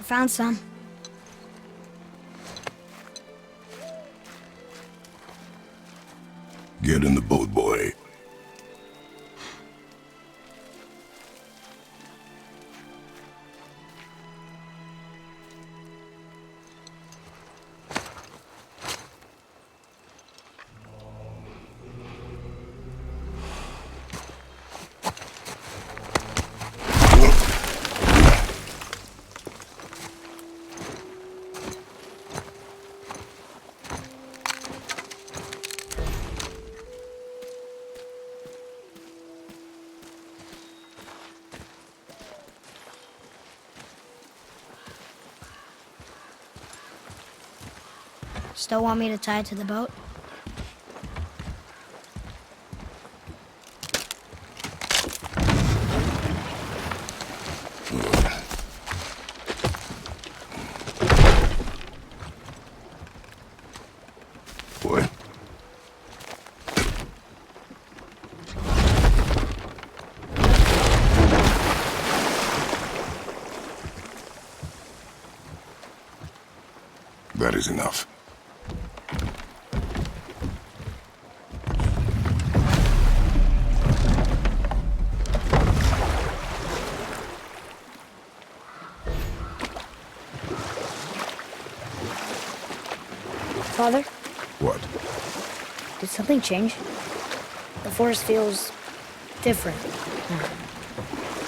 found some. Get in the boat, boy. Still want me to tie it to the boat? Boy. That is enough. Father, What? did something change? The forest feels different.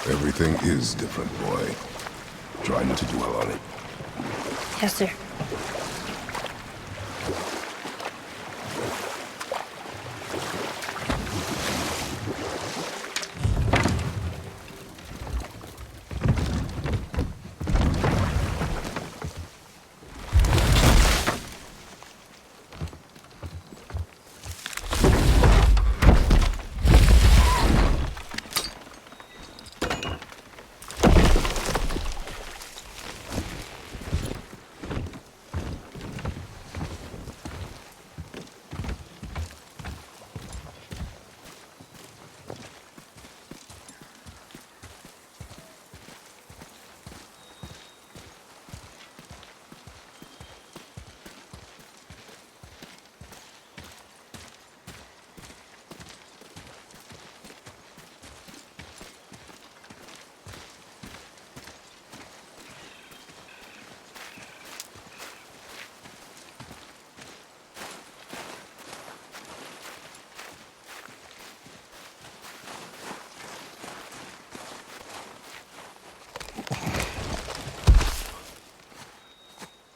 Everything is different, boy. Try not to dwell on it. Yes, sir.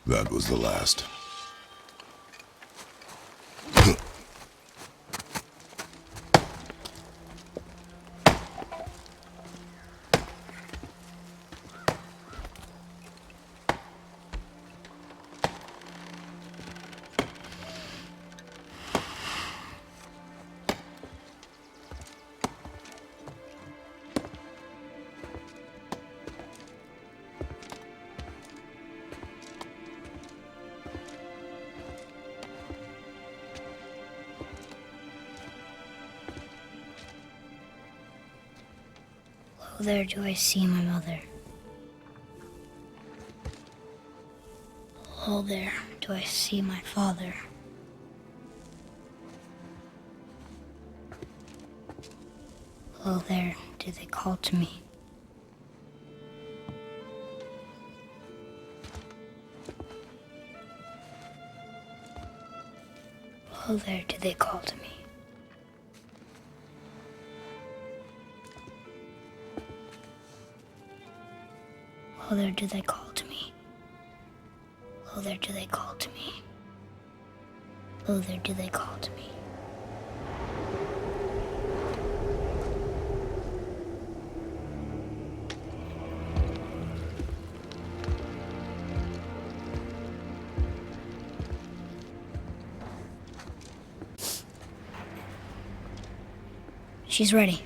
That was the last. Oh, there do I see my mother. Oh, there do I see my father. Oh, there do they call to me. Oh, there do they call to me. Oh, there do they call to me. Oh, there do they call to me. Oh, there do they call to me. She's ready.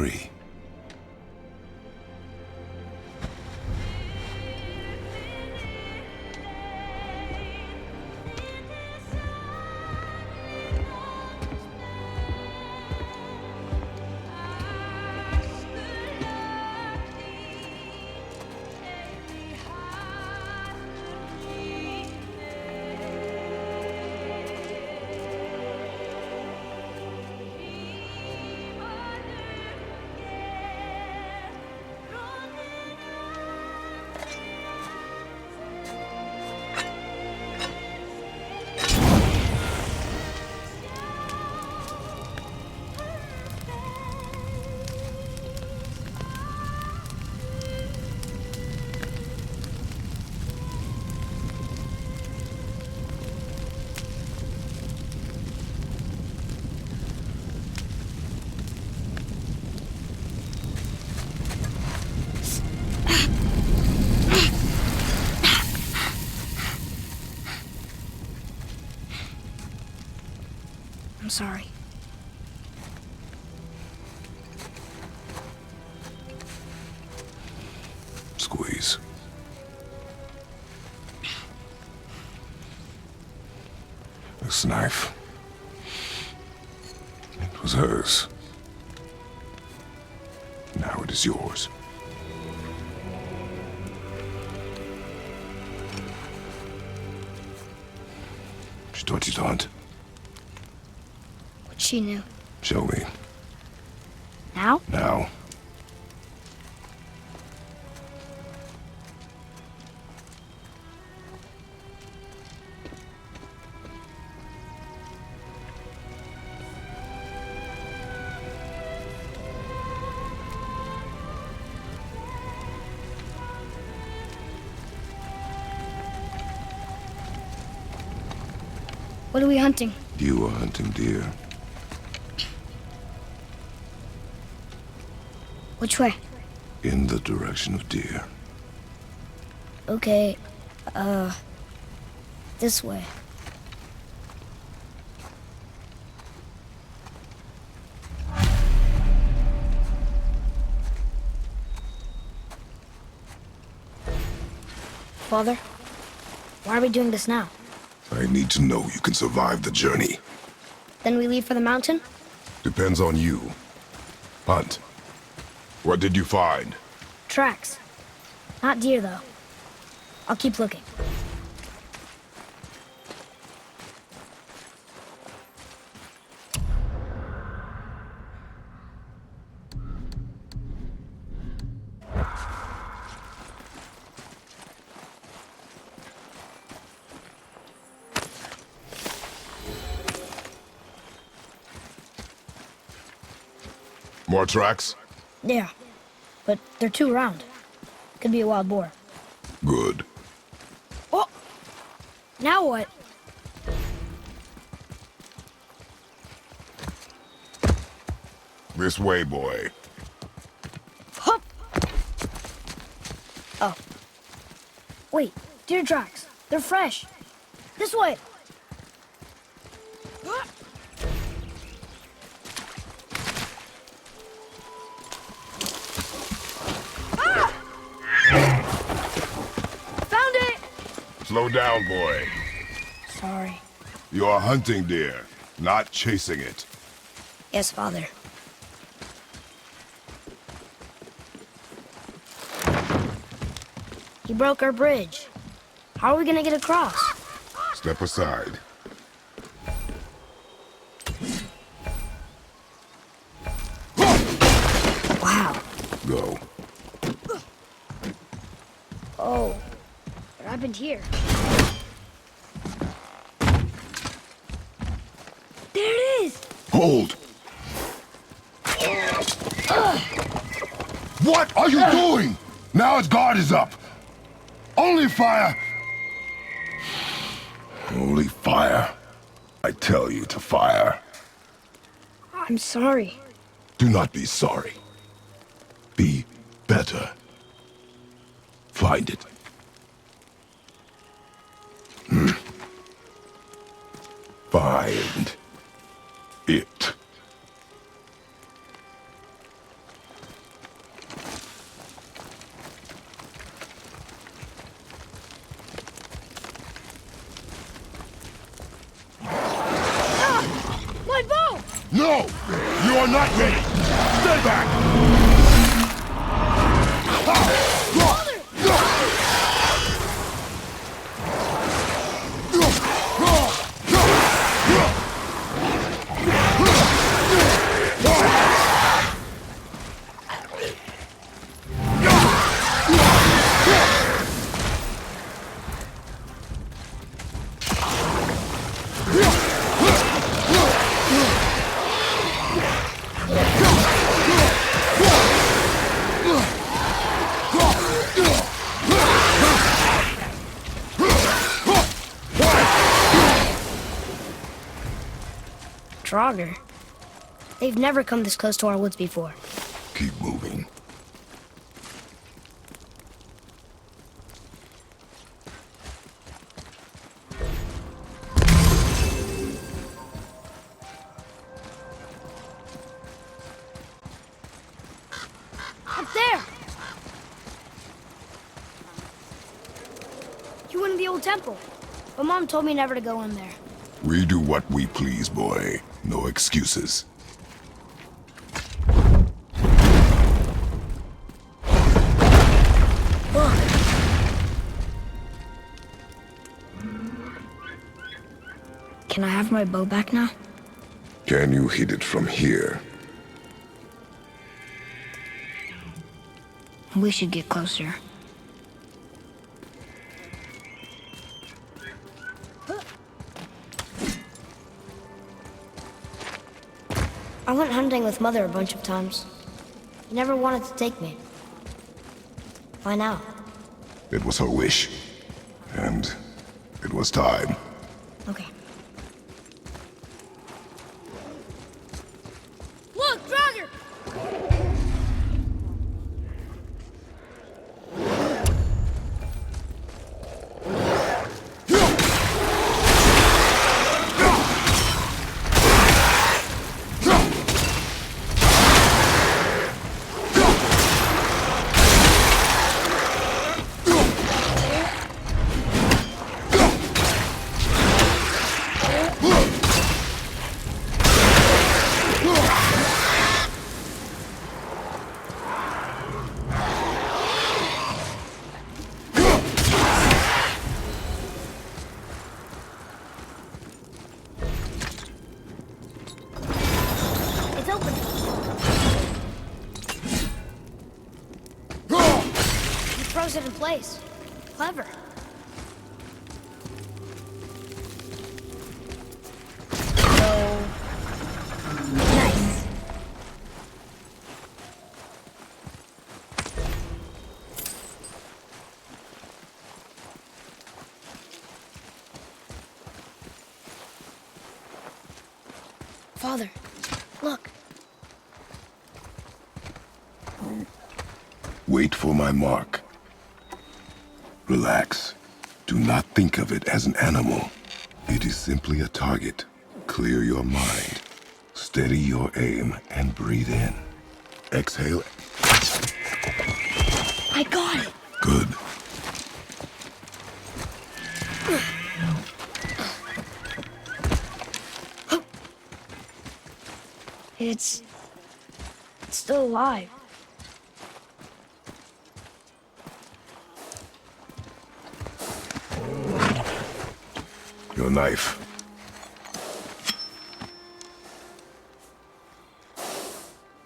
free. I'm sorry. Squeeze. This knife. It was hers. Now it is yours. She taught you to hunt. What she knew. Show me. Now? Now. What are we hunting? You are hunting deer. Which way? In the direction of deer. Okay, this way. Father, why are we doing this now? I need to know you can survive the journey. Then we leave for the mountain? Depends on you. Hunt. What did you find? Tracks. Not deer, though. I'll keep looking. More tracks? Yeah, but they're too round. Could be a wild boar. Good. Oh! Now what? This way, boy. Hup! Oh. Wait, deer tracks. They're fresh. This way! Slow down, boy. Sorry. You're hunting deer, not chasing it. Yes, Father. He broke our bridge. How are we gonna get across? Step aside. Wow. Go. Oh. What happened here? There it is! Hold! What are you doing? Now its guard is up. Only fire! Only fire. I tell you to fire. I'm sorry. Do not be sorry. Be better. Find it. Find it. No! You are not ready! Stay back! Draugr. They've never come this close to our woods before. Keep moving. Up there! You went in the old temple, but Mom told me never to go in there. We do what we please, boy. No excuses. Look! Can I have my bow back now? Can you hit it from here? We should get closer. I went hunting with Mother a bunch of times. She never wanted to take me. Why now? It was her wish. And it was time. Okay. Look, Draugr! Throws it in place. Clever. So... nice. Father, look. Wait for my mark. Relax. Do not think of it as an animal. It is simply a target. Clear your mind. Steady your aim and breathe in. Exhale. I got it. Good. It's still alive. Your knife.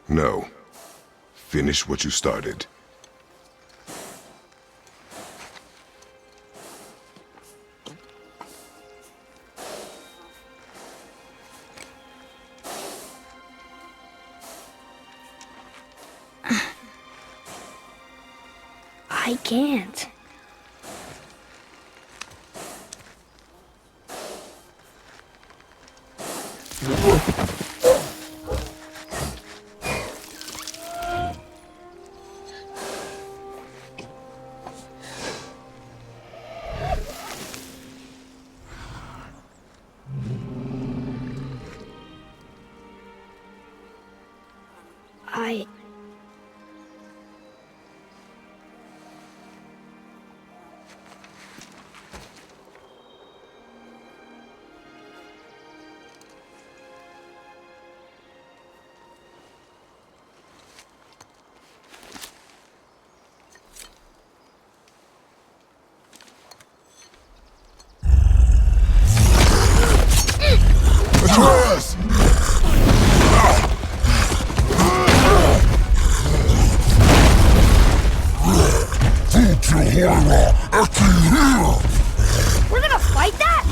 No. Finish what you started. I can't. We're gonna fight that?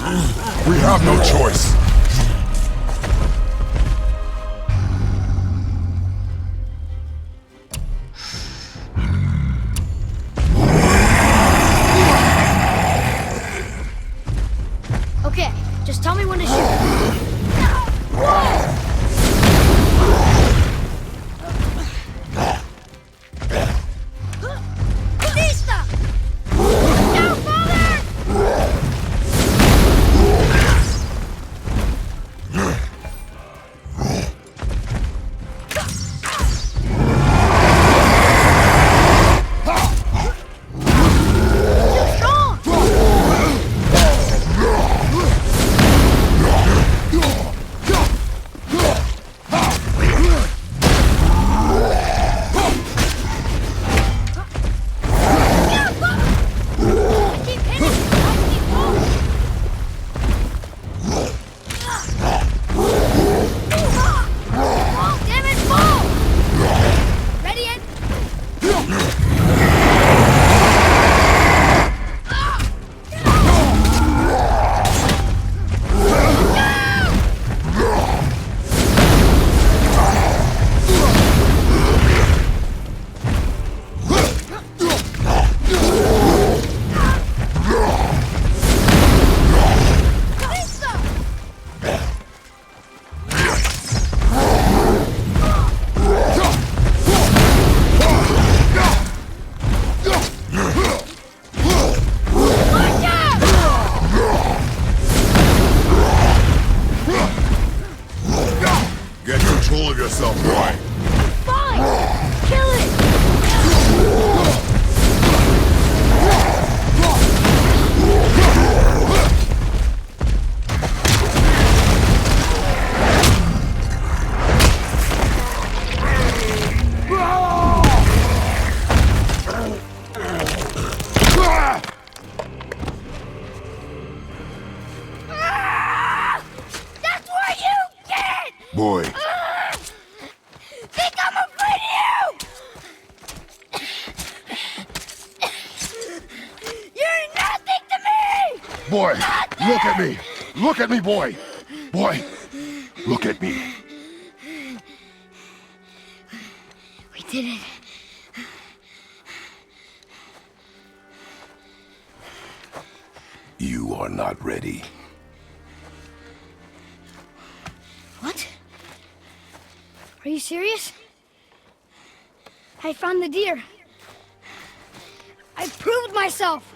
We have no choice. Okay, just tell me when to shoot. Batista! Down, father! Too strong! Keep hitting! Keep going! Ball, damn it, ball! Ready, Ed? Batista! Get control of yourself, boy. Fine! Kill it! Ah! That's what you get! Boy, Think I'm afraid of you! You're nothing to me! Boy, look at me. Look at me, boy. Boy, look at me. We did it. you are not ready. What? Are you serious? I found the deer. I proved myself.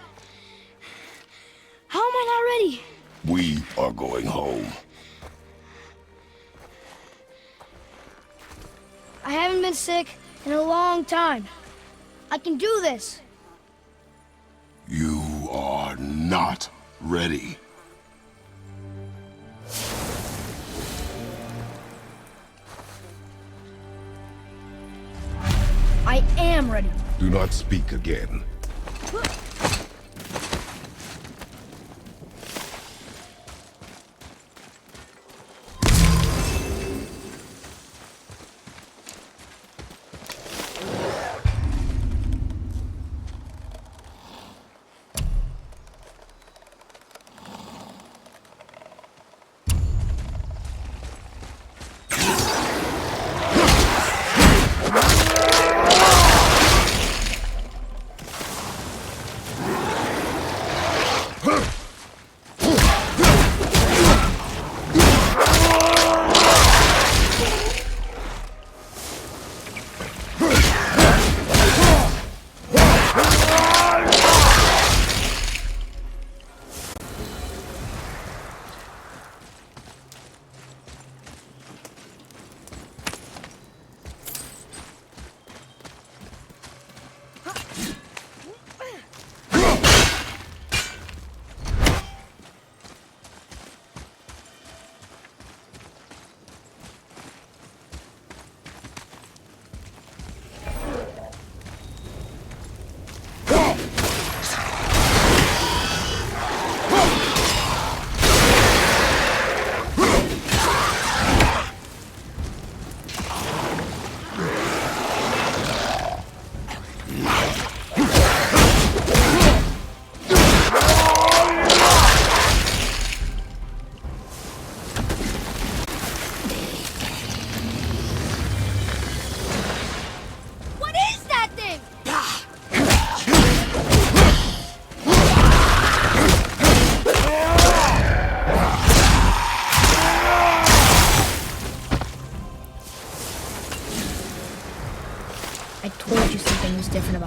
How am I not ready? We are going home. I haven't been sick in a long time. I can do this. You are not ready. I am ready. Do not speak again.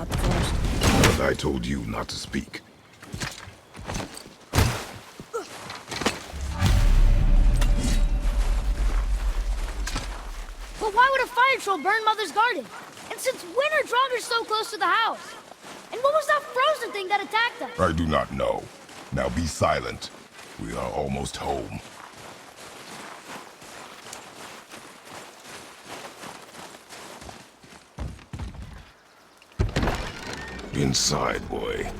about the forest. But I told you not to speak. But why would a fire troll burn Mother's garden? And since when are Draugrs so close to the house? And what was that frozen thing that attacked us? I do not know. Now be silent. We are almost home. Inside, boy.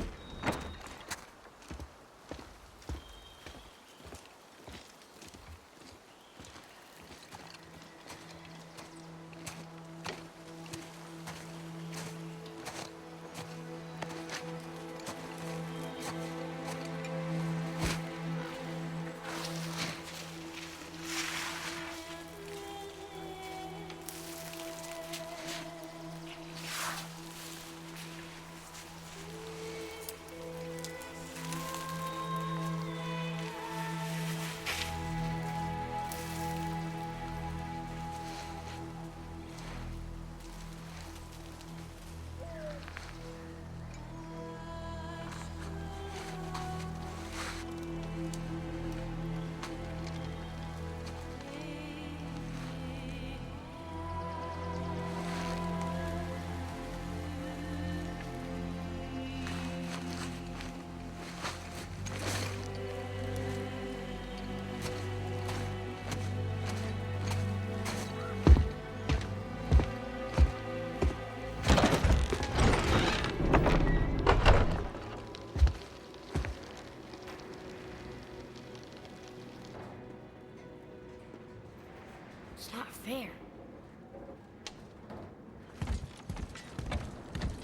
It's not fair.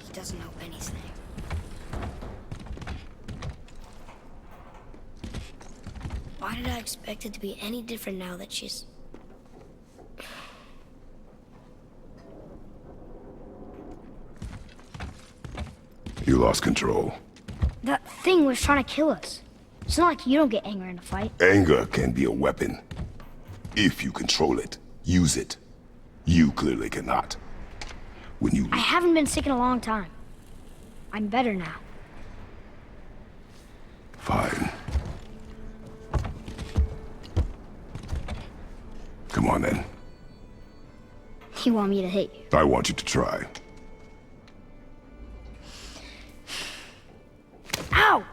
He doesn't know anything. Why did I expect it to be any different now that she's... You lost control. That thing was trying to kill us. It's not like you don't get angry in a fight. Anger can be a weapon. If you control it, use it. You clearly cannot. When you... I haven't been sick in a long time. I'm better now. Fine. Come on then. You want me to hit you? I want you to try. Ow!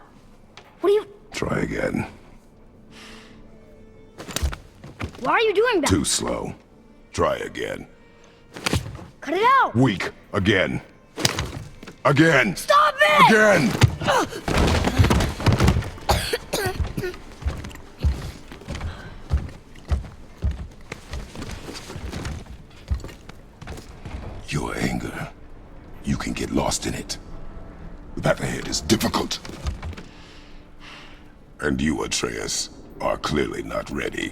What are you... Try again. Why are you doing that? Too slow. Try again. Cut it out! Weak. Again. Again! Stop it! Again! Your anger. You can get lost in it. The path ahead is difficult. And you, Atreus, are clearly not ready.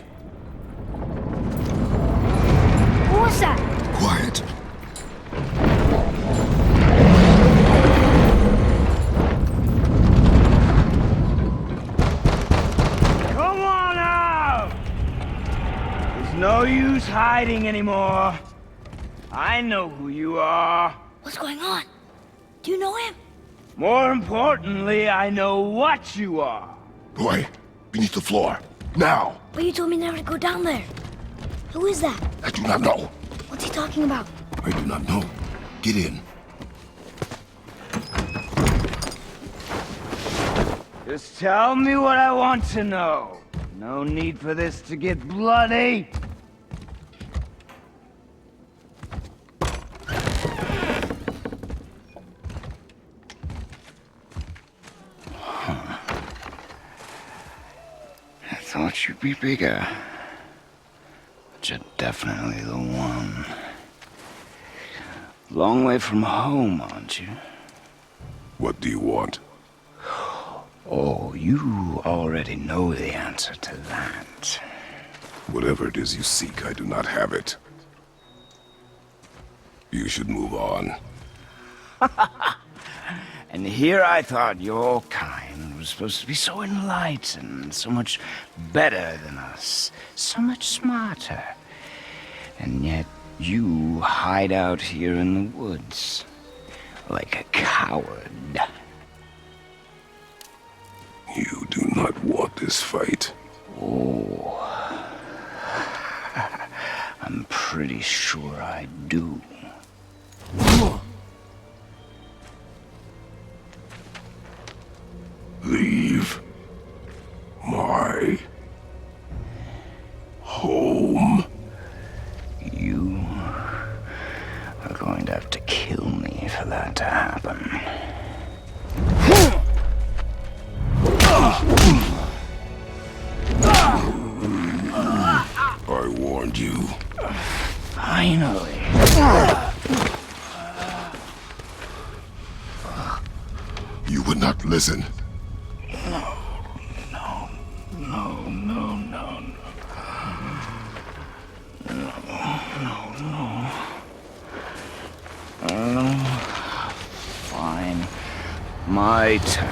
What was that? Quiet. Come on out! There's no use hiding anymore. I know who you are. What's going on? Do you know him? More importantly, I know what you are. Boy, beneath the floor. Now! But you told me never to go down there. Who is that? I do not know. What's he talking about? I do not know. Get in. Just tell me what I want to know. No need for this to get bloody. I thought you'd be bigger. But you're definitely the one. Long way from home, aren't you? What do you want? Oh, you already know the answer to that. Whatever it is you seek, I do not have it. You should move on. And here I thought your kind was supposed to be so enlightened, so much better than us, so much smarter. And yet you hide out here in the woods, like a coward. You do not want this fight. Oh, I'm pretty sure I do. Leave my home. You are going to have to kill me for that to happen. I warned you. Finally. You would not listen. No. Fine. My turn.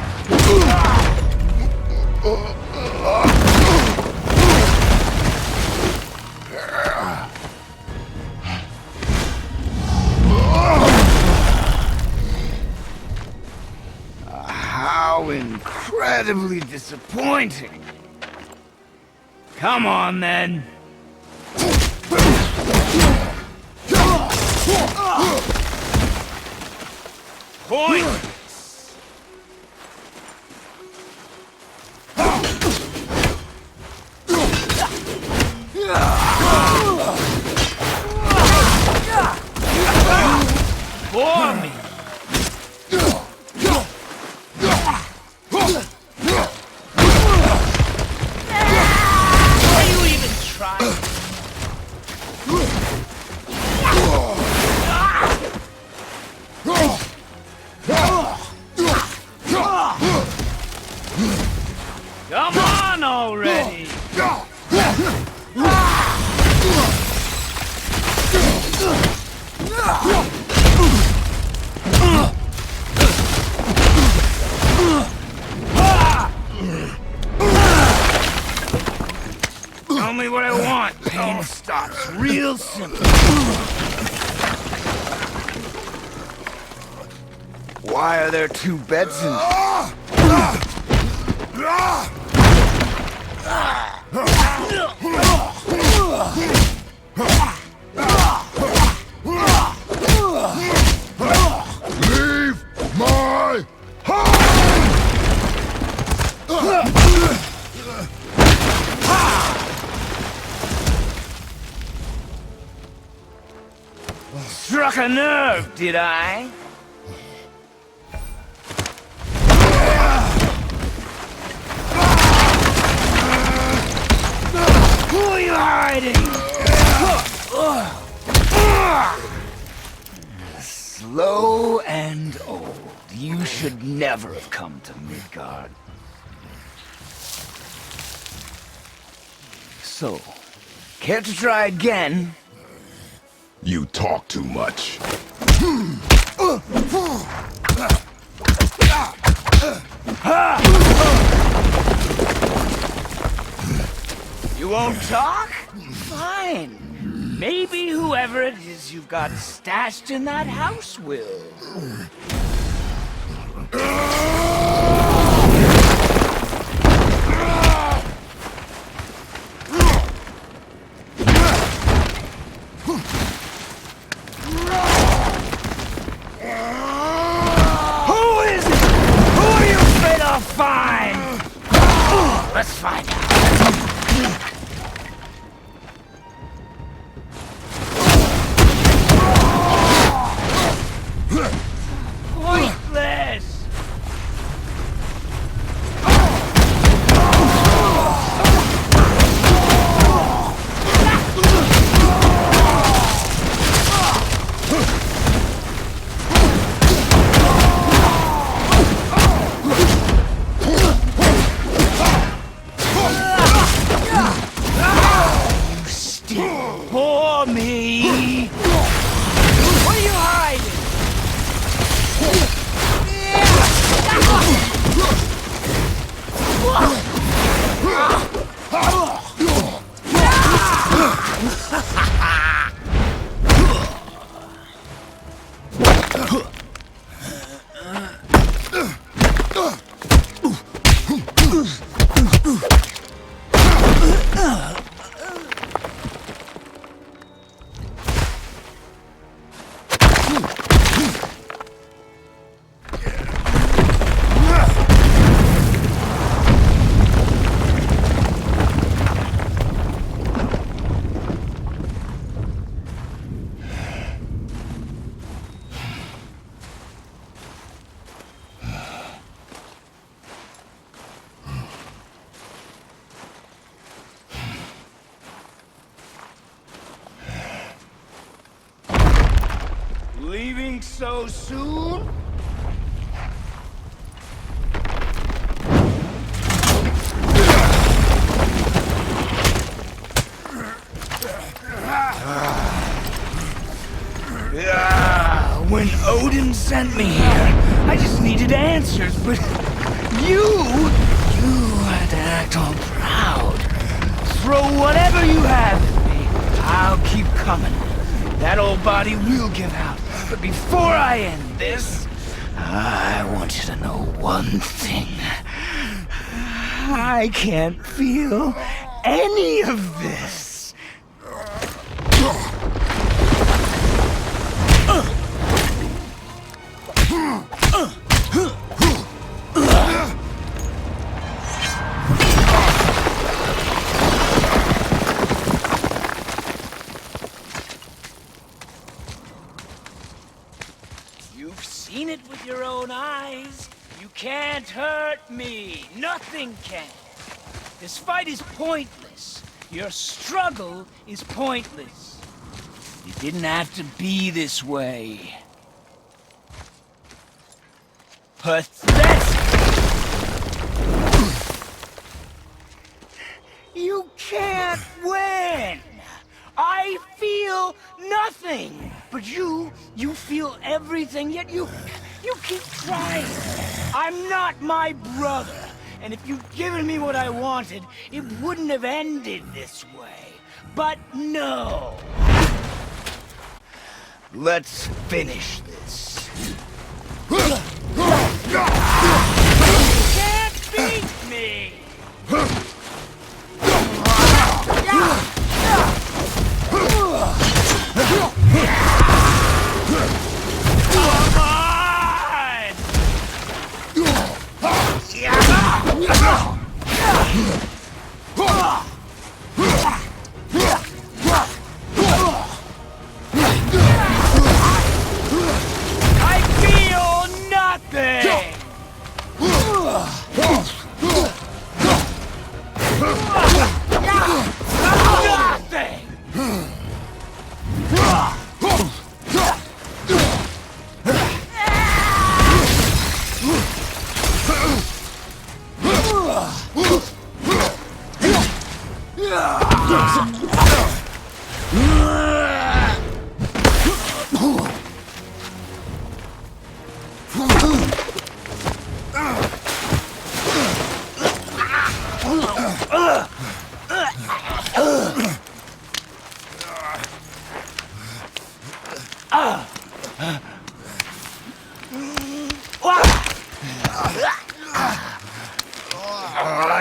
How incredibly disappointing. Come on, then. Pointless. For me. Are you even trying? Come on already! Tell me what I want. Pain stops real simple. Why are there two beds in Leave my home! Struck a nerve, did I? Who are you hiding? Slow and old. You should never have come to Midgard. So, care to try again? You talk too much. You won't talk? Fine. Maybe whoever it is you've got stashed in that house will. Who is it? Who are you afraid I'll find? Let's find out. Pointless! think so soon? When Odin sent me here, I just needed answers, but you had to act all proud. Throw whatever you have at me. I'll keep coming. That old body will give out. But before I end this, I want you to know one thing. I can't feel any of this. You've seen it with your own eyes. You can't hurt me. Nothing can. This fight is pointless. Your struggle is pointless. It didn't have to be this way. Pathetic! You can't win! I feel nothing! But you feel everything, yet you keep trying. I'm not my brother, and if you'd given me what I wanted, it wouldn't have ended this way. But no! Let's finish this. You can't beat me! I feel nothing!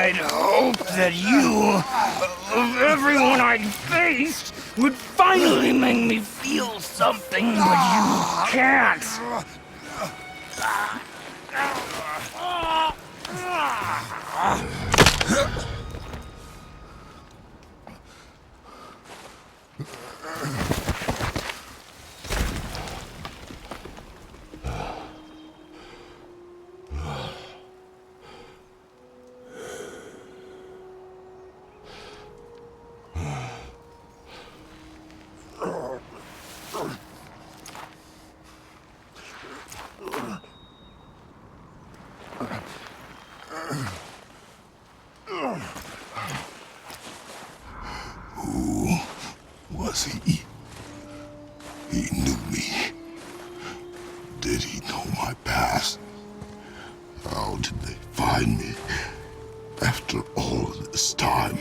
I'd hope that you, of everyone I'd faced, would finally make me feel something, but you can't. Who was he? He knew me. Did he know my past? How did they find me after all this time?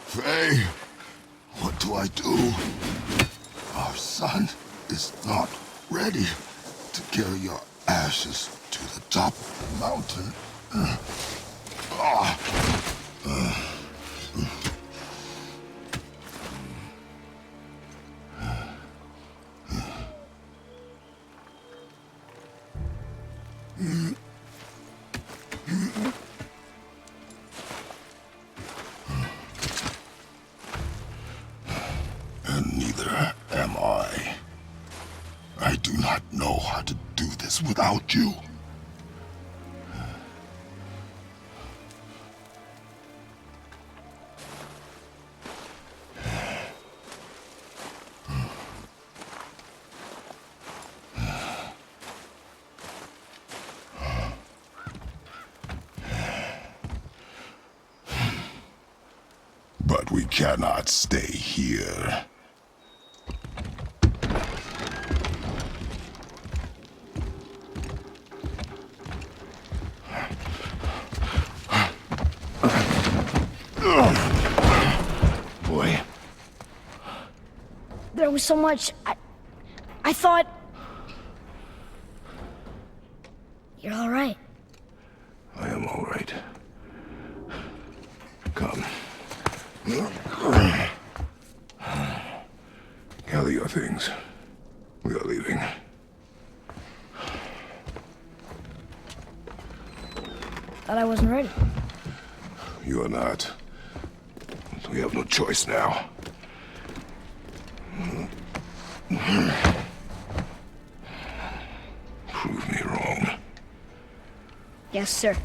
Faye, what do I do? Our son is not ready to carry your ashes to the top of the mountain. And neither am I. I do not know how to do this without you. But we cannot stay here. Boy. There was so much. I thought. You're all right. I am all right. Come. Gather your things. We are leaving. Thought I wasn't ready. You are not. We have no choice now. Prove me wrong. Yes, sir.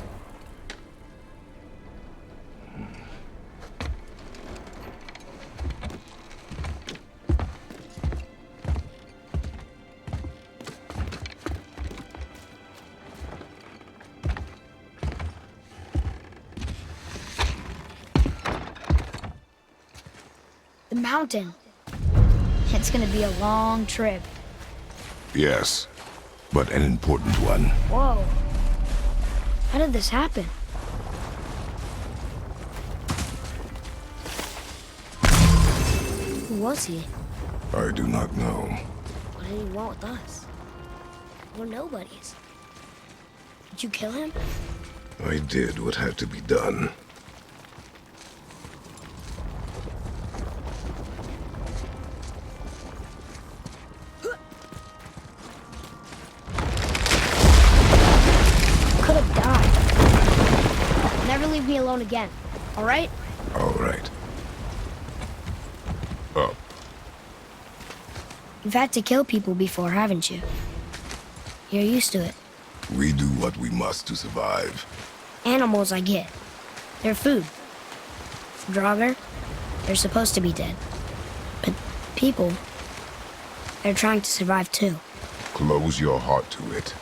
The mountain. It's gonna be a long trip. Yes, but an important one. Whoa. How did this happen? Who was he? I do not know. What did he want with us? We're nobodies. Did you kill him? I did what had to be done. Could have died. Never leave me alone again, all right? All right. Up. You've had to kill people before, haven't you? You're used to it. We do what we must to survive. Animals, I get. They're food. Draugr, they're supposed to be dead. But people, they're trying to survive too. Close your heart to it.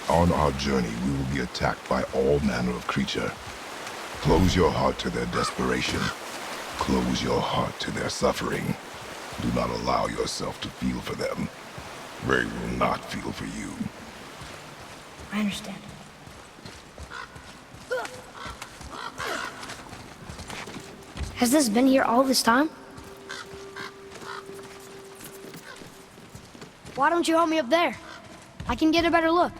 On our journey, we will be attacked by all manner of creature. Close your heart to their desperation. Close your heart to their suffering. Do not allow yourself to feel for them. They will not feel for you. I understand. Has this been here all this time? Why don't you help me up there? I can get a better look.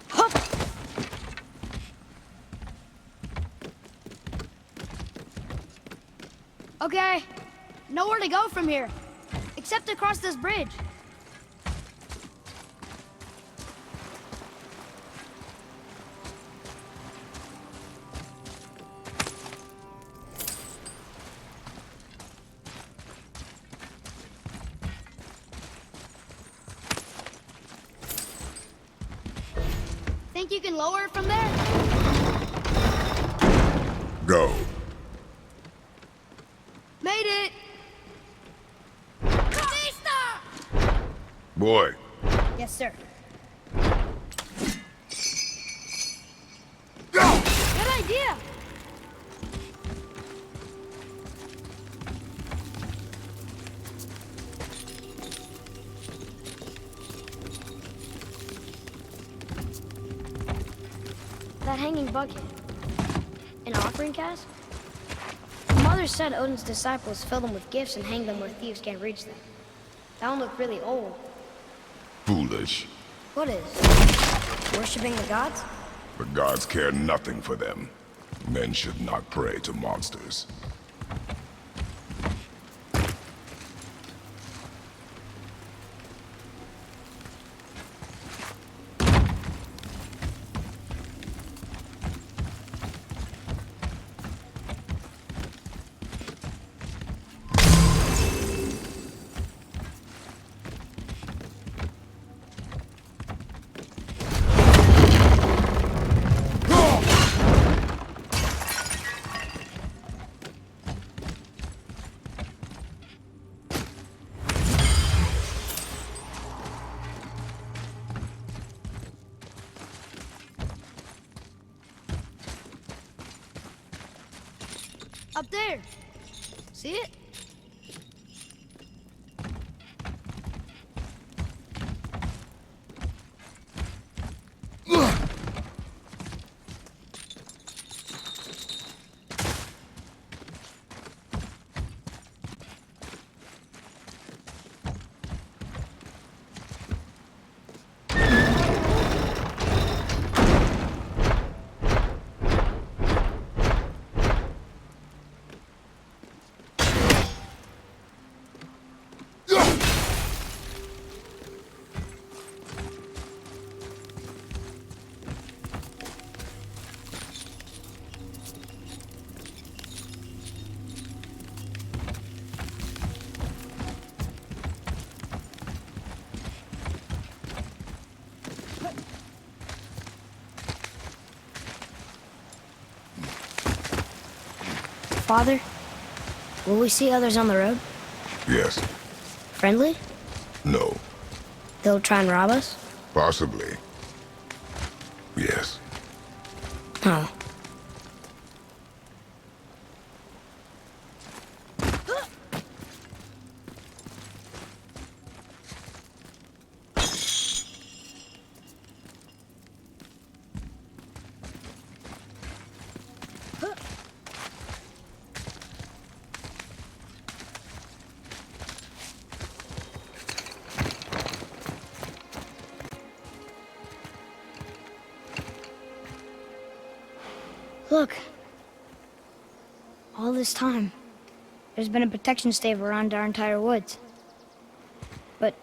Hup! Okay, nowhere to go from here, except across this bridge. Think you can lower it from there? Go. Made it! Boy. Yes, sir. Go! Good idea! That hanging bucket. An offering cask? Mother said Odin's disciples fill them with gifts and hang them where thieves can't reach them. That one looked really old. Foolish. What is? Worshipping the gods? The gods care nothing for them. Men should not pray to monsters. Up there. See it? Father, will we see others on the road? Yes. Friendly? No. They'll try and rob us? Possibly. Yes. Oh. Look. All this time, there's been a protection stave around our entire woods. But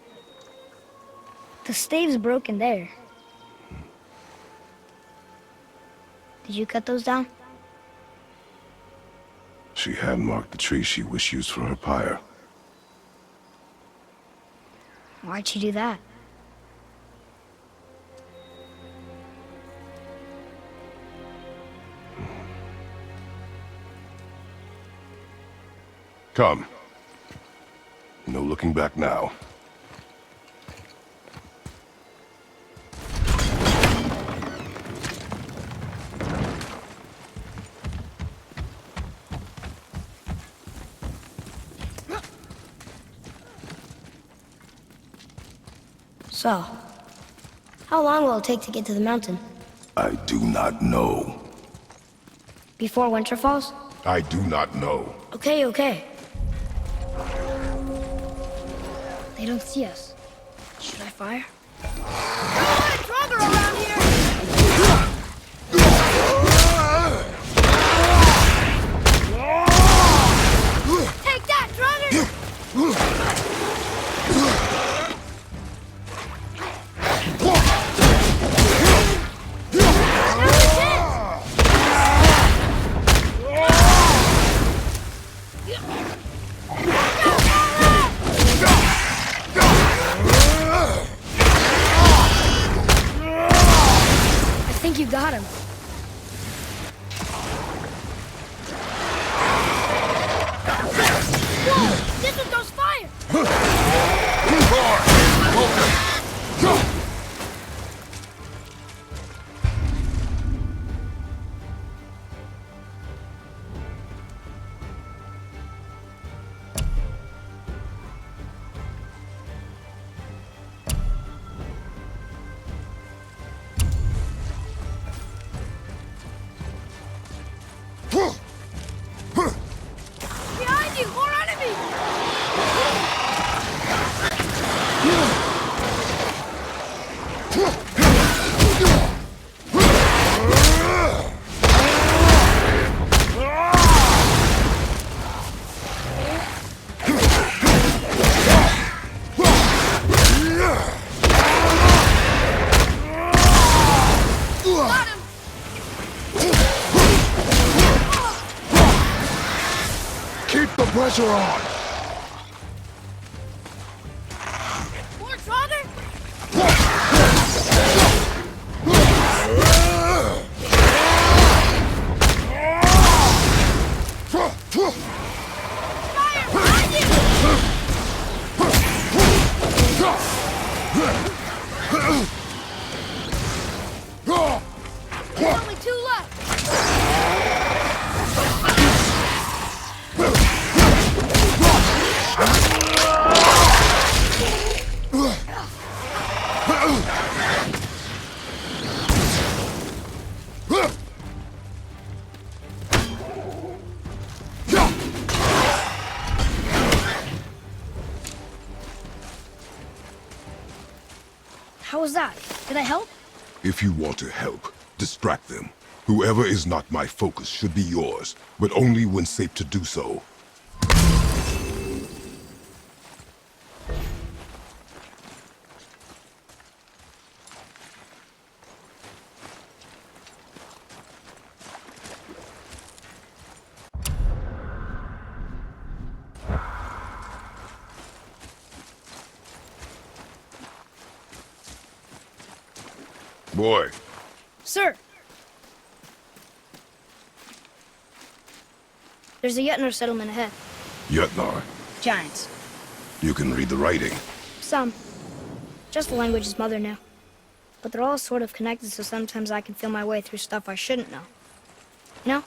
the stave's broken there. Did you cut those down? She had marked the tree she wished used for her pyre. Why'd she do that? Come. No looking back now. So, how long will it take to get to the mountain? I do not know. Before winter falls? I do not know. Okay. They don't see us. Should I fire? Stronger around here! Take that, Stronger! You got him. Whoa! This one goes fire! Behind you! More enemies! Got him! Keep the pressure on! More stronger? Fire! Behind you! There's only two left! How was that? Did I help? If you want to help, distract them. Whoever is not my focus should be yours, but only when safe to do so. Boy. Sir! There's a Jötnar settlement ahead. Jötnar. Giants. You can read the writing. Some. Just the language his mother knew. But they're all sort of connected, so sometimes I can feel my way through stuff I shouldn't know. You know?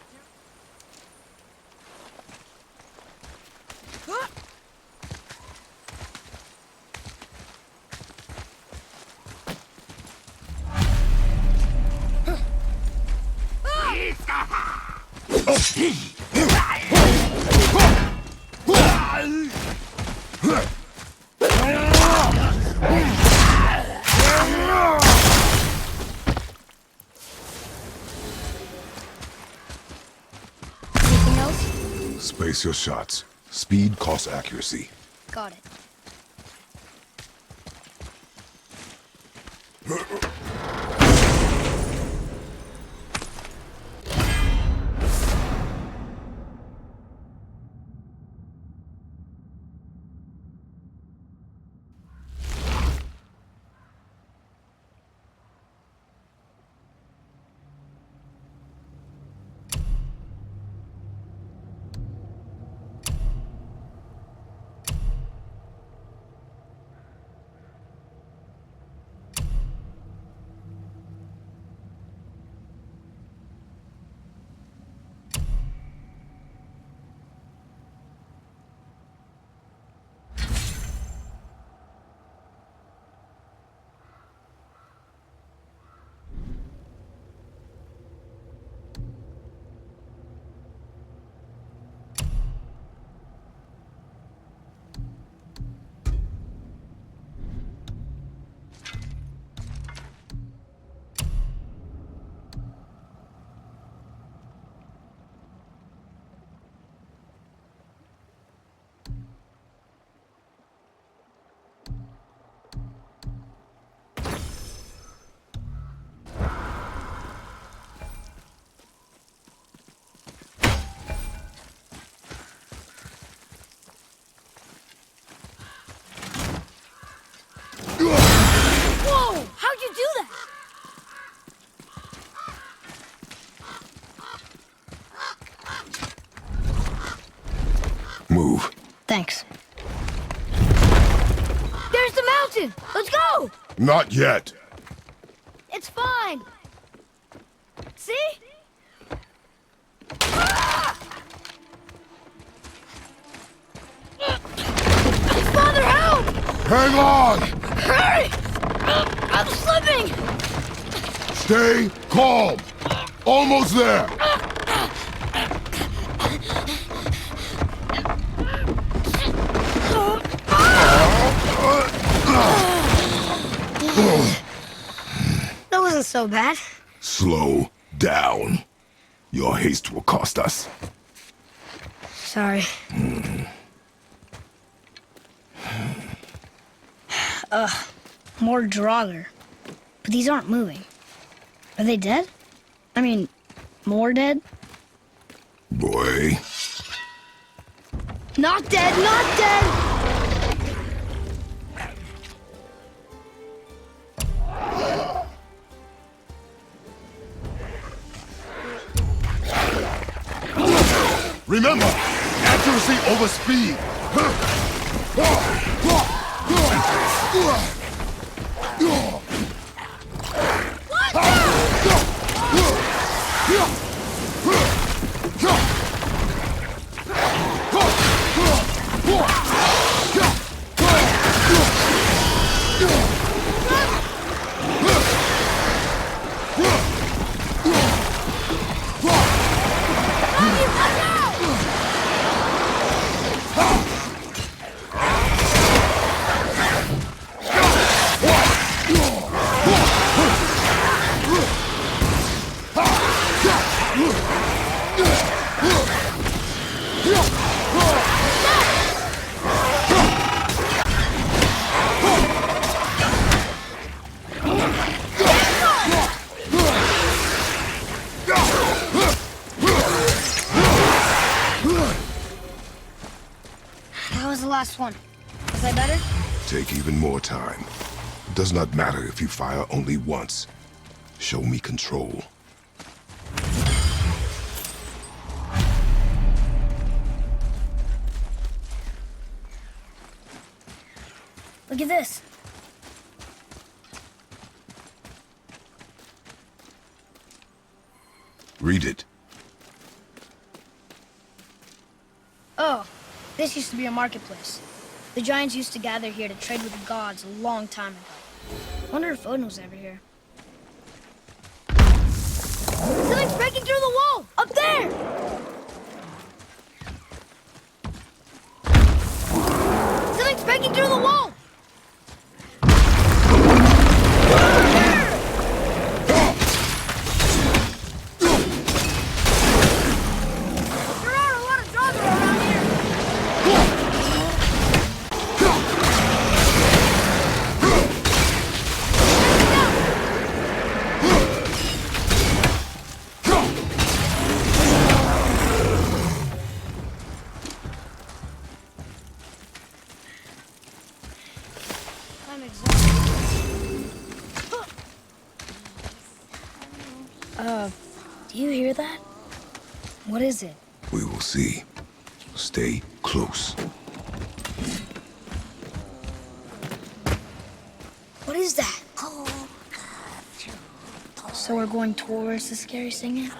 Anything else? Space your shots. Speed costs accuracy. Got it. Whoa! How'd you do that? Move. Thanks. There's the mountain! Let's go! Not yet. It's fine! See? Ah! Father, help! Hang on! Hurry! I'm slipping! Stay calm. Almost there. That wasn't so bad. Slow down. Your haste will cost us. Sorry. More Draugr. But these aren't moving. Are they dead? I mean, more dead? Boy. Not dead, not dead! Remember, accuracy over speed. How was the last one? Was I better? Take even more time. It does not matter if you fire only once. Show me control. Look at this. Read it. Oh, this used to be a marketplace. The giants used to gather here to trade with the gods a long time ago. Wonder if Odin was ever here. Something's breaking through the wall! Up there! Something's breaking through the wall! There are a lot of Draugr around here! I'm exhausted. Do you hear that? What is it? We will see. Stay close. What is that? So we're going towards the scary singing?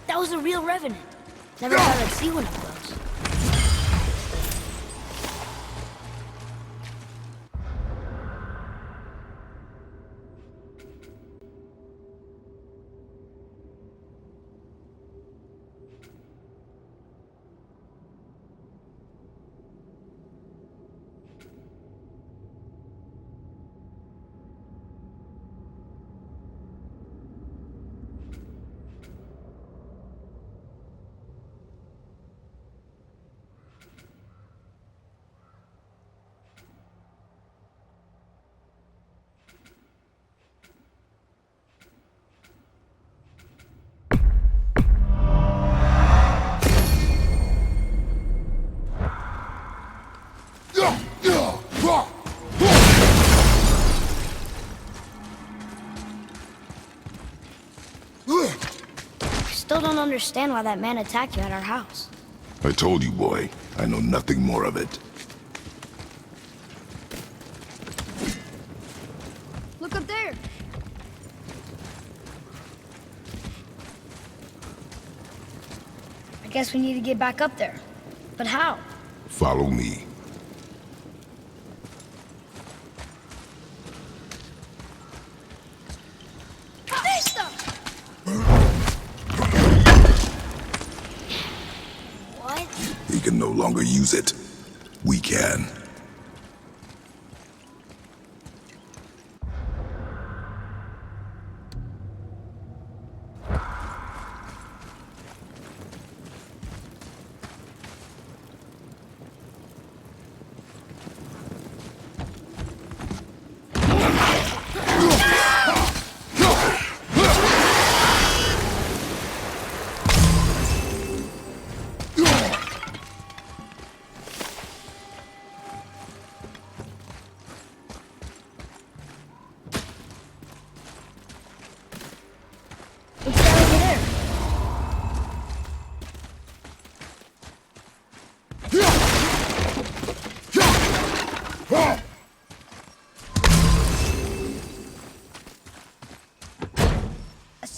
That was a real revenant. Never thought I'd see one of those. Still don't understand why that man attacked you at our house. I told you, boy. I know nothing more of it. Look up there. I guess we need to get back up there. But how? Follow me. What? He can no longer use it. We can.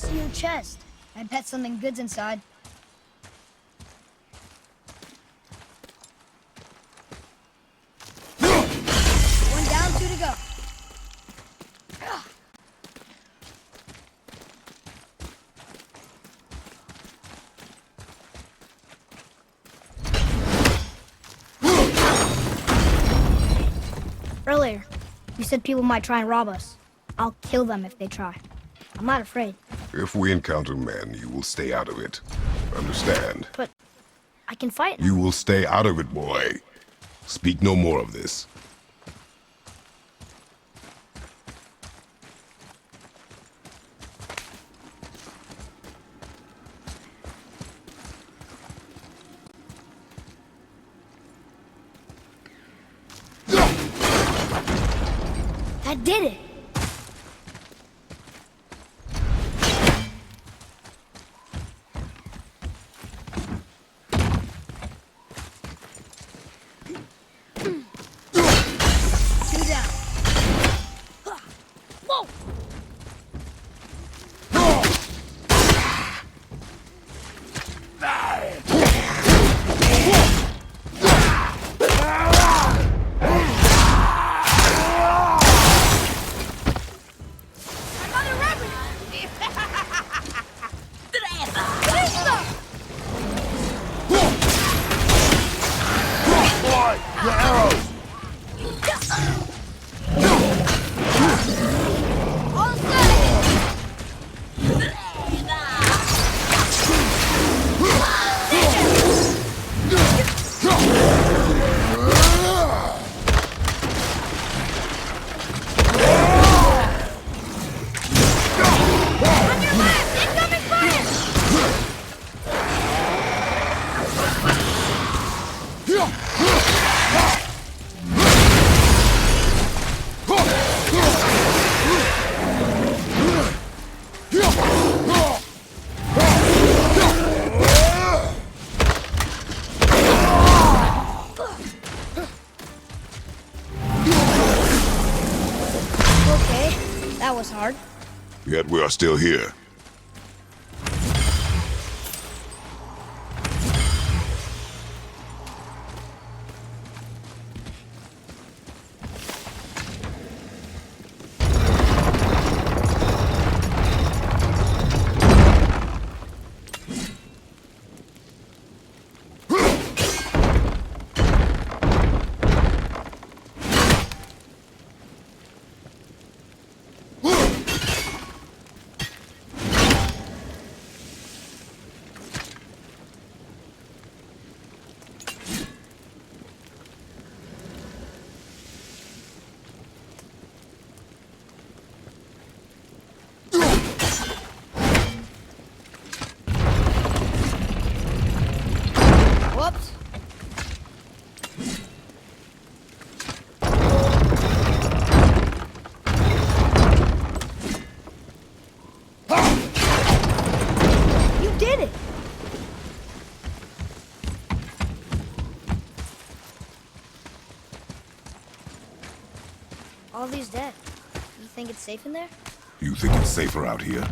to your chest? I bet something good's inside. One down, two to go. Earlier, you said people might try and rob us. I'll kill them if they try. I'm not afraid. If we encounter men, you will stay out of it. Understand? But I can fight now. You will stay out of it, boy. Speak no more of this. That did it! Two down. Whoa! Another rabbit! Boy, your arrows! All set! On your left! Incoming fire! Okay, that was hard. Yet we are still here. Whoops. You did it! All these dead. You think it's safe in there? You think it's safer out here?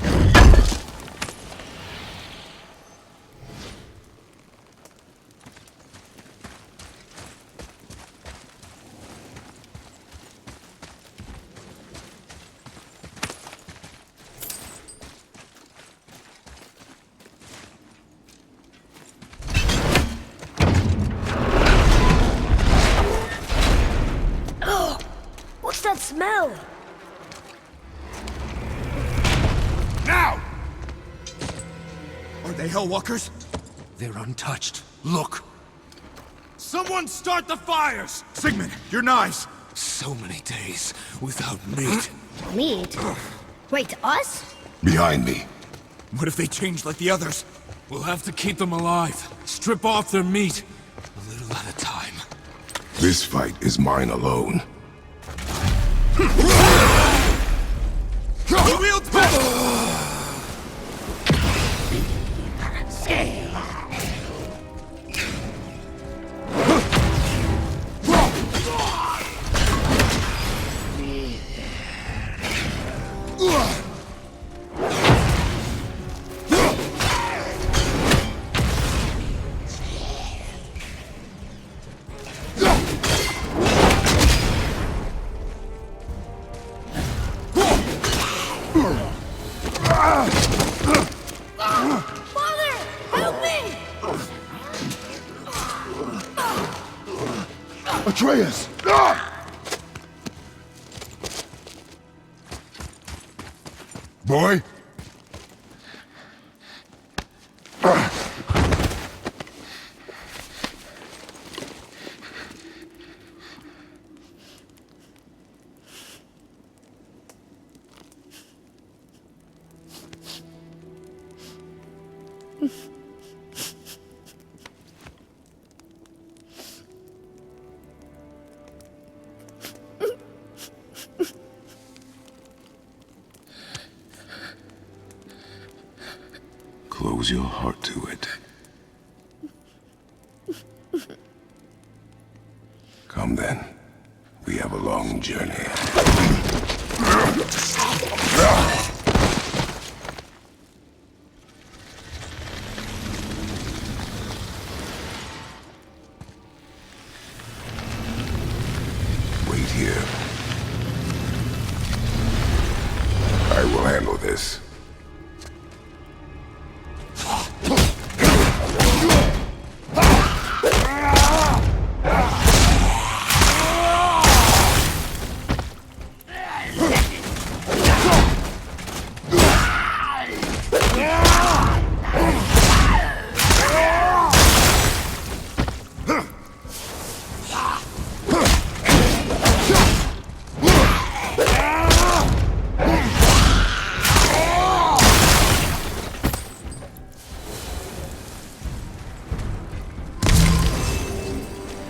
What's that smell? Now! Are they Hellwalkers? They're untouched. Look! Someone start the fires! Sigmund, your knives! So many days without meat. Meat? Wait, us? Behind me. What if they change like the others? We'll have to keep them alive. Strip off their meat. A little at a time. This fight is mine alone. He wields back! Father, help me! Atreus! Boy? Close your heart to it. Come then. We have a long journey. Wait here. I will handle this.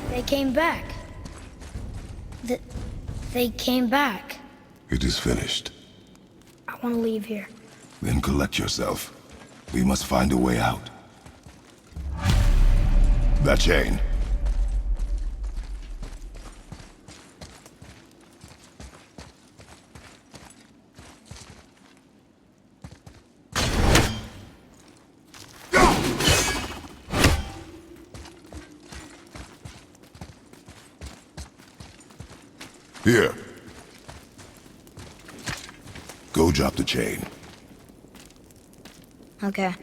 They came back. They came back. It is finished. I want to leave here. Then collect yourself. We must find a way out. That chain. Here. Go drop the chain. Okay.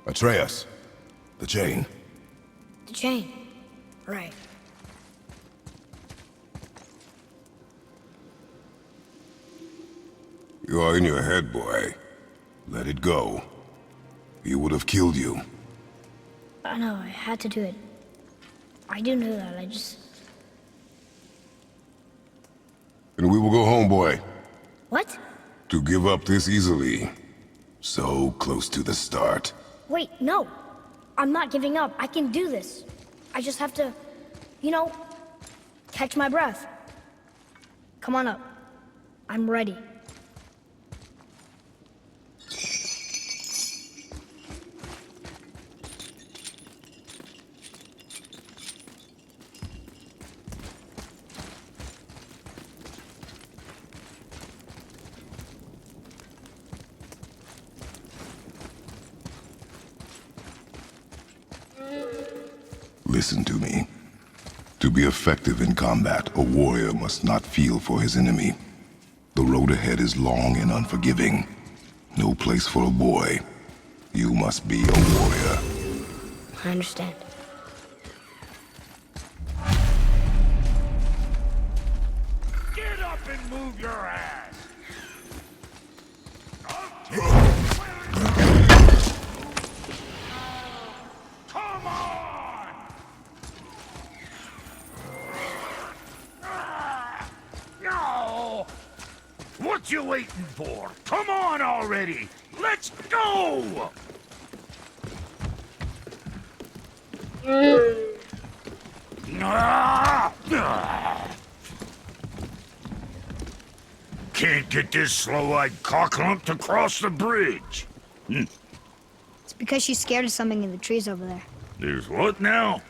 Atreus. The chain. The chain. Right. You are in your head, boy. Let it go. He would have killed you. I know, I had to do it. I do know that, And we will go home, boy. What? To give up this easily. So close to the start. Wait, no. I'm not giving up. I can do this. I just have to, catch my breath. Come on up. I'm ready. Listen to me. To be effective in combat, a warrior must not feel for his enemy. The road ahead is long and unforgiving. No place for a boy. You must be a warrior. I understand. Get up and move your ass! Come on! No! What you waiting for? Come on already! Let's go! can't get this slow-eyed cocklump to cross the bridge. It's because she's scared of something in the trees over there. There's what now?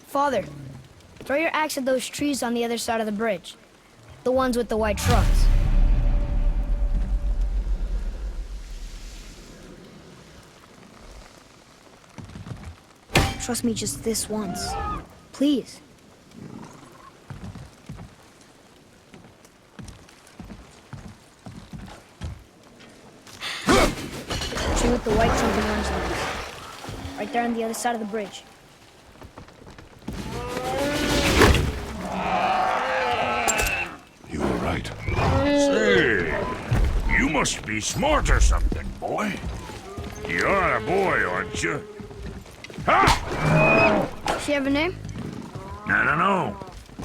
Father, throw your axe at those trees on the other side of the bridge. The ones with the white trunks. Trust me just this once. Please. Tree with the white trunk and orange leaves. Right there on the other side of the bridge. You were right. Say, you must be smart or something, boy. You're a boy, aren't you? Ha! Does she have a name? I don't know.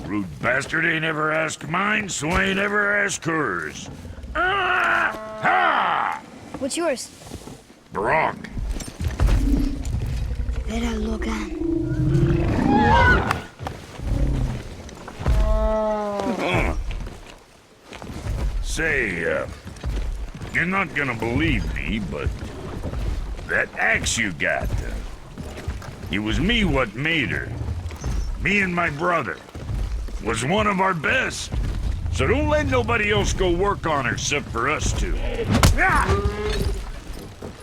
Rude bastard ain't ever asked mine, so I ain't ever asked hers. Ah! Ha! What's yours? Brock. Vera Logan. Say, you're not gonna believe me, but that axe you got, it was me what made her. Me and my brother. Was one of our best. So don't let nobody else go work on her except for us two. Ah!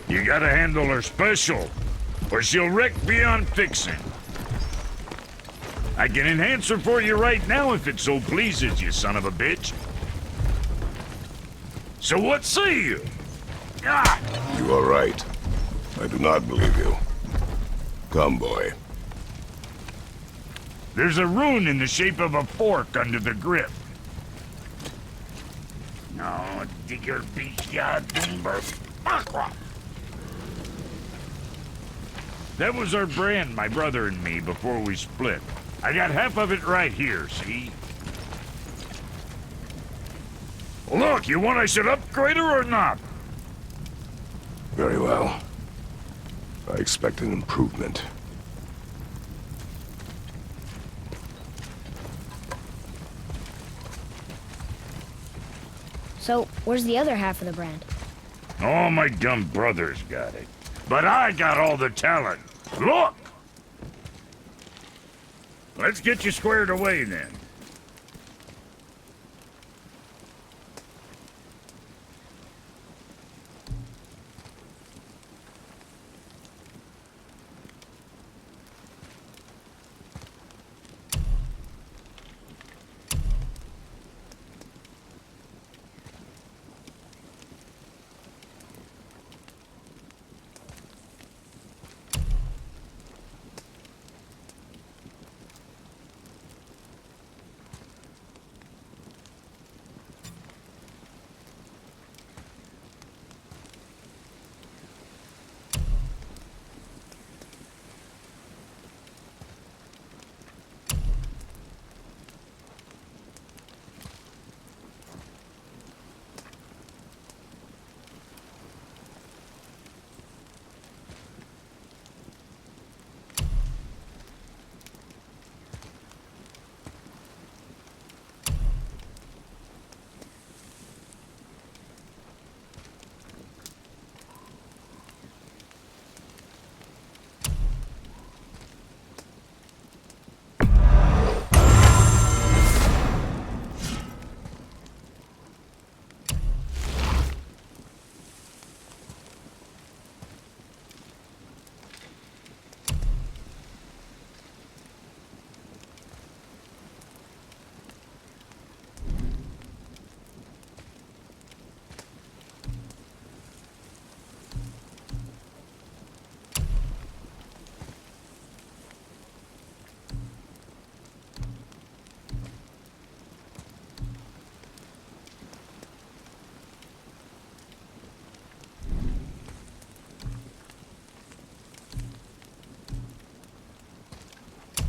You gotta handle her special, or she'll wreck beyond fixing. I can enhance her for you right now if it so pleases you, son of a bitch. So what say you? Ah! You are right. I do not believe you. Come, boy. There's a rune in the shape of a fork under the grip. No, digger beast aqua. That was our brand, my brother and me, before we split. I got half of it right here, see? Look, you want I should upgrade her or not? Very well. I expect an improvement. So, where's the other half of the brand? All my dumb brothers got it. But I got all the talent. Look! Let's get you squared away, then.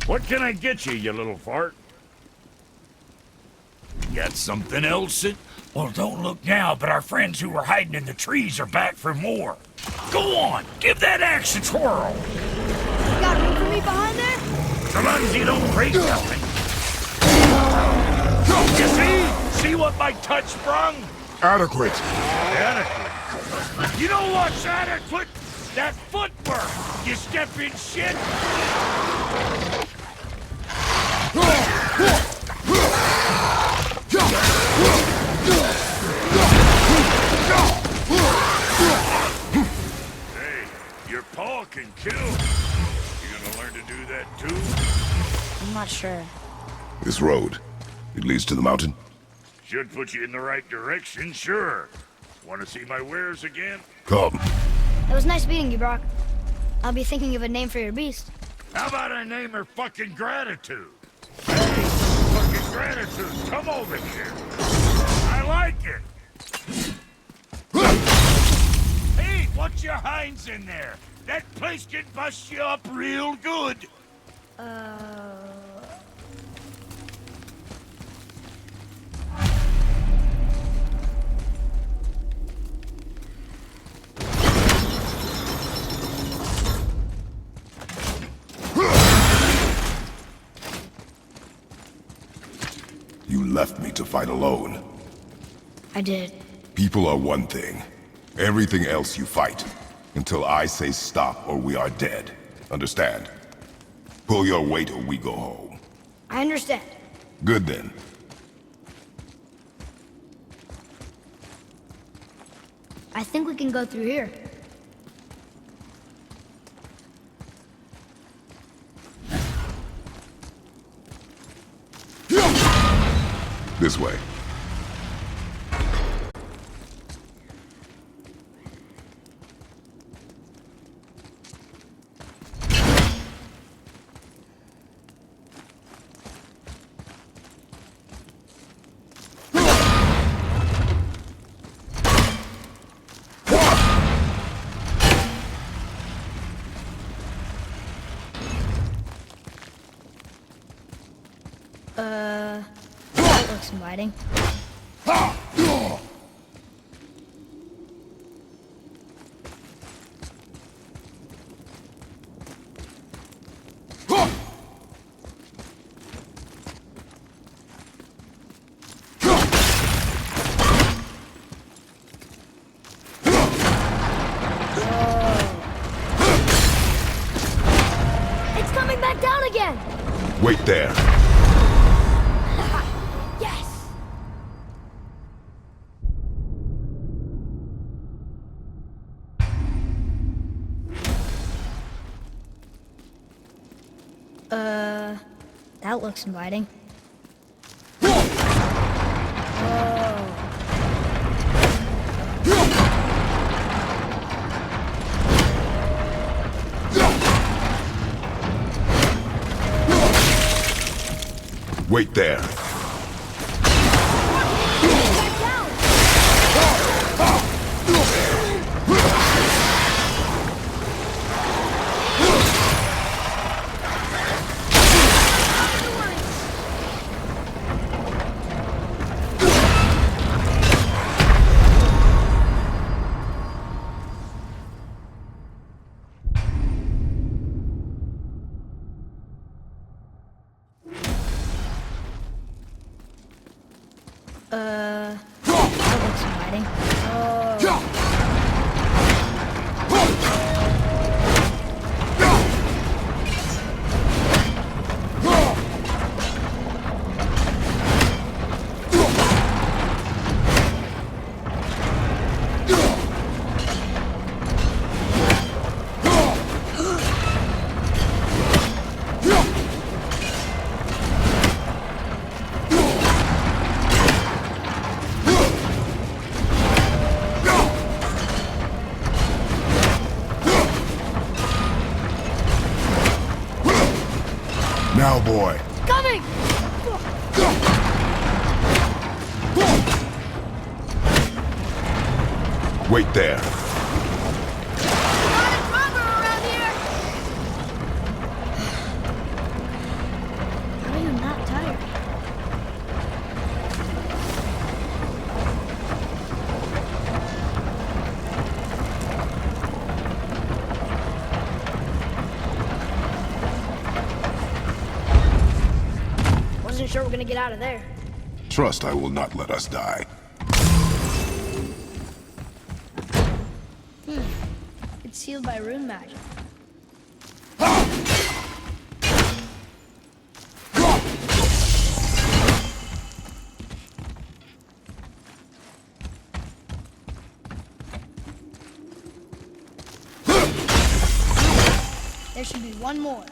What can I get you, you little fart? Got something else? Well, don't look now, but our friends who were hiding in the trees are back for more. Go on, give that axe a twirl. You got room for me behind there? So long as you don't break something. see what my touch sprung? Adequate. Adequate. You know what's adequate? That footwork, you stepping shit! Hey, your paw can kill. You gonna learn to do that too? I'm not sure. This road, it leads to the mountain? Should put you in the right direction, sure. Want to see my wares again? Come. It was nice meeting you, Brock. I'll be thinking of a name for your beast. How about I name her fucking Gratitude? Hey, fucking Gratitude, come over here. I like it. Hey, what's your hinds in there? That place can bust you up real good. You left me to fight alone. I did. People are one thing. Everything else you fight. Until I say stop or we are dead. Understand? Pull your weight or we go home. I understand. Good then. I think we can go through here. This way. That looks inviting. It's coming back down again! Wait there. Yes! That looks inviting. Wait there. Back down! That looks inviting. Now, boy. Coming! Wait there. How are you not tired? Wasn't sure we're gonna get out of there. Trust I will not let us die. It's sealed by rune magic. There should be one more.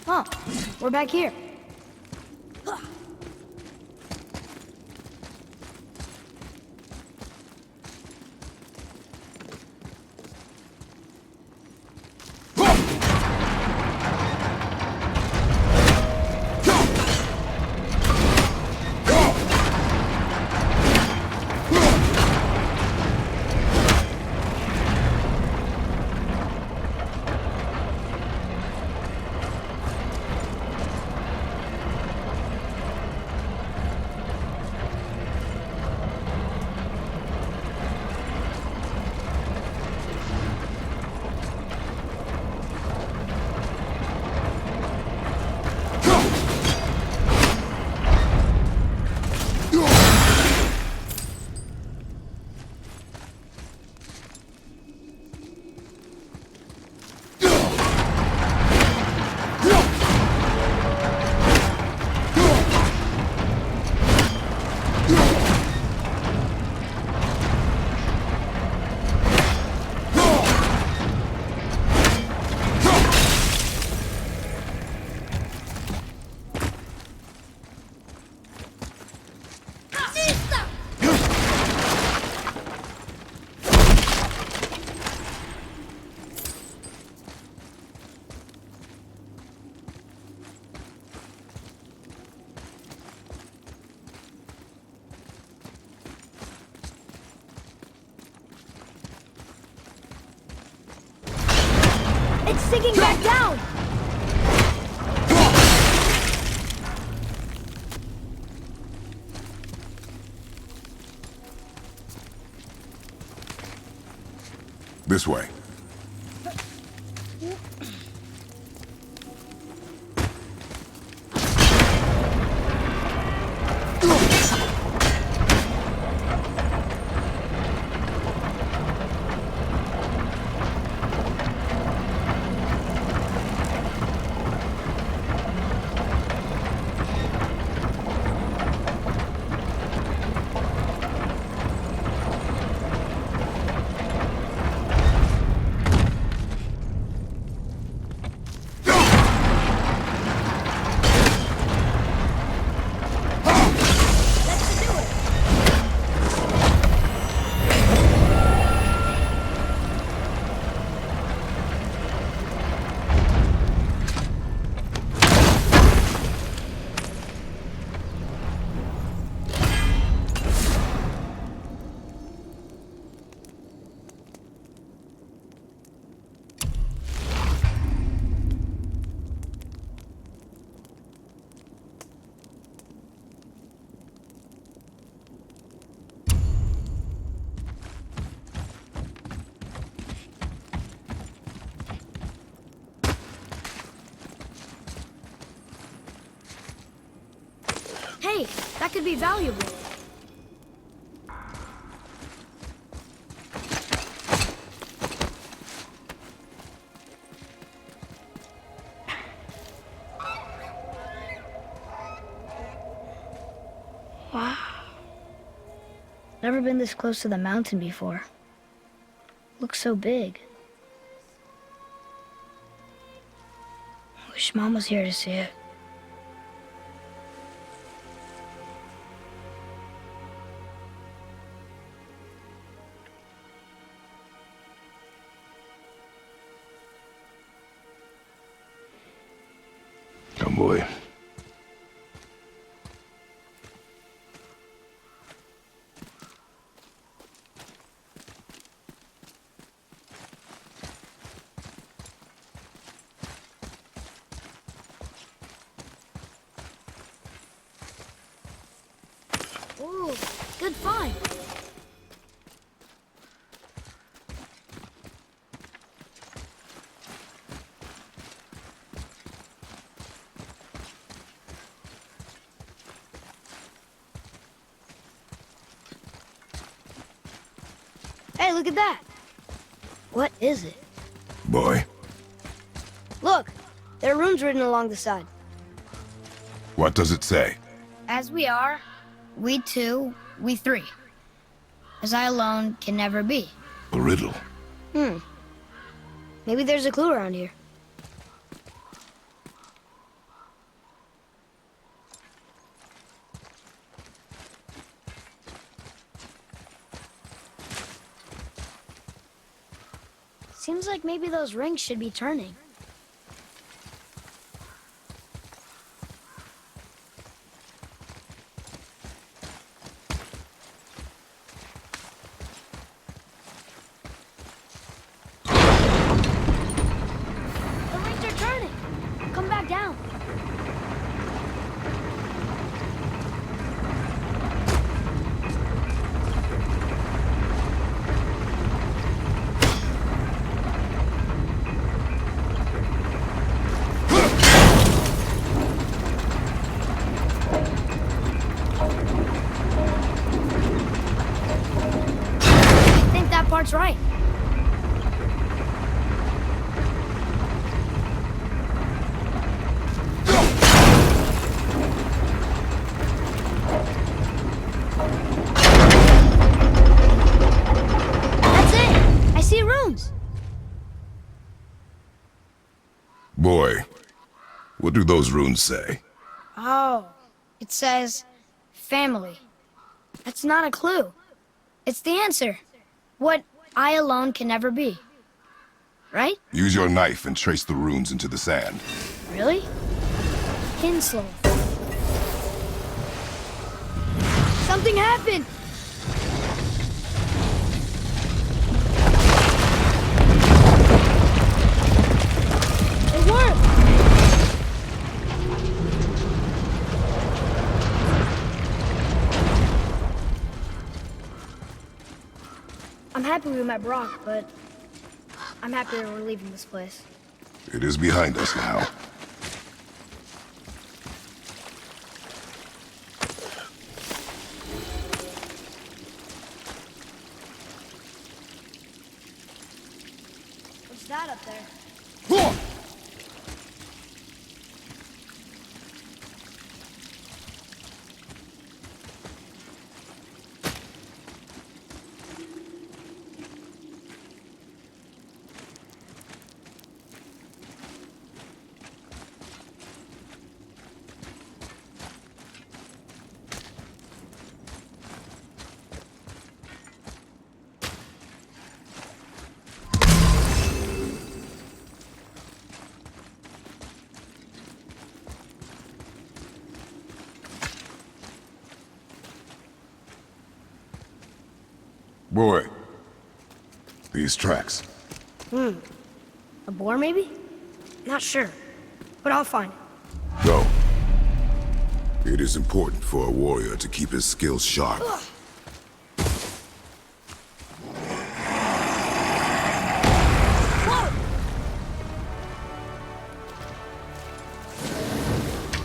Huh, we're back here. It's sinking back down! This way. Hey, that could be valuable. Wow. never been this close to the mountain before. Looks so big. Wish Mom was here to see it. Come, boy. Ooh, good find. Hey, look at that. What is it? Boy, Look, there are runes written along the side. what does it say? As we are, we two, we three. As I alone can never be. A riddle. Maybe there's a clue around here. Seems like maybe those rings should be turning. The rings are turning. Come back down. I think that part's right. That's it! I see runes. Boy, what do those runes say? Oh, it says family. That's not a clue. It's the answer. What I alone can never be. Right? Use your knife and trace the runes into the sand. Really? Kinslow. Something happened! It worked! I'm happy we met Brock, but I'm happier we're leaving this place. It is behind us now. What's that up there? Boy, these tracks. A boar, maybe? Not sure, but I'll find it. Go. It is important for a warrior to keep his skills sharp. Whoa!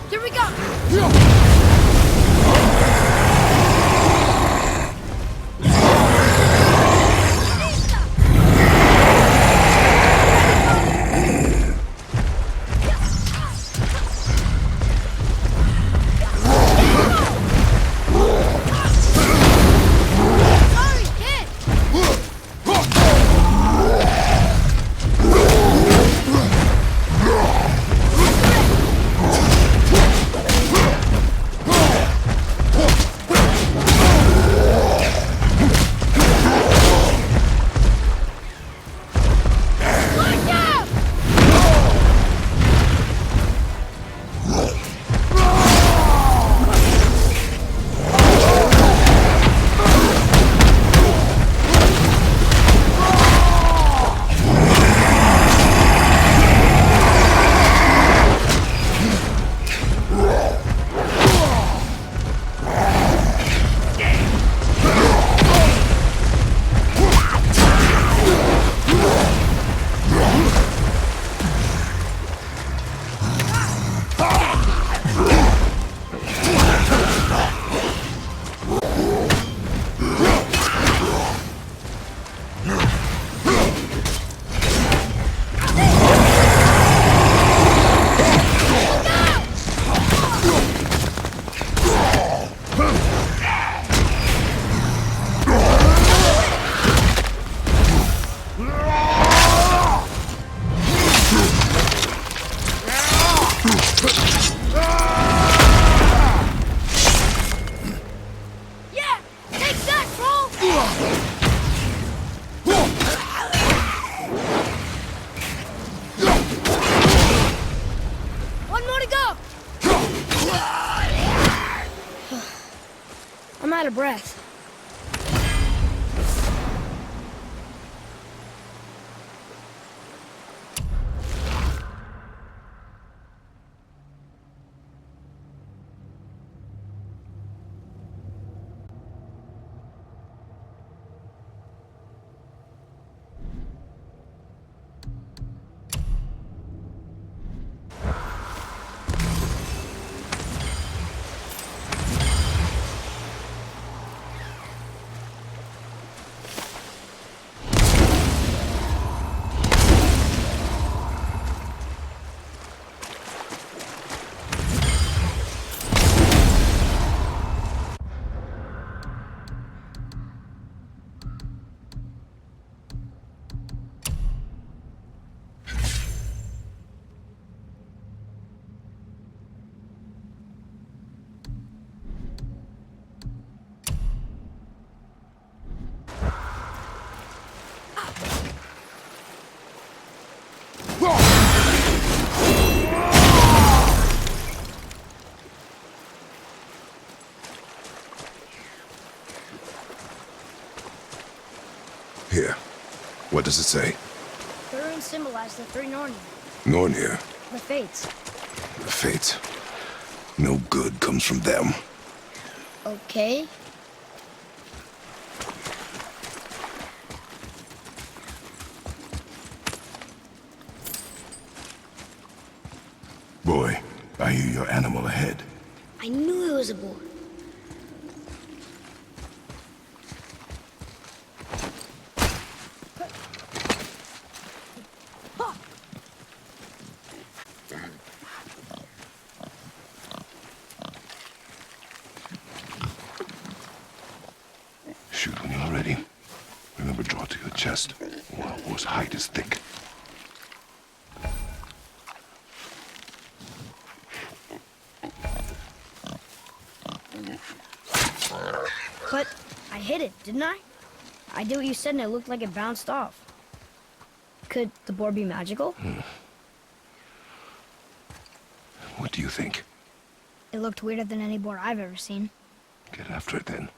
Here we go! out of breath. Here. What does it say? The runes symbolize the three Nornir, Nornir. the Fates. The Fates. No good comes from them. Okay. Boy, I hear your animal ahead. I knew it was a boar. Shoot when you're ready. Remember, draw to your chest, or a horse's hide is thick. But I hit it, didn't I? I did what you said and it looked like it bounced off. Could the boar be magical? What do you think? It looked weirder than any boar I've ever seen. Get after it then.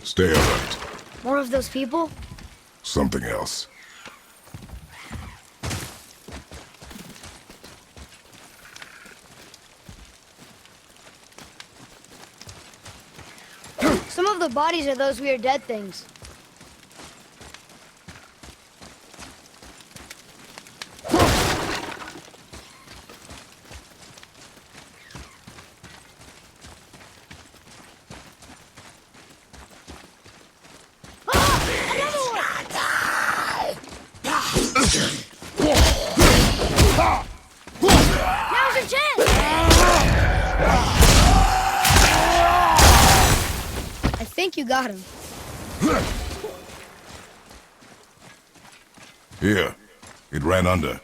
Stay alert. More of those people? Something else. Some of the bodies are those weird dead things. Now's your chance! I think you got him. Here. It ran under.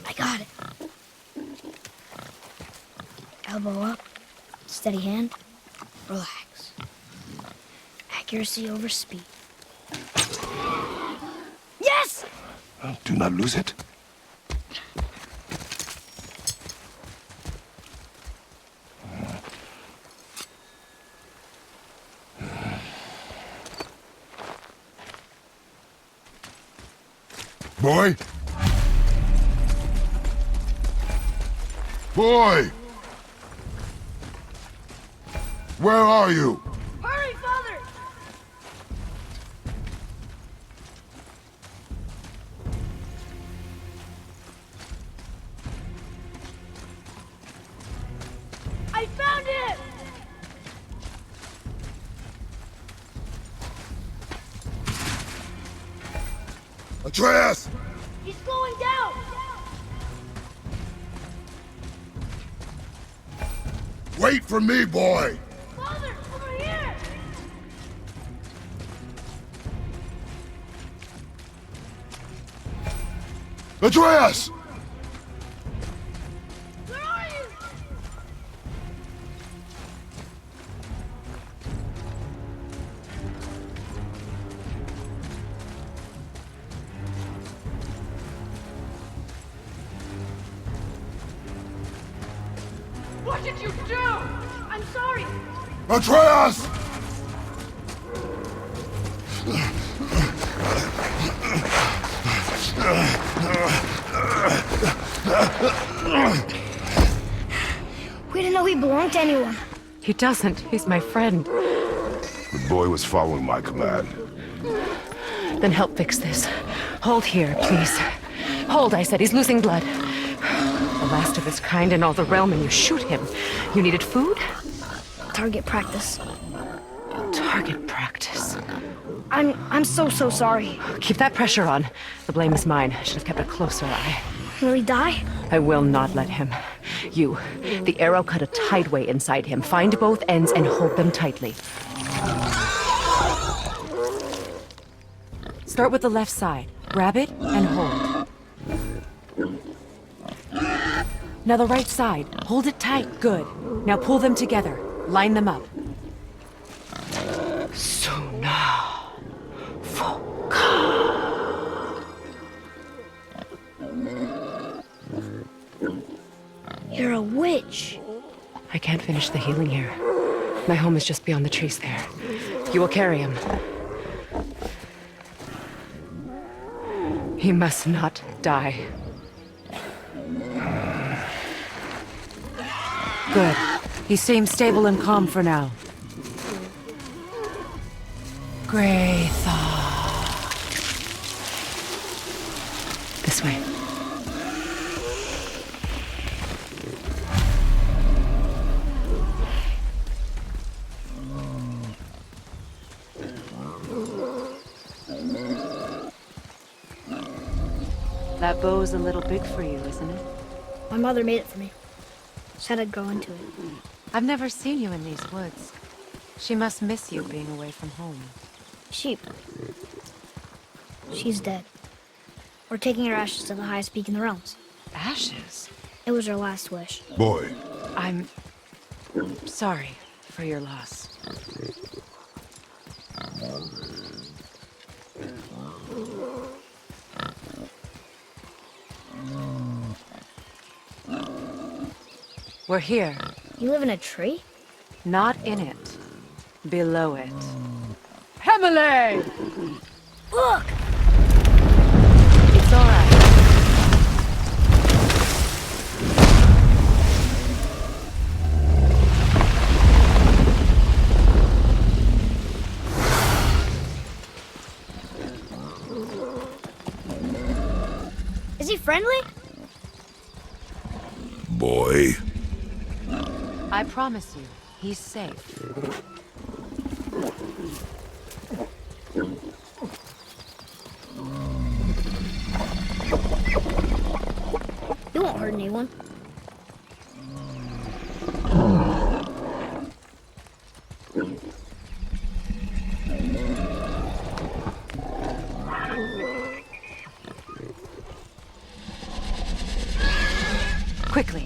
I got it. Elbow up, steady hand, relax. Accuracy over speed. Yes! Do not lose it. Boy? Boy! Where are you? Hurry, Father! I found him! Atreus! He's going down! Wait for me, boy! Father, over here! Atreus! Where are you? What did you do? I'm sorry. Atreus! We didn't know he belonged to anyone. He doesn't. He's my friend. The boy was following my command. Then help fix this. Hold here, please. Hold, I said. He's losing blood. The last of his kind in all the realm, and you shoot him. You needed food? Target practice. Target practice. I'm so sorry. Keep that pressure on. The blame is mine. I should have kept a closer eye. Will he die? I will not let him. You. The arrow cut a tideway inside him. Find both ends and hold them tightly. Start with the left side. Grab it and hold. Now the right side. Hold it tight. Good. Now pull them together. Line them up. You're a witch. I can't finish the healing here. My home is just beyond the trees there. You will carry him. He must not die. Good. He seems stable and calm for now. Great thought. This way. That bow's a little big for you, isn't it? My mother made it for me. Said I'd grow into it. I've never seen you in these woods. She must miss you being away from home. She's dead. We're taking her ashes to the highest peak in the realms. Ashes? It was her last wish. Boy, I'm sorry for your loss. We're here. You live in a tree? Not in it. Below it. Hemele! Look! It's all right. Is he friendly? boy. I promise you, he's safe. You won't hurt anyone. Quickly.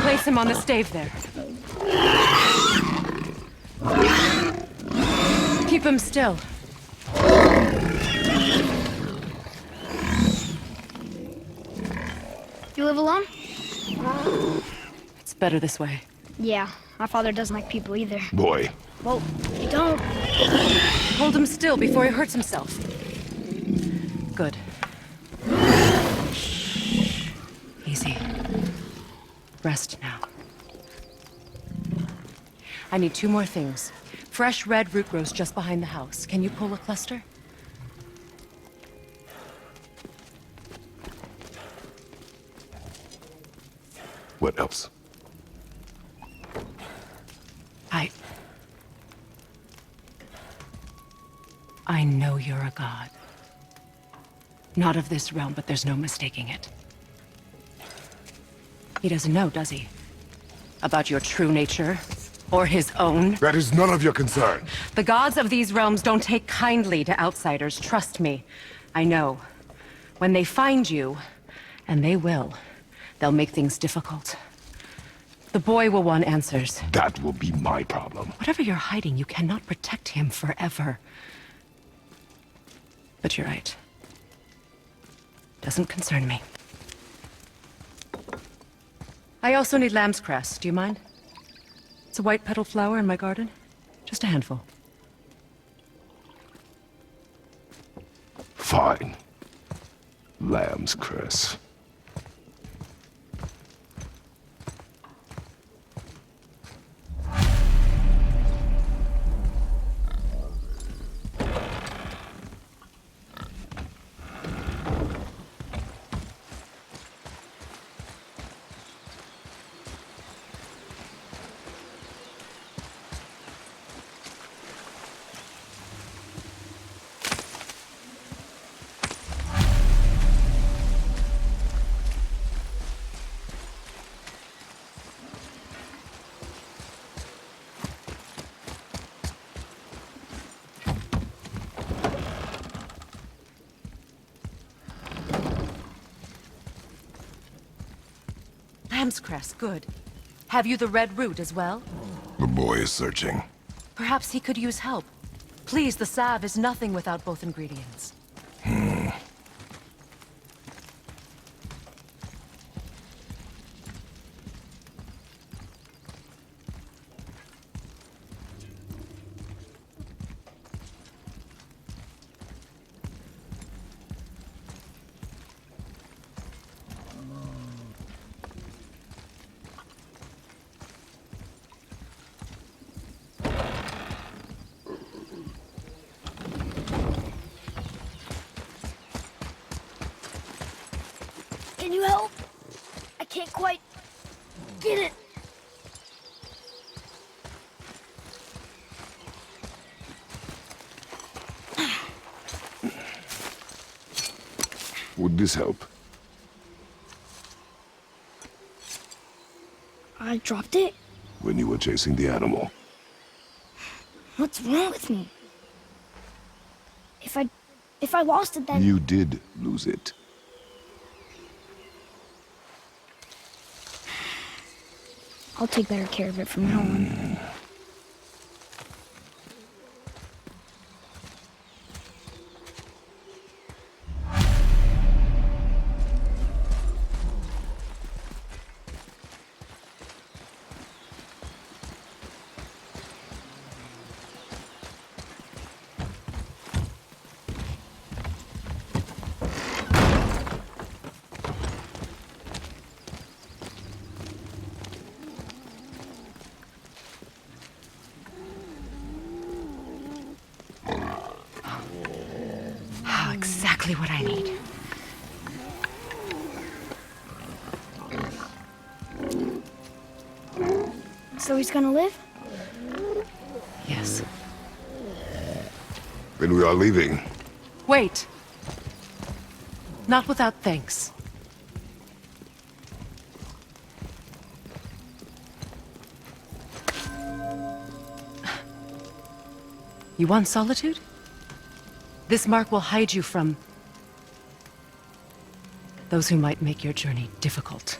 Place him on the stave there. Keep him still. You live alone? It's better this way. Yeah, my father doesn't like people either. Boy. Well, you don't. Hold him still before he hurts himself. Good. Easy. Rest now. I need 2 more things. Fresh red root grows just behind the house. Can you pull a cluster? What else? I know you're a god. Not of this realm, but there's no mistaking it. He doesn't know, does he? About your true nature? Or his own? That is none of your concern. The gods of these realms don't take kindly to outsiders, trust me. I know. When they find you, and they will, they'll make things difficult. The boy will want answers. That will be my problem. Whatever you're hiding, you cannot protect him forever. But you're right. Doesn't concern me. I also need lamb's cress. Do you mind? It's a white petal flower in my garden. Just a handful. Fine. Lamb's cress. Lamb's cress, good. Have you the red root as well? The boy is searching. Perhaps he could use help. Please, the salve is nothing without both ingredients. Can you help? I can't quite get it. Would this help? I dropped it? When you were chasing the animal. What's wrong with me? If I lost it, then... You did lose it. I'll take better care of it from now on. Exactly what I need. So he's gonna live? Yes. Then we are leaving. Wait. Not without thanks. You want solitude? This mark will hide you from those who might make your journey difficult.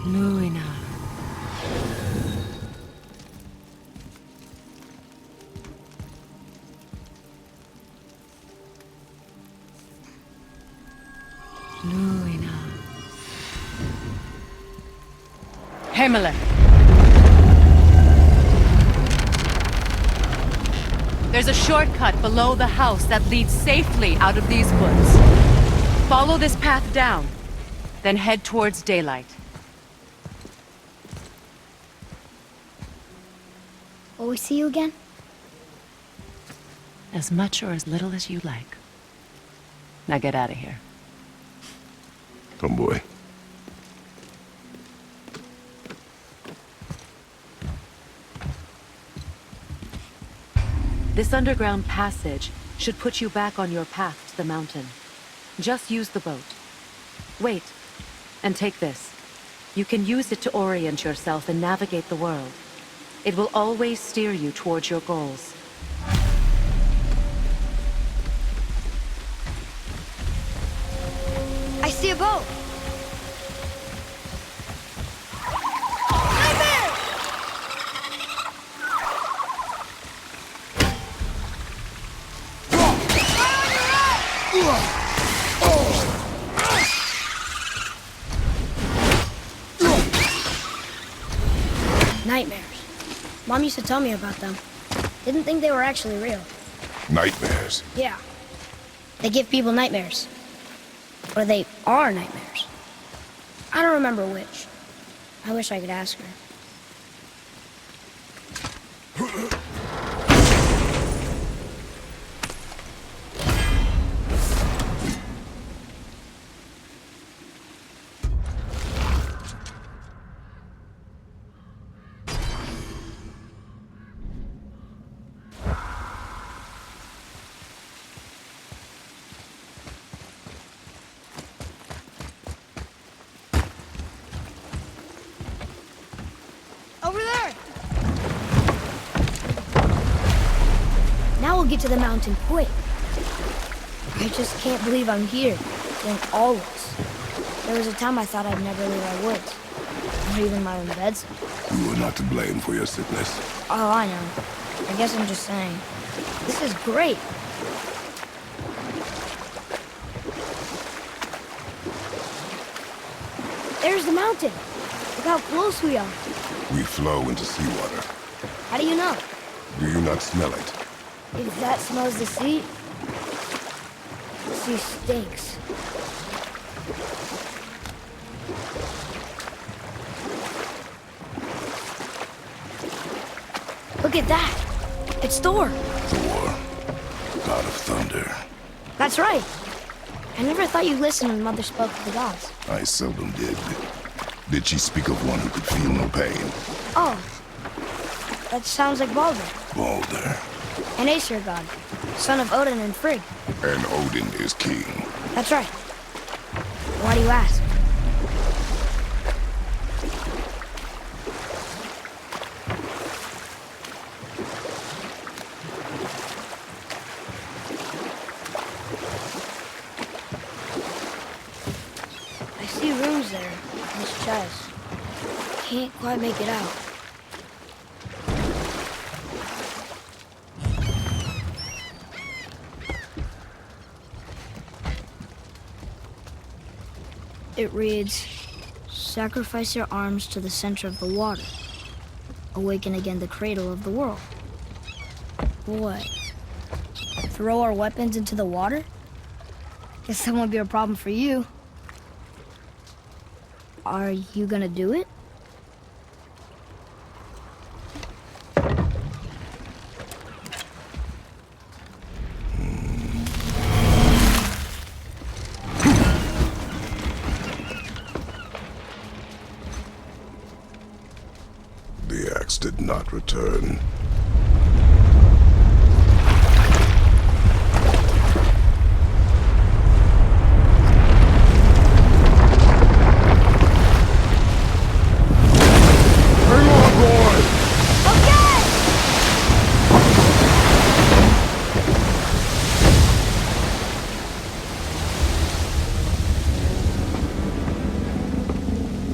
Luina. Luina. Himmler. There's a shortcut below the house that leads safely out of these woods. Follow this path down, then head towards daylight. Will we see you again? As much or as little as you like. Now get out of here. Come, boy. This underground passage should put you back on your path to the mountain. Just use the boat. Wait, And take this. You can use it to orient yourself and navigate the world. It will always steer you towards your goals. I see a boat. Nightmares. Mom used to tell me about them. Didn't think they were actually real. Nightmares. Yeah. They give people nightmares. Or they are nightmares. I don't remember which. I wish I could ask her. Over there! Now we'll get to the mountain quick. I just can't believe I'm here, doing all this. There was a time I thought I'd never leave our woods. Not even my own beds. You are not to blame for your sickness. Oh, I know. I guess I'm just saying. This is great. There's the mountain. Look how close we are. We flow into seawater. How do you know? Do you not smell it? If that smells the sea, the sea stinks. Look at that. It's Thor. Thor, god of thunder. That's right. I never thought you listened when Mother spoke of the gods. I seldom did. Did she speak of one who could feel no pain? Oh, that sounds like Baldur, Baldur. an Aesir god, son of Odin and Frigg. And Odin is king. That's right. Why do you ask? I see runes there in this chest. Can't quite make it out. It reads, sacrifice your arms to the center of the water. Awaken again the cradle of the world. What? Throw our weapons into the water? Guess that won't be a problem for you. Are you gonna do it? The axe did not return.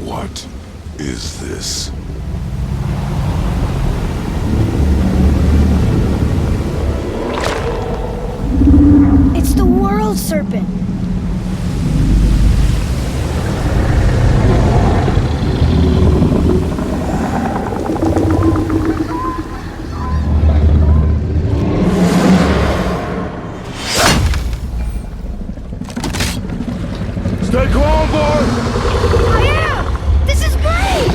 What is this? It's the world serpent. Stay calm, boy! I am! This is great!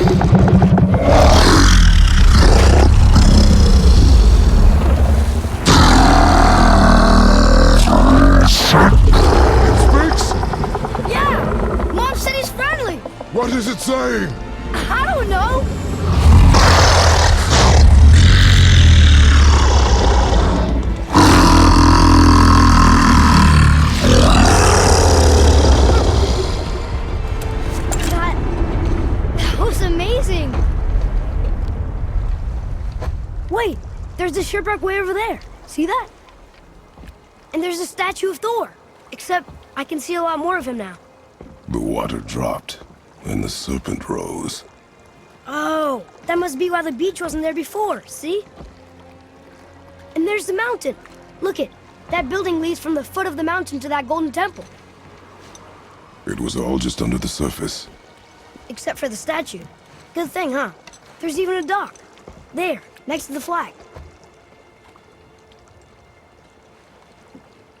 It speaks? Yeah! Mom said he's friendly! What is it saying? I don't know! a shipwreck way over there. See that? And there's a statue of Thor. Except I can see a lot more of him now. The water dropped, and the serpent rose. Oh, that must be why the beach wasn't there before, see? And there's the mountain. Look it, that building leads from the foot of the mountain to that golden temple. It was all just under the surface. Except for the statue. Good thing, huh? There's even a dock. There, next to the flag.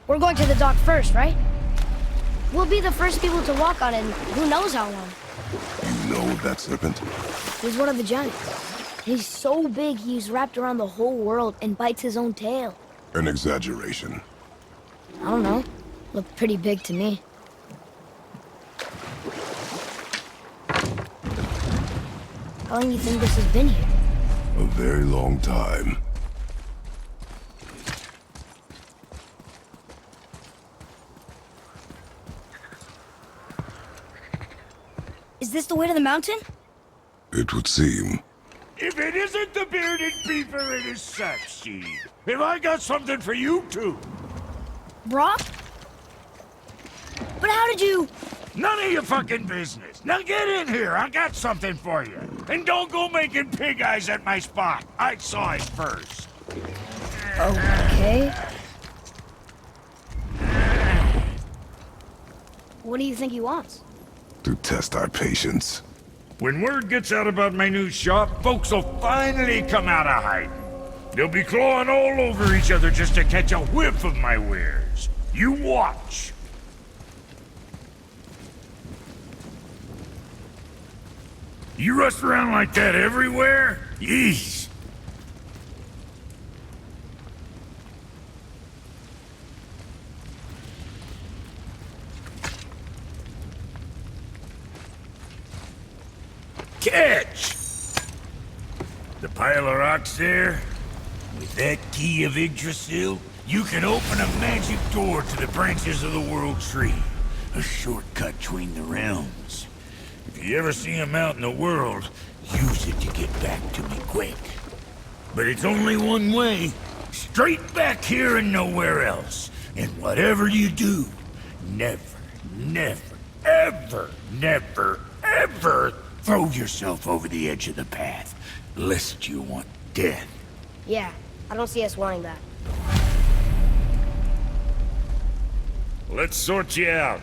We're going to the dock first, right? We'll be the first people to walk on it in who knows how long. You know that serpent? He's one of the giants. He's so big he's wrapped around the whole world and bites his own tail. An exaggeration. I don't know. Looked pretty big to me. How long do you think this has been here? A very long time. Is this the way to the mountain? It would seem. If it isn't the bearded beaver, it is Sackseed. Have I got something for you too? Brock? But how did you... None of your fucking business. Now get in here. I got something for you. And don't go making pig eyes at my spot. I saw it first. Okay. What do you think he wants? To test our patience. When word gets out about my new shop, folks will finally come out of hiding. They'll be clawing all over each other just to catch a whiff of my wares. You watch. You rush around like that everywhere? Yeesh. Catch! The pile of rocks there? With that key of Yggdrasil, you can open a magic door to the branches of the World Tree. A shortcut between the realms. If you ever see him out in the world, use it to get back to me quick. But it's only one way. Straight back here and nowhere else. And whatever you do, never, ever throw yourself over the edge of the path, lest you want death. Yeah, I don't see us wanting that. Let's sort you out.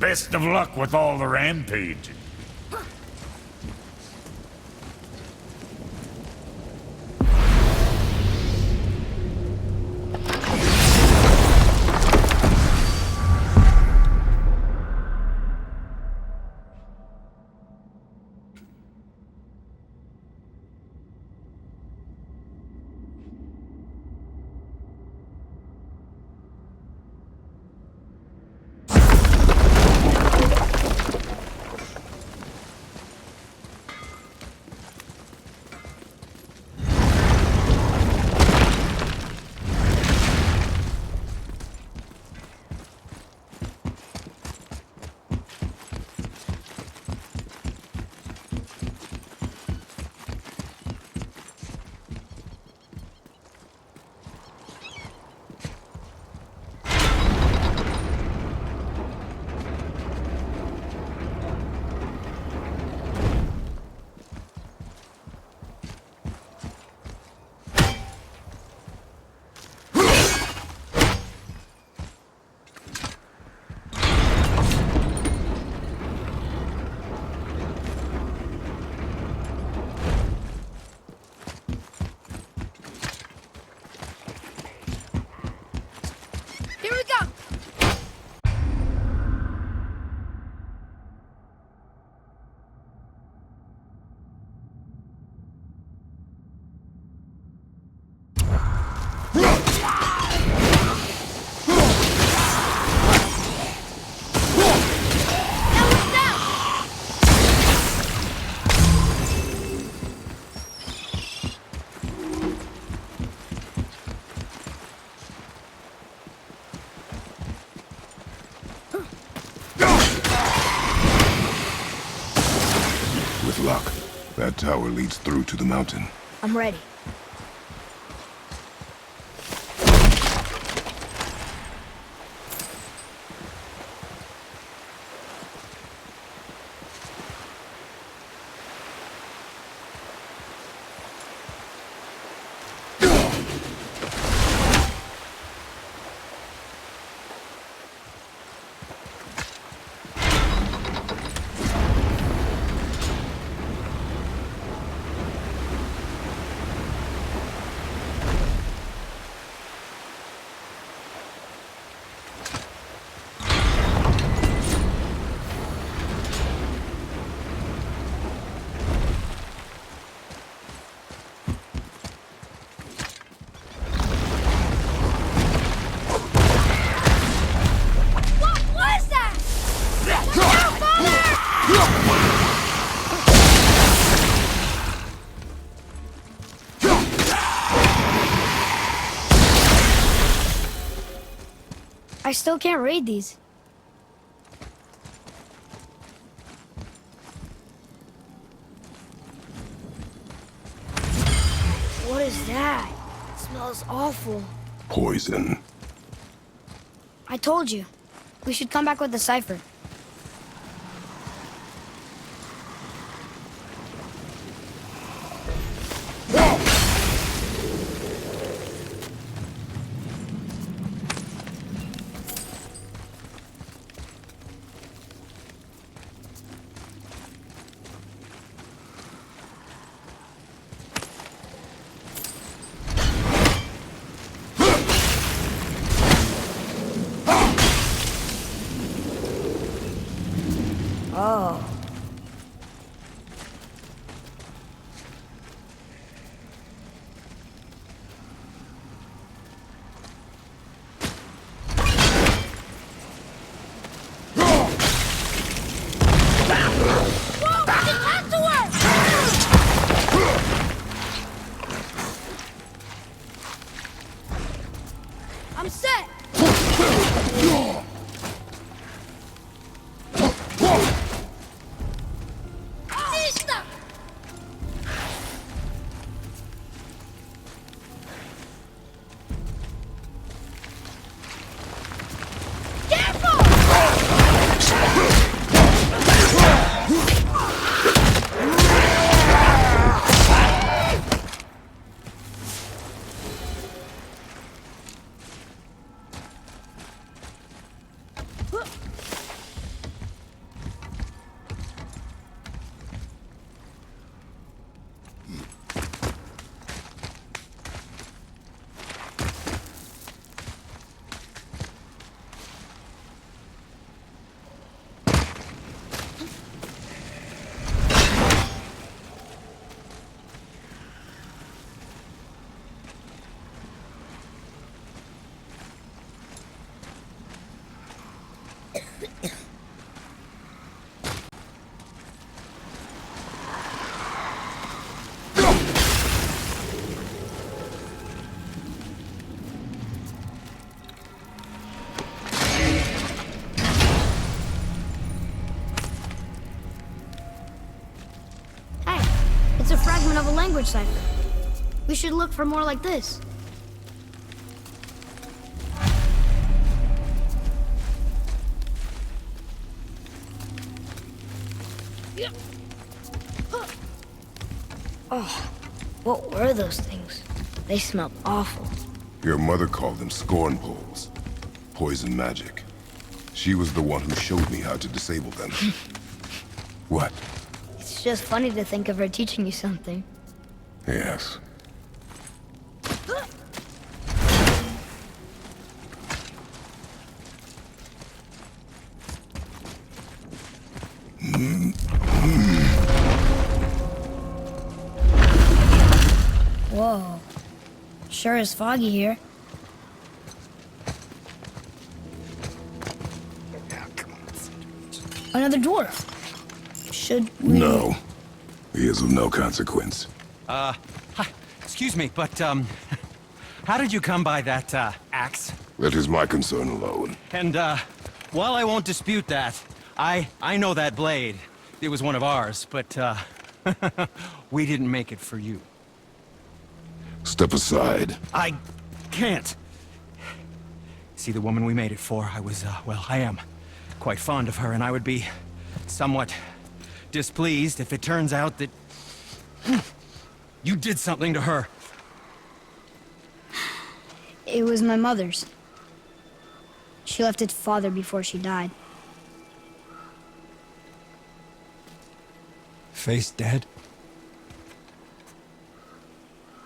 Best of luck with all the rampaging. With luck, that tower leads through to the mountain. I'm ready. I still can't read these. What is that? It smells awful. Poison. I told you. We should come back with the cipher. Oh. I'm set. It's a fragment of a language cipher. We should look for more like this. Oh, what were those things? They smelled awful. Your mother called them scorn poles. Poison magic. She was the one who showed me how to disable them. What? It's just funny to think of her teaching you something. Yes. Whoa. Sure is foggy here. Another dwarf. Should we... No. He is of no consequence. Hi. Excuse me, but, how did you come by that, axe? That is my concern alone. And, while I won't dispute that, I know that blade. it was one of ours, but, we didn't make it for you. Step aside. I can't. See, the woman we made it for, well, I am quite fond of her, and I would be somewhat displeased if it turns out that you did something to her. It was my mother's. She left its father before she died. Face dead?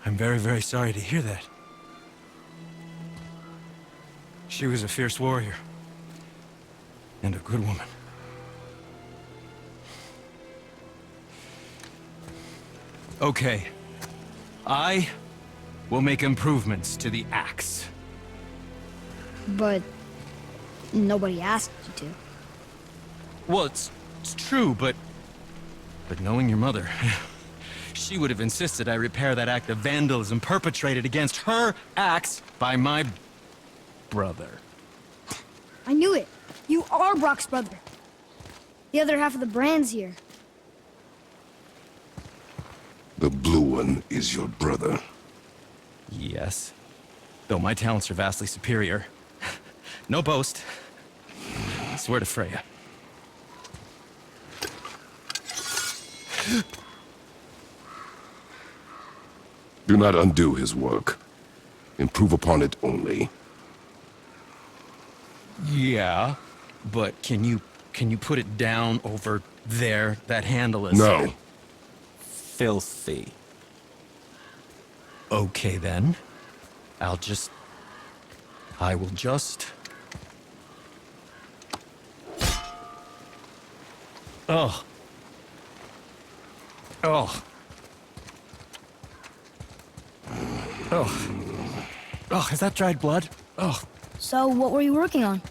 I'm very, very sorry to hear that. She was a fierce warrior. And a good woman. Okay. I will make improvements to the axe. But nobody asked you to. Well, it's true, but knowing your mother, she would have insisted I repair that act of vandalism perpetrated against her axe by my brother. I knew it. You are Brock's brother. The other half of the brand's here. The blue one is your brother. Yes. Though my talents are vastly superior. No boast. I swear to Freya. Do not undo his work. Improve upon it only. Yeah, but can you put it down over there? That handle is... No. Filthy. Okay, then. I will just... Oh. Oh. Oh. Oh, is that dried blood? Oh. So, what were you working on?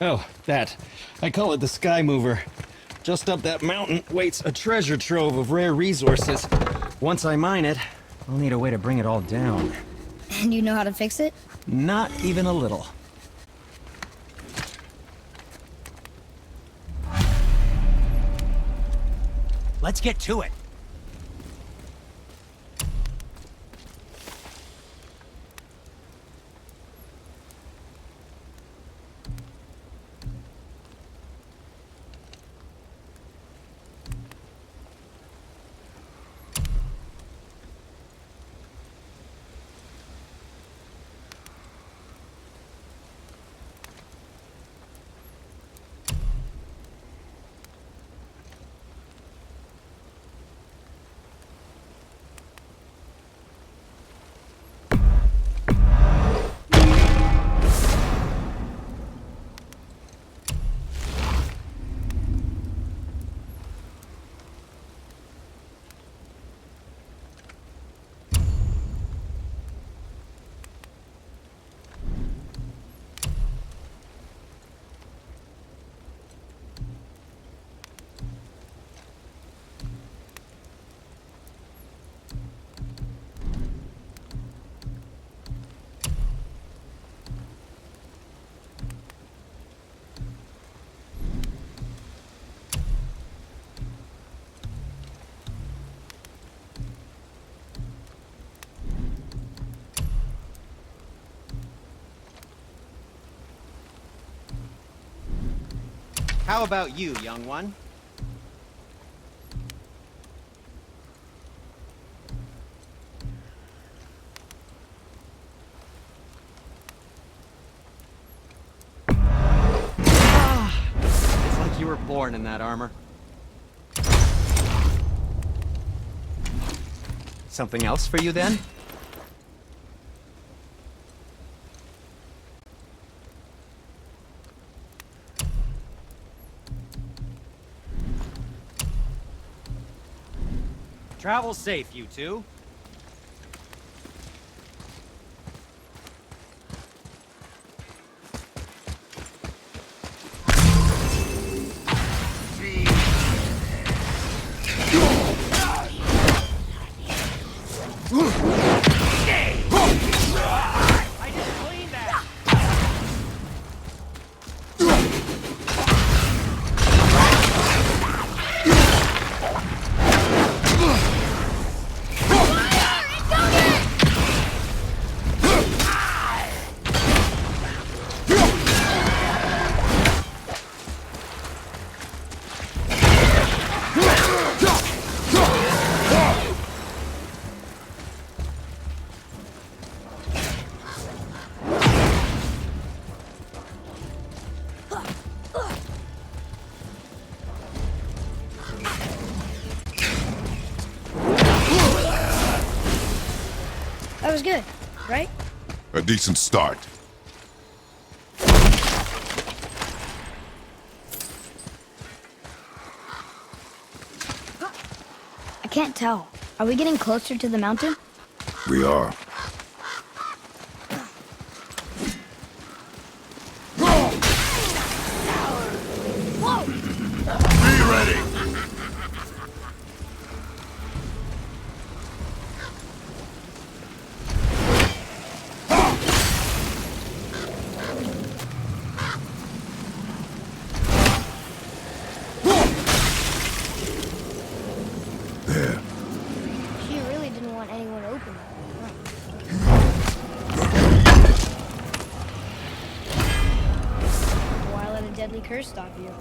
Oh, that. I call it the Sky Mover. Just up that mountain waits a treasure trove of rare resources. Once I mine it, I'll need a way to bring it all down. And you know how to fix it? Not even a little. Let's get to it. How about you, young one? It's like you were born in that armor. Something else for you, then? Travel safe, you two. was good, right? A decent start. I can't tell. Are we getting closer to the mountain? We are. Be ready! There. She really didn't want anyone to open it. Why let a deadly curse stop you?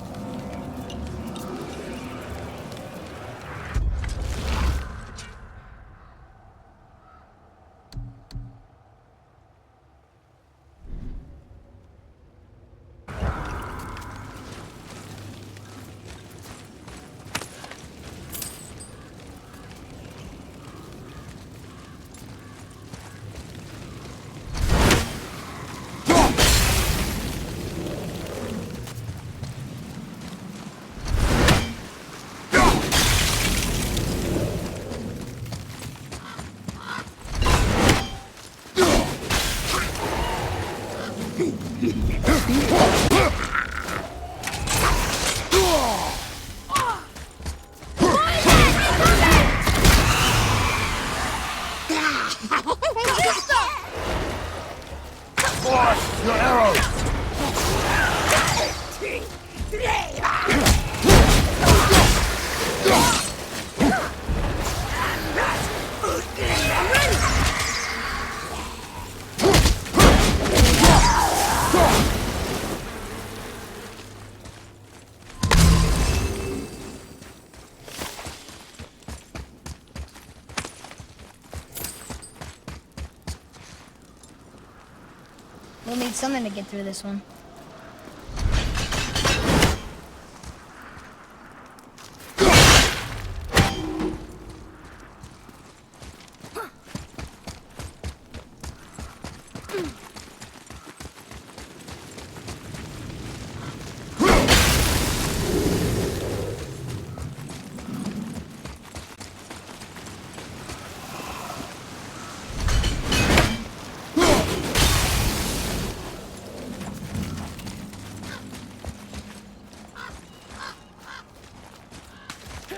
Your arrows! We'll need something to get through this one.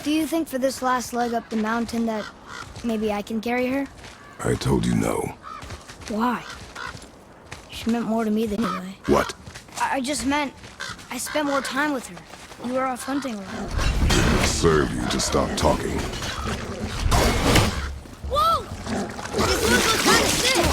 Do you think for this last leg up the mountain that maybe I can carry her? I told you no. Why? She meant more to me than anyway. What? I just meant I spent more time with her. You were off hunting with her. It would serve you to stop talking. Whoa! This one's kind of sick.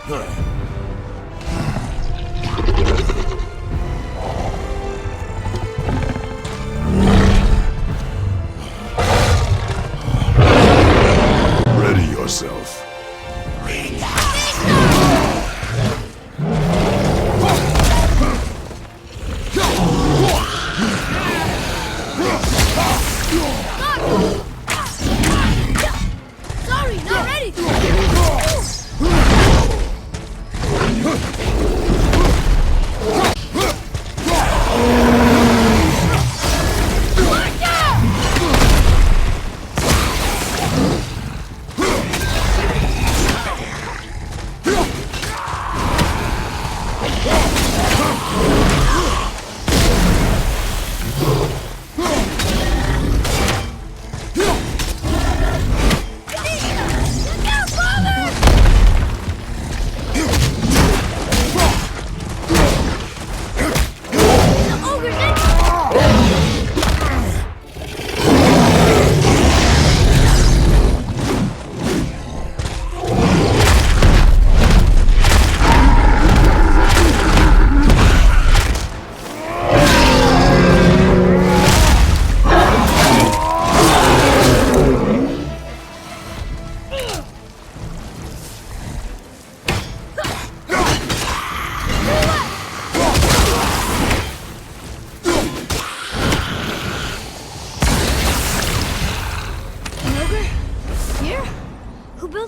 Ready yourself. Sorry, not ready!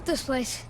This place.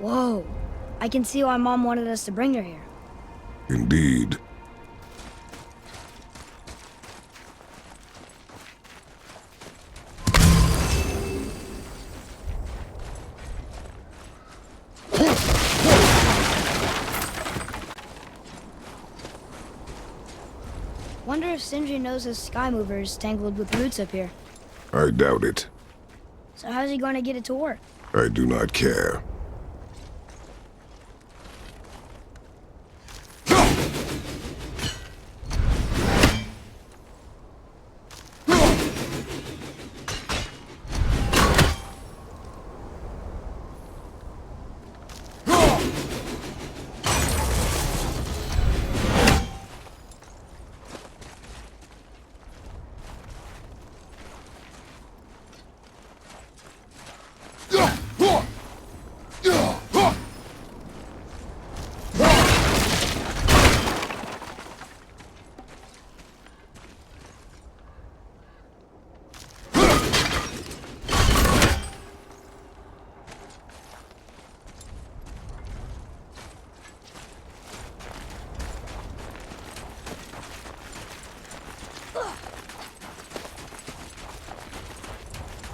Whoa. I can see why Mom wanted us to bring her here. Indeed. Wonder if Sindri knows his sky mover is tangled with roots up here. I doubt it. So how's he going to get it to work? I do not care.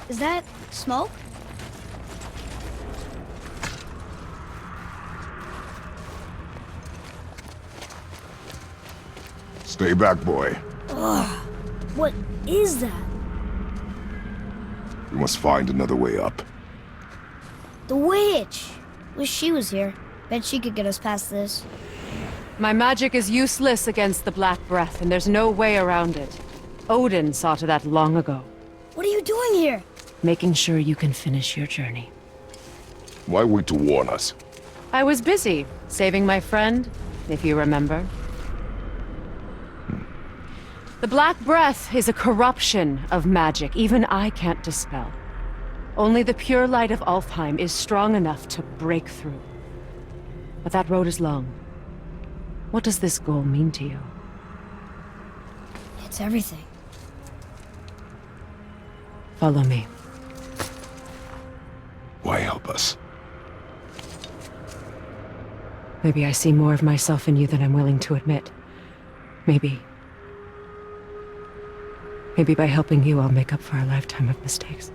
Is that smoke? Stay back, boy. Ugh. What is that? We must find another way up. The witch! Wish she was here. Bet she could get us past this. My magic is useless against the Black Breath, and there's no way around it. Odin saw to that long ago. What are you doing here? Making sure you can finish your journey. Why wait to warn us? I was busy, saving my friend, if you remember. The Black Breath is a corruption of magic even I can't dispel. Only the pure light of Alfheim is strong enough to break through. But that road is long. What does this goal mean to you? It's everything. Follow me. Why help us? Maybe I see more of myself in you than I'm willing to admit. Maybe by helping you, I'll make up for a lifetime of mistakes.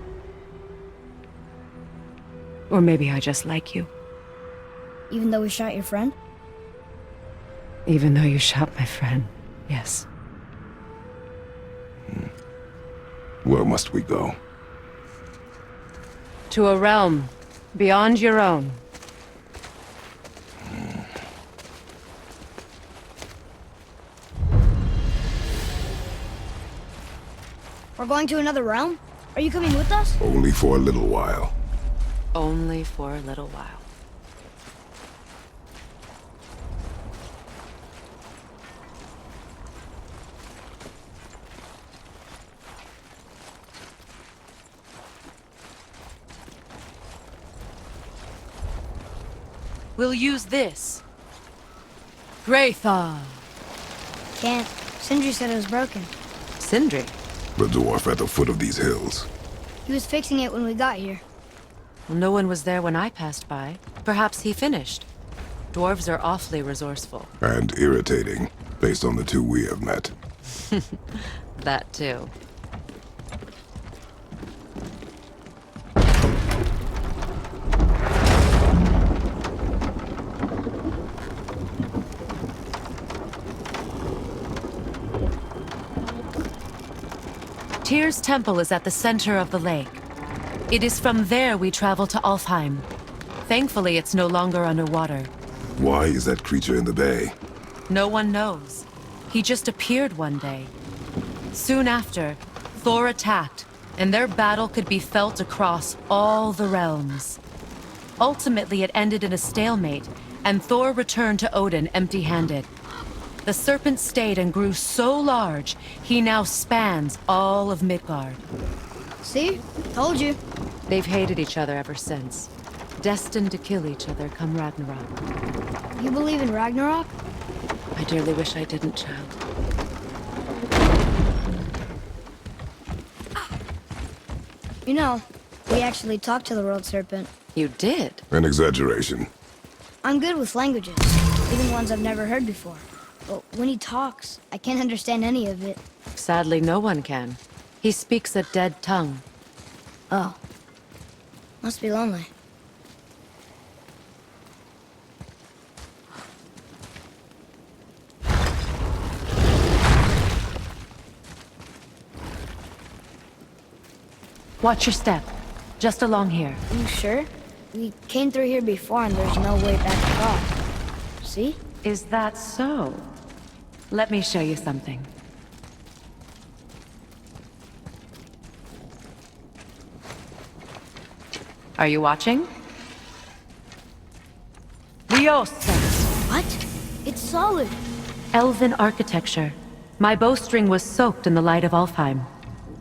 Or maybe I just like you. Even though we shot your friend? Even though you shot my friend, yes. Where must we go? To a realm beyond your own. We're going to another realm? Are you coming with us? Only for a little while. Only for a little while. We'll use this. Graythaw. Can't. Sindri said it was broken. Sindri. The dwarf at the foot of these hills. He was fixing it when we got here. Well, no one was there when I passed by. Perhaps he finished. Dwarves are awfully resourceful. And irritating, based on the two we have met. That too. Tyr's temple is at the center of the lake. It is from there we travel to Alfheim. Thankfully, it's no longer underwater. Why is that creature in the bay? No one knows. He just appeared one day. Soon after, Thor attacked, and their battle could be felt across all the realms. Ultimately, it ended in a stalemate, and Thor returned to Odin empty-handed. The serpent stayed and grew so large, he now spans all of Midgard. See? Told you. They've hated each other ever since. Destined to kill each other come Ragnarok. You believe in Ragnarok? I dearly wish I didn't, child. You know, we actually talked to the world serpent. You did? An exaggeration. I'm good with languages, even ones I've never heard before. But when he talks, I can't understand any of it. Sadly, no one can. He speaks a dead tongue. Oh. Must be lonely. Watch your step. Just along here. You sure? We came through here before and there's no way back across. See? Is that so? Let me show you something. Are you watching? Dios! What? It's solid. Elven architecture. My bowstring was soaked in the light of Alfheim.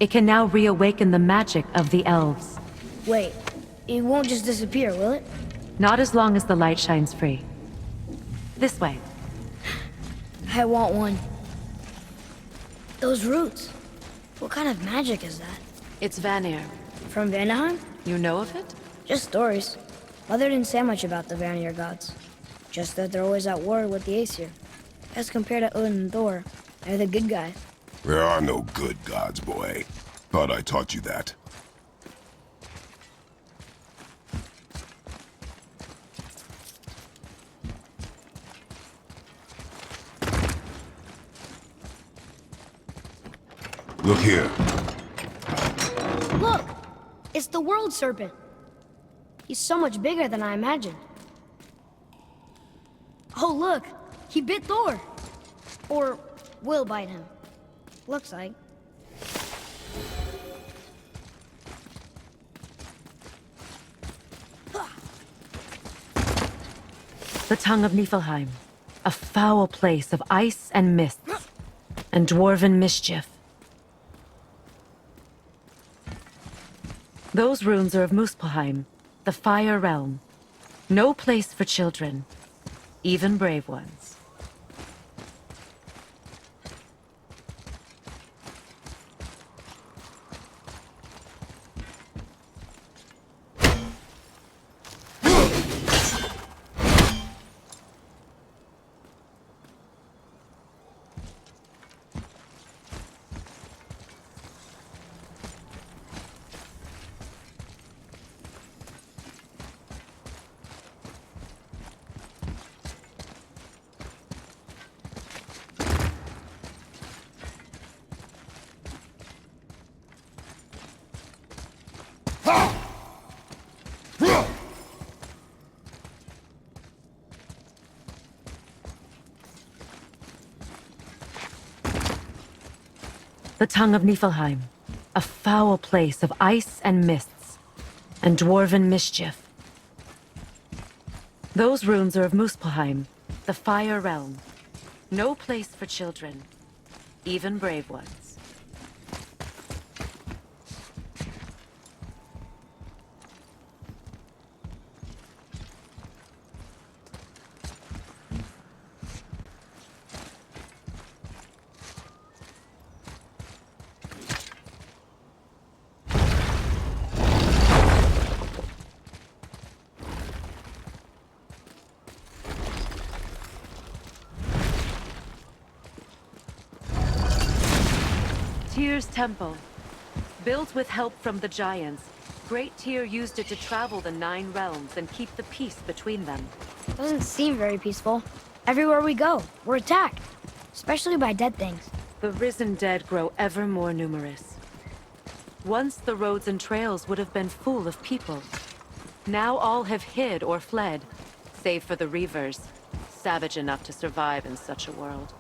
It can now reawaken the magic of the elves. Wait, it won't just disappear, will it? Not as long as the light shines free. This way. I want one. Those roots. What kind of magic is that? It's Vanir. From Vanaheim? You know of it? Just stories. Mother didn't say much about the Vanir gods. Just that they're always at war with the Aesir. As compared to Odin and Thor, they're the good guys. There are no good gods, boy. Thought I taught you that. Look here. Look! It's the world serpent. He's so much bigger than I imagined. Oh, look! He bit Thor! Or will bite him. Looks like. The tongue of Niflheim, a foul place of ice and mists, and dwarven mischief. Those runes are of Muspelheim, the Fire Realm. No place for children, even brave ones. The tongue of Niflheim, a foul place of ice and mists, and dwarven mischief. Those runes are of Muspelheim, the Fire Realm. No place for children, even brave ones. Tyr's temple. Built with help from the giants, Great Tyr used it to travel the 9 realms and keep the peace between them. Doesn't seem very peaceful. Everywhere we go, we're attacked. Especially by dead things. The risen dead grow ever more numerous. Once the roads and trails would have been full of people. Now all have hid or fled, save for the Reavers, savage enough to survive in such a world.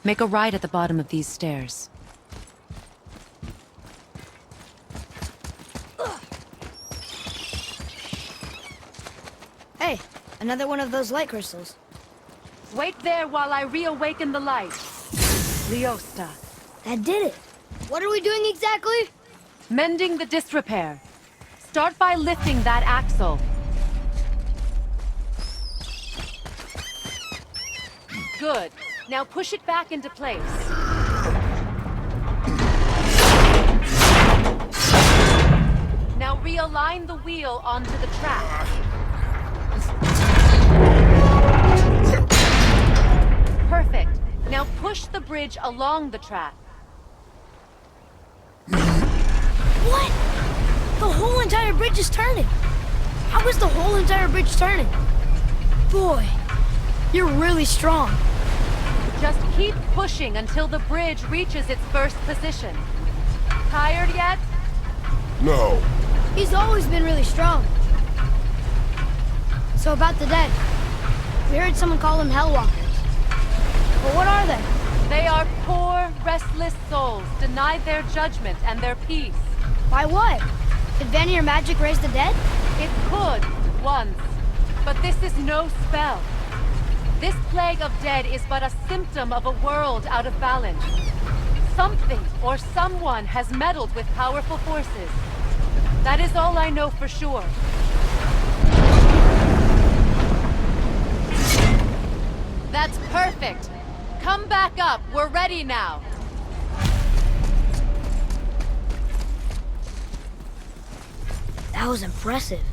Make a right at the bottom of these stairs. Hey, another one of those light crystals. Wait there while I reawaken the light. Leosta. That did it. What are we doing exactly? Mending the disrepair. Start by lifting that axle. Good. Now push it back into place. Now realign the wheel onto the track. Perfect. Now push the bridge along the track. What? The whole entire bridge is turning. How is the whole entire bridge turning? Boy, you're really strong. Just keep pushing until the bridge reaches its first position. Tired yet? No. He's always been really strong. So about the dead. We heard someone call them Hellwalkers. But what are they? They are poor, restless souls, denied their judgment and their peace. By what? Could Vanir magic raise the dead? It could, once. But this is no spell. This plague of dead is but a symptom of a world out of balance. Something or someone has meddled with powerful forces. That is all I know for sure. That's perfect. Come back up. We're ready now. That was impressive.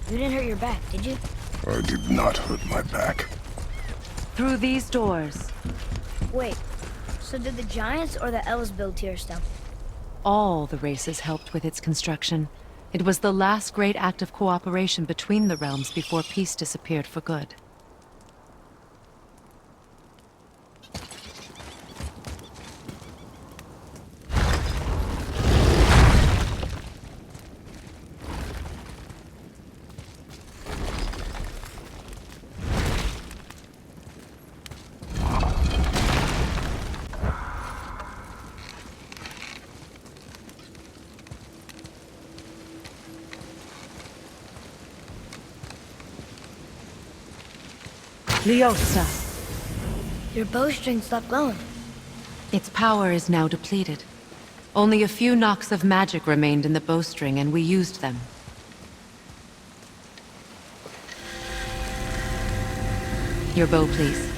You didn't hurt your back, did you? I did not hurt my back. Through these doors. Wait, so did the giants or the elves build Tyr's temple? All the races helped with its construction. It was the last great act of cooperation between the realms before peace disappeared for good. Liosa. Your bowstring stopped glowing. Its power is now depleted. Only a few knocks of magic remained in the bowstring, and we used them. Your bow, please.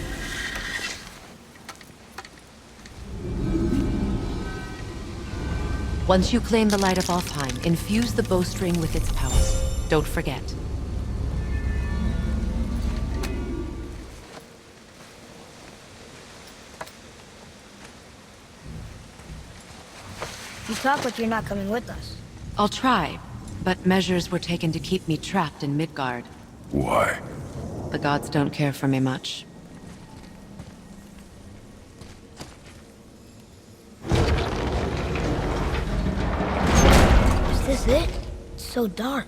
Once you claim the Light of Alfheim, infuse the bowstring with its power. Don't forget. You talk like you're not coming with us. I'll try, but measures were taken to keep me trapped in Midgard. Why? The gods don't care for me much. Is this it? It's so dark.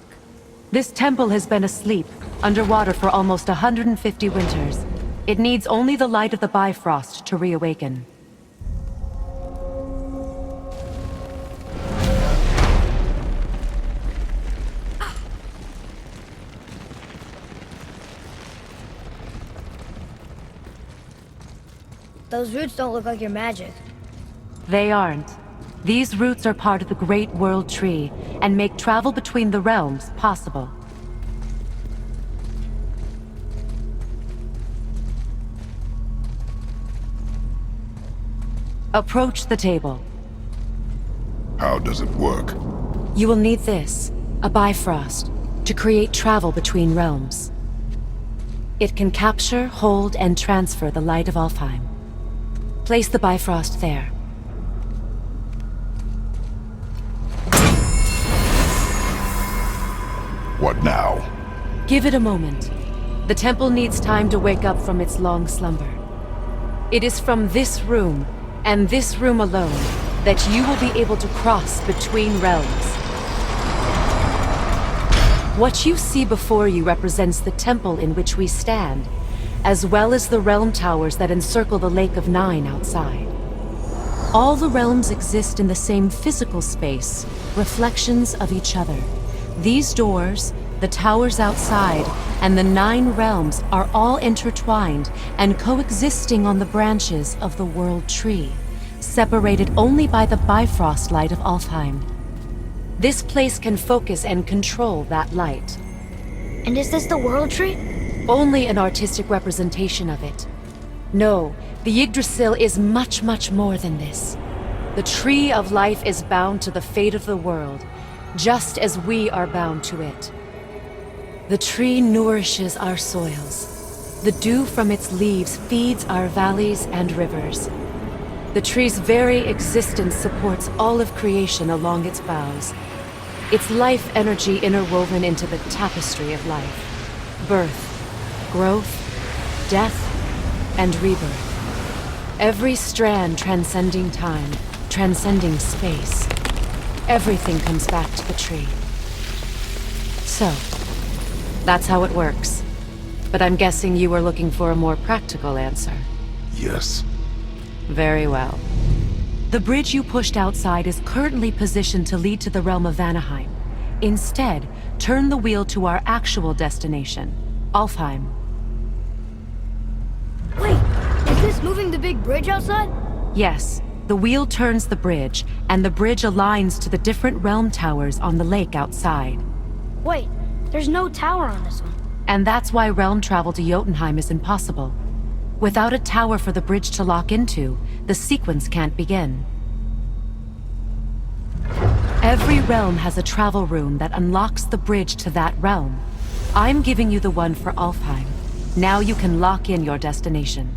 This temple has been asleep, underwater for almost 150 winters. It needs only the light of the Bifrost to reawaken. Those roots don't look like your magic. They aren't. These roots are part of the Great World Tree, and make travel between the realms possible. Approach the table. How does it work? You will need this, a Bifrost, to create travel between realms. It can capture, hold, and transfer the Light of Alfheim. Place the Bifrost there. What now? Give it a moment. The temple needs time to wake up from its long slumber. It is from this room, and this room alone, that you will be able to cross between realms. What you see before you represents the temple in which we stand, as well as the realm towers that encircle the Lake of Nine outside. All the realms exist in the same physical space, reflections of each other. These doors, the towers outside, and the 9 realms are all intertwined and coexisting on the branches of the World Tree, separated only by the Bifrost light of Alfheim. This place can focus and control that light. And is this the World Tree? Only an artistic representation of it. No, the Yggdrasil is much, much more than this. The Tree of Life is bound to the fate of the world, just as we are bound to it. The tree nourishes our soils. The dew from its leaves feeds our valleys and rivers. The tree's very existence supports all of creation along its boughs. Its life energy interwoven into the tapestry of life. Birth, growth, death, and rebirth. Every strand transcending time, transcending space. Everything comes back to the tree. So, that's how it works. But I'm guessing you were looking for a more practical answer. Yes. Very well. The bridge you pushed outside is currently positioned to lead to the realm of Vanaheim. Instead, turn the wheel to our actual destination, Alfheim. Wait, is this moving the big bridge outside? Yes, the wheel turns the bridge, and the bridge aligns to the different realm towers on the lake outside. Wait, there's no tower on this one. And that's why realm travel to Jotunheim is impossible. Without a tower for the bridge to lock into, the sequence can't begin. Every realm has a travel rune that unlocks the bridge to that realm. I'm giving you the one for Alfheim. Now you can lock in your destination.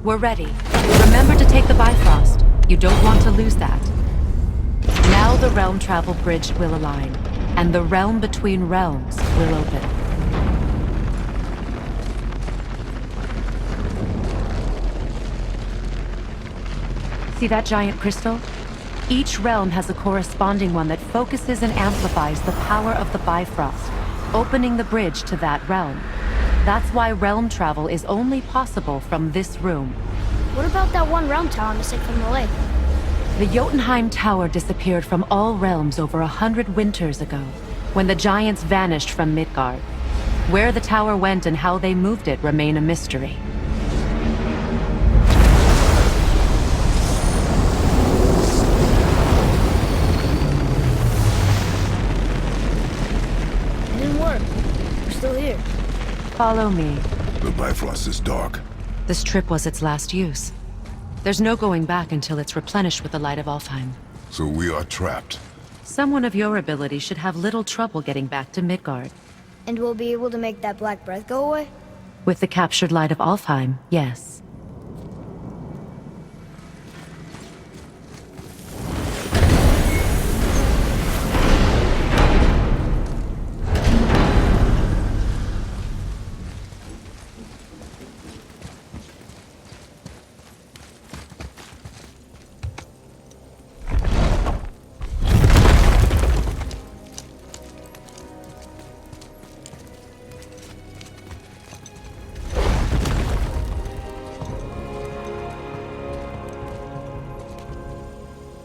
We're ready. Remember to take the Bifrost. You don't want to lose that. Now the realm travel bridge will align, and the realm between realms will open. See that giant crystal? Each realm has a corresponding one that focuses and amplifies the power of the Bifrost, opening the bridge to that realm. That's why realm travel is only possible from this room. What about that one realm tower missing from the lake? The Jotunheim Tower disappeared from all realms over 100 winters ago. when the giants vanished from Midgard. Where the tower went and how they moved it remain a mystery. It didn't work. We're still here. Follow me. The Bifrost is dark. This trip was its last use. There's no going back until it's replenished with the light of Alfheim. So we are trapped. Someone of your ability should have little trouble getting back to Midgard. And we'll be able to make that black breath go away? With the captured light of Alfheim, yes.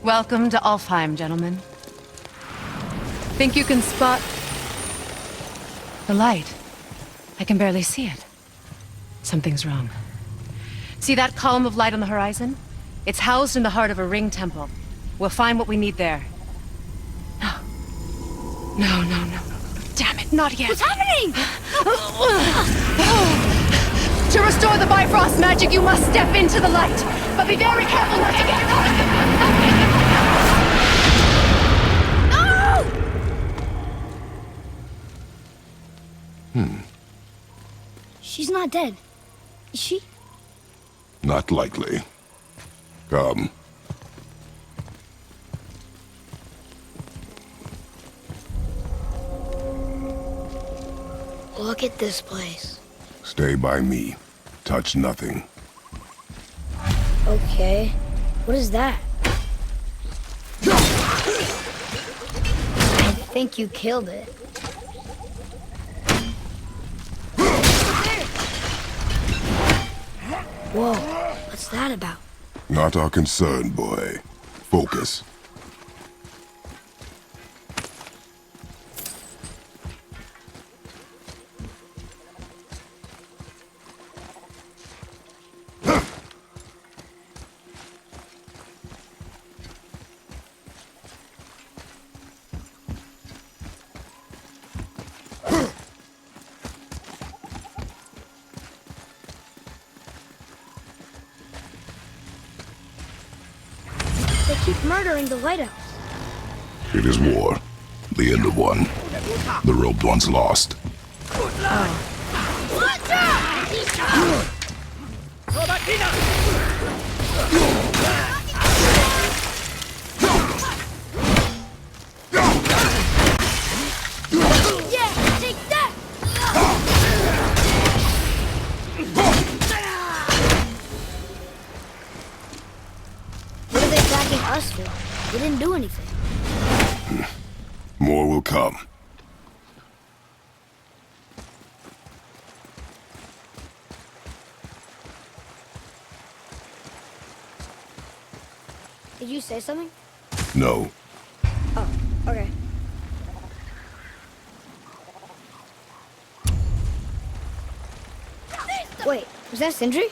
Welcome to Alfheim, gentlemen. Think you can spot the light? I can barely see it. Something's wrong. See that column of light on the horizon? It's housed in the heart of a ring temple. We'll find what we need there. No. No. Damn it, not yet. What's happening? To restore the Bifrost magic, you must step into the light. But be very careful not to get caught. She's not dead. Is she? Not likely. Come. Look at this place. Stay by me. Touch nothing. Okay. What is that? I think you killed it. Whoa, what's that about? Not our concern, boy. Focus. They keep murdering the lighthouse. It is war. The end of one. The robed one's lost. Yeah, take that! What are they attacking us for? We didn't do anything. More will come. Did you say something? No. Oh, okay. Wait, was that Sindri?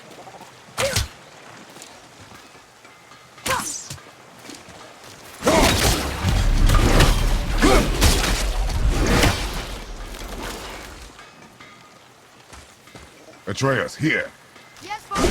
Atreus, here. Yes, Father.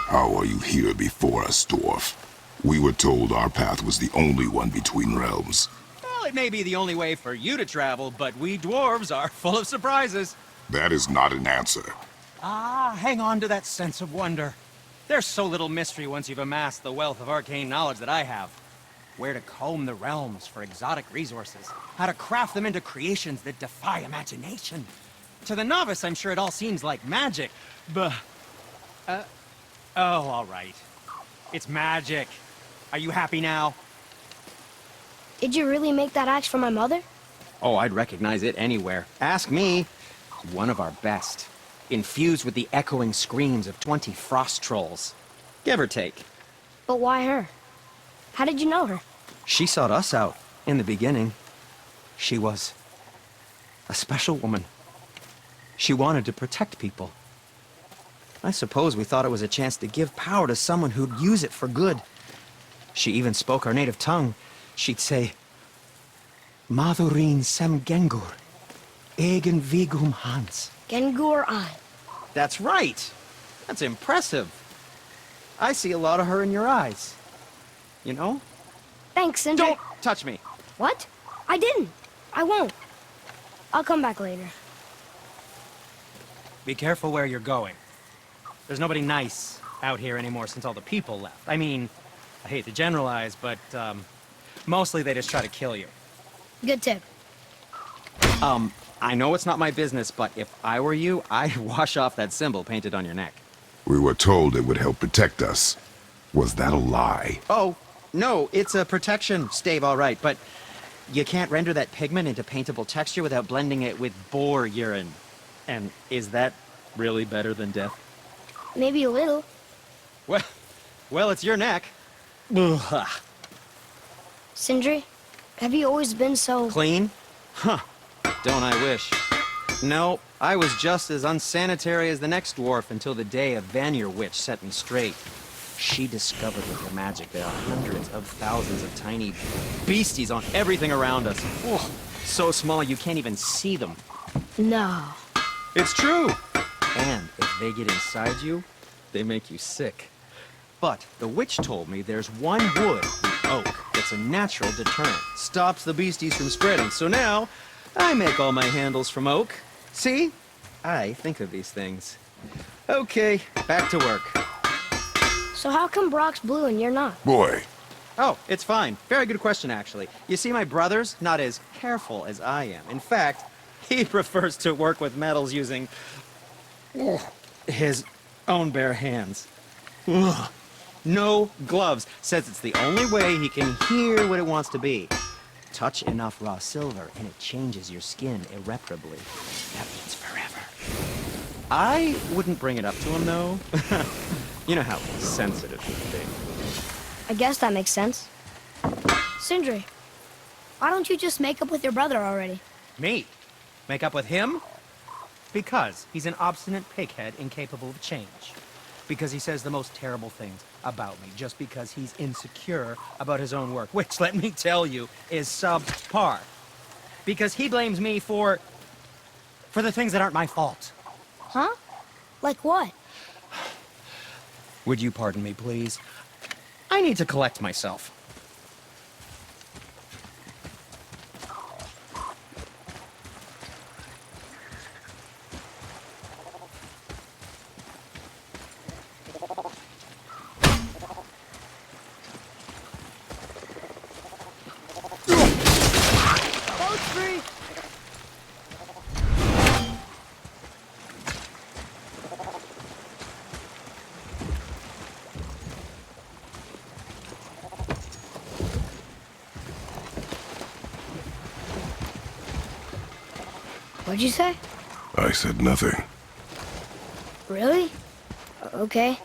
How are you here before us, dwarf? We were told our path was the only one between realms. Well, it may be the only way for you to travel, but we dwarves are full of surprises. That is not an answer. Ah, hang on to that sense of wonder. There's so little mystery once you've amassed the wealth of arcane knowledge that I have. Where to comb the realms for exotic resources. How to craft them into creations that defy imagination. To the novice, I'm sure it all seems like magic, but... oh, all right. It's magic. Are you happy now? Did you really make that axe for my mother? Oh, I'd recognize it anywhere. Ask me. One of our best. Infused with the echoing screams of 20 frost trolls. Give or take. But why her? How did you know her? She sought us out in the beginning. She was a special woman. She wanted to protect people. I suppose we thought it was a chance to give power to someone who'd use it for good. She even spoke our native tongue. She'd say, Madurin sem gengur, egen vigum hans. Gengur I. That's right. That's impressive. I see a lot of her in your eyes. You know? Thanks, Sindri. Don't touch me. What? I didn't. I won't. I'll come back later. Be careful where you're going. There's nobody nice out here anymore since all the people left. I mean, I hate to generalize, but, mostly they just try to kill you. Good tip. I know it's not my business, but if I were you, I'd wash off that symbol painted on your neck. We were told it would help protect us. Was that a lie? Oh, no, it's a protection stave, all right, but you can't render that pigment into paintable texture without blending it with boar urine. And is that really better than death? Maybe a little. Well, it's your neck. Ugh. Sindri, have you always been so... Clean? Huh. Don't I wish. No, I was just as unsanitary as the next dwarf until the day a Vanir witch set me straight. She discovered with her magic there are hundreds of thousands of tiny beasties on everything around us. Oh, so small you can't even see them. No. It's true! And if they get inside you, they make you sick. But the witch told me there's one wood, the oak, that's a natural deterrent. Stops the beasties from spreading. So now, I make all my handles from oak. See? I think of these things. Okay, back to work. So how come Brock's blue and you're not? Boy, Oh, it's fine. Very good question, actually. You see, my brother's not as careful as I am. In fact, he prefers to work with metals using his own bare hands. Ugh. No gloves. Says it's the only way he can hear what it wants to be. Touch enough raw silver and it changes your skin irreparably. That means forever. I wouldn't bring it up to him, though. You know how sensitive he can be. I guess that makes sense. Sindri, why don't you just make up with your brother already? Me? Make up with him? Because he's an obstinate pighead incapable of change. Because he says the most terrible things about me, just because he's insecure about his own work, which, let me tell you, is subpar. Because he blames me for the things that aren't my fault. Huh? Like what? Would you pardon me, please? I need to collect myself. Boat's free! What'd you say? I said nothing. Really? Okay.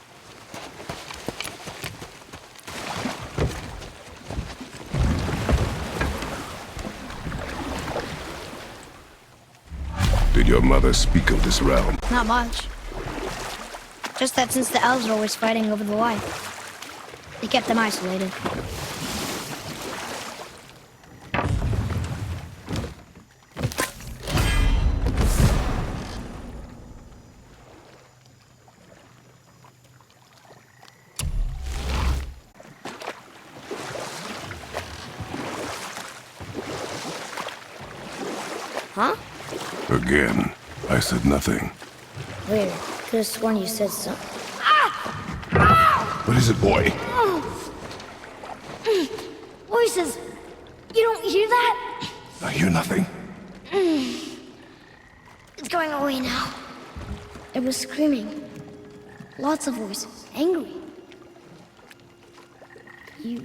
Did your mother speak of this realm? Not much. Just that since the elves are always fighting over the light, they kept them isolated. Huh? Again, I said nothing. Weird. Could have sworn you said something. What is it, boy? Voices! You don't hear that? I hear nothing. It's going away now. It was screaming. Lots of voices. Angry. You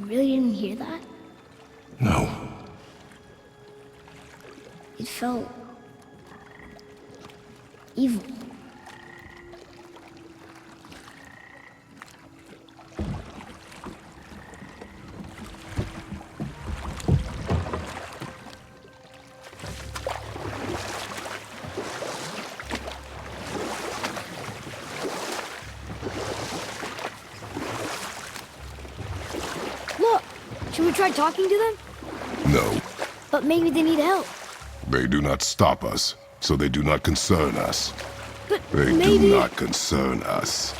really didn't hear that? No. It felt evil. Look, should we try talking to them? No, But maybe they need help. they do not stop us, so they do not concern us. But They maybe... do not concern us.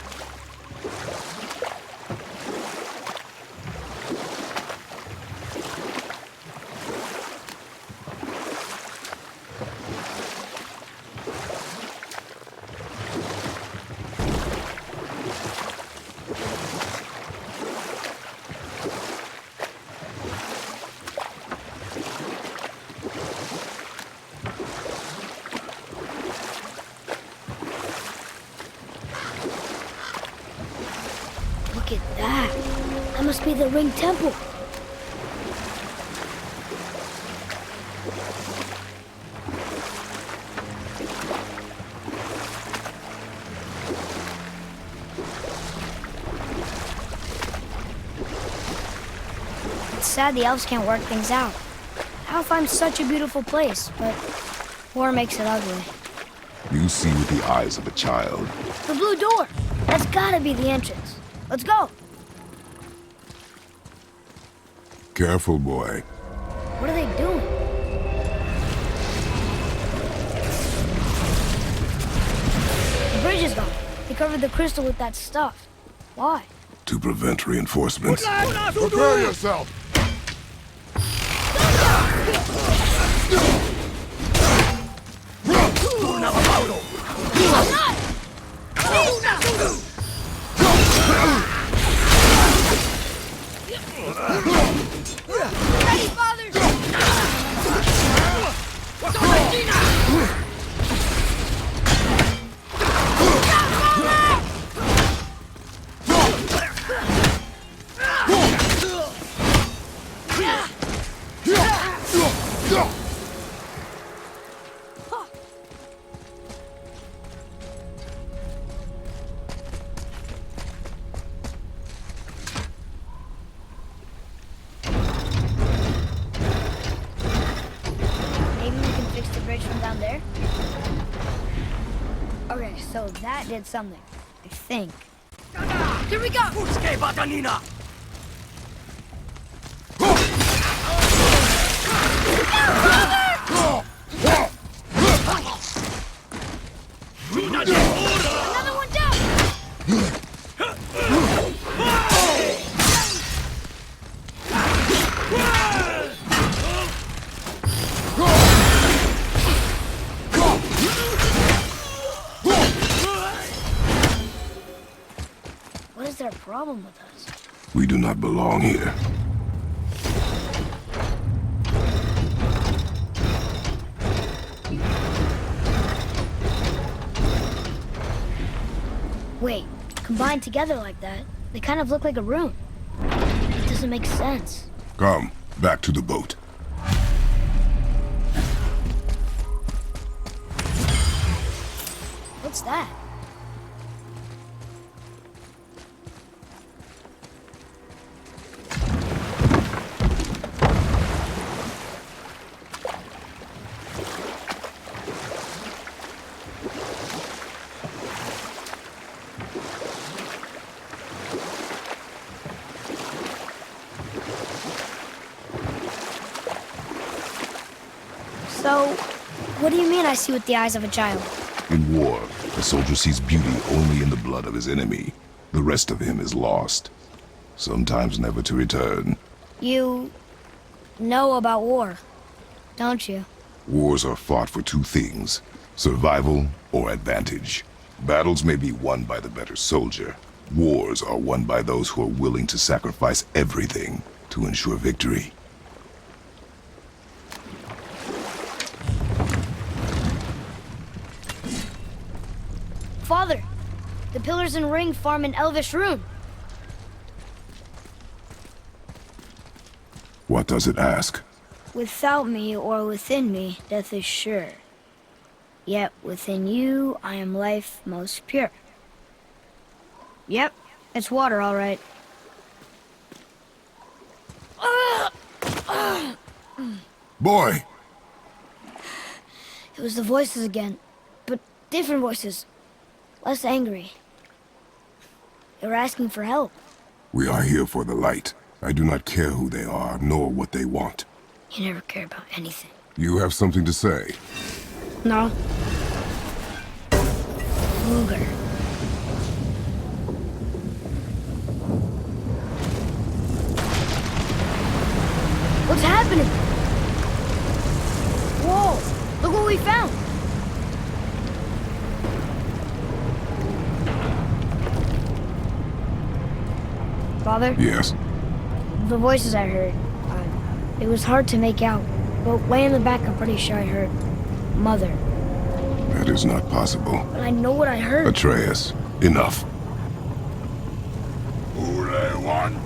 Look at that. That must be the Ring Temple. It's sad the elves can't work things out. Alfheim's such a beautiful place, but war makes it ugly. You see with the eyes of a child. The blue door! That's gotta be the entrance. Let's go! Careful, boy. What are they doing? The bridge is gone. They covered the crystal with that stuff. Why? To prevent reinforcements. Prepare yourself! Ready, fathers! Maybe we can fix the bridge from down there? Okay, so that did something. I think. Here we go! Another one down! What is their problem with us? We do not belong here. Wait, combined together like that, they kind of look like a rune. It doesn't make sense. Come, back to the boat. What's that? So, what do you mean I see with the eyes of a child? In war, a soldier sees beauty only in the blood of his enemy. The rest of him is lost, sometimes never to return. You know about war, don't you? Wars are fought for two things, survival or advantage. Battles may be won by the better soldier. Wars are won by those who are willing to sacrifice everything to ensure victory. Father, the pillars and ring form an elvish rune. What does it ask? Without me or within me, death is sure. Yet within you, I am life most pure. Yep, it's water, all right. Boy! It was the voices again, but different voices. Less angry. They were asking for help. We are here for the light. I do not care who they are, nor what they want. You never care about anything. You have something to say? No. Luger. What's happening? Whoa! Look what we found! Father? Yes. The voices I heard, it was hard to make out, but way in the back I'm pretty sure I heard Mother. That is not possible. But I know what I heard. Atreus, enough.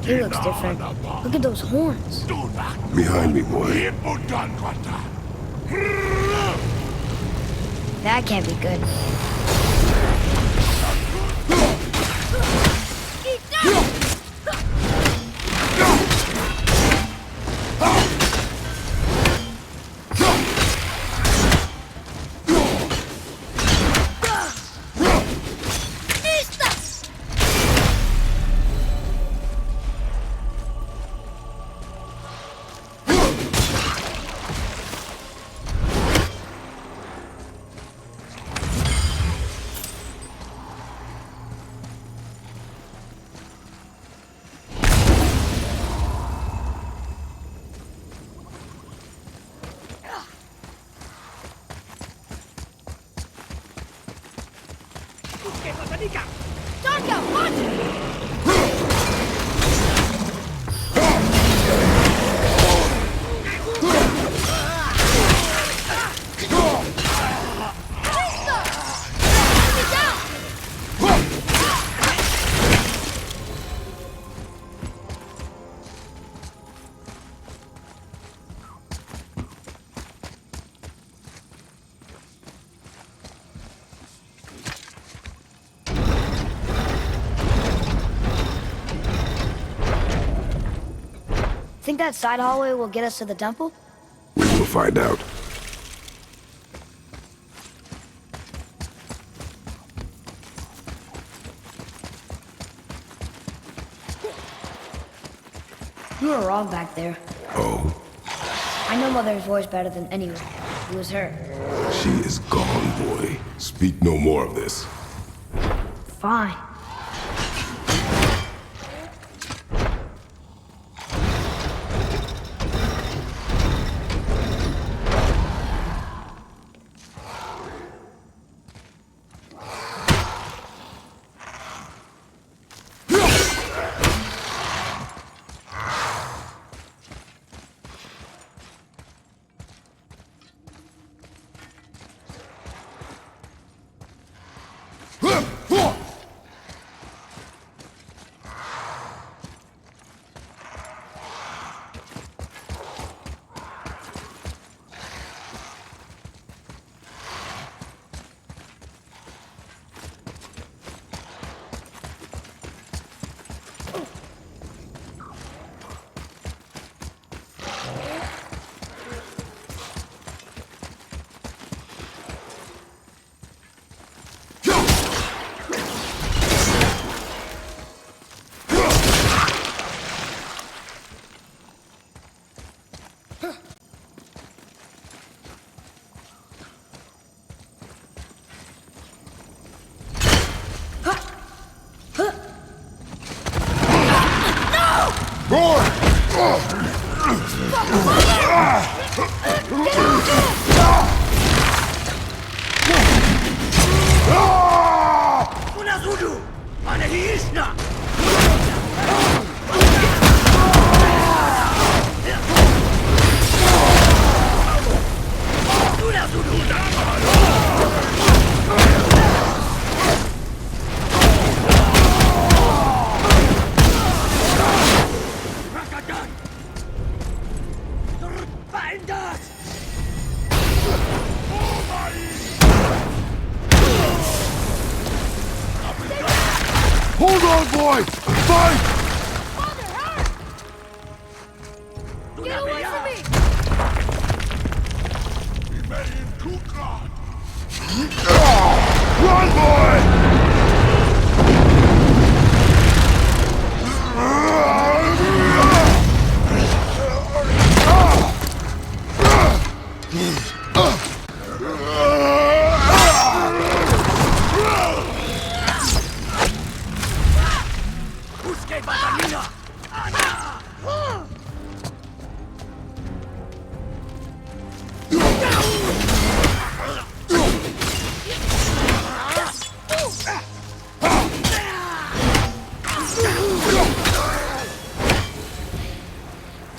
He looks different. Look at those horns. Behind me, boy. That can't be good. Think that side hallway will get us to the temple? We will find out. You were wrong back there. Oh? I know Mother's voice better than anyone. It was her. She is gone, boy. Speak no more of this. Fine. Hold on, boy! Fight! Father, hurry! Get away from me! Run, boy!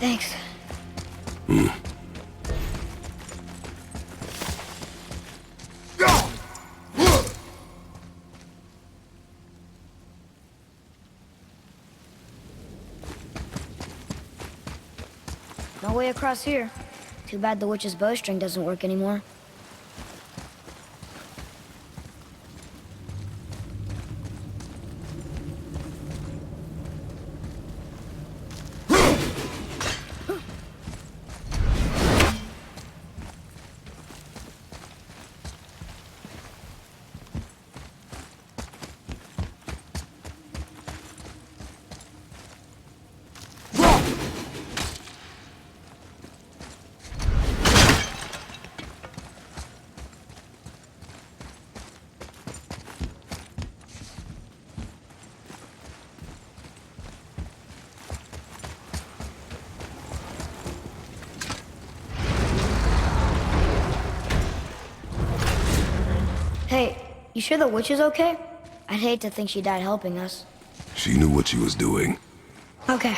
Thanks. No way across here. Too bad the witch's bowstring doesn't work anymore. Hey, you sure the witch is okay? I'd hate to think she died helping us. She knew what she was doing. Okay.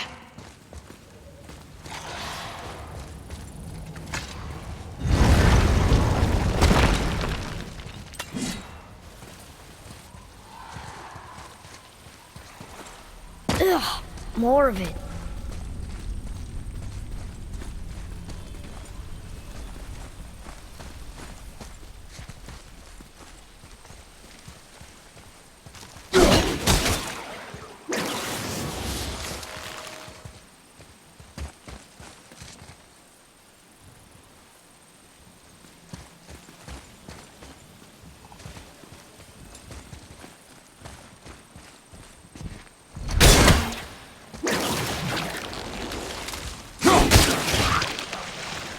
Ugh, more of it.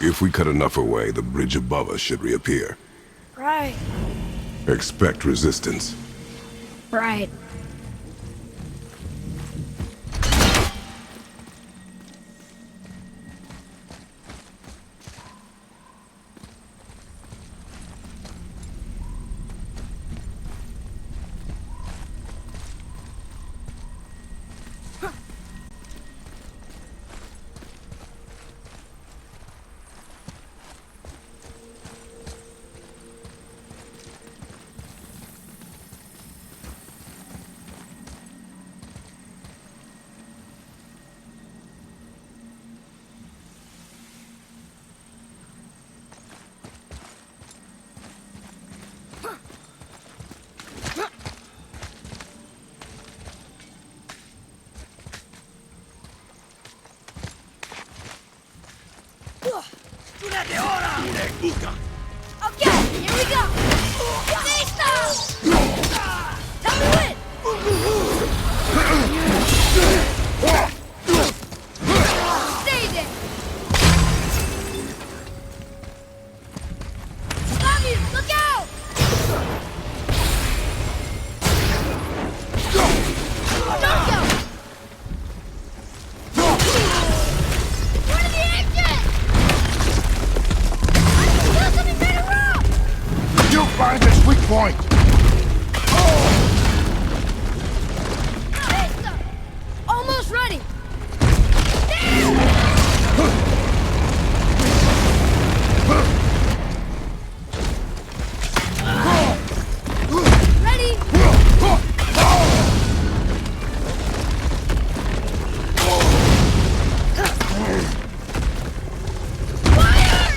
If we cut enough away, the bridge above us should reappear. Right. Expect resistance. Right. Okay, here we go! Stay Tell me when! Stay there! Stop you! Look out! Don't go! What are the exits? There's something better wrong! You find this weak point! Almost ready! Ready? Fire!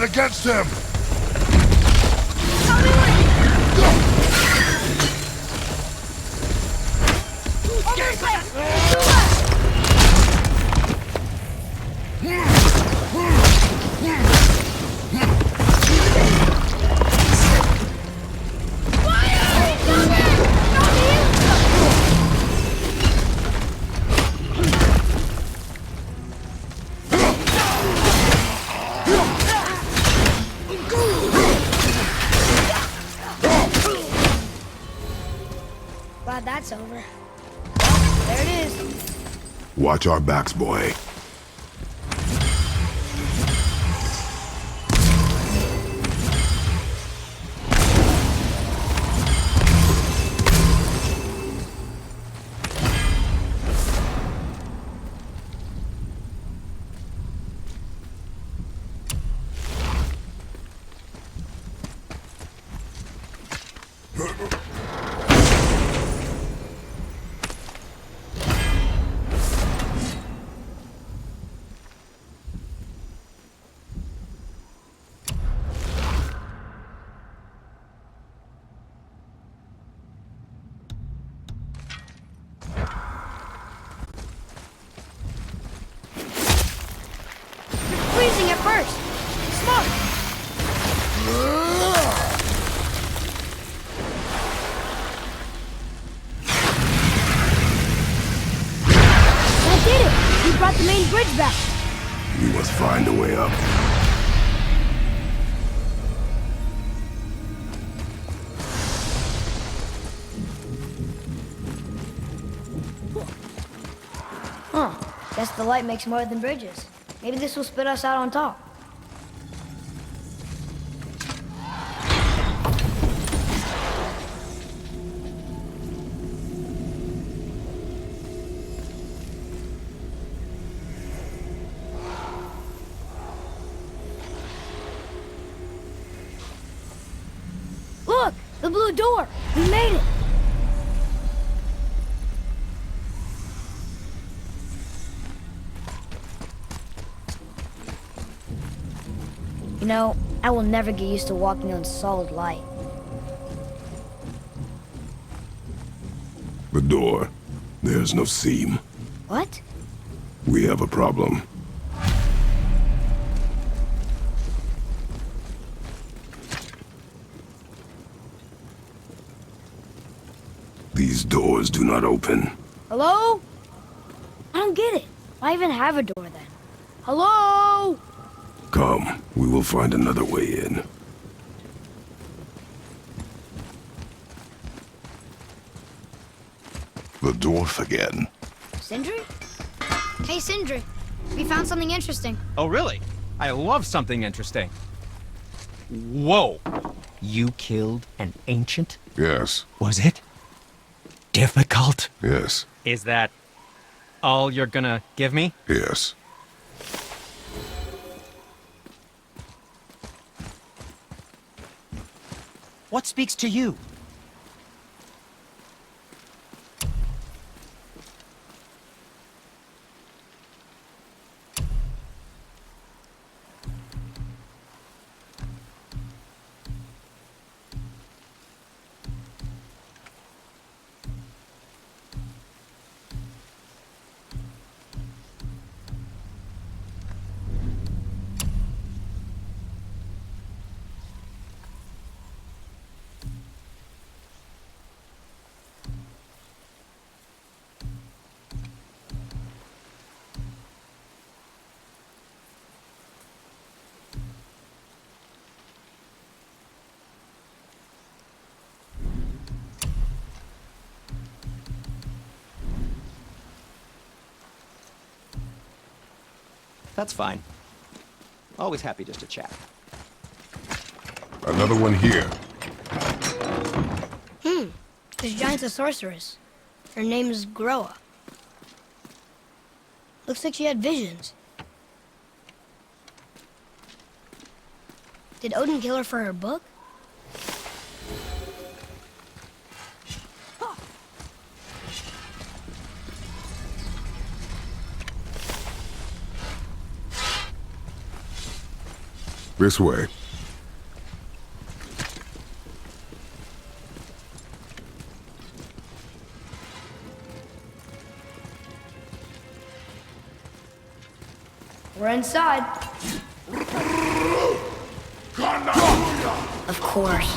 it against him! Glad that's over. There it is. Watch our backs, boy. Freezing at first. Smoke. That did it. We brought the main bridge back. We must find a way up. Huh. Guess the light makes more than bridges. Maybe this will spit us out on top. Look! The blue door! We made it! You know, I will never get used to walking on solid light. The door. There's no seam. What? We have a problem. These doors do not open. Hello? I don't get it. Why even have a door then? Hello? Come, we will find another way in. The dwarf again. Sindri? Hey, Sindri. We found something interesting. Oh, really? I love something interesting. Whoa! You killed an ancient? Yes, Was it difficult? yes, Is that all you're gonna give me? yes. What speaks to you? That's fine. Always happy just to chat. Another one here. This giant's a sorceress. Her name is Groa. Looks like she had visions. Did Odin kill her for her book? This way. We're inside. Of course.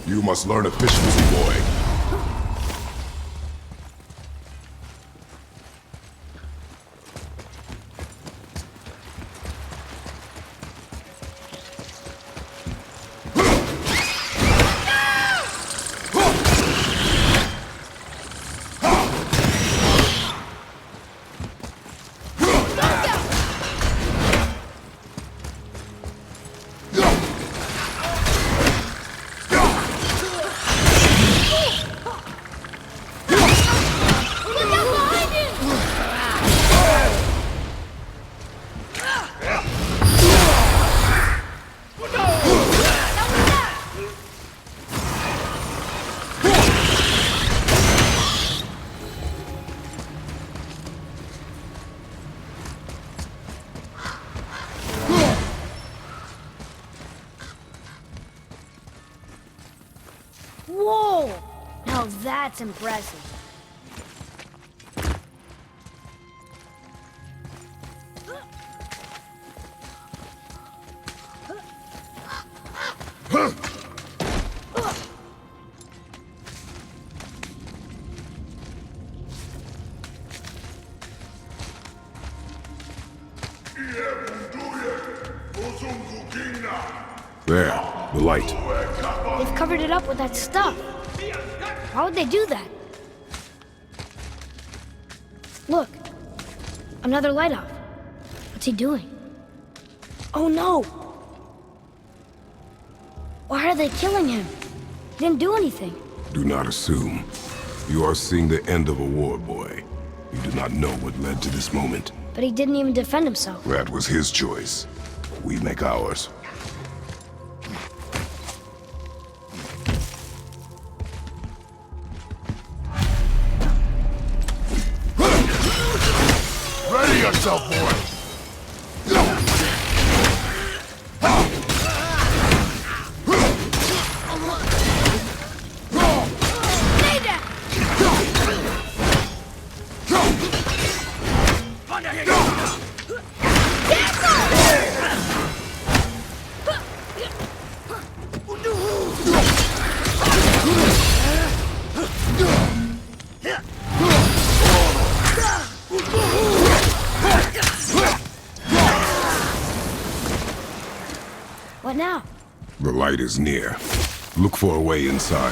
You must learn efficiency, boy. Whoa! Now that's impressive. There, the light. They've covered it up with that stuff. Why would they do that? Look, another light off. What's he doing? Oh no! Why are they killing him? He didn't do anything. Do not assume. You are seeing the end of a war, boy. You do not know what led to this moment. But he didn't even defend himself. That was his choice. We make ours. Ready yourself, boy! What now? The light is near. Look for a way inside.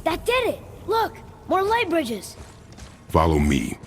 That did it! Look! More light bridges! Follow me.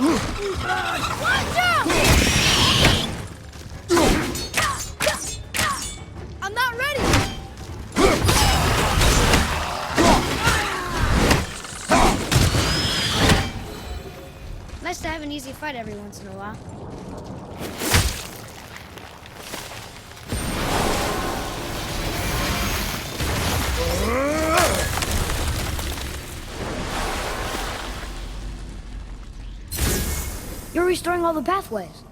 Watch out! I'm not ready! Nice to have an easy fight every once in a while. You're restoring all the pathways.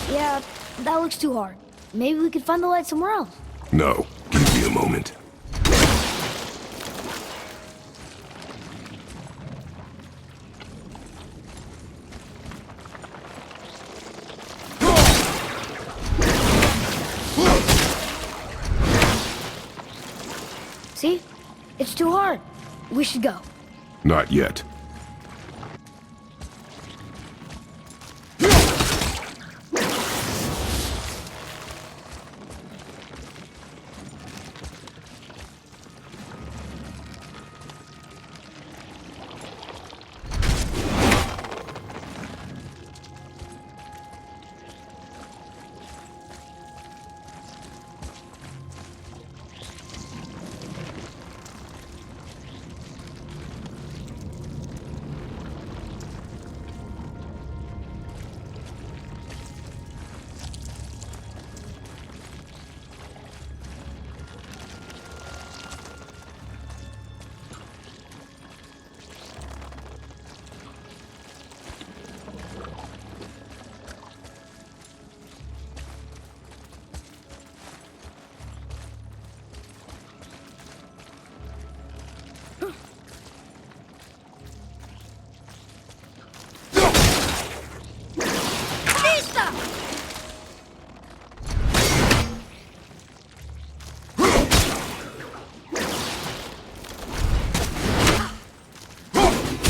Yeah, that looks too hard. Maybe we could find the light somewhere else. No, give me a moment. See? It's too hard. We should go. Not yet.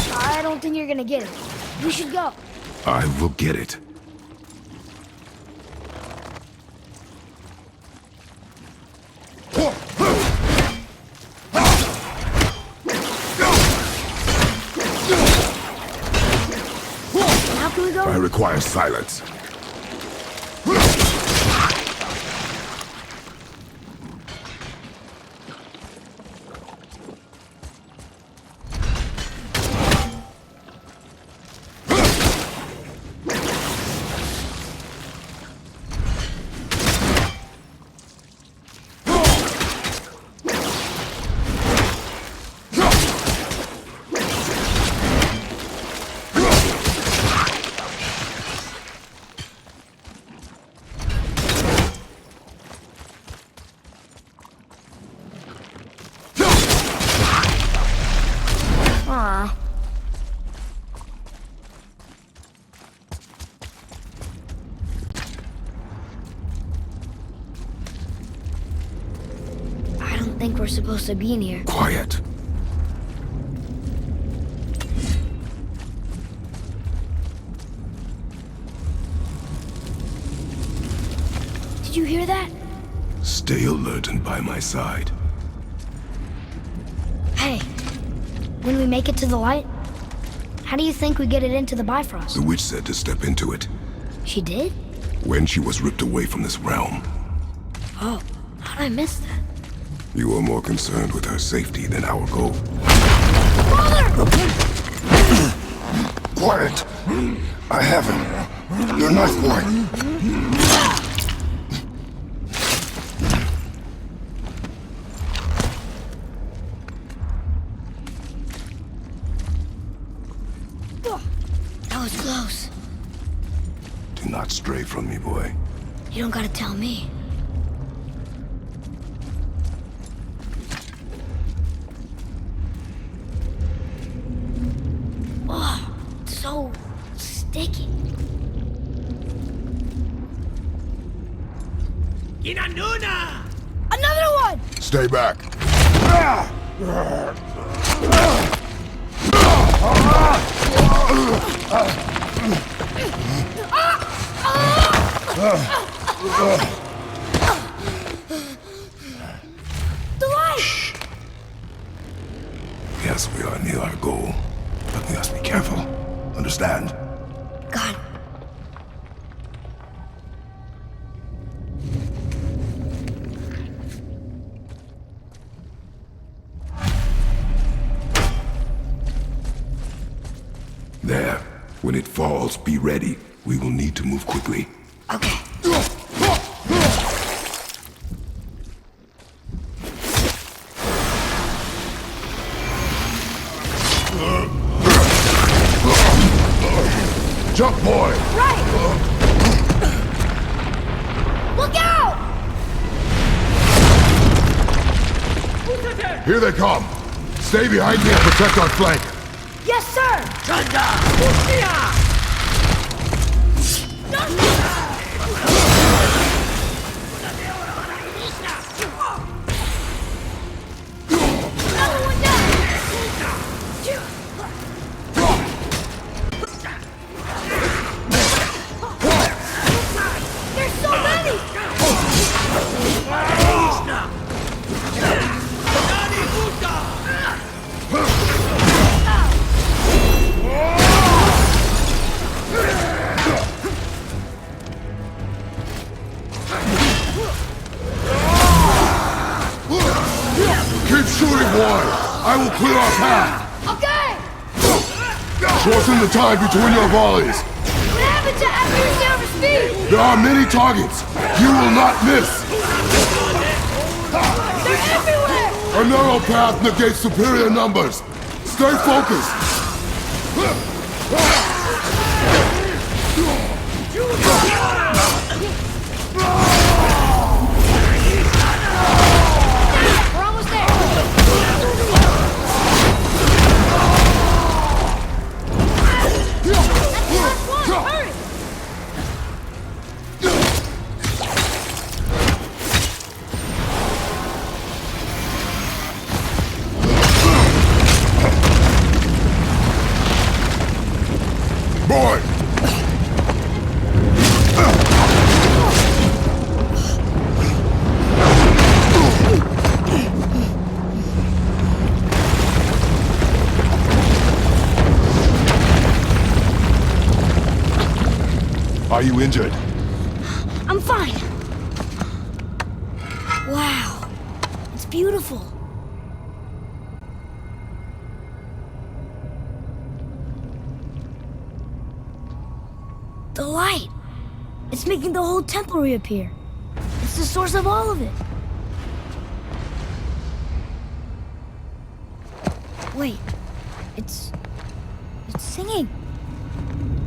I don't think you're gonna get it. We should go. I will get it. How can we go? I require silence. Aw. I don't think we're supposed to be in here. Quiet. Did you hear that? Stay alert and by my side. Hey, when we make it to the light, how do you think we get it into the Bifrost? The witch said to step into it She did? when she was ripped away from this realm. Oh, how'd I miss that? You are more concerned with her safety than our goal. Quiet! I have him. Your knife boy. That was close. Do not stray from me, boy. You don't gotta tell me. Another one! Stay back. The light! Yes, we are near our goal, but we must be careful. Understand? Got it. There. When it falls, be ready. We will need to move quickly. Okay. Jump, boy! Right! Look out! Here they come! Stay behind me and protect our flank! Yes, sir! Another one down! There's so many! Keep shooting, boy! I will clear our path! Okay! Shorten the time between your volleys! What happened to Atreus down for speed? There are many targets! You will not miss! They're everywhere! A narrow path negates superior numbers! Stay focused! We're almost there! That's the last one! Hurry! Boy! Are you injured? I'm fine. Wow. It's beautiful. The light. It's making the whole temple reappear. It's the source of all of it. Wait. It's singing.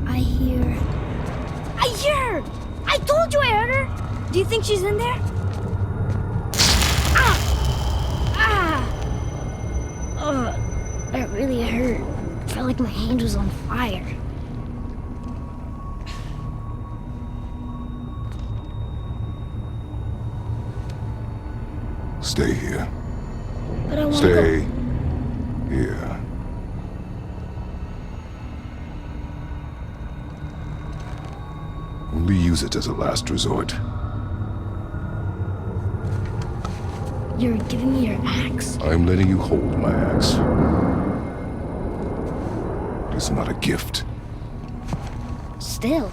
I hear her! I told you I heard her! Do you think she's in there? That really hurt. Felt like my hand was on fire. Stay here. But I want to Stay go. here. Only use it as a last resort. You're giving me your axe? I'm letting you hold my axe. It's not a gift. Still.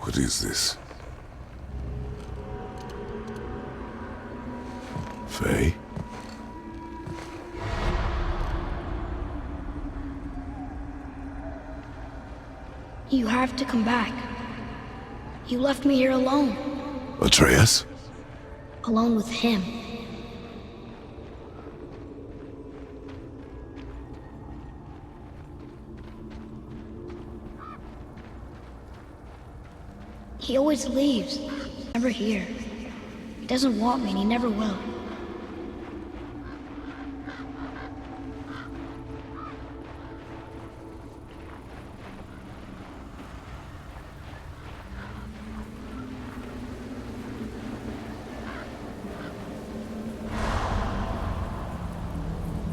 What is this? Faye? You have to come back. You left me here alone. Atreus? Alone with him. He always leaves. Never here. He doesn't want me and he never will.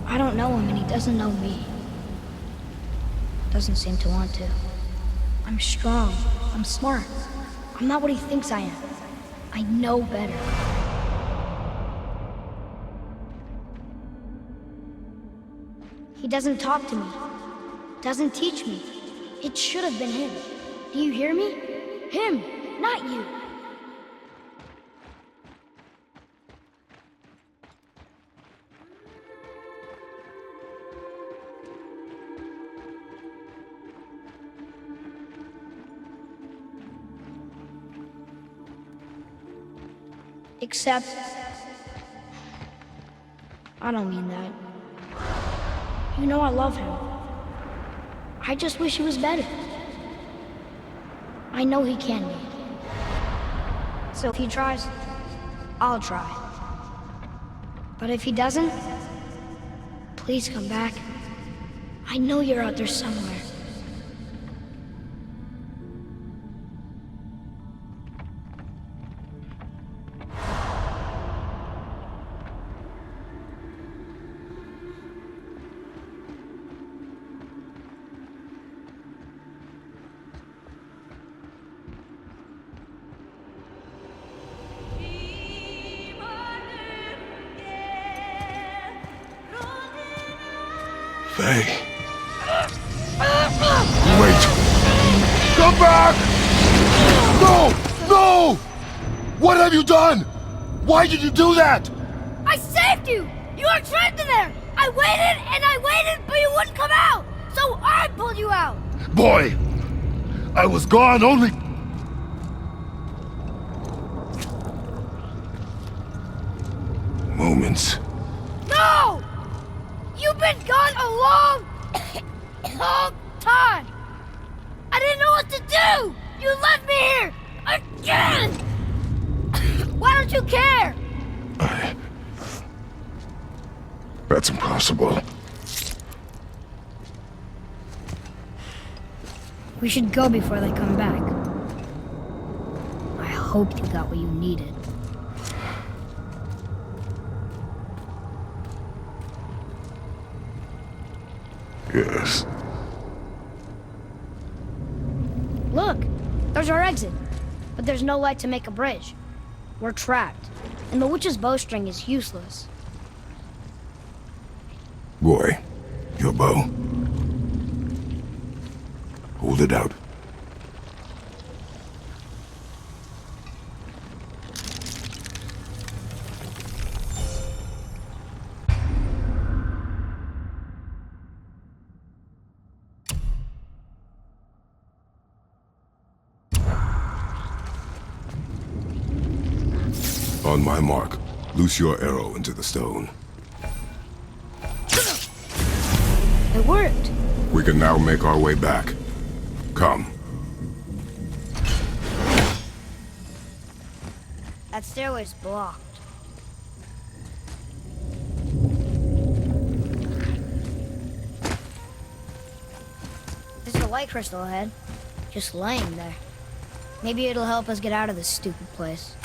I don't know him and he doesn't know me. Doesn't seem to want to. I'm strong. I'm smart. I'm not what he thinks I am. I know better. He doesn't talk to me. Doesn't teach me. It should have been him. Do you hear me? Him, not you. Except, I don't mean that. You know I love him. I just wish he was better. I know he can be. So if he tries, I'll try. But if he doesn't, please come back. I know you're out there somewhere. Faye. Wait! Come back! No! No! What have you done? Why did you do that? I saved you! You were trapped in there! I waited, but you wouldn't come out! So I pulled you out! Boy! I was gone only... moments. No! You've been gone a long, long time! I didn't know what to do! You left me here! Again! Why don't you care? That's impossible. We should go before they come back. I hope you got what you needed. Yes. Look! There's our exit. But there's no light to make a bridge. We're trapped. And the witch's bowstring is useless. Boy, your bow. Hold it out. On my mark, loose your arrow into the stone. It worked. We can now make our way back. Come. That stairway's blocked. There's a light crystal ahead, just laying there. Maybe it'll help us get out of this stupid place.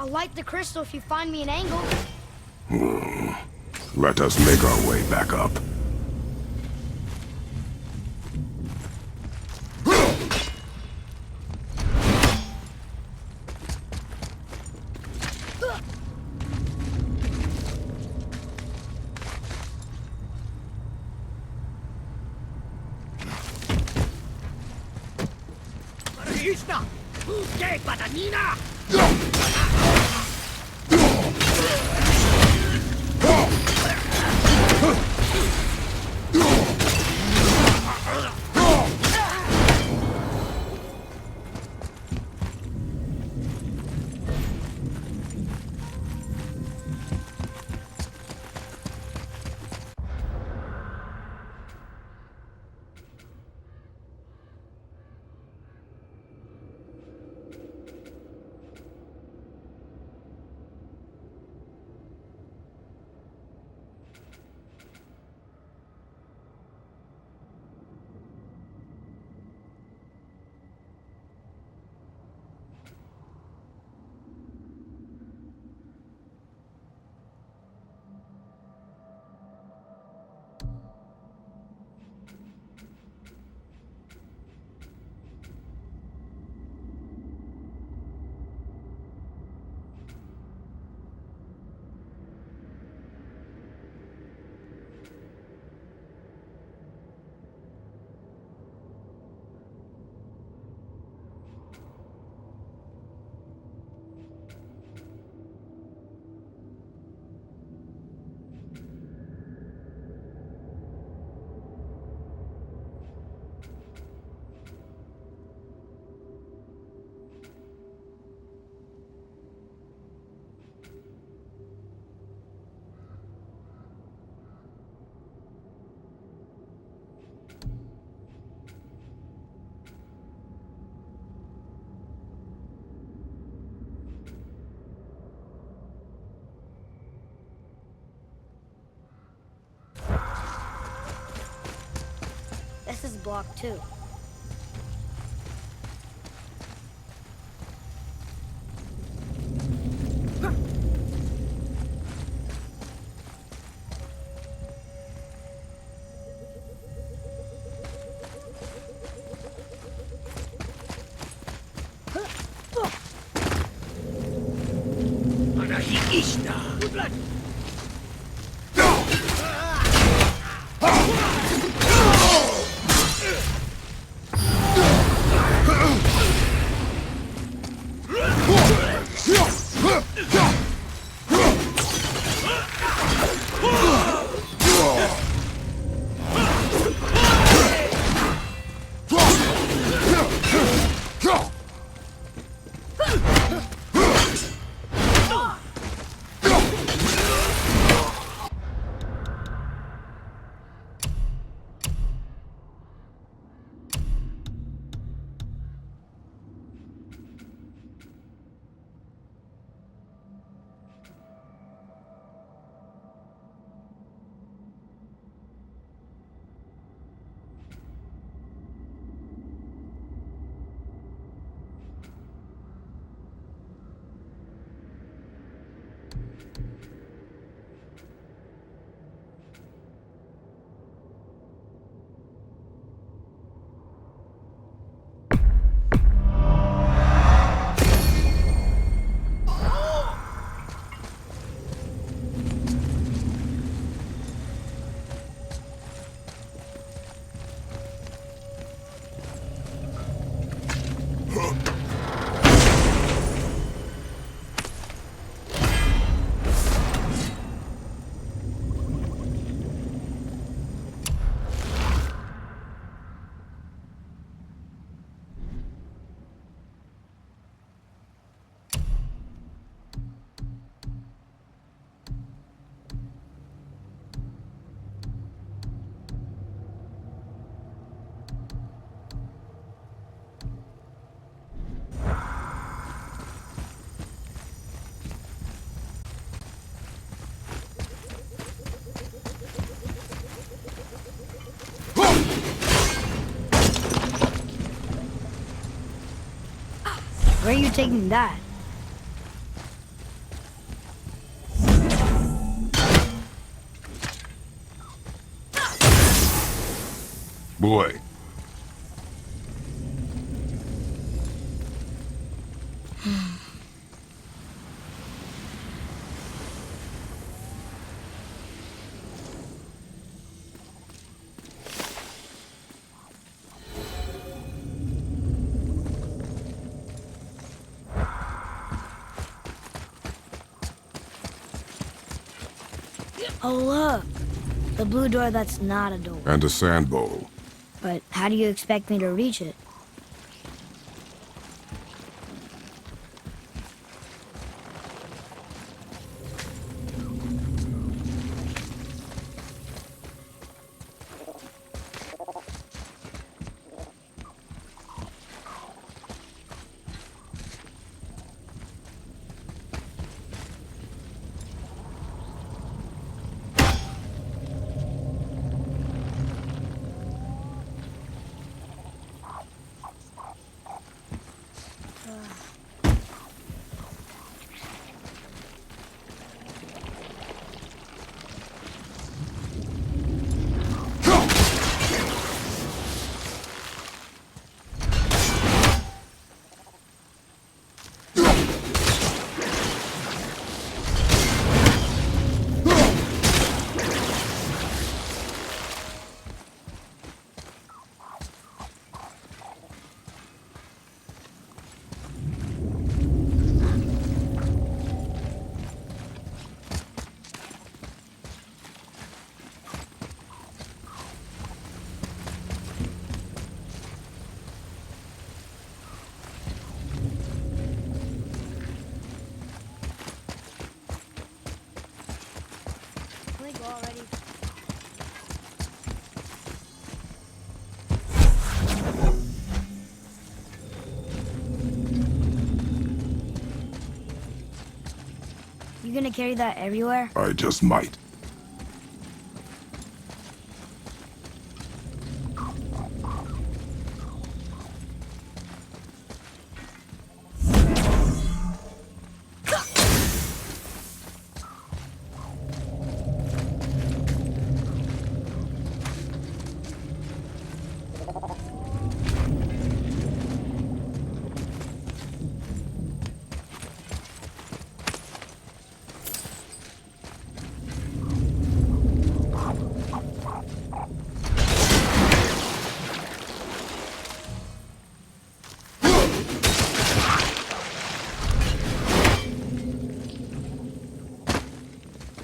I'll light the crystal if you find me an angle. Let us make our way back up. This is block 2. Where are you taking that? Boy. Oh, look. The blue door that's not a door. And a sand bowl. But how do you expect me to reach it? Can we go already? You gonna carry that everywhere? I just might.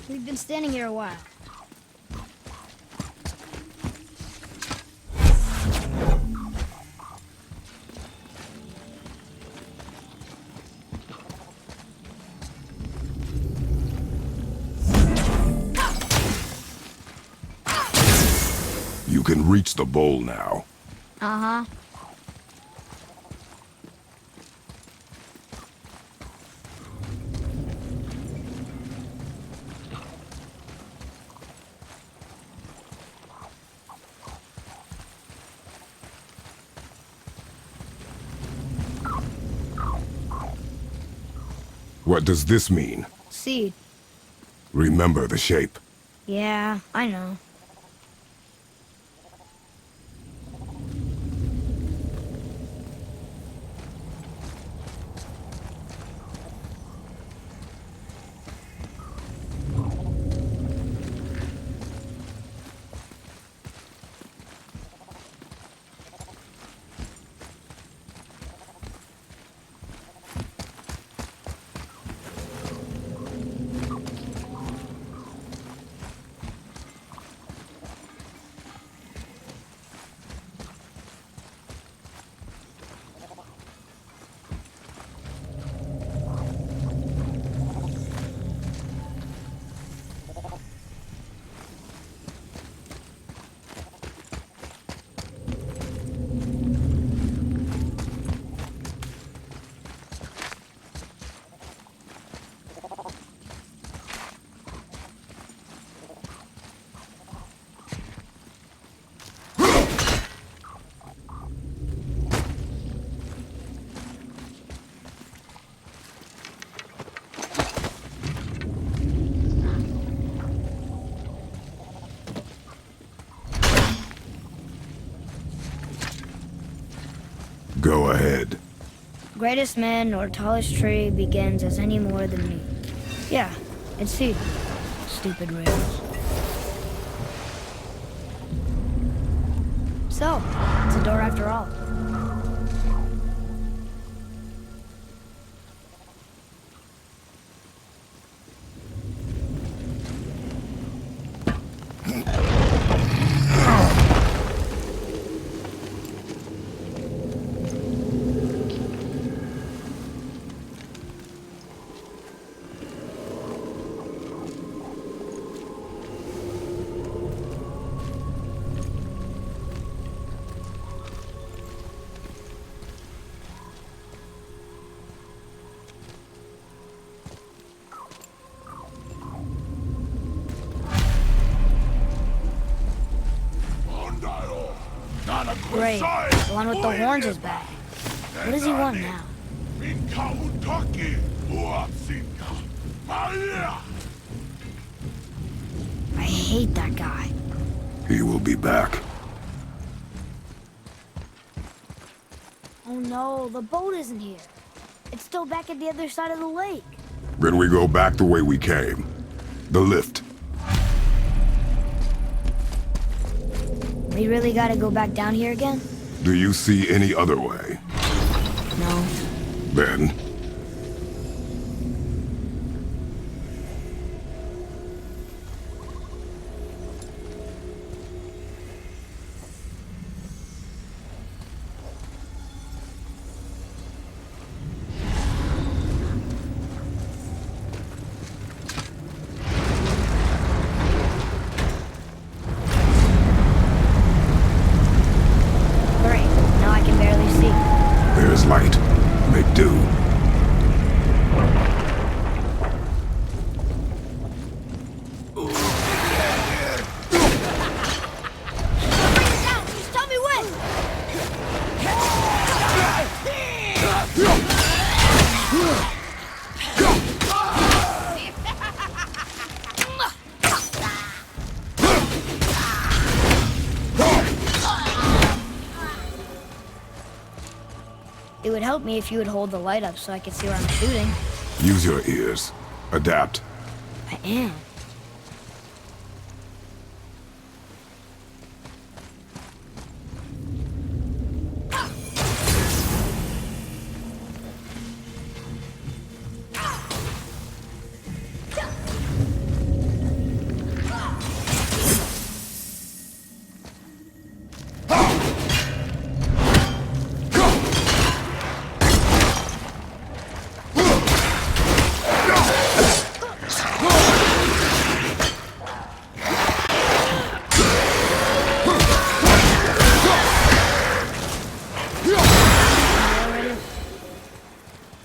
We've been standing here a while. You can reach the bowl now. Uh-huh. What does this mean? Seed. Remember the shape. Yeah, I know. Go ahead. Greatest man or tallest tree begins as any more than me. Yeah, it's he. Stupid rails. So, it's a door after all. Great. The one with the horns is back. What does he want now? I hate that guy. He will be back. Oh no, the boat isn't here. It's still back at the other side of the lake. Then we go back the way we came. The lift. We really gotta go back down here again? Do you see any other way? No. Then, Great. Now I can barely see. there's light. Make do. Just tell me when! It would help me if you would hold the light up so I could see where I'm shooting. Use your ears. Adapt. I am.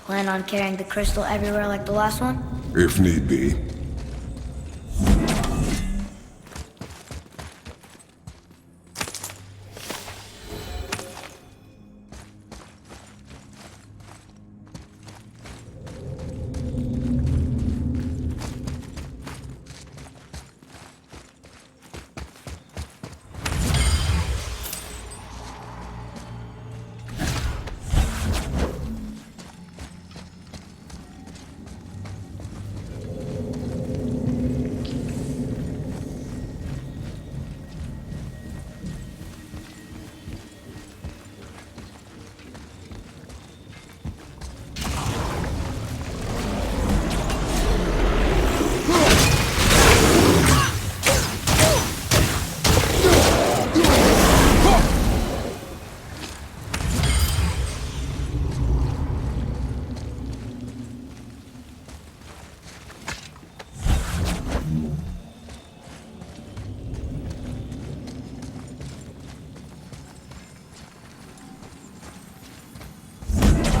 Plan on carrying the crystal everywhere like the last one? If need be.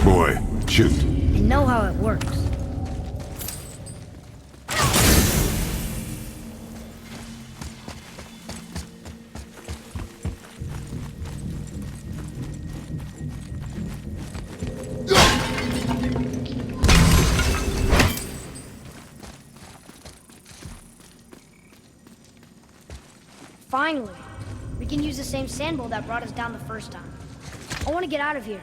Boy, shoot. I know how it works. Finally! We can use the same sandbowl that brought us down the first time. I want to get out of here.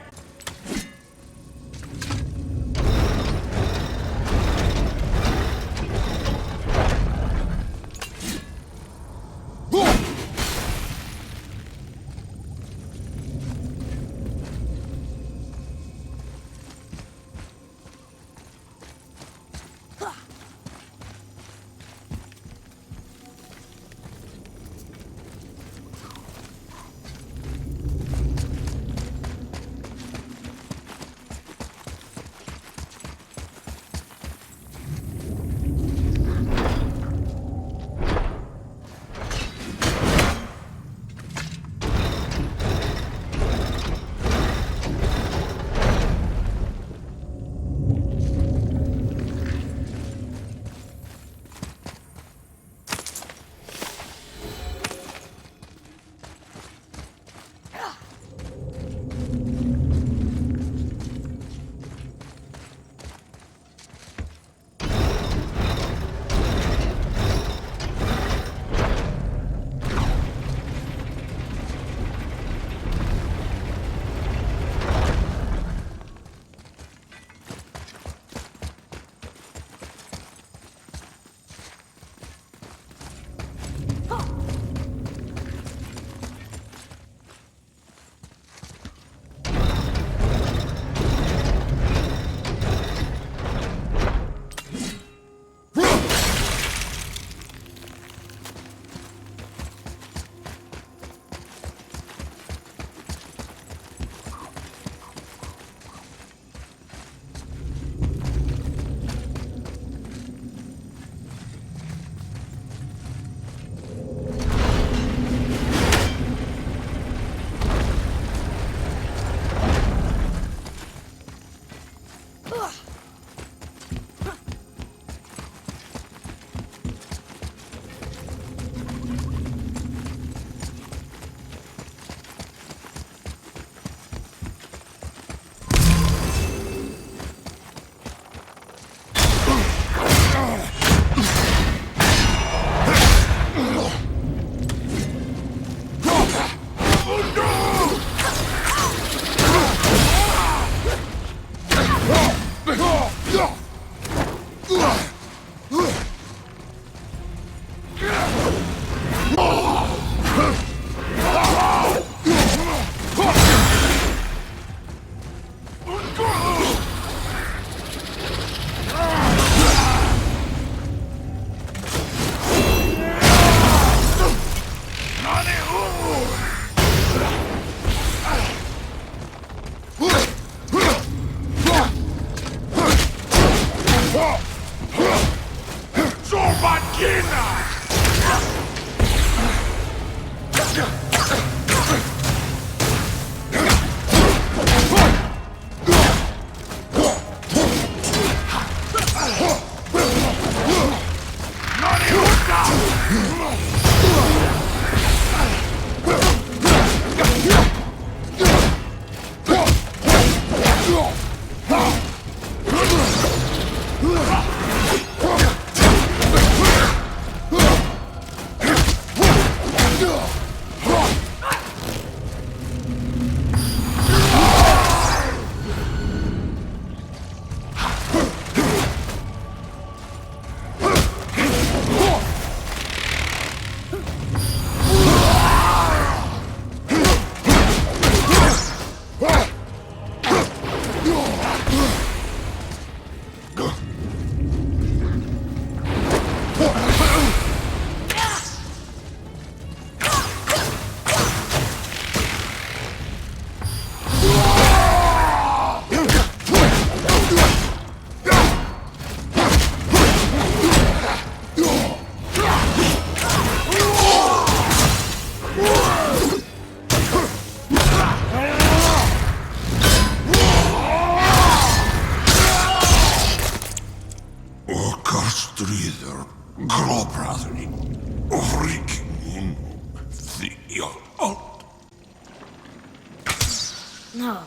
No,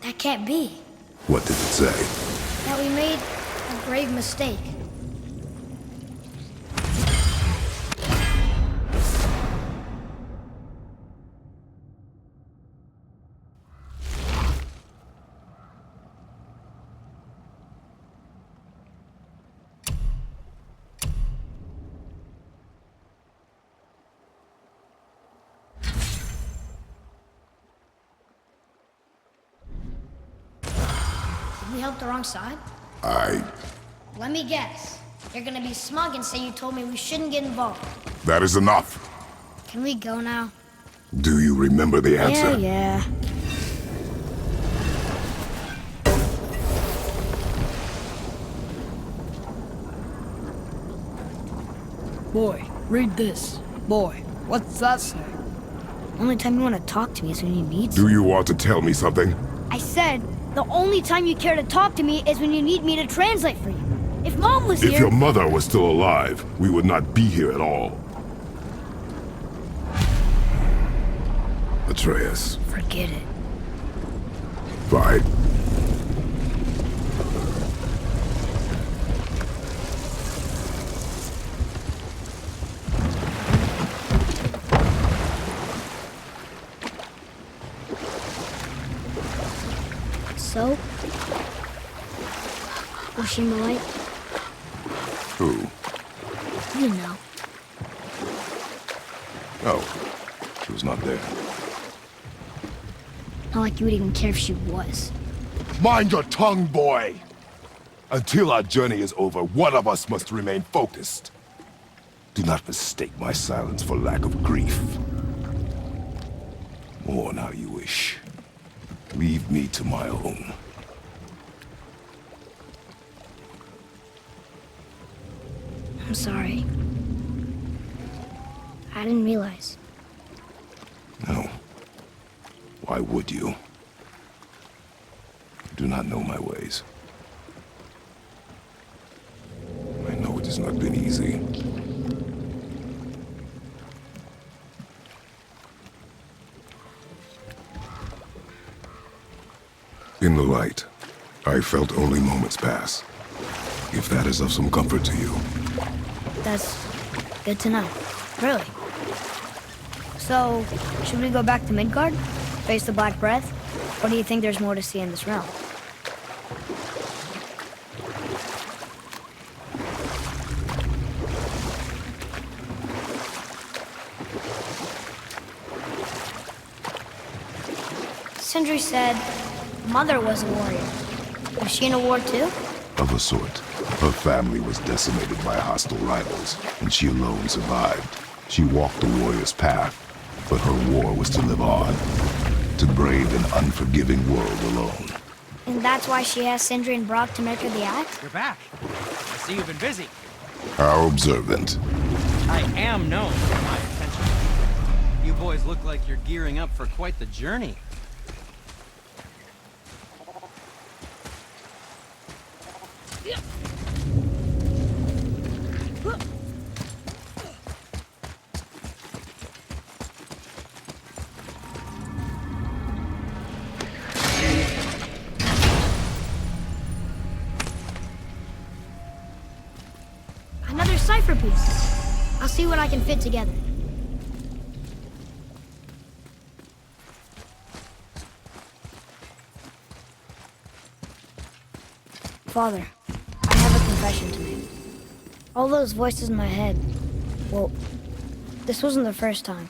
that can't be. What did it say? That we made a grave mistake. We helped the wrong side? Let me guess. You're gonna be smug and say you told me we shouldn't get involved. That is enough. Can we go now? Do you remember the answer? Yeah. Boy, read this. Boy, what's that say? Only time you want to talk to me is when you need Do you want to tell me something? I said, the only time you care to talk to me is when you need me to translate for you. If Mom was If here... your mother was still alive, we would not be here at all. Atreus. Forget it. Fine. So? Was she Malite? Who? You know. Oh, she was not there. Not like you would even care if she was. Mind your tongue, boy! Until our journey is over, one of us must remain focused. Do not mistake my silence for lack of grief. Mourn how you wish. Leave me to my own. I'm sorry. I didn't realize. No. Why would you? You do not know my ways. I know it has not been easy. In the light, I felt only moments pass. If that is of some comfort to you. That's good to know. Really. So, should we go back to Midgard? Face the Black Breath? Or do you think there's more to see in this realm? Sindri said Mother was a warrior. Was she in a war too? Of a sort. Her family was decimated by hostile rivals, and she alone survived. She walked the warrior's path, but her war was to live on. to brave an unforgiving world alone. And that's why she asked Sindri and Brock to make her the axe? You're back. I see you've been busy. How observant. I am known for my attention. You boys look like you're gearing up for quite the journey. Another cipher piece. I'll see what I can fit together. Father, I have a confession to make. All those voices in my head, well, this wasn't the first time.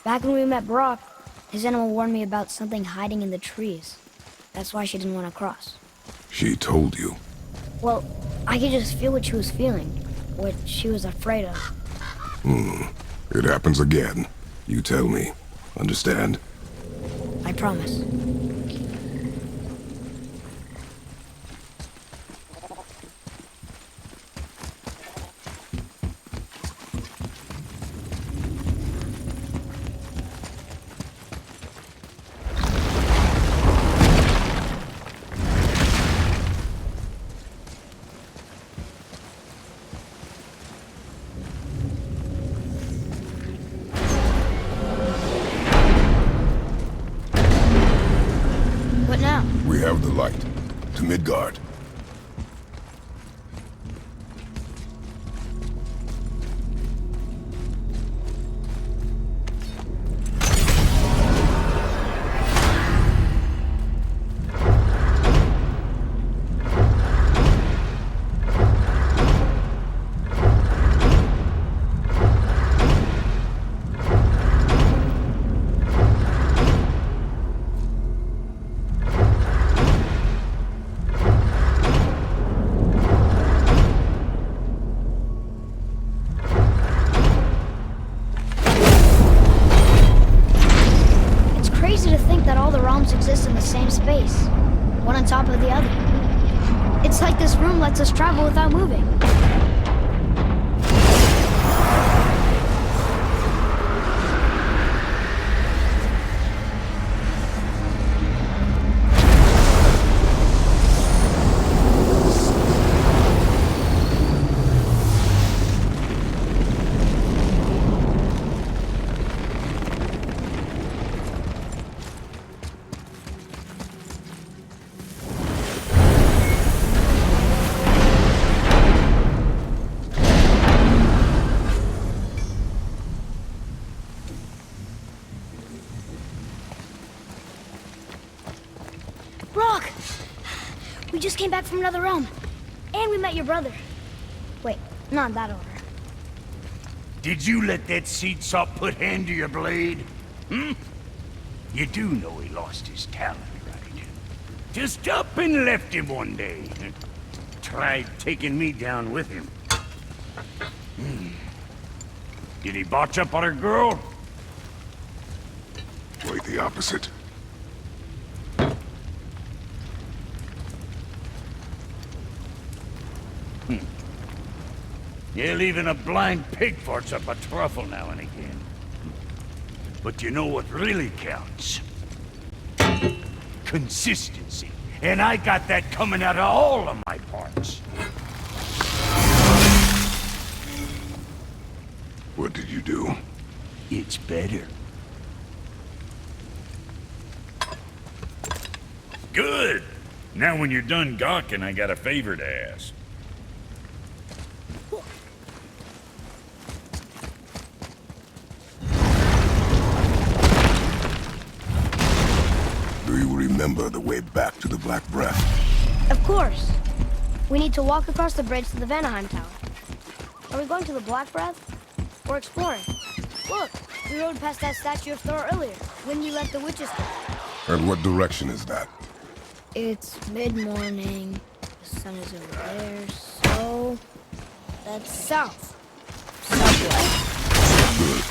Back when we met Brock, his animal warned me about something hiding in the trees. That's why she didn't want to cross. She told you. Well, I could just feel what she was feeling, what she was afraid of. It happens again. You tell me. Understand? I promise. What now? We have the light. To Midgard. Exist in the same space, one on top of the other. It's like this room lets us travel without moving. Brock! We just came back from another realm. And we met your brother. Wait, not in that order. Did you let that seed sop put hand to your blade? Hmm? You do know he lost his talent, right? Just up and left him one day. Tried taking me down with him. Did he botch up on her girl? Quite the opposite. Yeah, even a blind pig farts up a truffle now and again. But you know what really counts? Consistency. And I got that coming out of all of my parts. What did you do? It's better. Good! Now when you're done gawking, I got a favor to ask. Do you remember the way back to the Black Breath? Of course. We need to walk across the bridge to the Vanaheim Tower. Are we going to the Black Breath? Or exploring? Look, we rode past that statue of Thor earlier, when we let the witches go. And what direction is that? It's mid-morning. The sun is over there, so... that's south. Southwest. Good.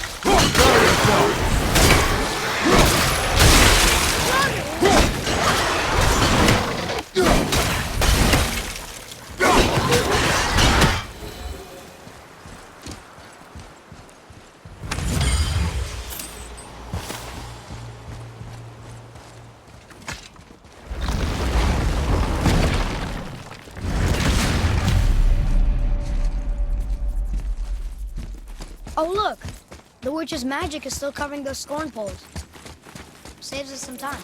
Oh, look! The witch's magic is still covering those scorn poles. Saves us some time.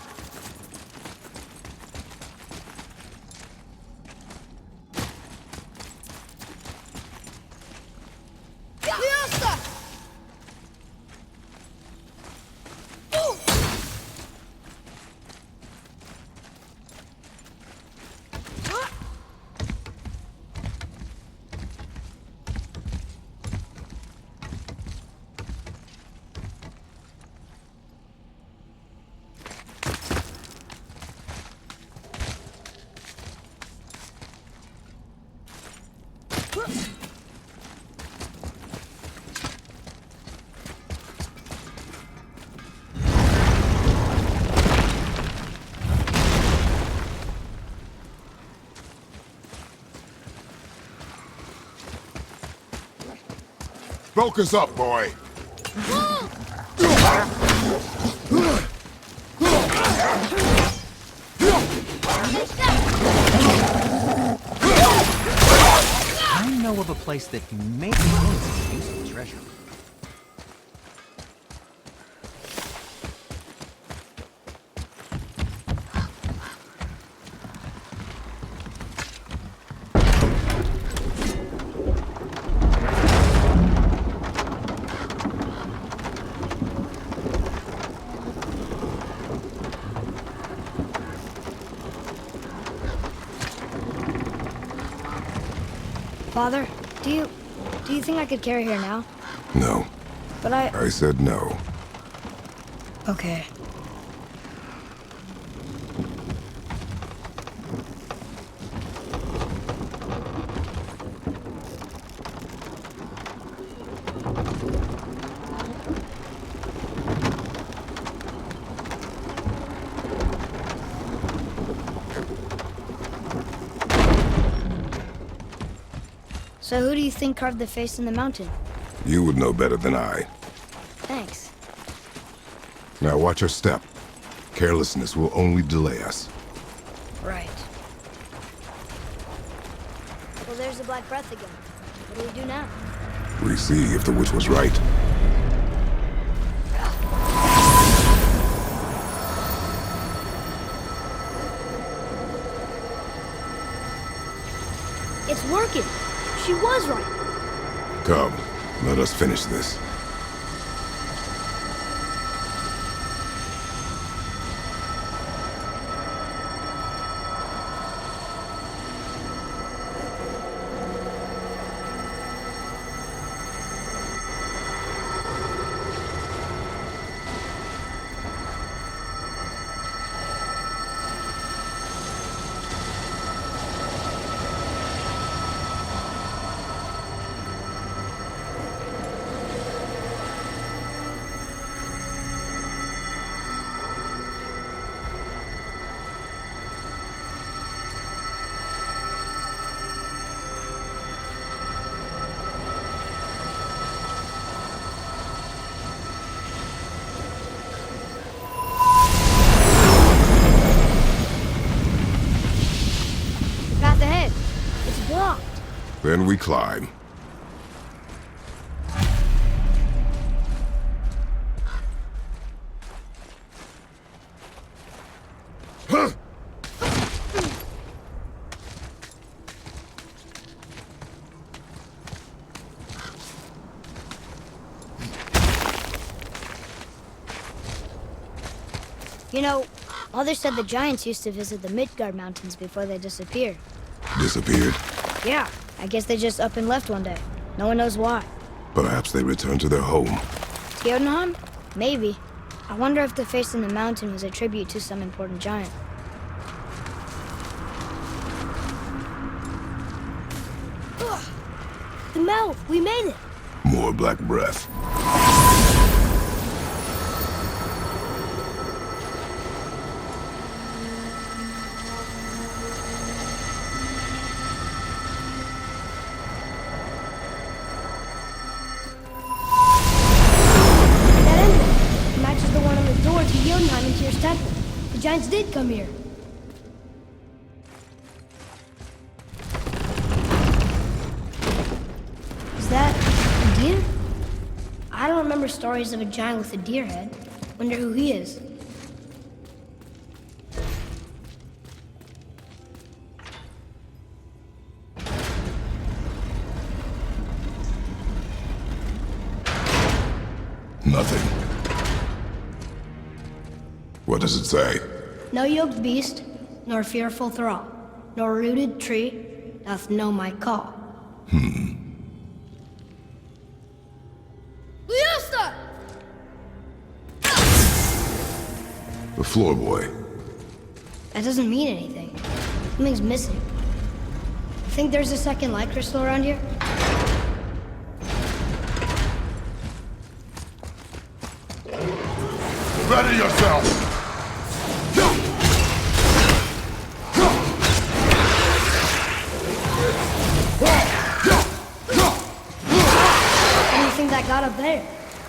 Focus up, boy. I know of a place that may contain useful treasure. Father, do you think I could carry her now? No. But I said no. Okay. So who do you think carved the face in the mountain? You would know better than I. Thanks. Now watch your step. Carelessness will only delay us. Right. Well, there's the Black Breath again. What do we do now? We see if the witch was right. It's working! She was right! Come, let us finish this. Path ahead. It's blocked. Then we climb. You know, Mother said the giants used to visit the Midgard mountains before they disappeared. Disappeared? Yeah, I guess they just up and left one day. No one knows why. Perhaps they returned to their home. Jotunheim? Maybe. I wonder if the face in the mountain was a tribute to some important giant. Ugh! The mouth! We made it! More black breath. That emblem matches the one on the door to Jotunheim and Tyr's temple. The giants did come here. Is that a deer? remember stories of a giant with a deer head. Wonder who he is. Nothing. What does it say? No yoked beast, nor fearful thrall, nor rooted tree doth know my call. Liosta! The floor boy. That doesn't mean anything. Something's missing. Think there's a second light crystal around here? Ready yourself! What do you think that got up there?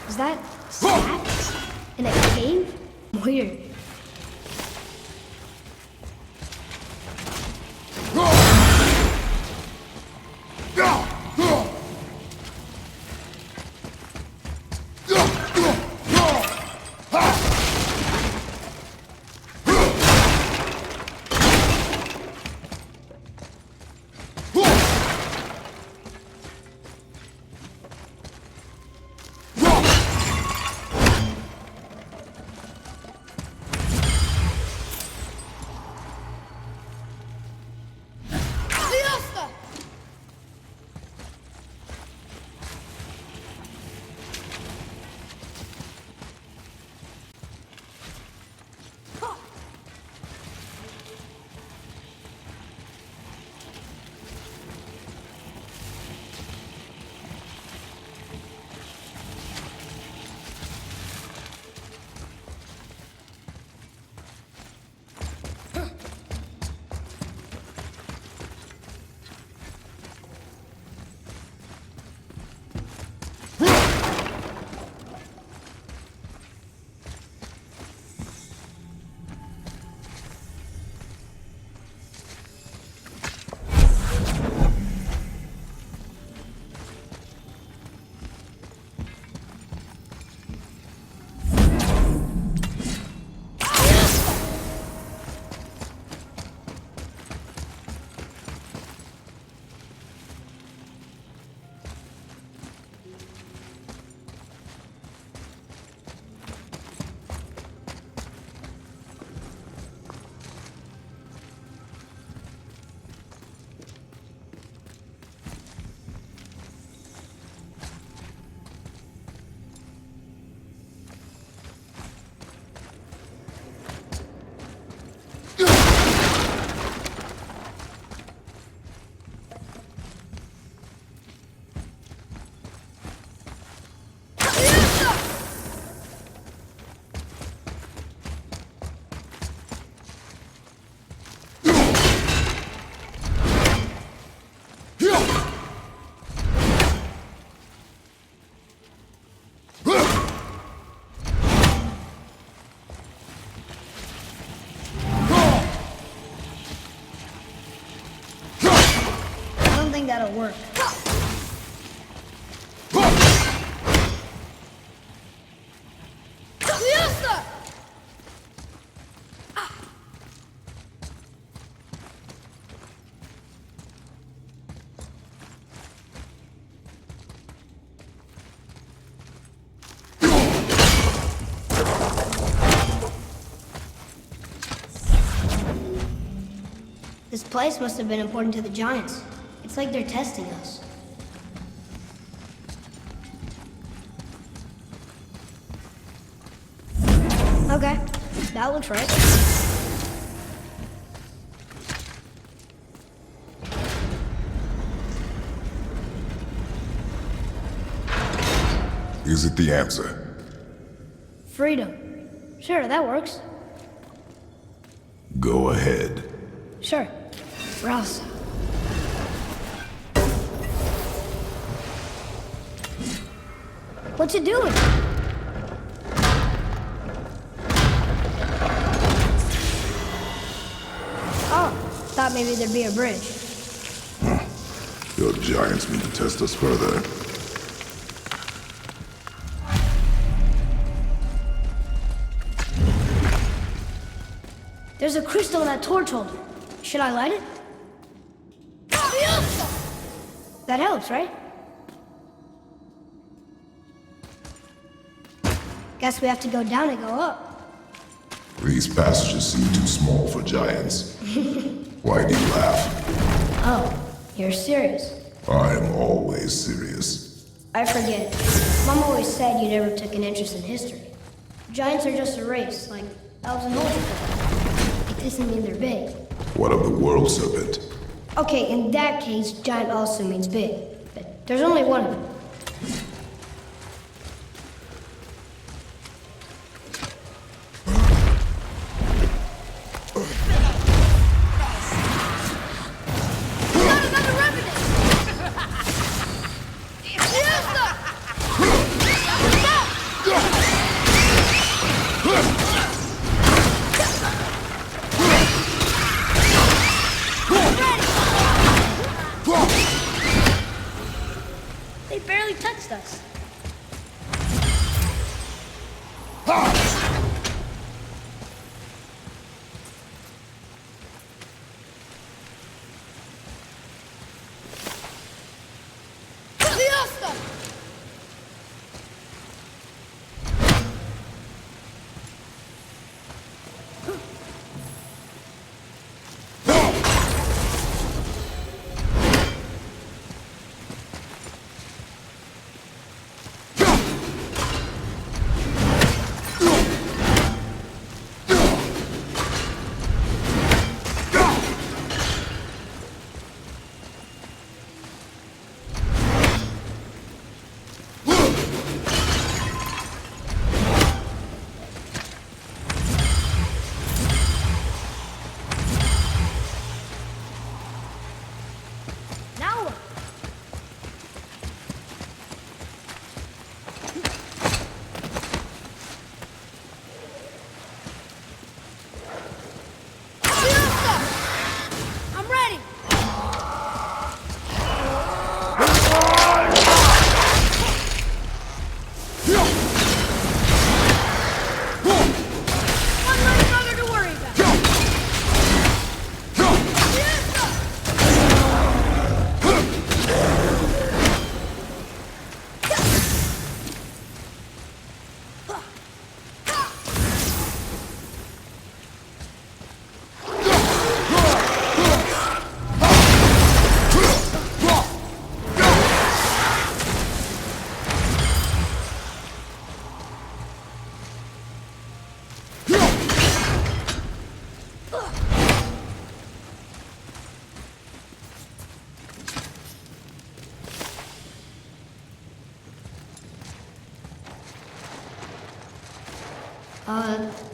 Is that snacks? In a cave? Weird. That'll work. This place must have been important to the giants. It's like they're testing us. Okay, that looks right. Is it the answer? Freedom. Sure, that works. Go ahead. Sure. Rouse. What's it doing? Oh, thought maybe there'd be a bridge. Your giants mean to test us further. a crystal in that torch holder. Should I light it? That helps, right? Guess we have to go down and go up. These passages seem too small for giants. Why do you laugh? Oh, you're serious. I am always serious. I forget. Mom always said you never took an interest in history. Giants are just a race, like elves and orcs. It doesn't mean they're big. What of the world serpent? Okay, in that case, giant also means big. But there's only one of them. They barely touched us.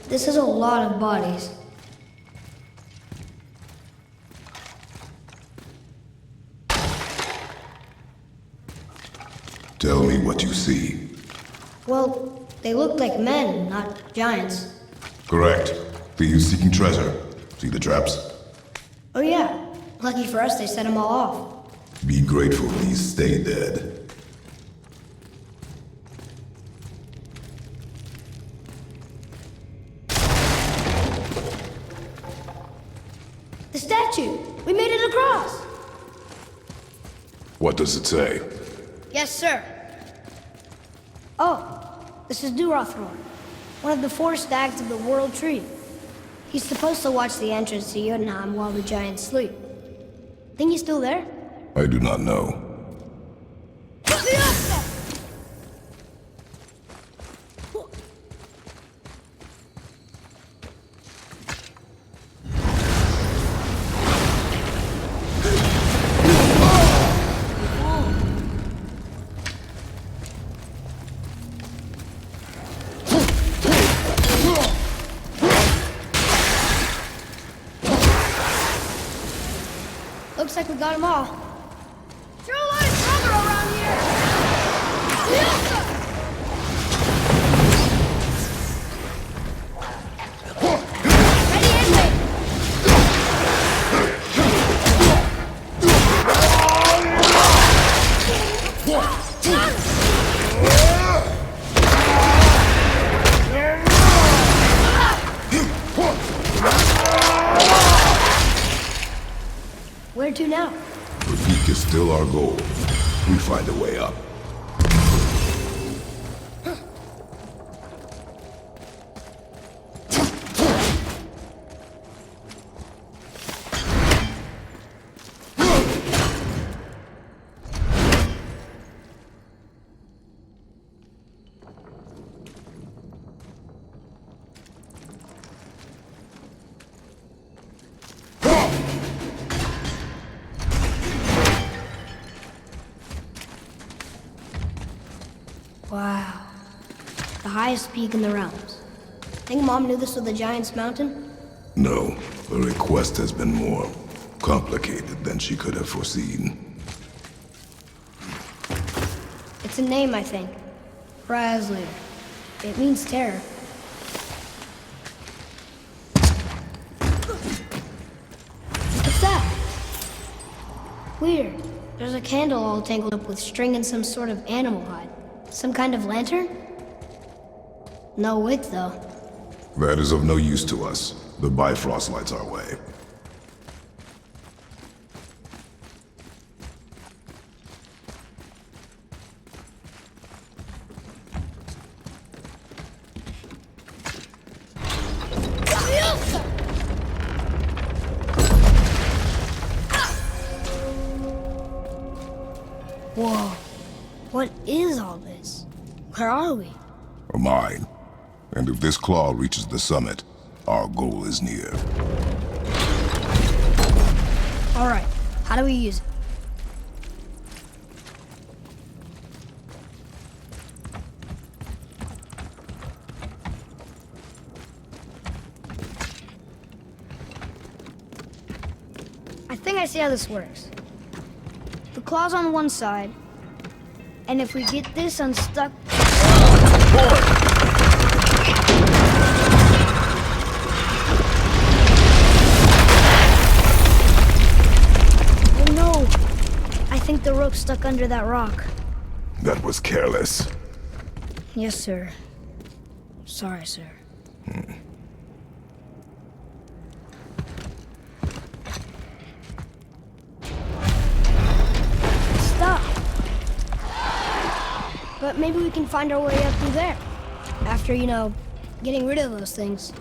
This is a lot of bodies. Tell me what you see. Well, they look like men, not giants. Correct. Thieves seeking treasure. See the traps? Oh yeah. Lucky for us, they set them all off. Be grateful these stay dead. The statue! We made it across! What does it say? Yes, sir. Oh, this is Durathror, one of the 4 stags of the World Tree. He's supposed to watch the entrance to Jotunheim while the giants sleep. Think he's still there? I do not know. Looks like we got them all. Sure a lot of trouble around here. Ready anyway. Where to now? The peak is still our goal. We find a way up. Wow. The highest peak in the realms. Think Mom knew this was the Giant's Mountain? No, her request has been more complicated than she could have foreseen. It's a name, I think. Razzler. It means terror. What's that? Weird. There's a candle all tangled up with string and some sort of animal hide. Some kind of lantern? No wick, though. That is of no use to us. The Bifrost lights our way. Whoa. What is all this? Where are we? A mine. And if this claw reaches the summit, our goal is near. All right. How do we use it? I think I see how this works. The claw's on one side, and if we get this unstuck... Oh no! I think the rope's stuck under that rock. That was careless. Yes, sir. Sorry, sir. Stop! But maybe we can find our way up through there. After, you know, getting rid of those things.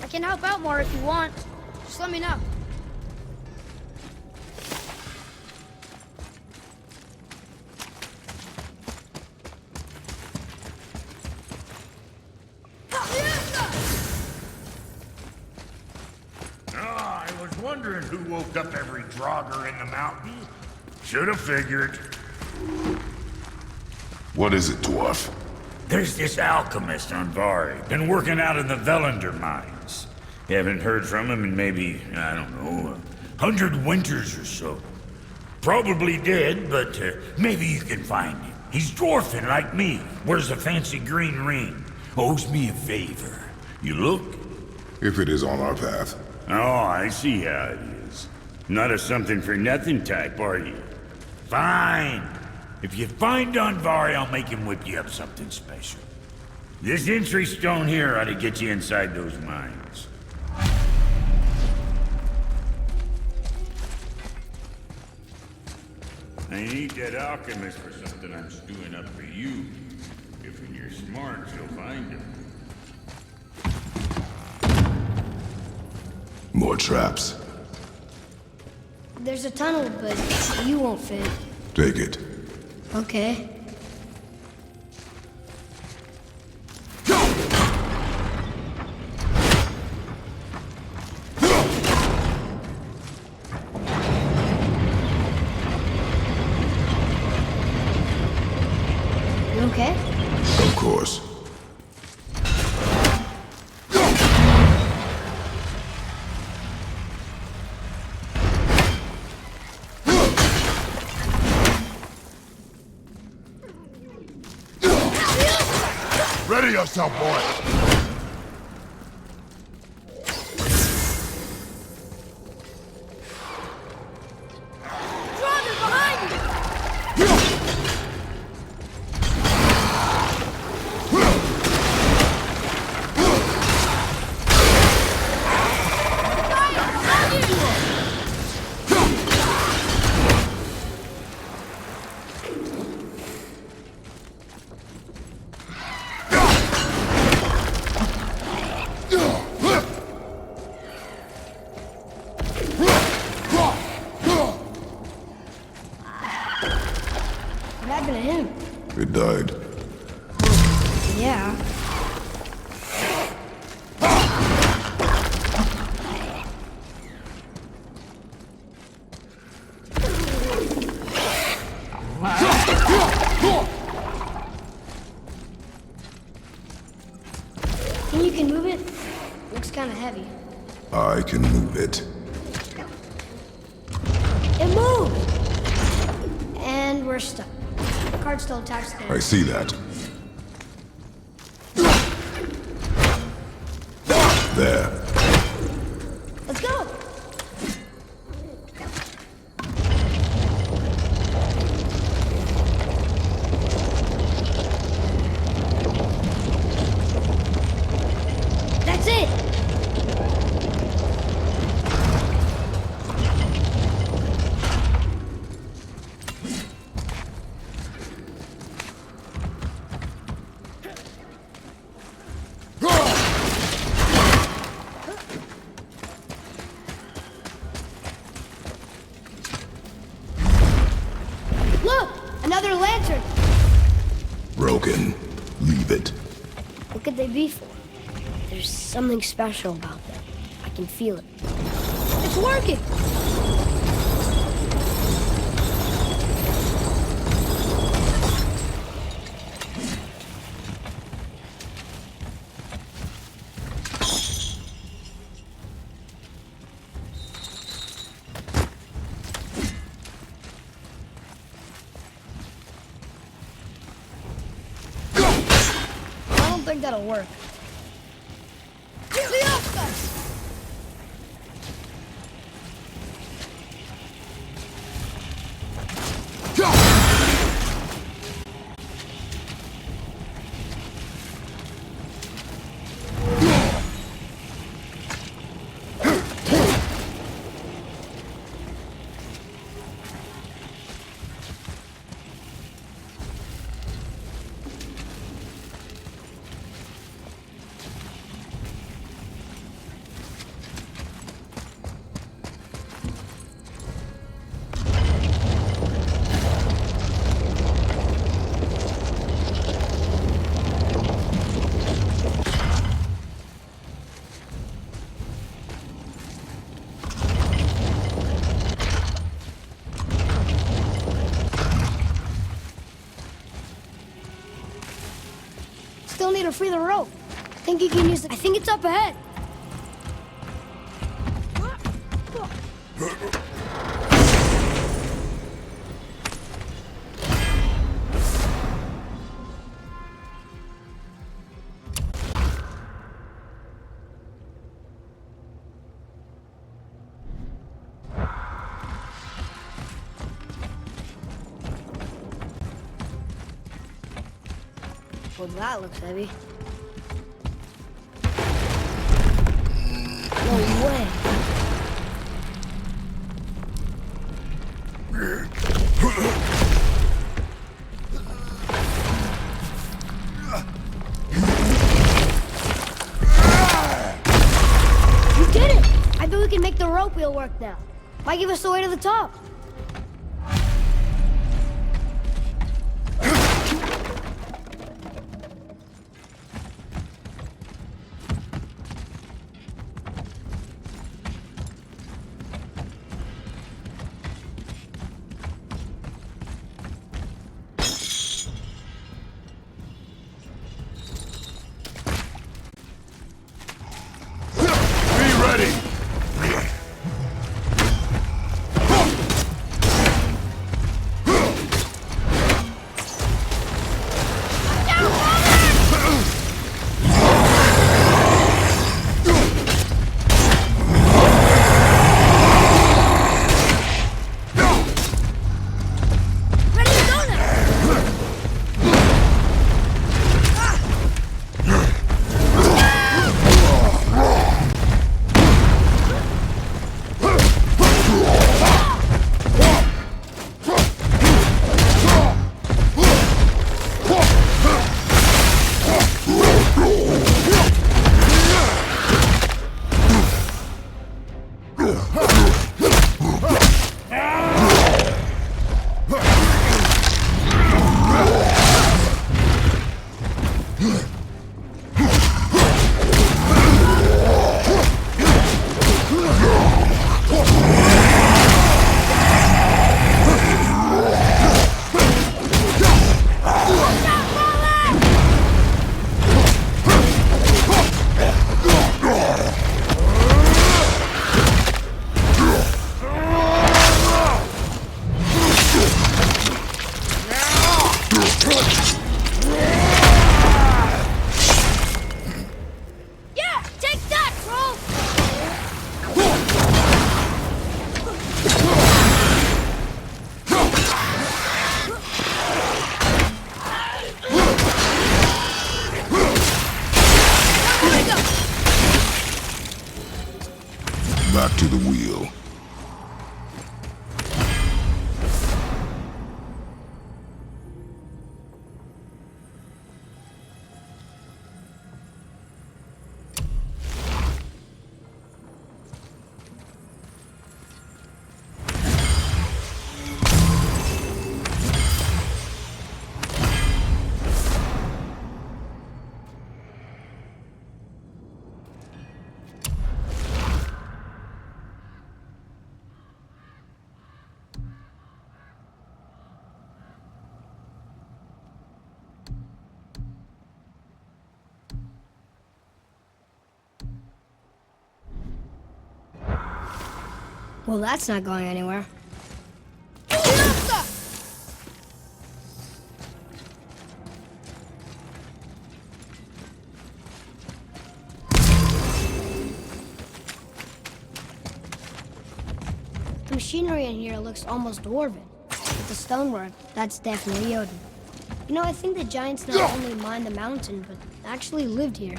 I can help out more if you want. Just let me know. I was wondering who woke up every drogger in the mountain. Should have figured. What is it, dwarf? There's this alchemist on Vari. Been working out in the Velander mines. Haven't heard from him in maybe, I don't know, 100 winters or so. Probably dead, but maybe you can find him. He's dwarfing like me. Wears a fancy green ring. Owes me a favor. You look? If it is on our path. Oh, I see how it is. Not a something-for-nothing type, are you? Fine. If you find Vari, I'll make him whip you up something special. This entry stone here ought to get you inside those mines. I need that alchemist for something I'm stewing up for you. If you're smart, you'll find him. More traps. There's a tunnel, but you won't fit. Take it. Okay. You okay? Of course. Ready yourself, boy! What happened to him? It died. Yeah. Think you can move it? Looks kind of heavy. I can move it. It moved! And we're stuck. The card still attached to I see that. There. Let's go! That's it! Look! Another lantern! Broken. Leave it. What could they be for? There's something special about them. I can feel it. It's working! I don't think that'll work. Still need to free the rope. Think you can use it? I think it's up ahead. Well, that looks heavy. No way. You did it! I thought we we can make the rope wheel work now. Might give us the way to the top. Back to the wheel. Well, that's not going anywhere. The machinery in here looks almost dwarven. But the stonework, that's definitely Odin. You know, I think the giants not only mined the mountain, but actually lived here.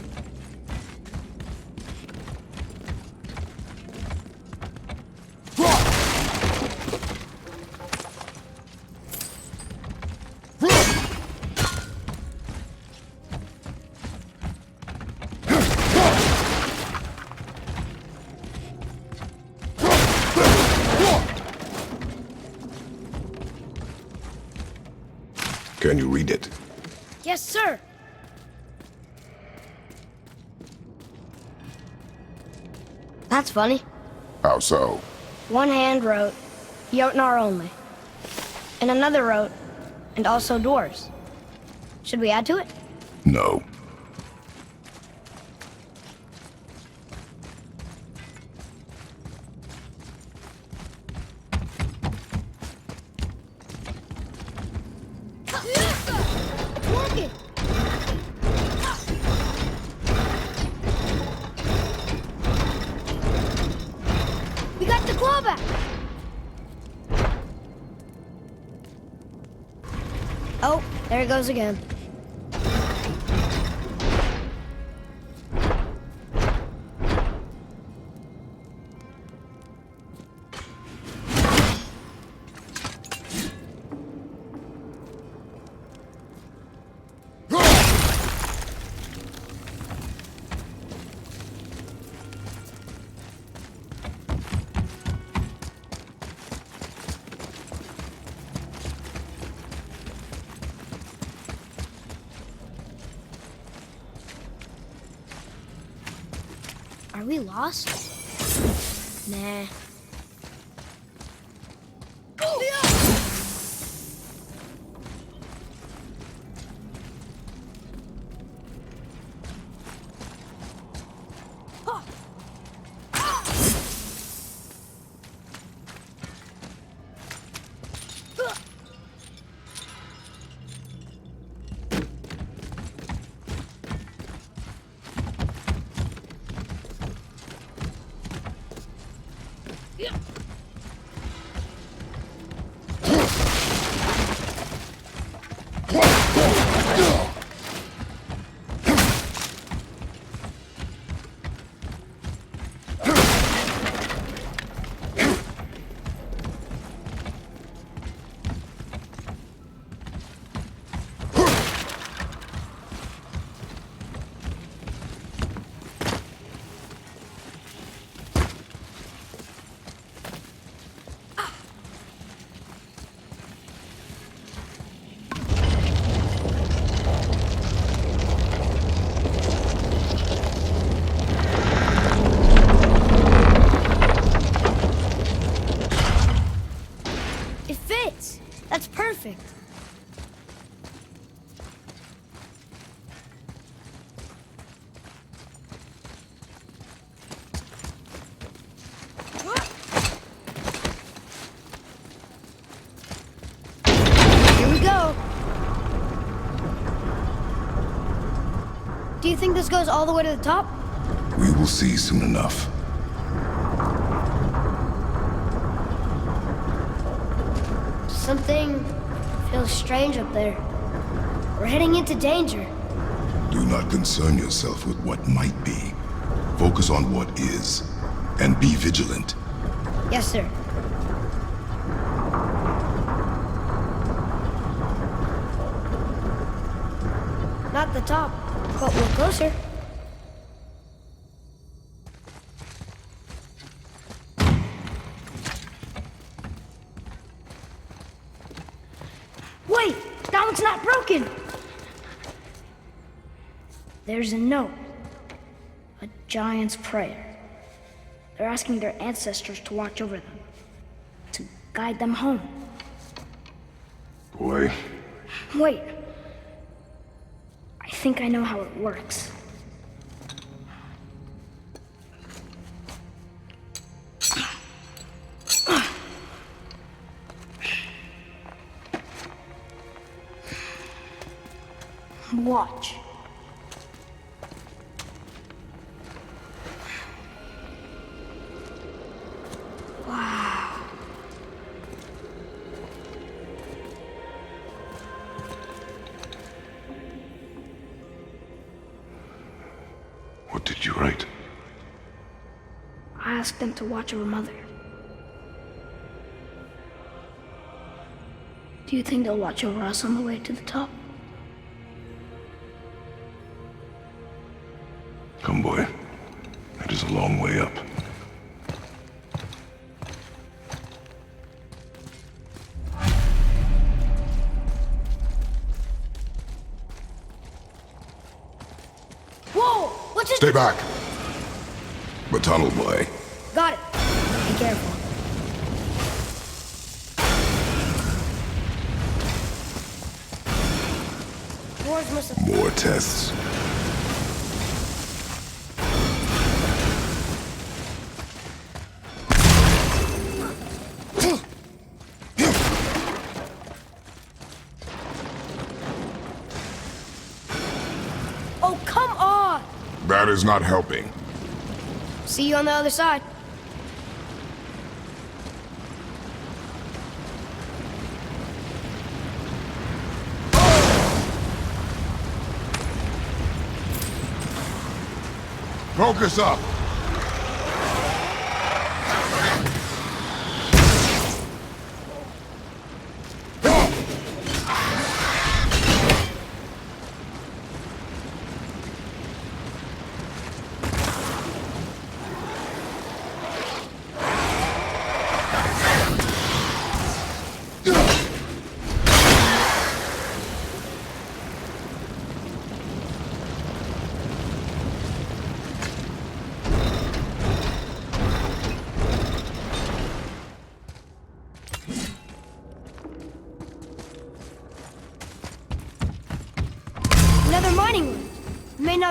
Can you read it? Yes, sir. That's funny. How so? One hand wrote, Jotnar only. And another wrote, and also dwarves. Should we add to it? No. Oh, there it goes again. Are we lost? Nah. That's perfect. Here we go. Do you think this goes all the way to the top? We will see soon enough. Something feels strange up there. We're heading into danger. Do not concern yourself with what might be. Focus on what is, and be vigilant. Yes, sir. Not the top, but we're closer. Wait! That one's not broken! There's a note. A giant's prayer. They're asking their ancestors to watch over them. To guide them home. Boy. Wait. I think I know how it works. Watch. Wow. What did you write? I asked them to watch over Mother. Do you think they'll watch over us on the way to the top? Come, boy. It is a long way up. Whoa! What's it? Stay back. The tunnel, boy. Got it. Be careful. Doors must have... More tests. Oh, come on! That is not helping. See you on the other side. Focus up.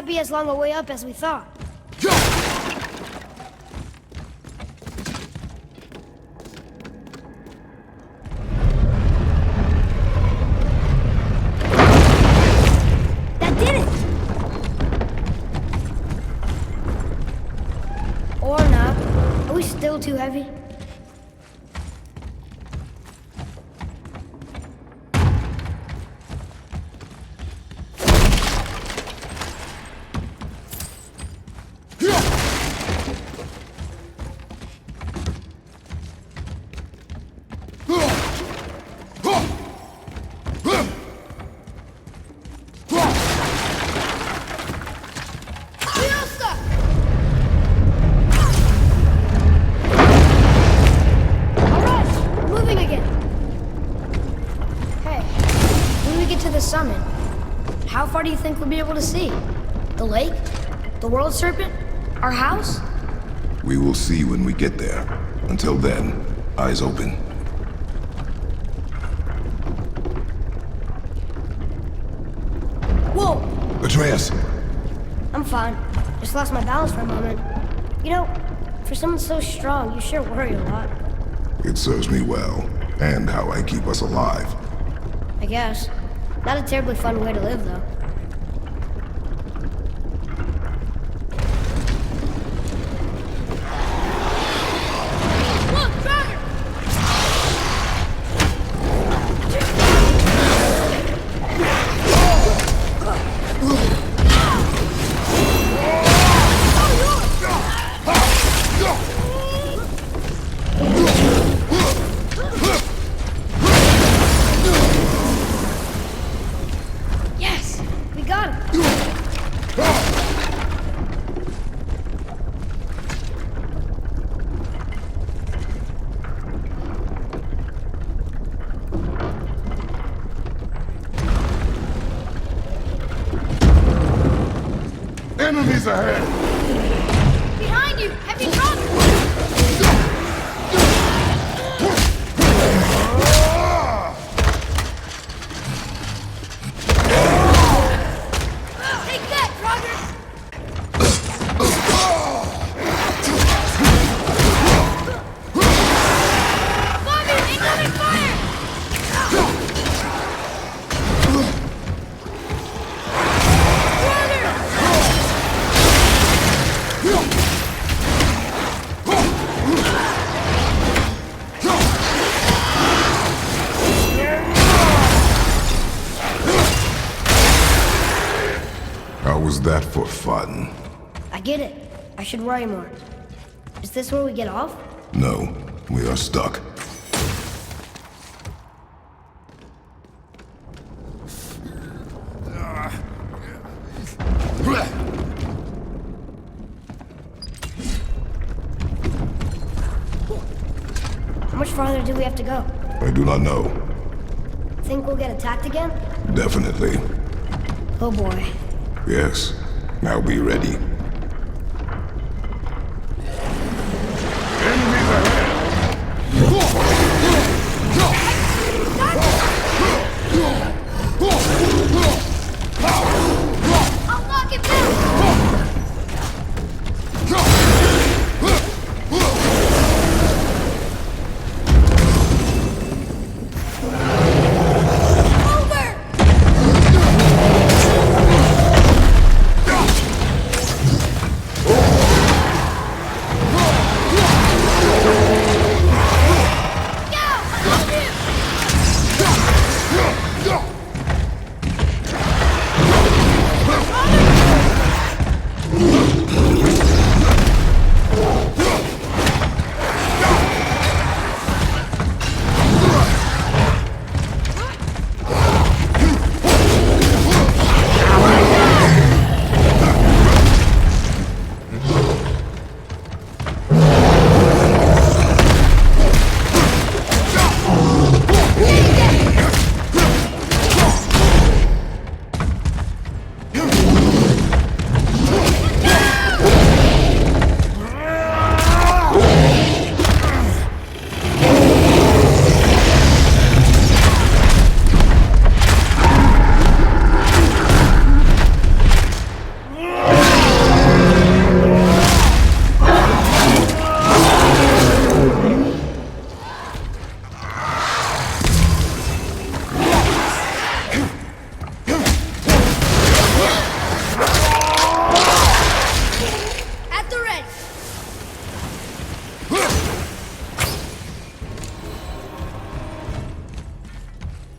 be as long a way up as we thought. That did it! Or not. Are we still too heavy? How far do you think we'll be able to see? The lake? The world serpent? Our house? We will see when we get there. Until then, eyes open. Whoa! Atreus! I'm fine. Just lost my balance for a moment. You know, for someone so strong, you sure worry a lot. It serves me well, and how I keep us alive. I guess. Not a terribly fun way to live, though. Look, Dragon! Yes! We got him! Enemies ahead! Behind you! Heavy truck! Take that, Roger! Fire! Incoming fire! How was that for fun? I get it. I should worry more. Is this where we get off? No, we are stuck. How much farther do we have to go? I do not know. Think we'll get attacked again? Definitely. Oh boy. Yes. Now be ready. Enemies ahead! I'll knock him down! Over!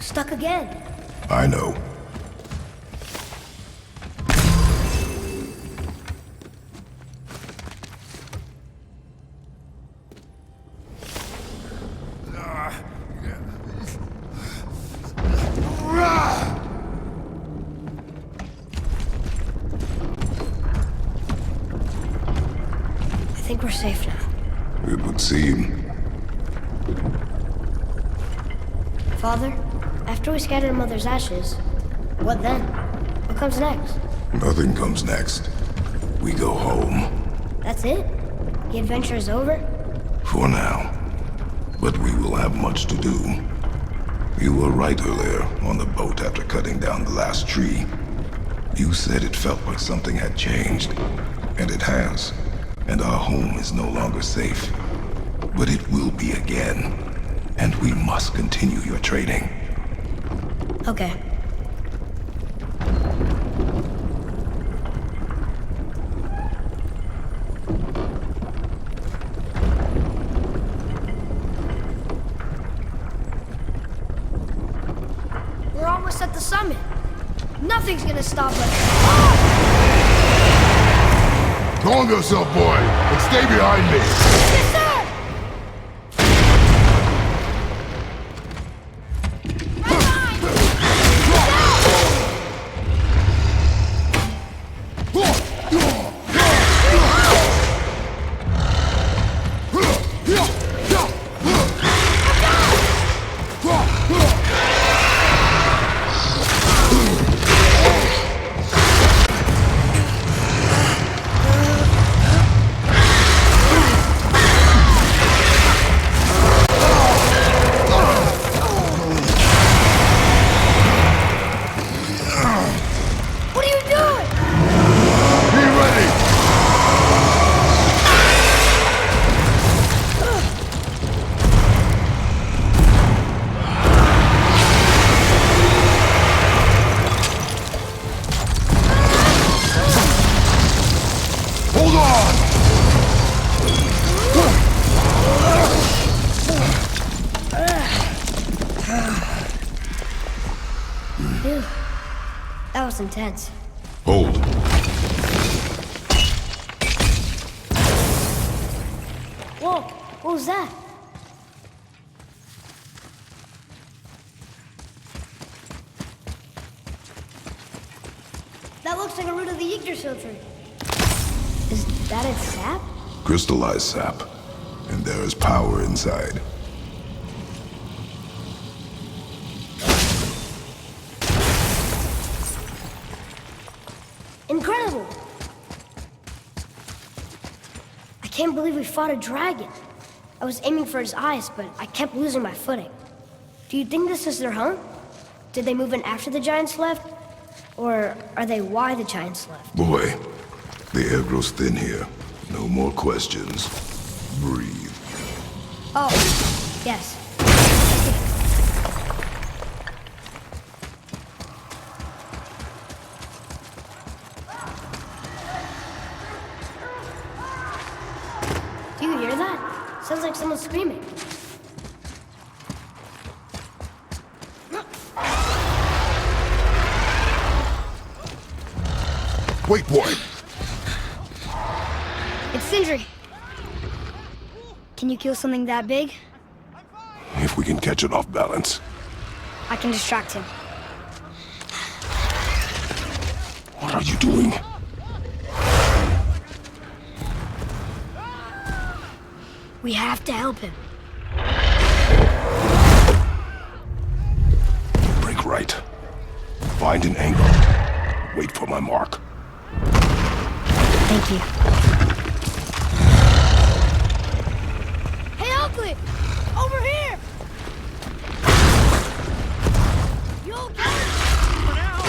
Stuck again. I know. I think we're safe now. It would seem. Father, after we scatter Mother's ashes, what then? What comes next? Nothing comes next. We go home. That's it? The adventure is over? For now. But we will have much to do. You were right earlier on the boat after cutting down the last tree. You said it felt like something had changed. And it has. And our home is no longer safe. But it will be again. And we must continue your training. Okay. We're almost at the summit. Nothing's gonna stop us. Calm yourself, boy, and stay behind me. Yes, sir! Phew. That was intense. Hold. Whoa, what was that? That looks like a root of the Yggdrasil tree. Is that its sap? Crystallized sap. And there is power inside. Incredible! I can't believe we fought a dragon. I was aiming for his eyes, but I kept losing my footing. Do you think this is their home? Did they move in after the giants left? Or are they why the giants left? Boy, the air grows thin here. No more questions. Breathe. Oh, yes. Do you hear that? Sounds like someone screaming. Wait, boy! It's Sindri. Can you kill something that big? If we can catch it off balance. I can distract him. What are you doing? We have to help him. Break right. Find an angle. Wait for my mark. Thank you. Hey, Ugly! Over here! You okay? For now.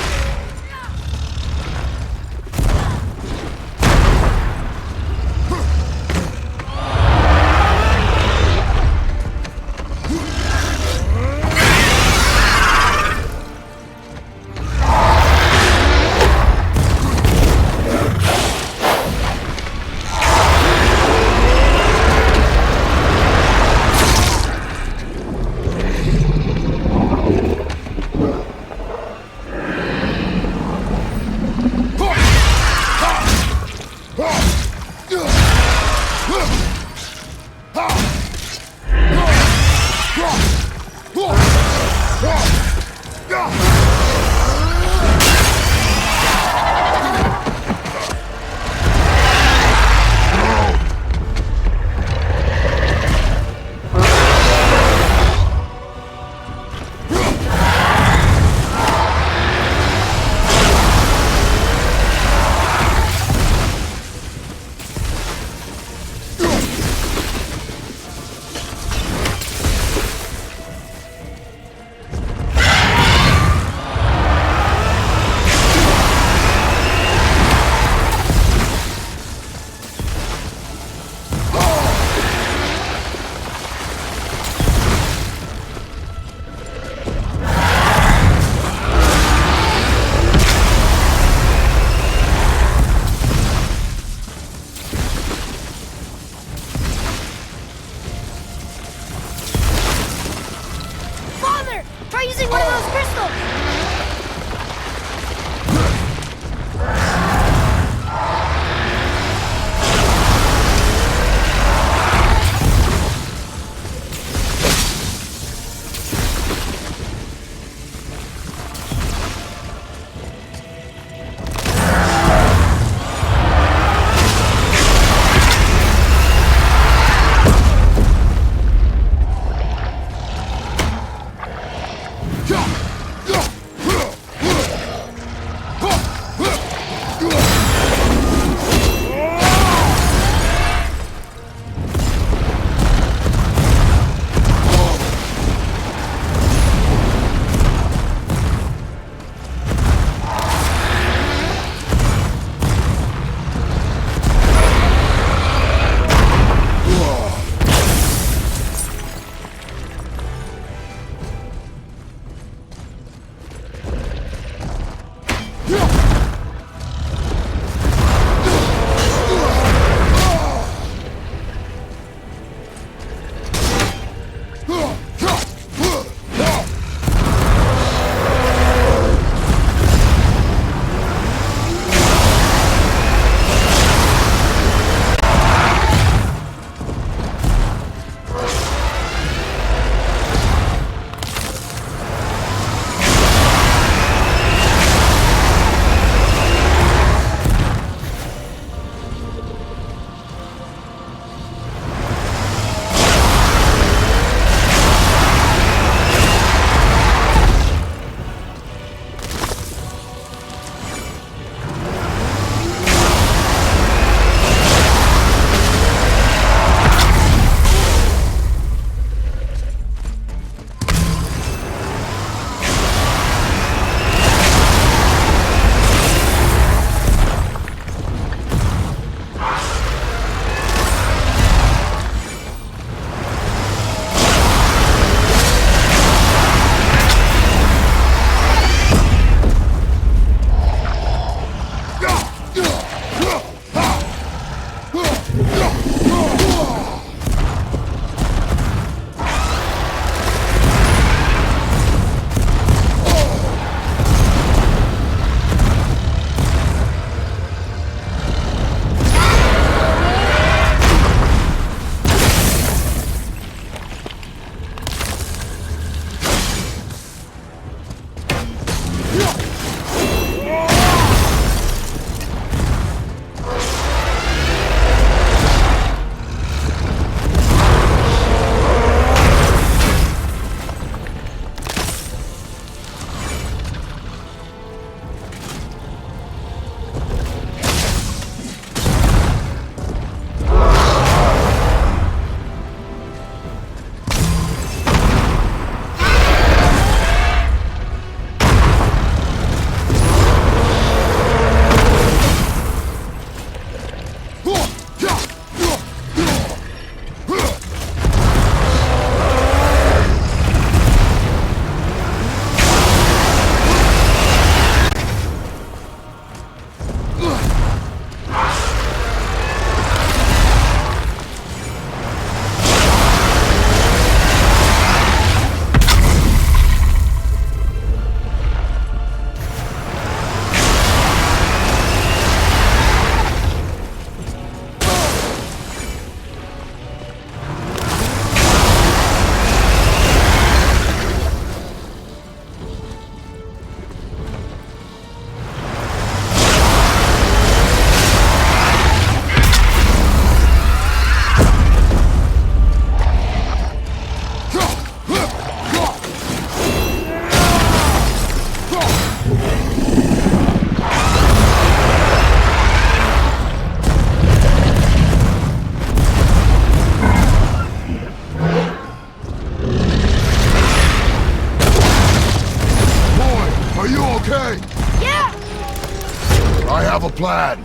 plan.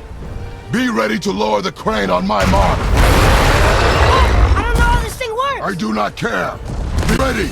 Be ready to lower the crane on my mark. I don't know how this thing works! I do not care. Be ready.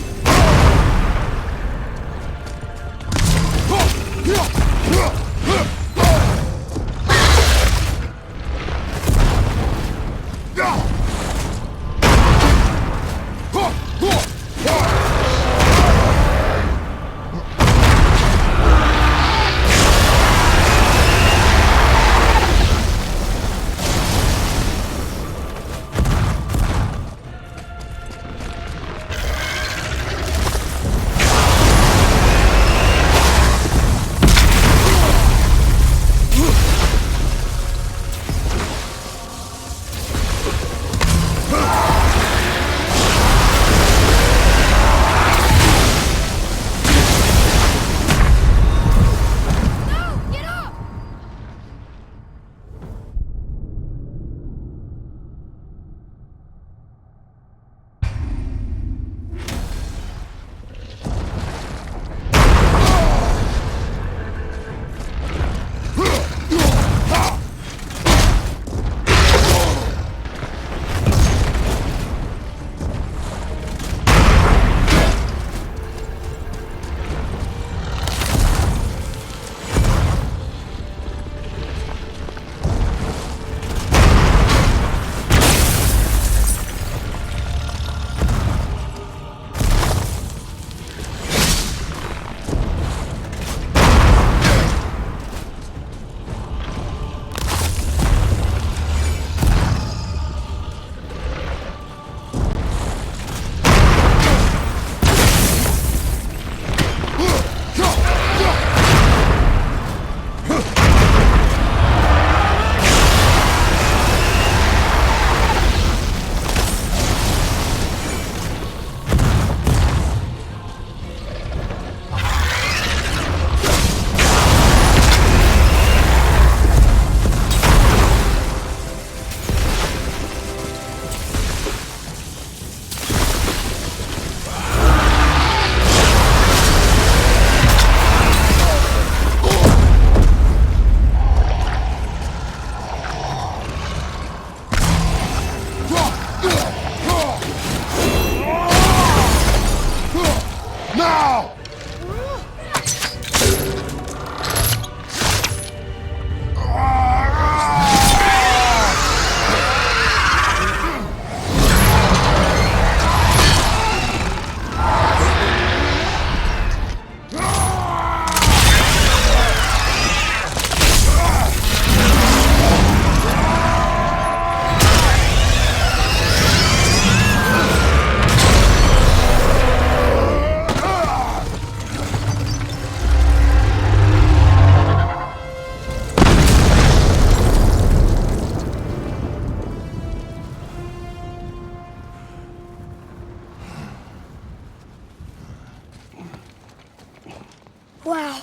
Wow,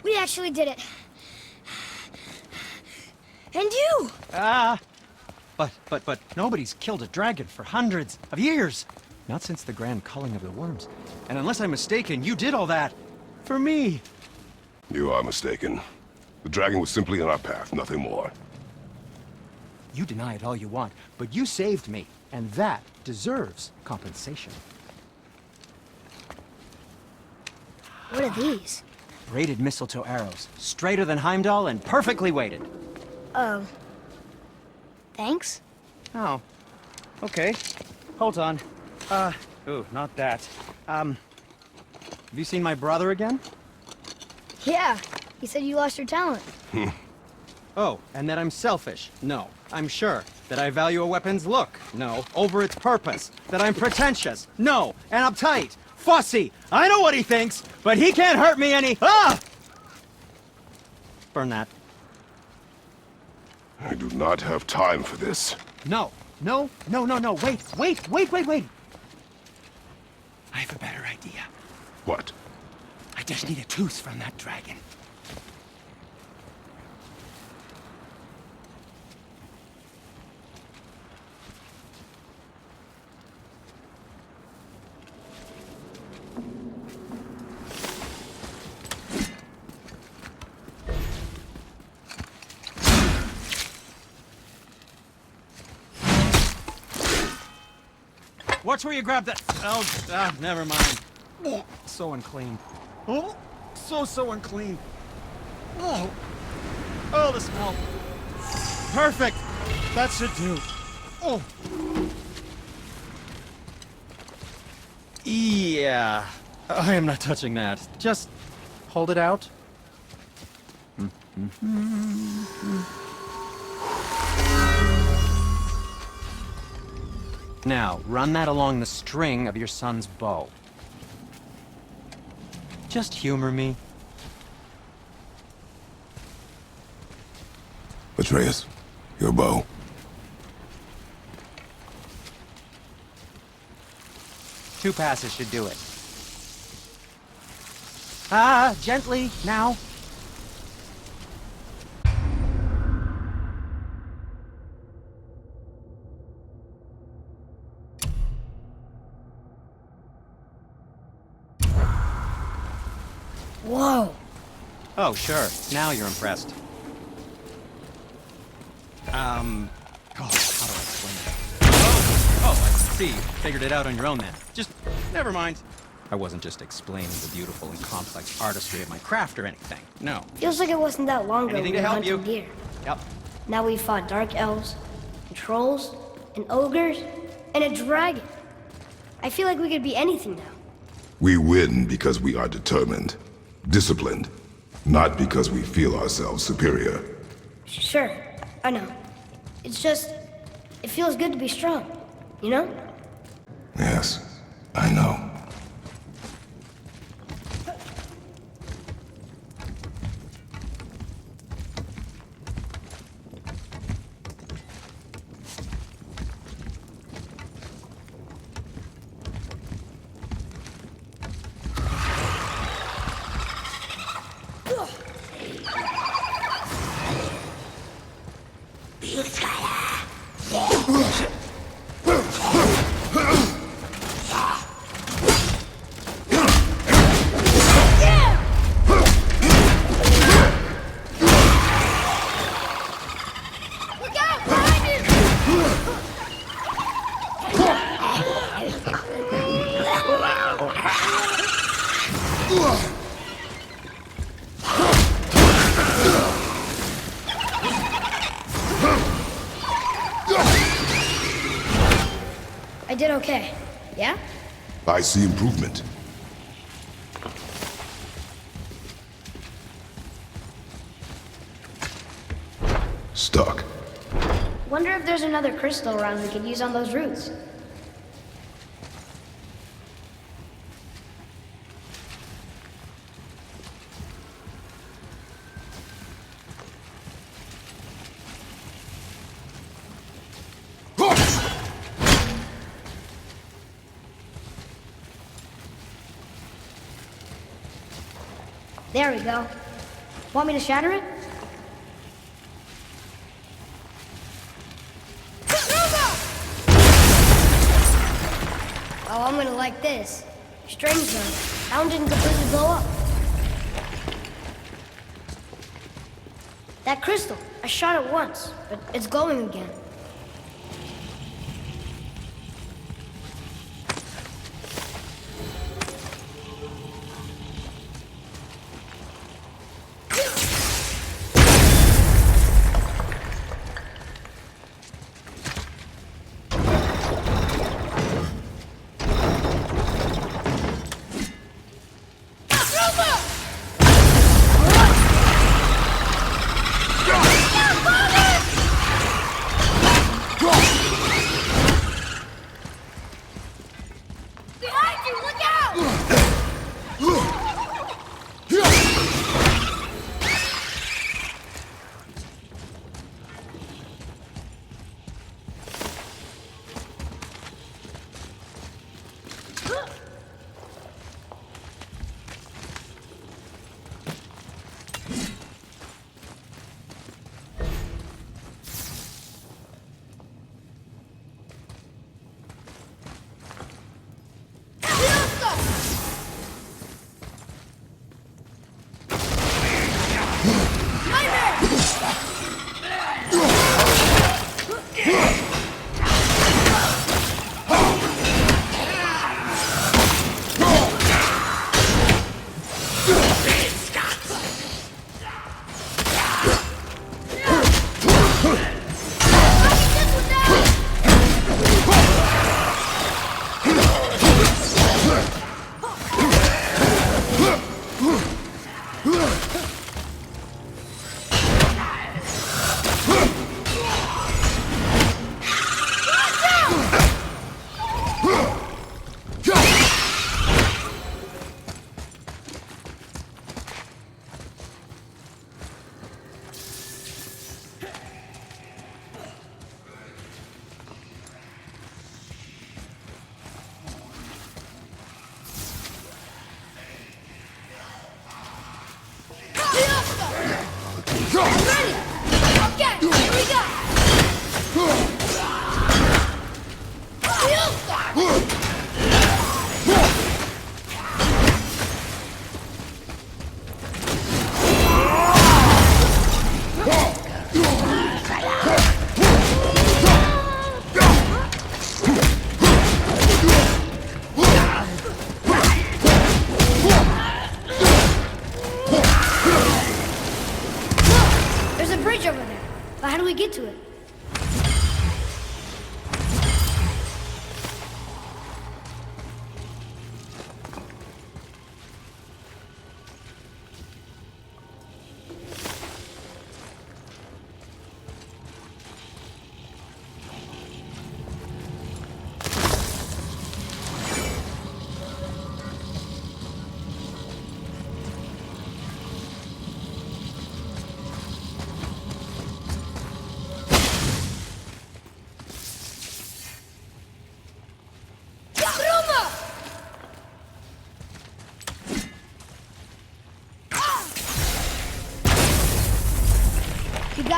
we actually did it. And you! But nobody's killed a dragon for hundreds of years. Not since the grand culling of the worms. And unless I'm mistaken, you did all that for me. You are mistaken. The dragon was simply in our path, nothing more. You deny it all you want, but you saved me, and that deserves compensation. What are these? Braided mistletoe arrows, straighter than Heimdall and perfectly weighted. Oh. Thanks? Oh. Okay. Hold on. Ooh, not that. Have you seen my brother again? Yeah, he said you lost your talent. Oh, and that I'm selfish? No, I'm sure. That I value a weapon's look? No, over its purpose. That I'm pretentious? No, and uptight. Fussy! I know what he thinks, but he can't hurt me any— Ah! Burn that. I do not have time for this. No. Wait. I have a better idea. What? I just need a tooth from that dragon. Watch where you grab that. Oh, never mind. Oh, so unclean. Oh, so unclean. Oh, the smell. Perfect. That should do. Oh. Yeah. I am not touching that. Just hold it out. Now, run that along the string of your son's bow. Just humor me. Atreus, your bow. Two passes should do it. Ah, gently, now. Whoa! Oh, sure. Now you're impressed. How do I explain it? Oh, I see. Figured it out on your own then. Just, never mind. I wasn't just explaining the beautiful and complex artistry of my craft or anything. No. Feels like it wasn't that long ago Anything we to were help hunting you. deer. Yep. Now we fought dark elves, and trolls, and ogres, and a dragon. I feel like we could be anything now. We win because we are determined, disciplined, not because we feel ourselves superior. Sure, I know. It's just, it feels good to be strong, you know? Yes, I know. I did okay, yeah? I see improvement. Stuck. Wonder if there's another crystal around we could use on those roots. There we go. Want me to shatter it? Oh, I'm gonna like this. Strange though. That one didn't completely blow up. That crystal, I shot it once, but it's glowing again.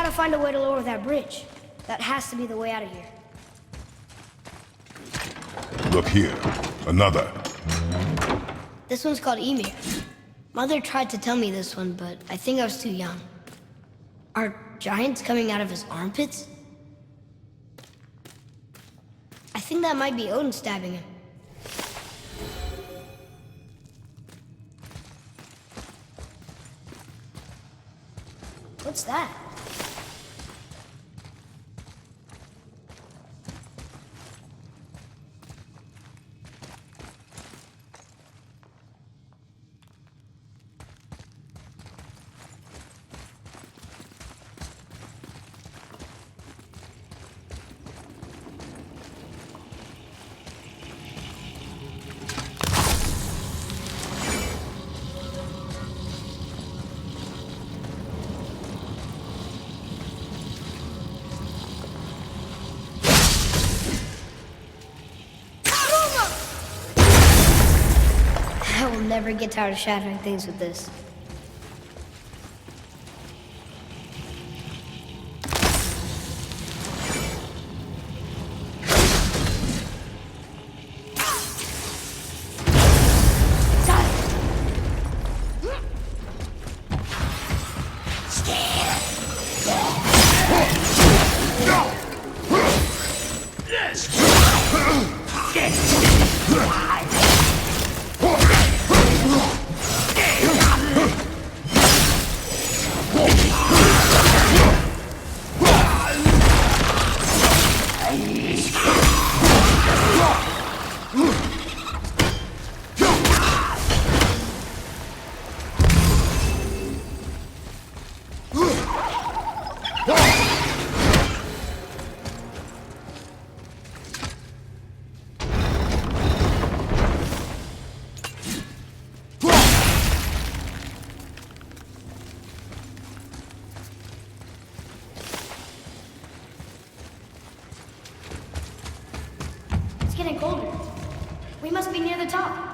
gotta find a way to lower that bridge. That has to be the way out of here. Look here. Another. This one's called Ymir. Mother tried to tell me this one, but I think I was too young. Are giants coming out of his armpits? I think that might be Odin stabbing him. What's that? I will never get tired of shattering things with this. It's getting colder. We must be near the top.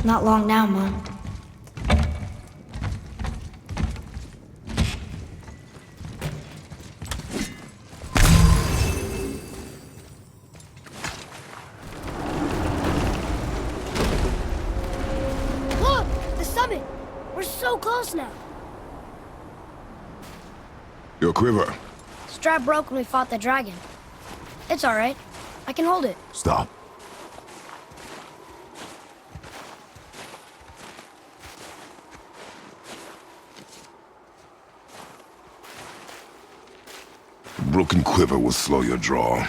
Not long now, Mom. Look! The summit! We're so close now! Your quiver. Strap broke when we fought the dragon. It's alright. I can hold it. Stop. Broken quiver will slow your draw.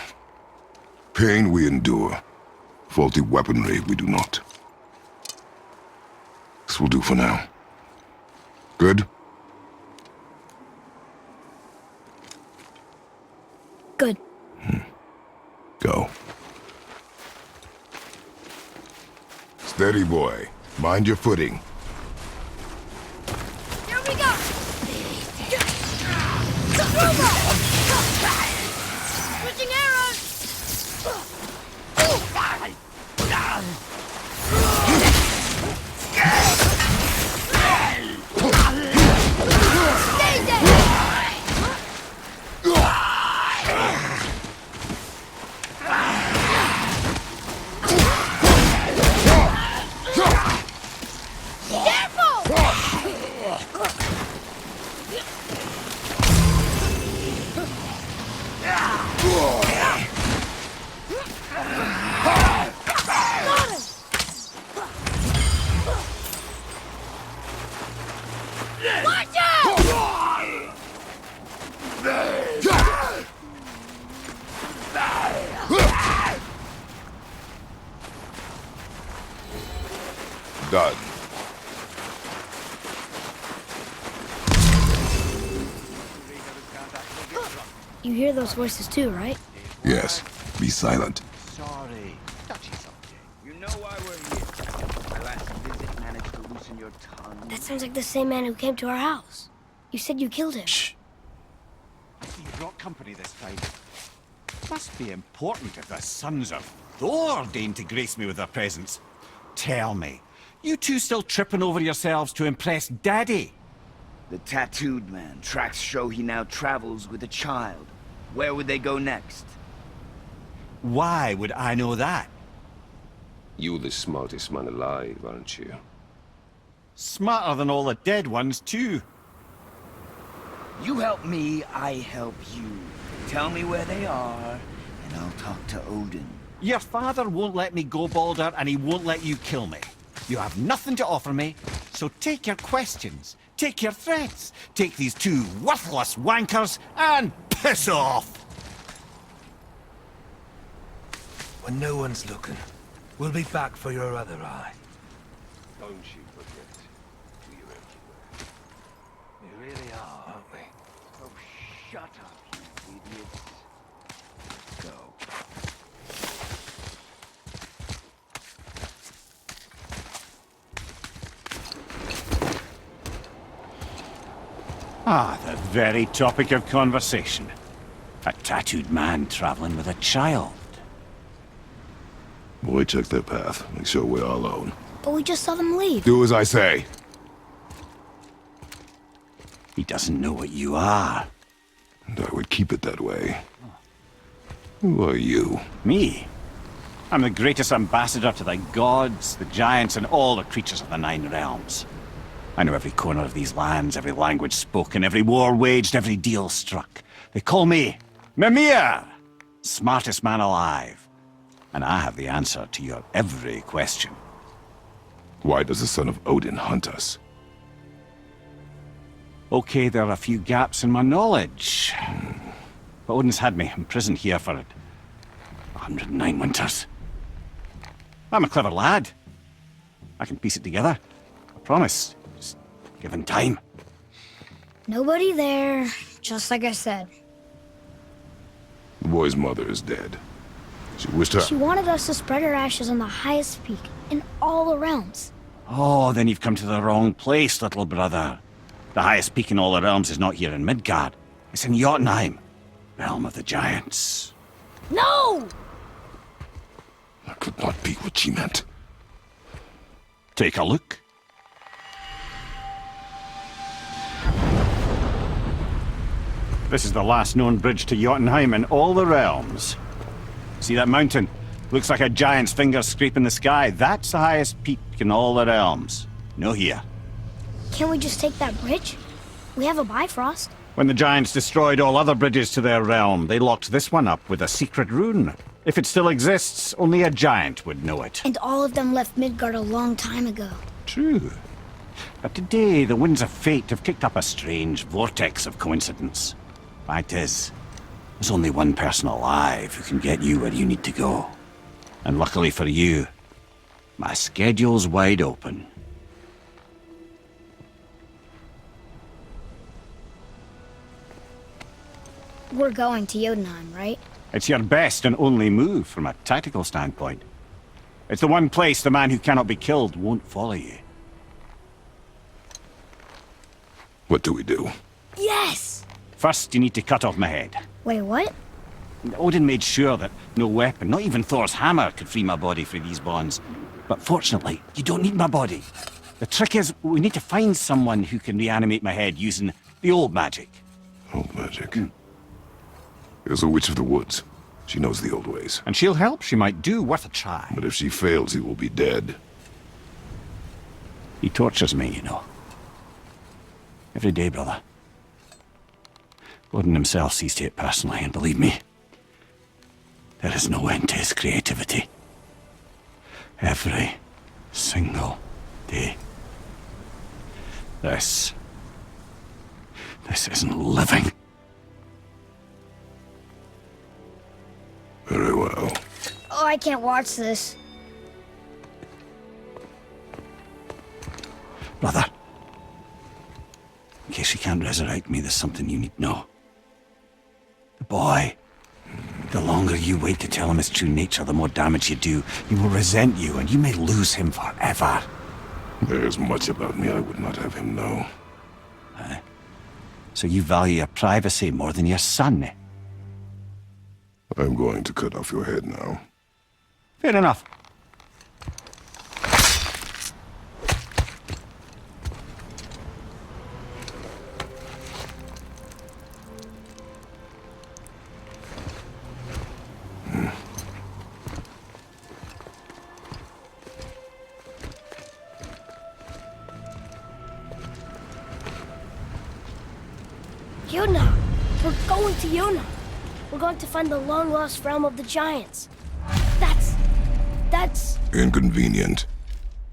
Pain we endure. Faulty weaponry we do not. This will do for now. Good? Good. Go. Steady, boy. Mind your footing. Here we go! Switching arrows! Midgard. You hear those voices too, right? Yes, be silent. Sorry. Touchy subject. You know why we're here. My last visit managed to loosen your tongue. That sounds like the same man who came to our house. You said you killed him. Shh. I see you brought company this time. Must be important if the sons of Thor deign to grace me with their presence. Tell me, you two still tripping over yourselves to impress Daddy? The tattooed man. Tracks show he now travels with a child. Where would they go next? Why would I know that? You're the smartest man alive, aren't you? Smarter than all the dead ones, too. You help me, I help you. Tell me where they are, and I'll talk to Odin. Your father won't let me go, Baldur, and he won't let you kill me. You have nothing to offer me, so take your questions, take your threats, take these two worthless wankers, and piss off! When no one's looking, we'll be back for your other eye. Don't you forget. We're everywhere. We really are, aren't we? Oh, shut up, you idiots. Go. Ah, the very topic of conversation. A tattooed man traveling with a child. Boy, check their path. Make sure we're all alone. But we just saw them leave. Do as I say. He doesn't know what you are. And I would keep it that way. Who are you? Me? I'm the greatest ambassador to the gods, the giants, and all the creatures of the Nine Realms. I know every corner of these lands, every language spoken, every war waged, every deal struck. They call me Mimir, smartest man alive. And I have the answer to your every question. Why does the son of Odin hunt us? Okay, there are a few gaps in my knowledge. But Odin's had me imprisoned here for 109 winters. I'm a clever lad. I can piece it together. I promise. Just given time. Nobody there, just like I said. The boy's mother is dead. She wished her... She wanted us to spread her ashes on the highest peak in all the realms. Oh, then you've come to the wrong place, little brother. The highest peak in all the realms is not here in Midgard. It's in Jotunheim, realm of the giants. No! That could not be what she meant. Take a look. This is the last known bridge to Jotunheim in all the realms. See that mountain? Looks like a giant's finger scraping the sky. That's the highest peak in all the realms. No here. Can't we just take that bridge? We have a Bifrost. When the giants destroyed all other bridges to their realm, they locked this one up with a secret rune. If it still exists, only a giant would know it. And all of them left Midgard a long time ago. True. But today, the winds of fate have kicked up a strange vortex of coincidence. Fact is, there's only one person alive who can get you where you need to go. And luckily for you, my schedule's wide open. We're going to Jotunheim, right? It's your best and only move from a tactical standpoint. It's the one place the man who cannot be killed won't follow you. What do we do? Yes! First, you need to cut off my head. Wait, what? Odin made sure that no weapon, not even Thor's hammer, could free my body from these bonds. But fortunately, you don't need my body. The trick is, we need to find someone who can reanimate my head using the old magic. Old magic? There's a witch of the woods. She knows the old ways. And she'll help. She might do. Worth a try. But if she fails, he will be dead. He tortures me, you know. Every day, brother. Odin himself sees to it personally, and believe me, there is no end to his creativity. Every single day. This isn't living. Very well. Oh, I can't watch this. Brother, in case you can't resurrect me, there's something you need to know. The boy, the longer you wait to tell him his true nature, the more damage you do. He will resent you, and you may lose him forever. There's much about me I would not have him know. So you value your privacy more than your son, eh? I'm going to cut off your head now. Fair enough. Yuna! We're going to Yuna! We're going to find the long-lost realm of the giants. That's... Inconvenient.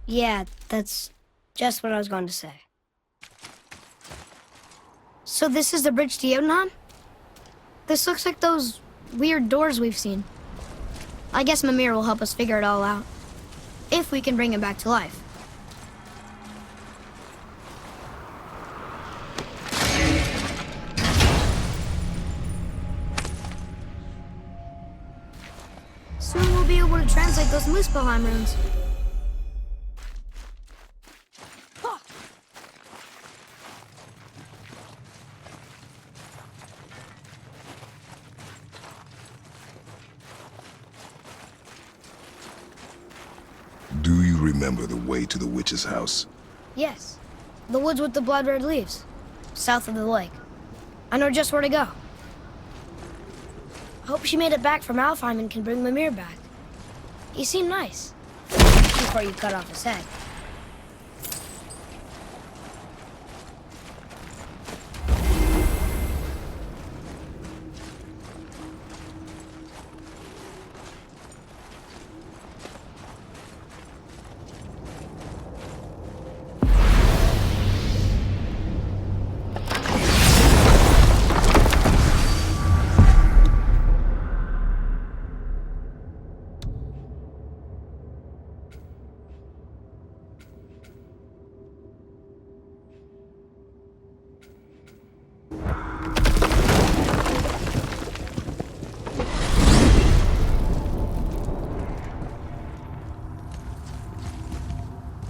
Yeah, that's just what I was going to say. So this is the bridge to Jotunheim? This looks like those weird doors we've seen. I guess Mimir will help us figure it all out. If we can bring him back to life. Soon we'll be able to translate those Muspelheim runes. Do you remember the way to the witch's house? Yes. The woods with the blood-red leaves. South of the lake. I know just where to go. Hope she made it back from Alfheim and can bring Mimir back. He seemed nice. Before you cut off his head.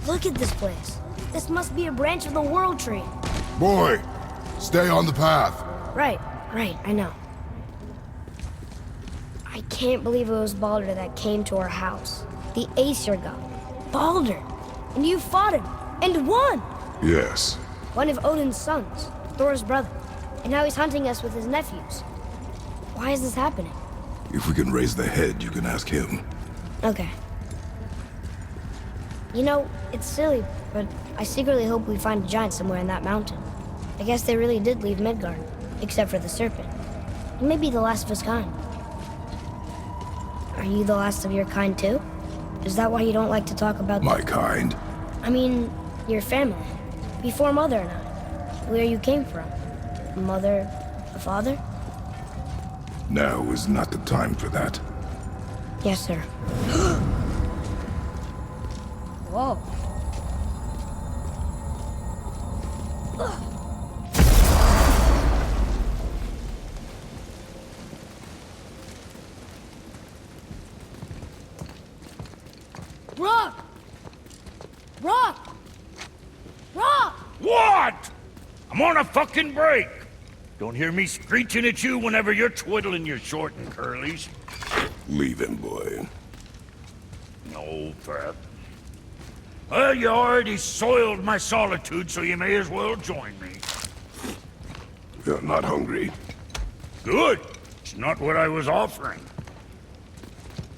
Look at this place. This must be a branch of the World Tree. Boy, stay on the path. Right, I know. I can't believe it was Baldur that came to our house. The Aesir god. Baldur! And you fought him, and won! Yes. One of Odin's sons, Thor's brother. And now he's hunting us with his nephews. Why is this happening? If we can raise the head, you can ask him. Okay. You know, it's silly, but I secretly hope we find a giant somewhere in that mountain. I guess they really did leave Midgard, except for the serpent. He may be the last of his kind. Are you the last of your kind too? Is that why you don't like to talk about my kind? I mean, your family. Before Mother and I. Where you came from. Mother, a father? Now is not the time for that. Yes, sir. Whoa. Rock! Rock! Rock! What? I'm on a fucking break. Don't hear me screeching at you whenever you're twiddling your short and curlies. Leave him, boy. No, Fat. Well, you already soiled my solitude, so you may as well join me. You're not hungry. Good. It's not what I was offering.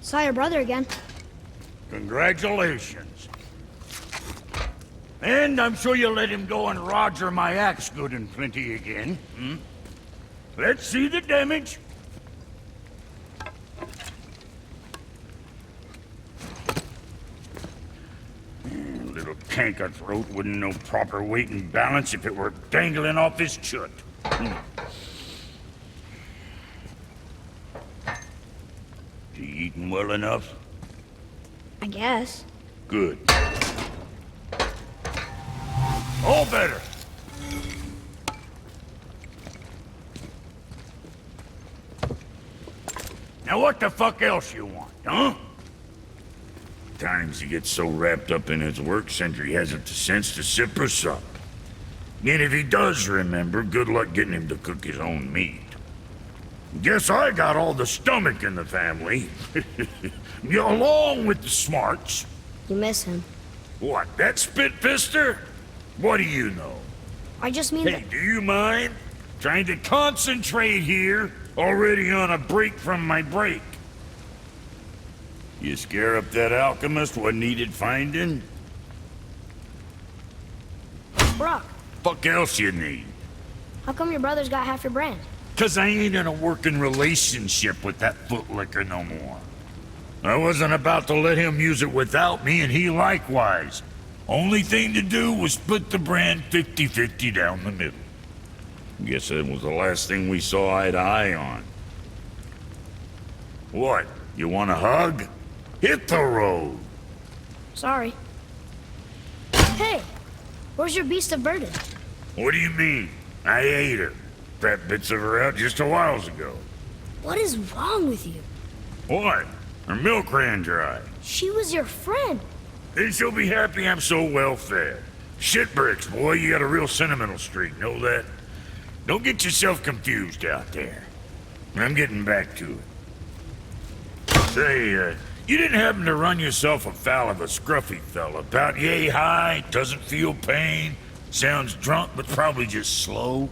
Saw your brother again. Congratulations. And I'm sure you'll let him go and roger my axe good and plenty again. Hmm? Let's see the damage. Little canker throat wouldn't know proper weight and balance if it were dangling off his chut. You eating well enough? I guess. Good. All better. Now what the fuck else you want, huh? Times he gets so wrapped up in his work, Sentry hasn't the sense to sip or sup. And if he does remember, good luck getting him to cook his own meat. Guess I got all the stomach in the family. Along with the smarts. You miss him. What, that spit-fister? What do you know? I just mean Hey, do you mind? Trying to concentrate here, already on a break from my break. You scare up that alchemist what needed finding? Brock, Fuck else you need? how come your brother's got half your brand? 'Cause I ain't in a working relationship with that footlicker no more. I wasn't about to let him use it without me, and he likewise. Only thing to do was split the brand 50-50 down the middle. Guess that was the last thing we saw eye to eye on. What, you want a hug? Hit the road! Sorry. Hey, where's your beast of burden? What do you mean? I ate her. Fat bits of her out just a while ago. What is wrong with you? What? Her milk ran dry. She was your friend. Then she'll be happy I'm so well fed. Shit bricks, boy, you got a real sentimental streak, know that? Don't get yourself confused out there. I'm getting back to it. Say, you didn't happen to run yourself afoul of a scruffy fella, about yay high, doesn't feel pain, sounds drunk but probably just slow?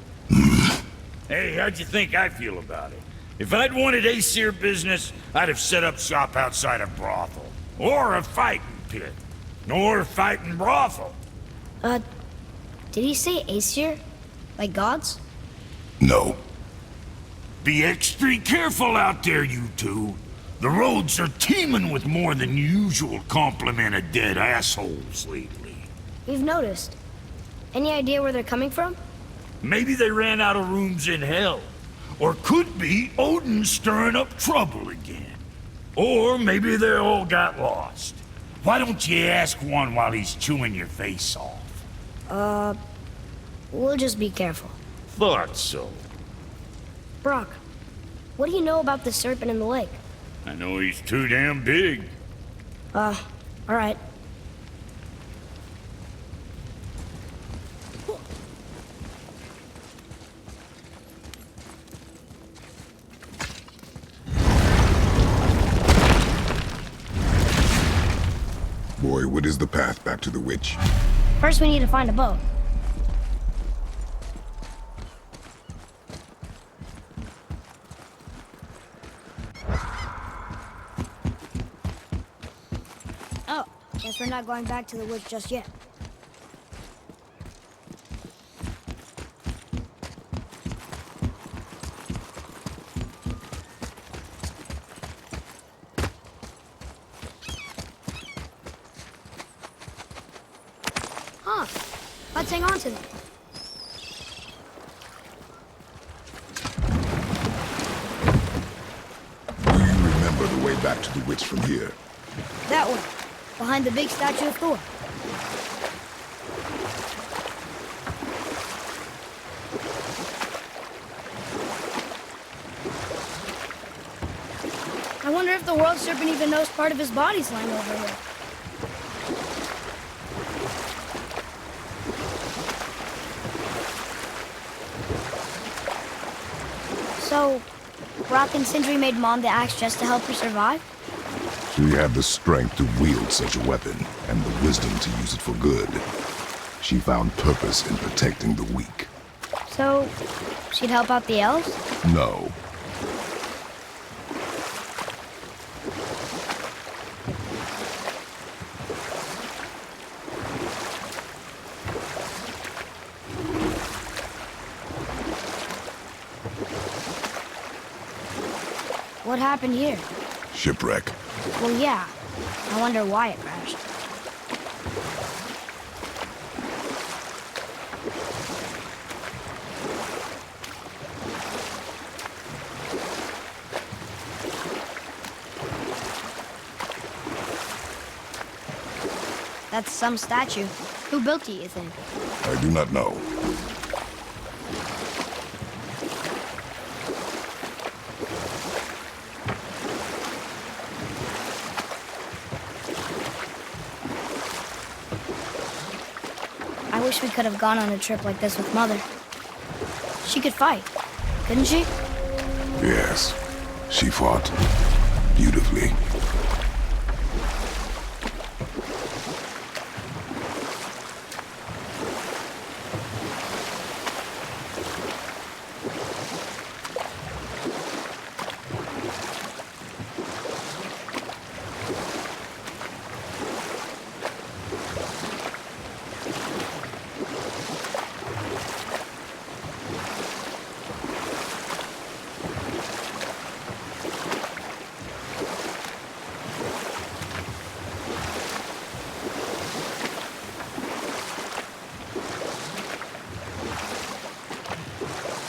Hey, how'd you think I feel about it? If I'd wanted Aesir business, I'd have set up shop outside a brothel. Or a fighting pit. Or a fighting brothel. Did he say Aesir? Like gods? No. Be extra careful out there, you two. The roads are teeming with more than usual complement of dead assholes lately. We've noticed. Any idea where they're coming from? Maybe they ran out of rooms in hell. Or could be Odin stirring up trouble again. Or maybe they all got lost. Why don't you ask one while he's chewing your face off? We'll just be careful. Thought so. Brock, what do you know about the serpent in the lake? I know he's too damn big. Alright. Boy, what is the path back to the witch? First we need to find a boat. Oh, guess we're not going back to the woods just yet. Huh. Let's hang on to them. Do you remember the way back to the witch from here? That way, behind the big statue of Thor. I wonder if the world serpent even knows part of his body's lying over here. So, Brock and Sindri made Mom the axe just to help her survive? She had the strength to wield such a weapon, and the wisdom to use it for good. She found purpose in protecting the weak. So, she'd help out the elves? No. What happened here? Shipwreck. Well, yeah. I wonder why it crashed. That's some statue. Who built it, you think? I do not know. I wish we could have gone on a trip like this with Mother. She could fight, couldn't she? Yes, she fought beautifully.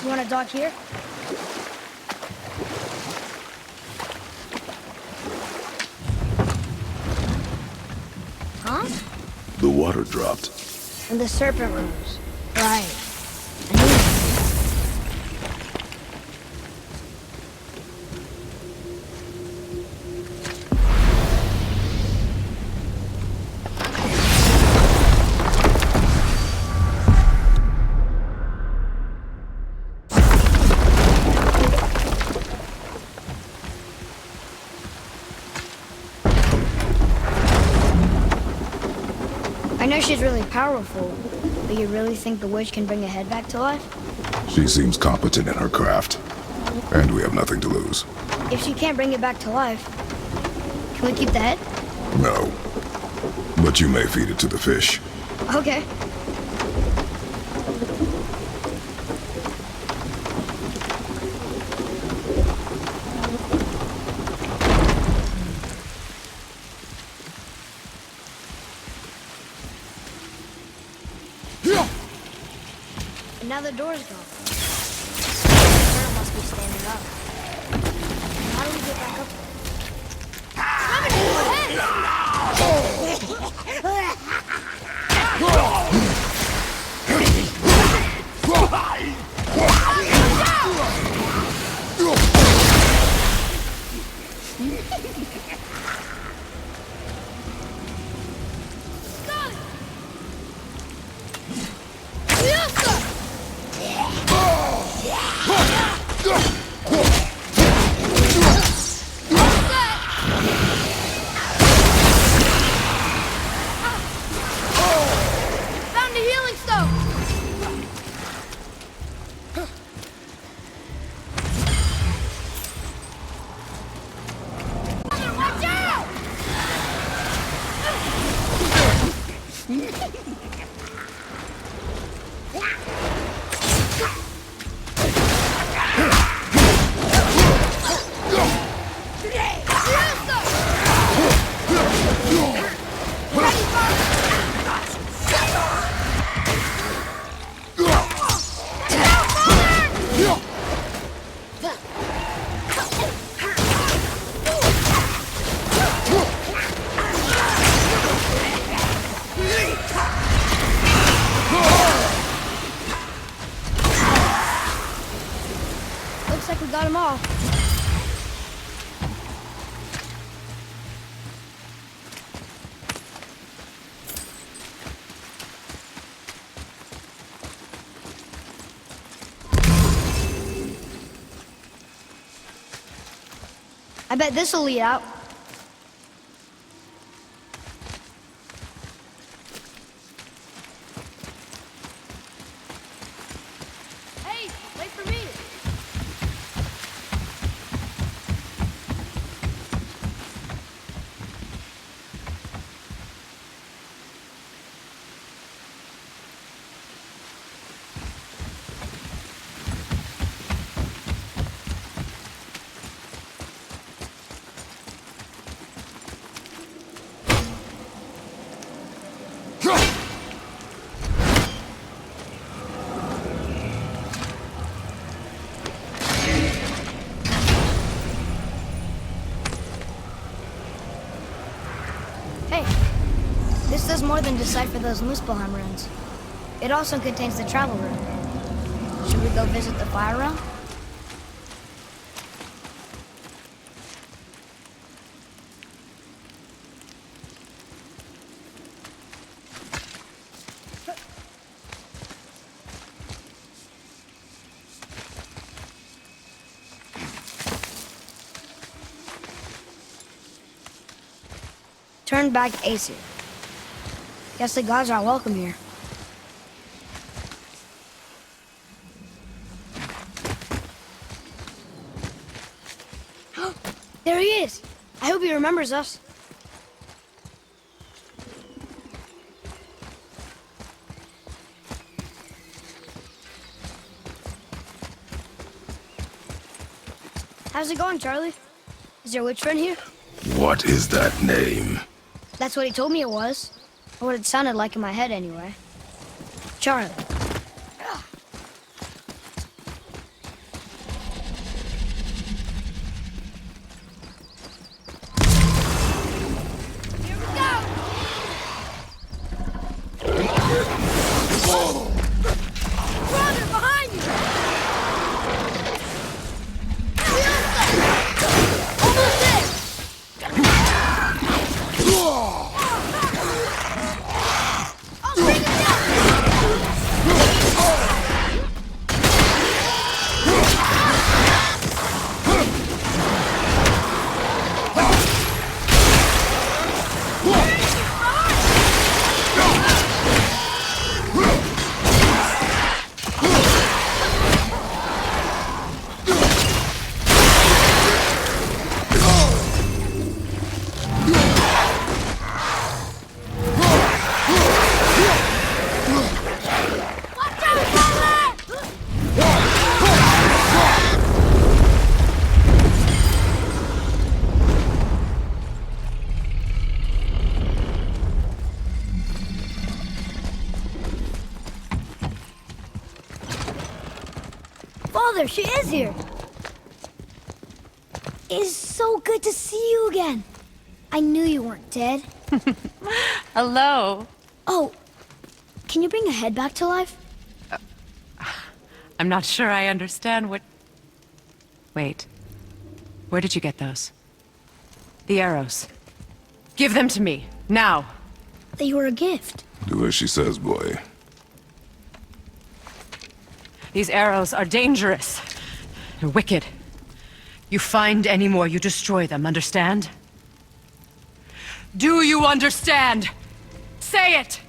You want to dock here? Huh? The water dropped. And the serpent rose. Right. I know she's really powerful, but you really think the witch can bring a head back to life? She seems competent in her craft, and we have nothing to lose. If she can't bring it back to life, can we keep the head? No, but you may feed it to the fish. Okay. And now the door's gone. The bird must be standing up. How do we get back up there? Found a healing stone! Watch out! Looks like we got them all. I bet this'll lead out. Hey, wait for me! more than decipher those Muspelheim runes. It also contains the travel rune. Should we go visit the fire realm? Turn back Aesir. Guess the gods aren't welcome here. There he is! I hope he remembers us. How's it going, Charlie? Is your witch friend here? What is that name? That's what he told me it was. Or what it sounded like in my head, anyway. Charlie. Father, she is here! It is so good to see you again. I knew you weren't dead. Hello. Oh, can you bring a head back to life? I'm not sure I understand what... Wait. Where did you get those? The arrows. Give them to me, now. They were a gift. Do as she says, boy. These arrows are dangerous. They're wicked. You find any more, you destroy them, understand? Do you understand? Say it!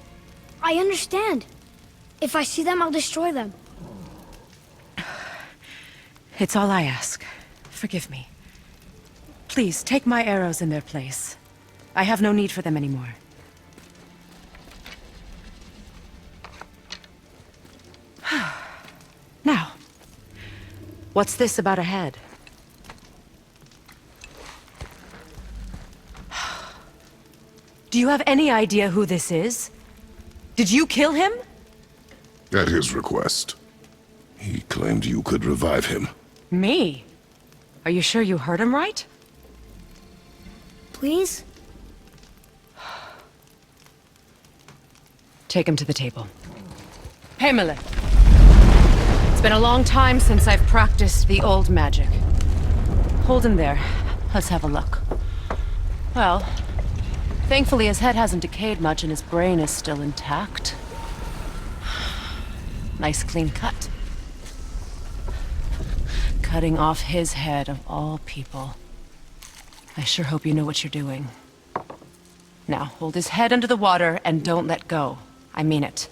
I understand. If I see them, I'll destroy them. It's all I ask. Forgive me. Please, take my arrows in their place. I have no need for them anymore. Now, what's this about a head? Do you have any idea who this is? Did you kill him? At his request. He claimed you could revive him. Me? Are you sure you heard him right? Please? Take him to the table. Pamela! It's been a long time since I've practiced the old magic. Hold him there. Let's have a look. Well, thankfully his head hasn't decayed much and his brain is still intact. Nice clean cut. Cutting off his head of all people. I sure hope you know what you're doing. Now, hold his head under the water and don't let go. I mean it.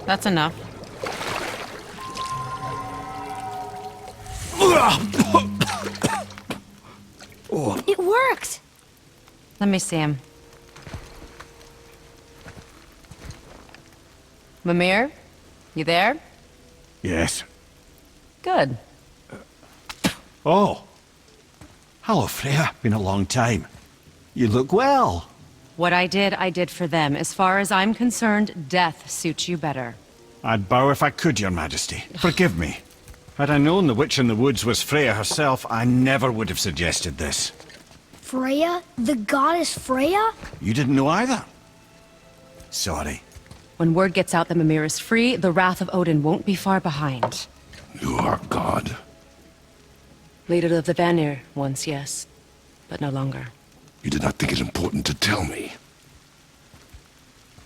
That's enough. It worked! Let me see him. Mimir? You there? Yes. Good. Oh. Hello, Freya. Been a long time. You look well. What I did for them. As far as I'm concerned, death suits you better. I'd bow if I could, Your Majesty. Forgive me. Had I known the witch in the woods was Freya herself, I never would have suggested this. Freya? The goddess Freya? You didn't know either? Sorry. When word gets out that Mimir is free, the wrath of Odin won't be far behind. You are God. Leader of the Vanir, once yes, but no longer. You did not think it important to tell me.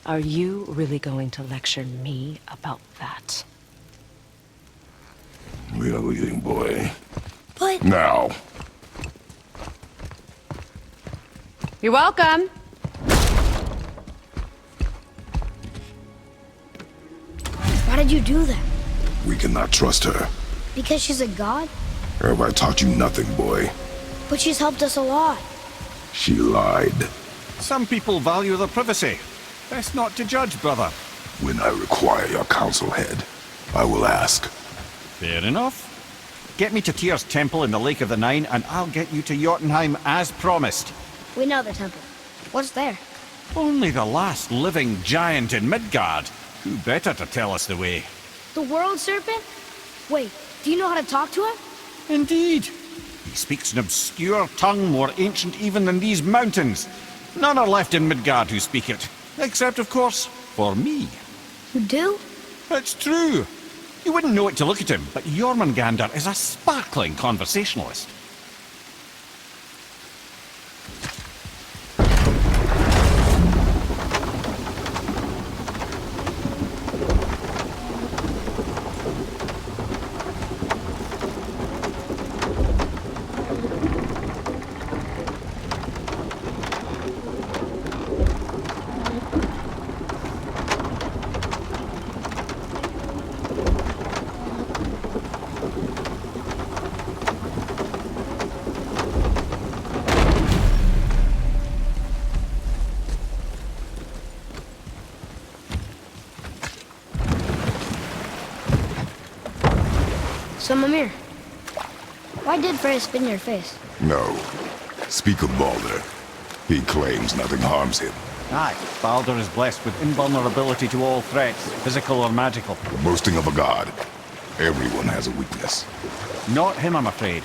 Are you really going to lecture me about that? We are leaving, boy. But... Now. You're welcome. Why did you do that? We cannot trust her. Because she's a god? Have I taught you nothing, boy? But she's helped us a lot. She lied. Some people value their privacy. Best not to judge, brother. When I require your council head, I will ask. Fair enough. Get me to Tyr's temple in the Lake of the Nine, and I'll get you to Jotunheim as promised. We know the temple. What's there? Only the last living giant in Midgard. Who better to tell us the way? The world serpent? Wait, do you know how to talk to him? Indeed. He speaks an obscure tongue more ancient even than these mountains. None are left in Midgard who speak it. Except, of course, for me. You do? It's true. You wouldn't know it to look at him, but Jormungandr is a sparkling conversationalist. So, Mimir, why did Freya spit in your face? No. Speak of Baldur. He claims nothing harms him. Aye, Baldur is blessed with invulnerability to all threats, physical or magical. The boasting of a god. Everyone has a weakness. Not him, I'm afraid.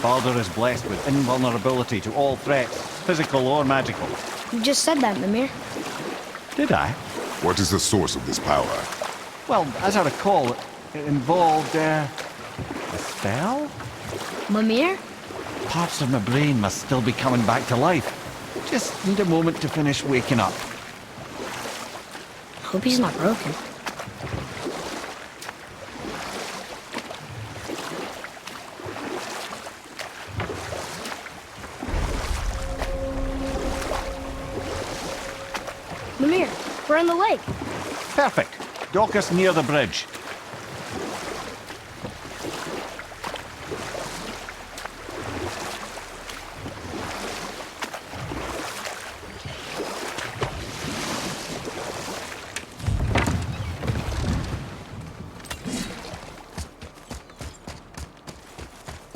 Baldur is blessed with invulnerability to all threats, physical or magical. You just said that, Mimir. Did I? What is the source of this power? Well, as I recall, it involved, a spell? Mimir? Parts of my brain must still be coming back to life. Just need a moment to finish waking up. Hope he's not broken. Mimir, we're in the lake. Perfect. Dock us near the bridge.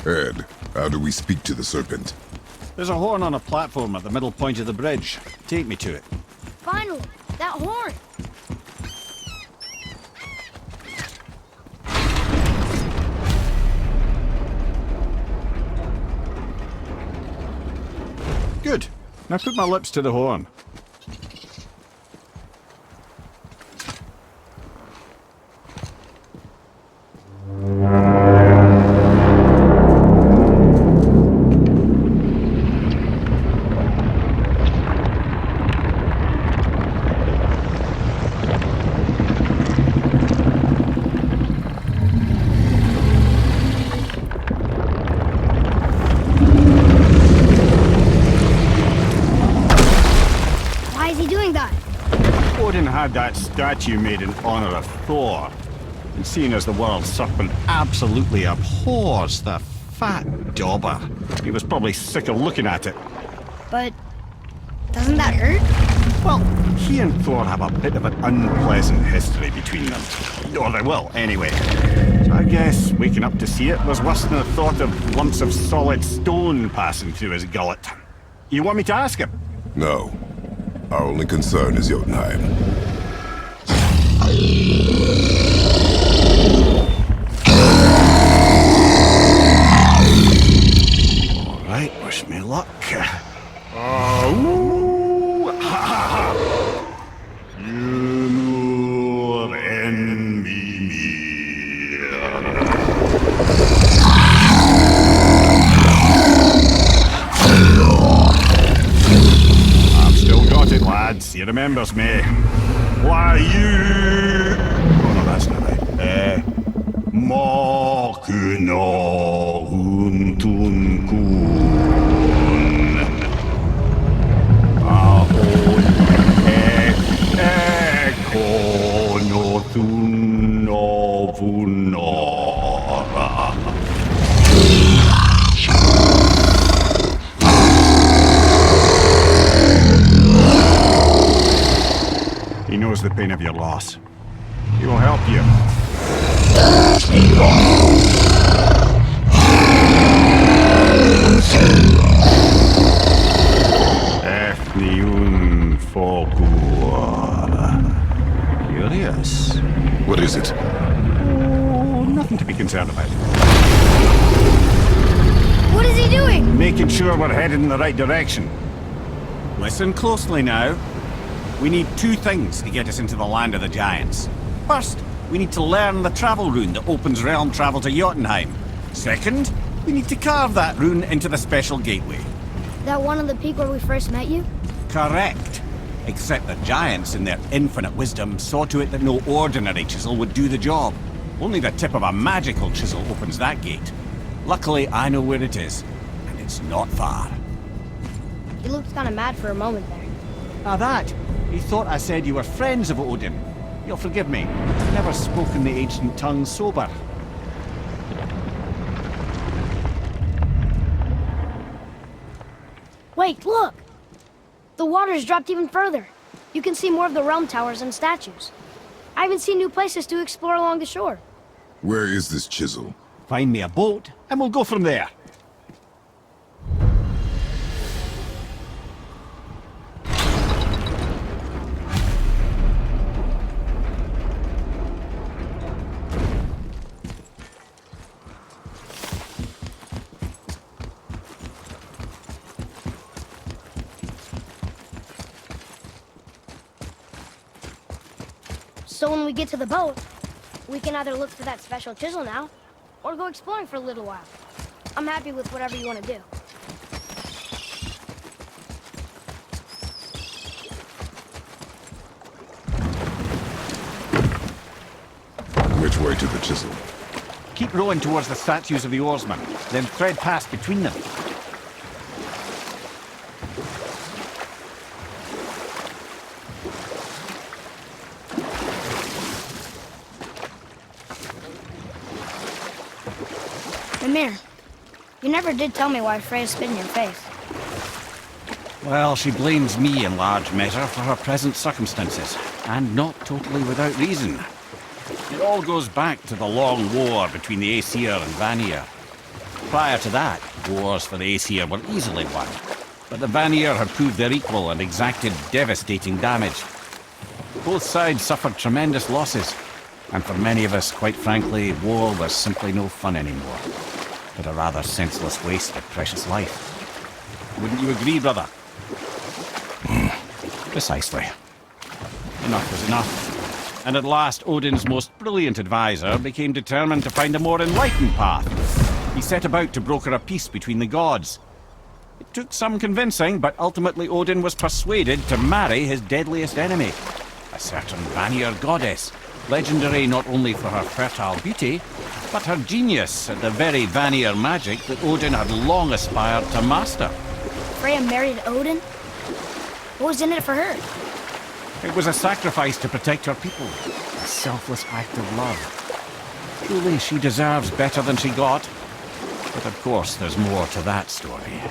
Ed, how do we speak to the serpent? There's a horn on a platform at the middle point of the bridge. Take me to it. Finally, that horn. Good. Now put my lips to the horn. Had that statue made in honor of Thor. And seeing as the world serpent absolutely abhors the fat dauber, he was probably sick of looking at it. But doesn't that hurt? Well, he and Thor have a bit of an unpleasant history between them. Or they will, anyway. So I guess waking up to see it was worse than the thought of lumps of solid stone passing through his gullet. You want me to ask him? No. Our only concern is Jotunheim. he remembers me. Why you... Oh no, that's not right. Makuna Untunkun. Ahon Ekonotunnovunora. He knows the pain of your loss. He will help you. Ethniun Fogur. Curious. What is it? Oh, nothing to be concerned about. What is he doing? Making sure we're headed in the right direction. Listen closely now. We need two things to get us into the land of the giants. First, we need to learn the travel rune that opens realm travel to Jotunheim. Second, we need to carve that rune into the special gateway. That one on the peak where we first met you? Correct. Except the giants, in their infinite wisdom, saw to it that no ordinary chisel would do the job. Only the tip of a magical chisel opens that gate. Luckily, I know where it is, and it's not far. He looked kind of mad for a moment there. That. He thought I said you were friends of Odin. You'll forgive me. I've never spoken the ancient tongue sober. Wait, look! The water's dropped even further. You can see more of the realm towers and statues. I even see new places to explore along the shore. Where is this chisel? Find me a boat, and we'll go from there. So when we get to the boat, we can either look for that special chisel now, or go exploring for a little while. I'm happy with whatever you want to do. Which way to the chisel? Keep rowing towards the statues of the oarsmen, then thread past between them. Mimir, you never did tell me why Freya spit in your face. Well, she blames me in large measure for her present circumstances, and not totally without reason. It all goes back to the long war between the Aesir and Vanir. Prior to that, wars for the Aesir were easily won, but the Vanir had proved their equal and exacted devastating damage. Both sides suffered tremendous losses, and for many of us, quite frankly, war was simply no fun anymore, but a rather senseless waste of precious life. Wouldn't you agree, brother? Precisely. Enough was enough. And at last, Odin's most brilliant advisor became determined to find a more enlightened path. He set about to broker a peace between the gods. It took some convincing, but ultimately Odin was persuaded to marry his deadliest enemy, a certain Vanir goddess, legendary not only for her fertile beauty, but her genius at the very Vanir magic that Odin had long aspired to master. Freya married Odin? What was in it for her? It was a sacrifice to protect her people, a selfless act of love. Truly, she deserves better than she got. But of course, there's more to that story.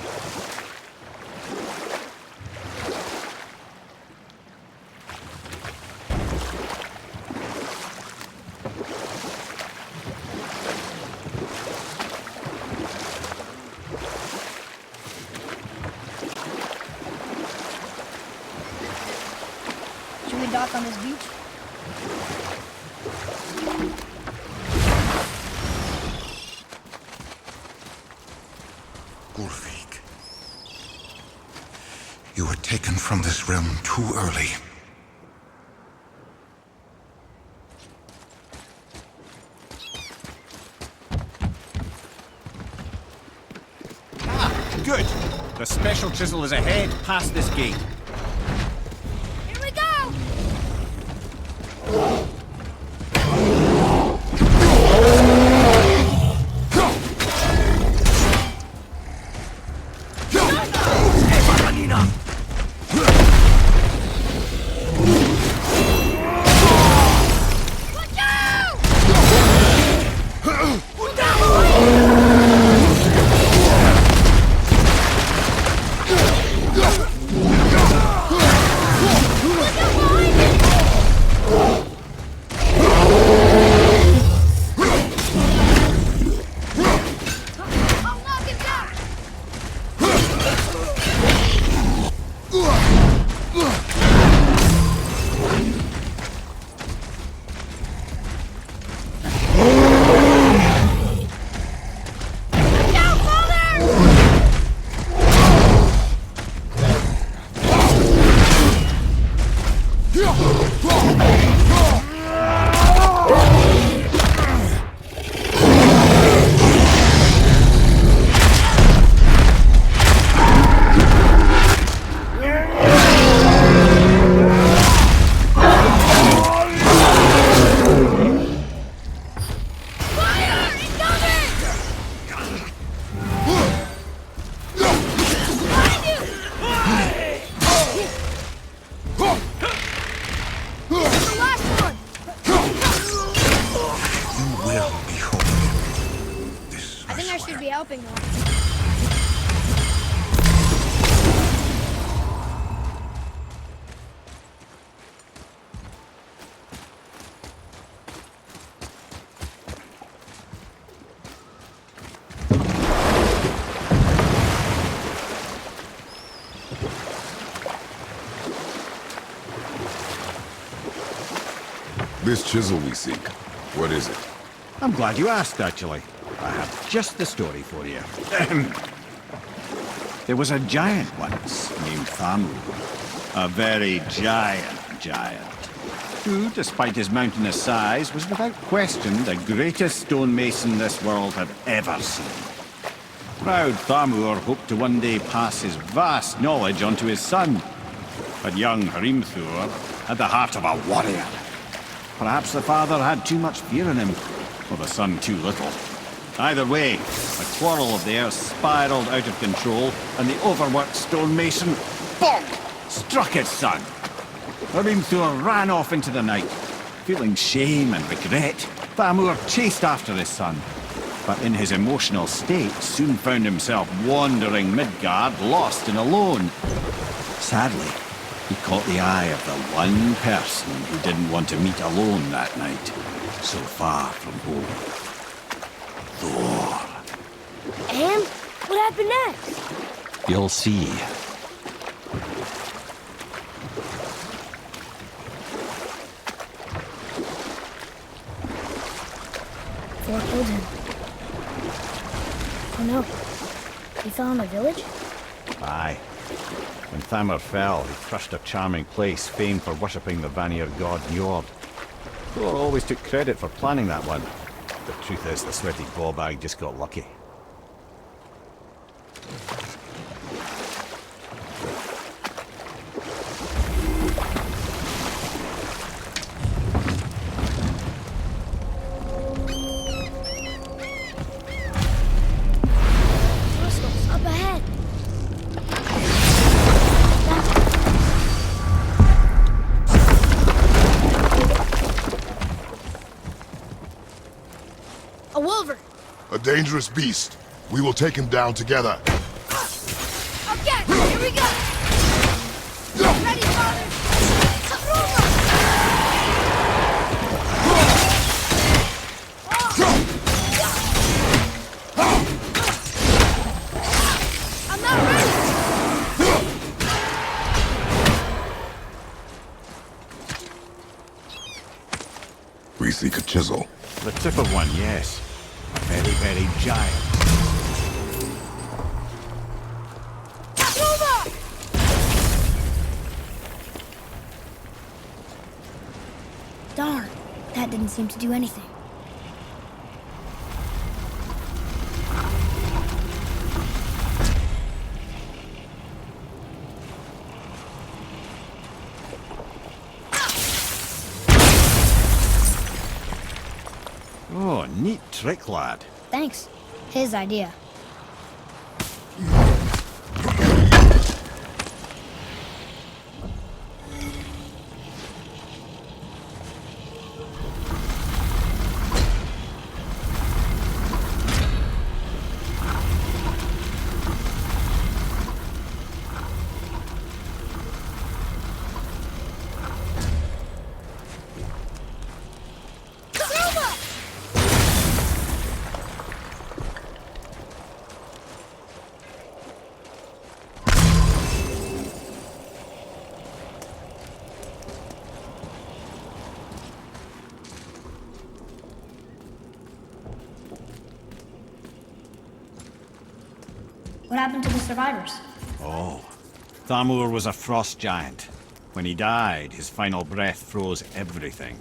Should we dock on this beach? Ulfik, you were taken from this realm too early. Good. The special chisel is ahead, past this gate. Here I should be helping her. This chisel we seek, what is it? I'm glad you asked, actually. I have just the story for you. There was a giant once named Thamur. A very giant, who, despite his mountainous size, was without question the greatest stonemason this world had ever seen. Proud Thamur hoped to one day pass his vast knowledge on to his son. But young Hrimthur had the heart of a warrior. Perhaps the father had too much fear in him, or the son too little. Either way, a quarrel of theirs spiraled out of control, and the overworked stonemason, bonk, struck his son. Hrimthur ran off into the night. Feeling shame and regret, Thamur chased after his son, but in his emotional state soon found himself wandering Midgard, lost and alone. Sadly, he caught the eye of the one person who didn't want to meet alone that night, so far from home. Thor. And? What happened next? You'll see. Thor killed him. Oh no. He fell in a village? Aye. When Thamur fell, he crushed a charming place famed for worshipping the Vanir god Njord. Thor always took credit for planning that one. The truth is, the sweaty ballbag just got lucky. Up ahead. A wolver. A dangerous beast. We will take him down together. Okay, here we go. Ready, father. I'm not ready. We seek a chisel. The tip of one, yes. A very giant. Darn, that didn't seem to do anything. Oh, neat trick, lad. Thanks. His idea. What happened to the survivors? Oh, Thamur was a frost giant. When he died, his final breath froze everything.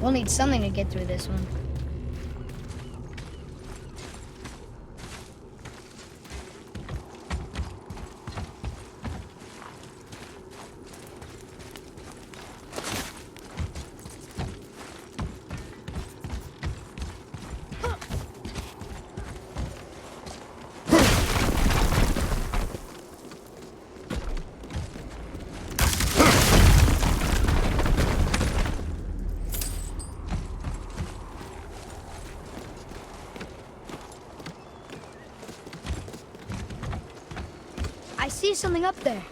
We'll need something to get through this one. see something up there.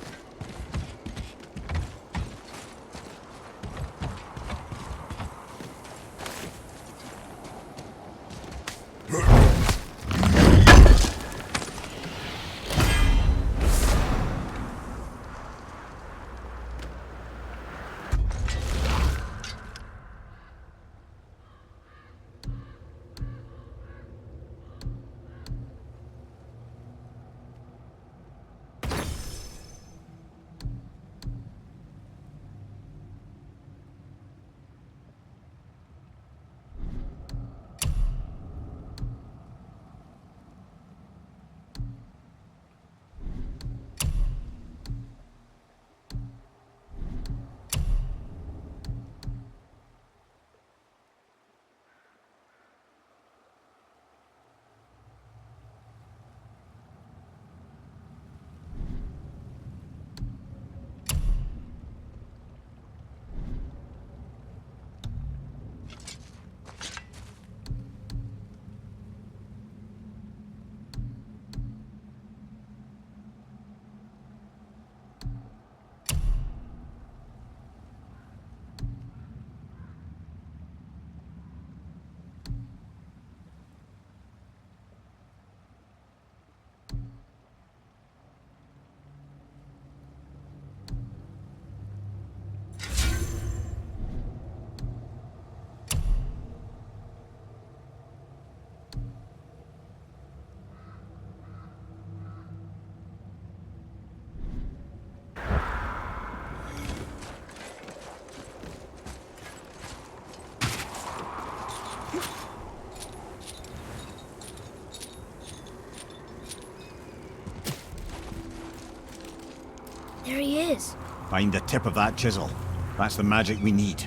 There he is. Find the tip of that chisel. That's the magic we need.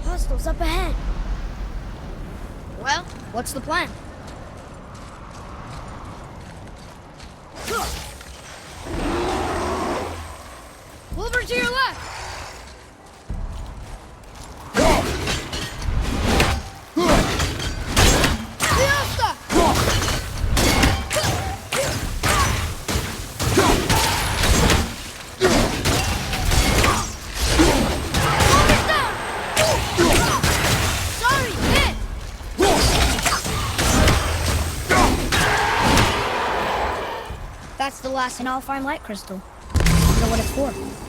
Hostiles up ahead. Well, what's the plan? Over to your left. That's the last Alpine light crystal. I wonder what it's for.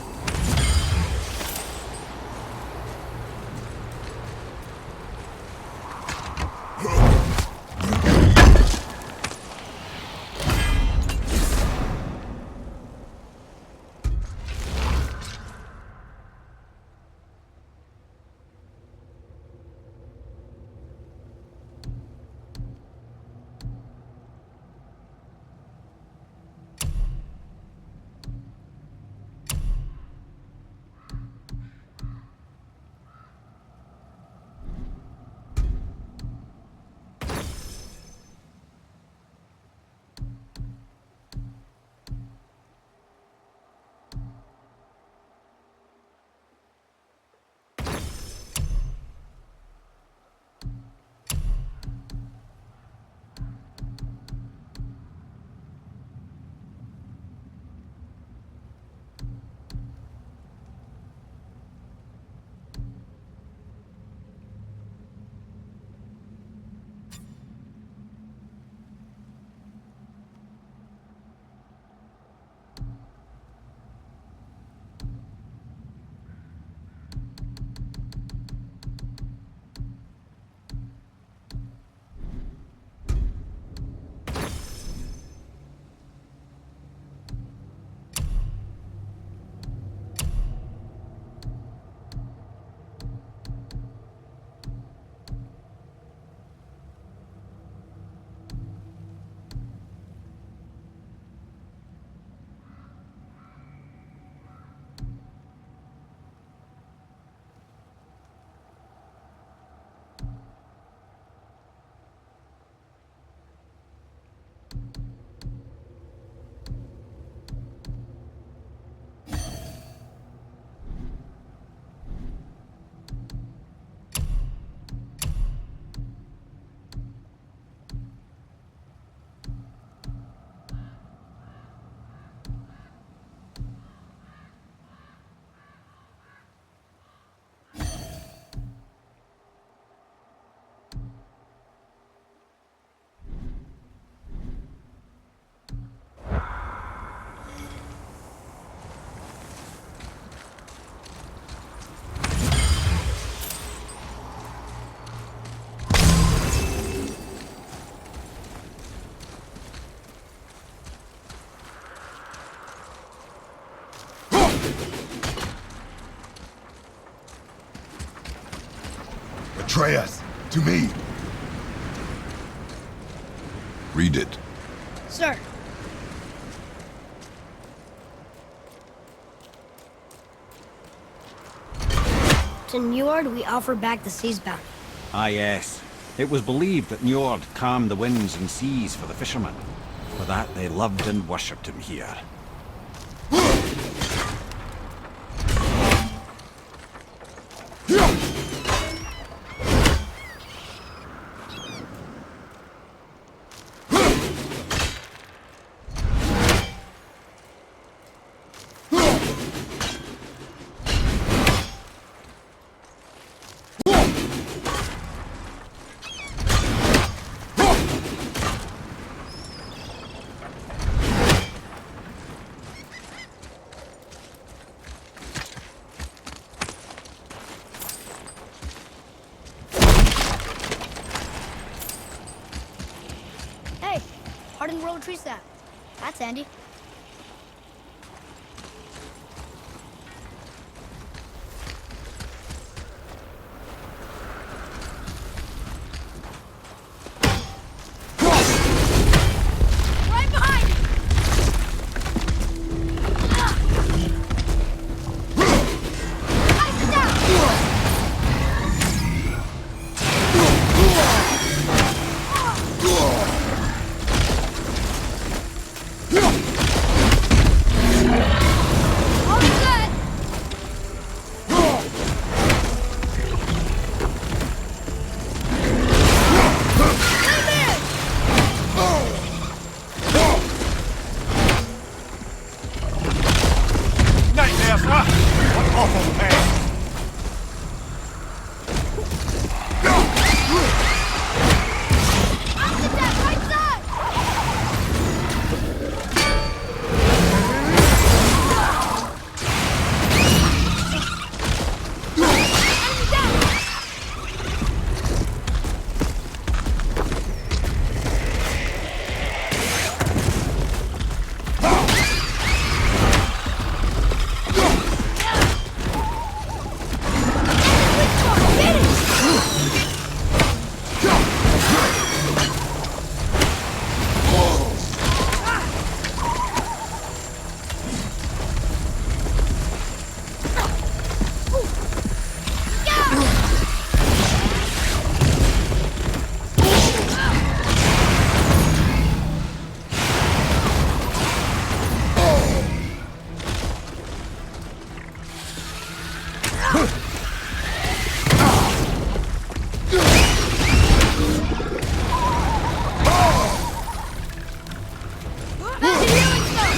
Atreus, to me. Read it. Sir. To Njord, we offer back the sea's bounty. Ah, yes. It was believed that Njord calmed the winds and seas for the fishermen. For that, they loved and worshipped him here. Hey, hardened roller tree sap. That's handy. Right behind! Ice down! All set! Nightmare, sir! What awful pain! Right side! Enemy down! Get it! Magic healing spell!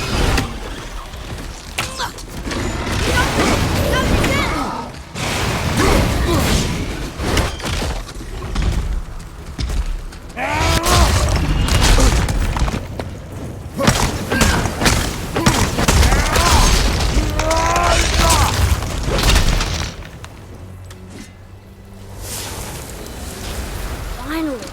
Finally.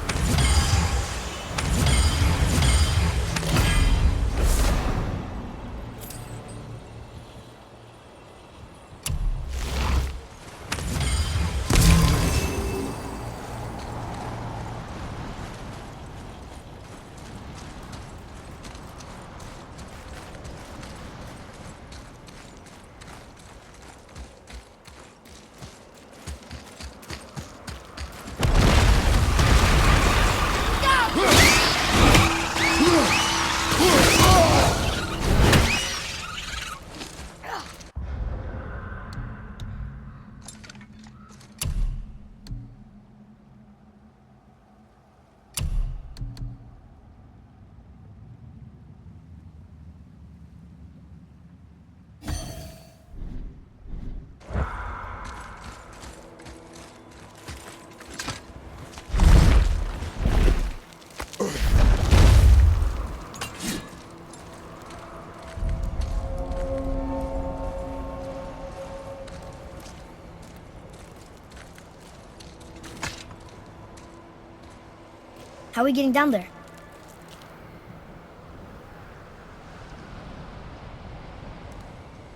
How are we getting down there?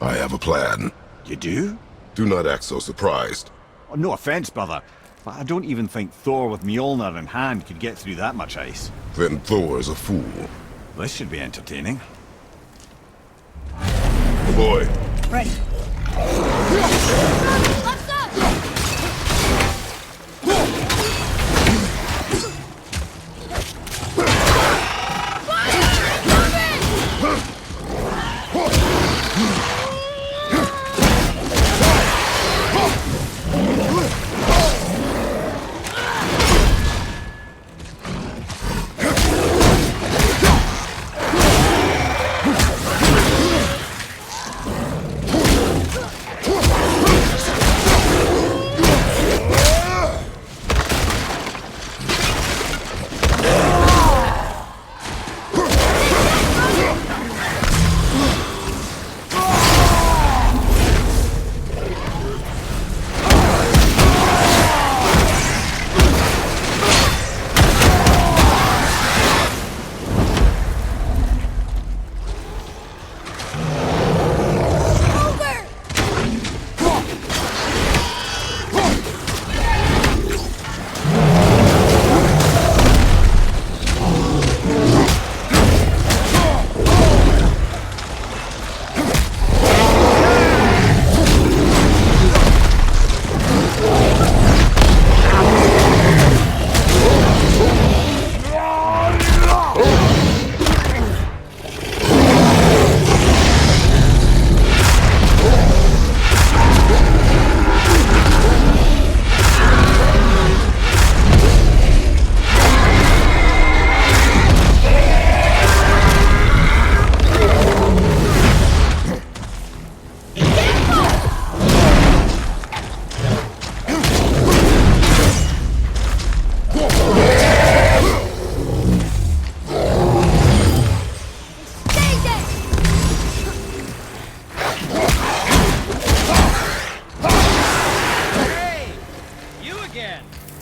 I have a plan. You do? Do not act so surprised. Oh, no offense, brother, I don't even think Thor with Mjolnir in hand could get through that much ice. Then Thor is a fool. This should be entertaining. Boy. Ready. Let's up!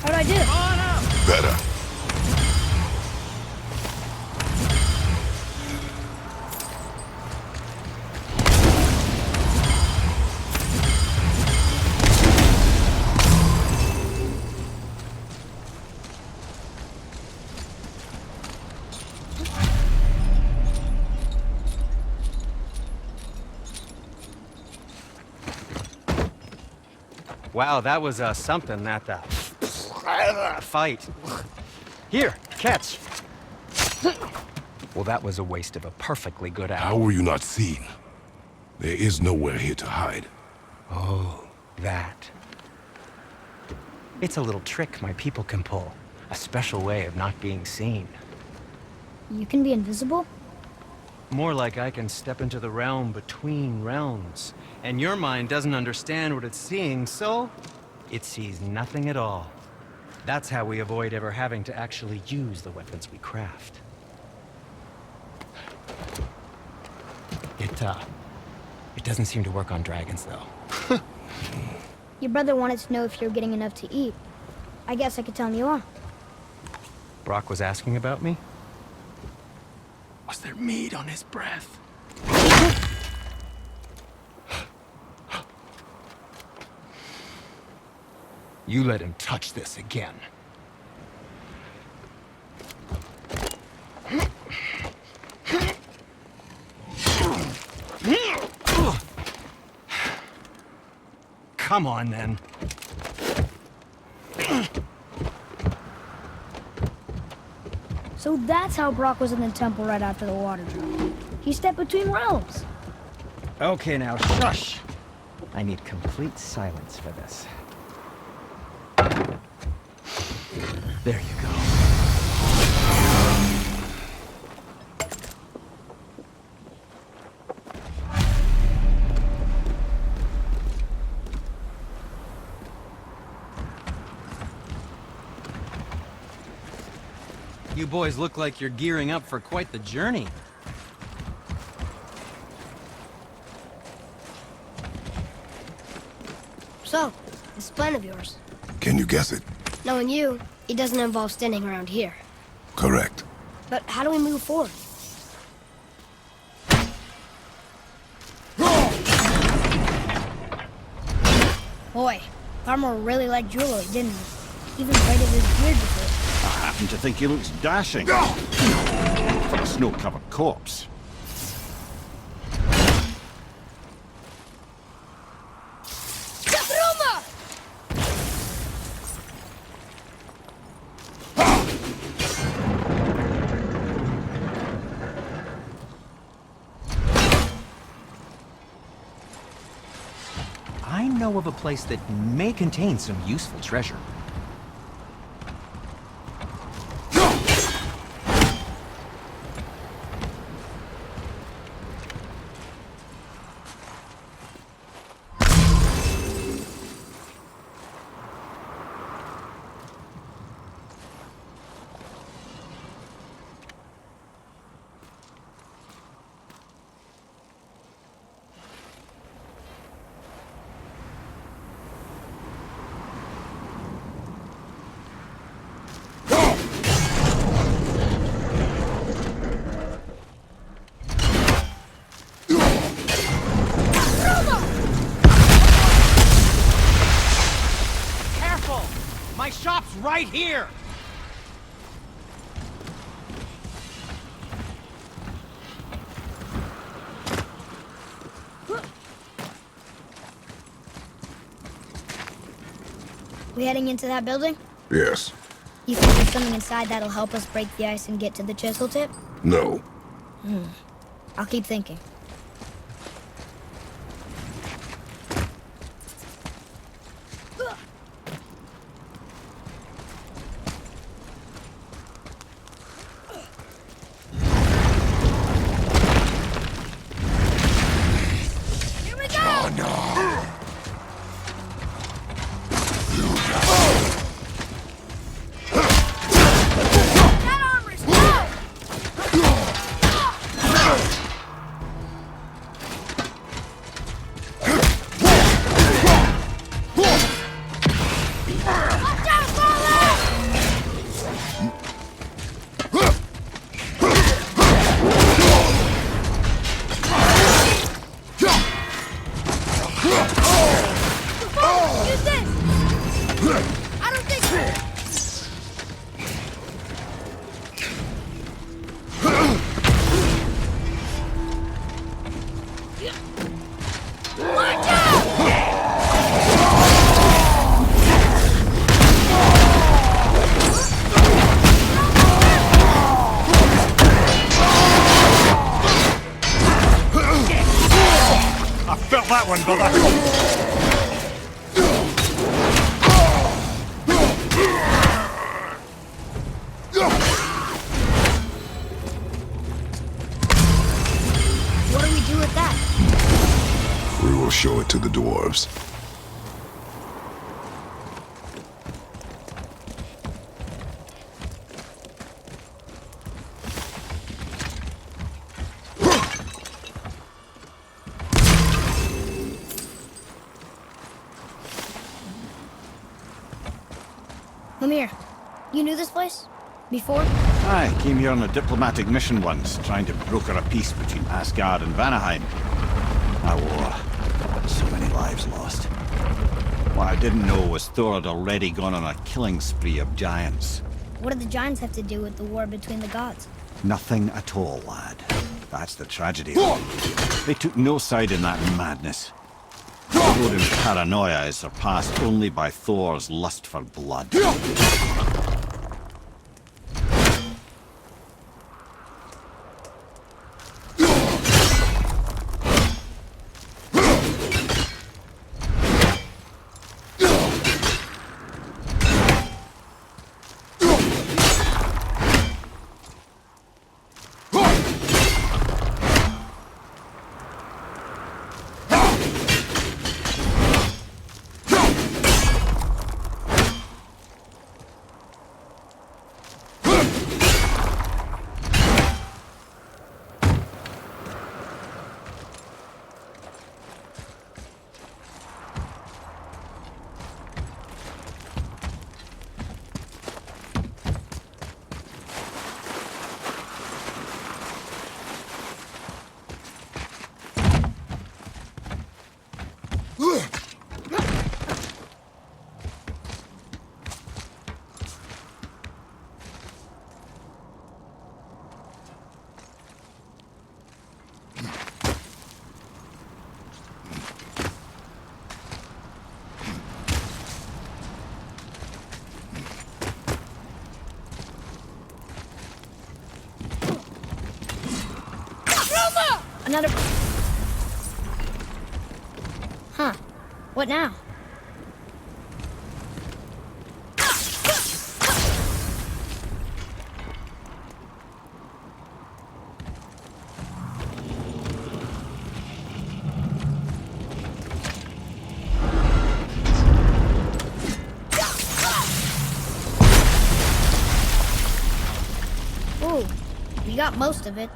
How'd I do? Better. Wow, that was something, that fight. Here, catch. Well, that was a waste of a perfectly good hour. How were you not seen? There is nowhere here to hide. Oh, that. It's a little trick my people can pull. A special way of not being seen. You can be invisible? More like I can step into the realm between realms. And your mind doesn't understand what it's seeing, so it sees nothing at all. That's how we avoid ever having to actually use the weapons we craft. It doesn't seem to work on dragons, though. Your brother wanted to know if you're getting enough to eat. I guess I could tell him you are. Brock was asking about me? Was there meat on his breath? You let him touch this again. Come on, then. So that's how Brock was in the temple right after the water drop. He stepped between realms. Okay, now shush. I need complete silence for this. There you go. You boys look like you're gearing up for quite the journey. So, this plan of yours. Can you guess it? Knowing you, it doesn't involve standing around here. Correct. But how do we move forward? Boy, Farmer really liked jewelry, didn't he? even braided his beard with it. I happen to think he looks dashing. For a snow-covered corpse. I know of a place that may contain some useful treasure. My shop's right here! We heading into that building? Yes. You think there's something inside that'll help us break the ice and get to the chisel tip? No. I'll keep thinking. That one, brother. What do we do with that? We will show it to the dwarves. Come here. You knew this place? Before? I came here on a diplomatic mission once, trying to broker a peace between Asgard and Vanaheim. A war. So many lives lost. What I didn't know was Thor had already gone on a killing spree of giants. What did the giants have to do with the war between the gods? Nothing at all, lad. That's the tragedy. They took no side in that madness. Odin's paranoia is surpassed only by Thor's lust for blood. another... Huh. What now? Ooh, we got most of it.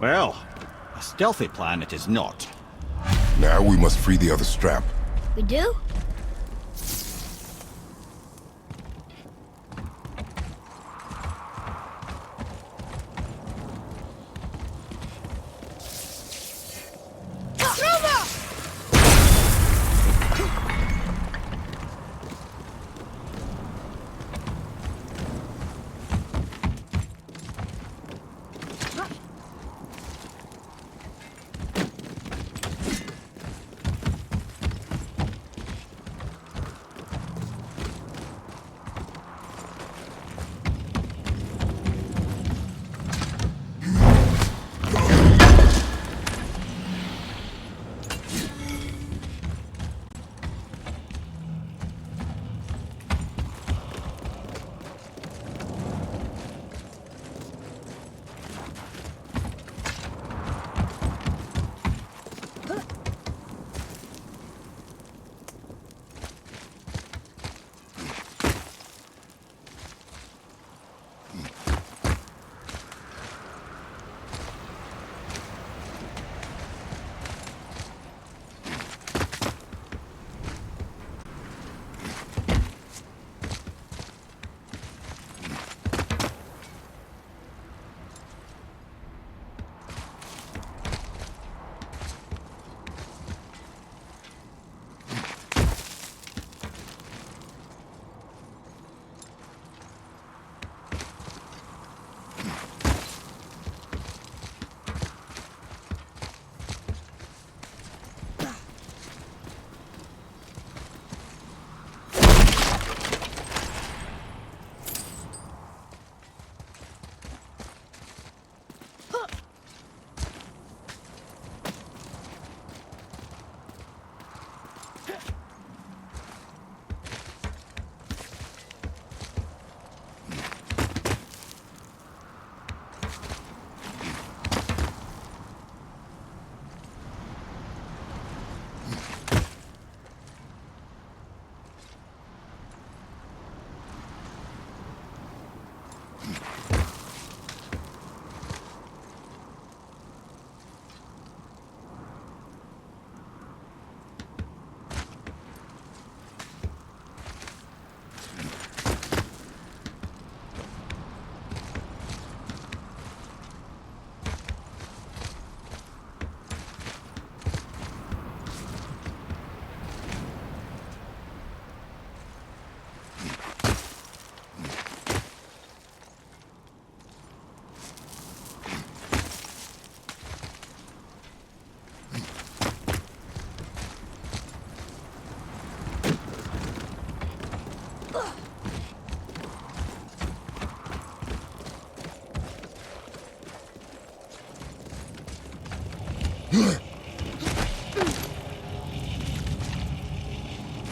Well, a stealthy plan it is not. Now we must free the other strap. We do?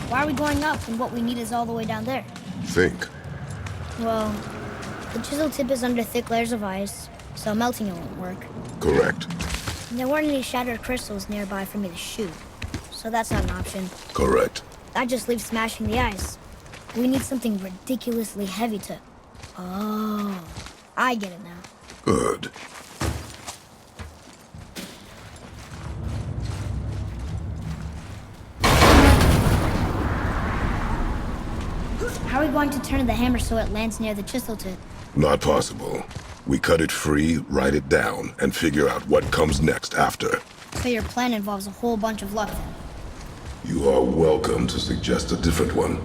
Why are we going up when what we need is all the way down there? Think. Well, the chisel tip is under thick layers of ice, so melting it won't work. Correct. And there weren't any shattered crystals nearby for me to shoot, so that's not an option. Correct. That just leaves smashing the ice. We need something ridiculously heavy to... Oh, I get it now. Good. How are we going to turn the hammer so it lands near the chisel tip? Not possible. We cut it free, write it down, and figure out what comes next after. So your plan involves a whole bunch of luck then? You are welcome to suggest a different one.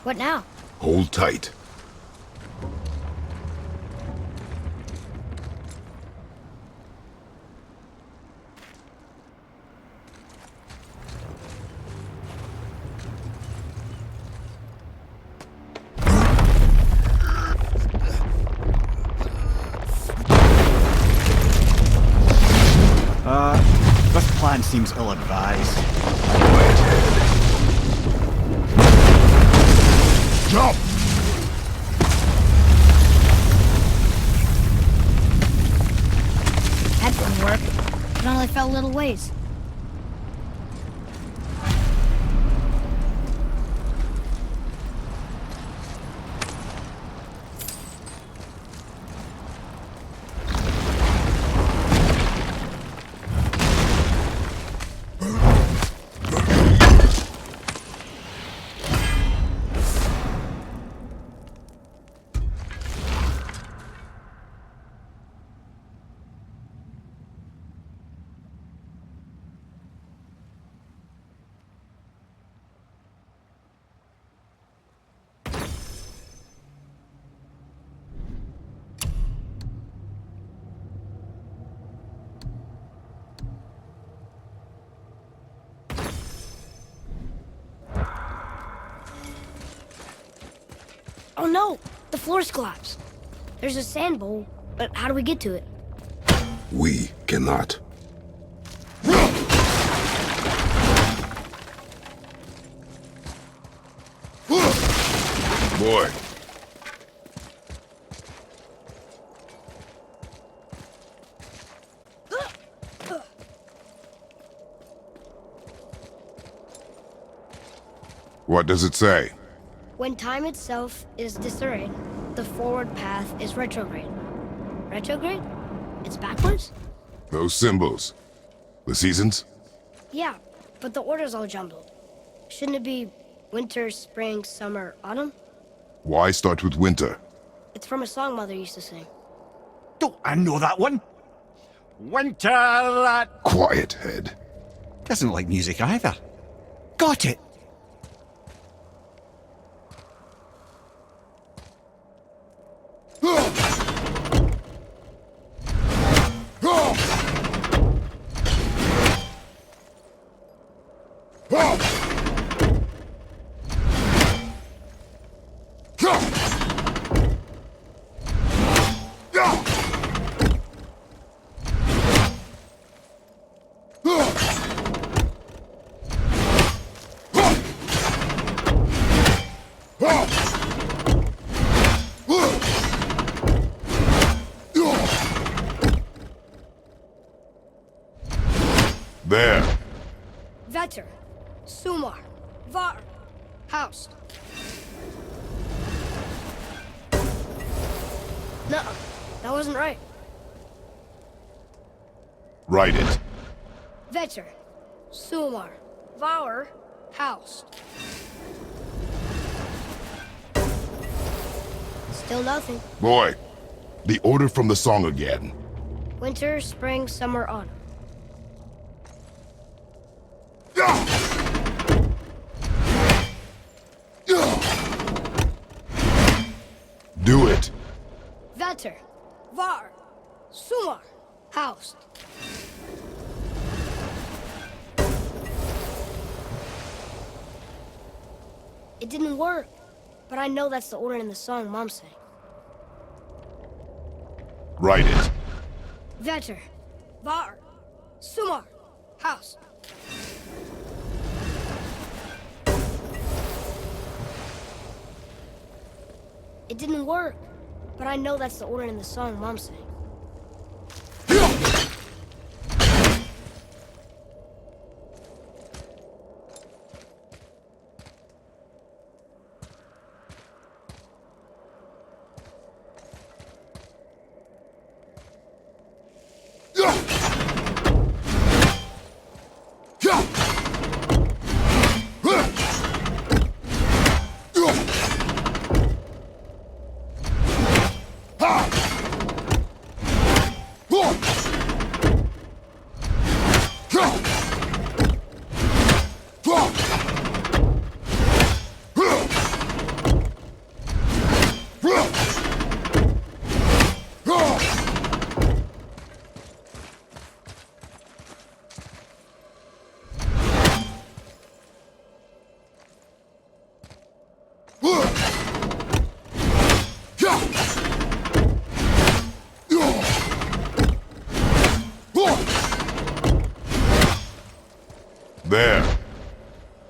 What now? Hold tight. This plan seems ill-advised. Quiet head. Jump! That didn't work. It only fell a little ways. Oh no! The floor's collapsed. There's a sand bowl, but how do we get to it? We cannot. Boy. What does it say? When time itself is disarrayed, the forward path is retrograde. Retrograde? It's backwards? Those symbols. The seasons? Yeah, but the order's all jumbled. Shouldn't it be winter, spring, summer, autumn? Why start with winter? It's from a song Mother used to sing. Don't I know that one? Winter that... Quiet head. Doesn't like music either. Got it! There. Vetter, Sumar, Var, Haust. No, that wasn't right. Write it. Vetter, Sumar, Var, Haust. Still nothing. Boy, the order from the song again. Winter, spring, summer, autumn. Do it. Vetter, Var, Sumar, Haust. It didn't work, but I know that's the order in the song Mom sang. Write it. Vetter, Var, Sumar, Haust. It didn't work, but I know that's the order in the song Mom sang.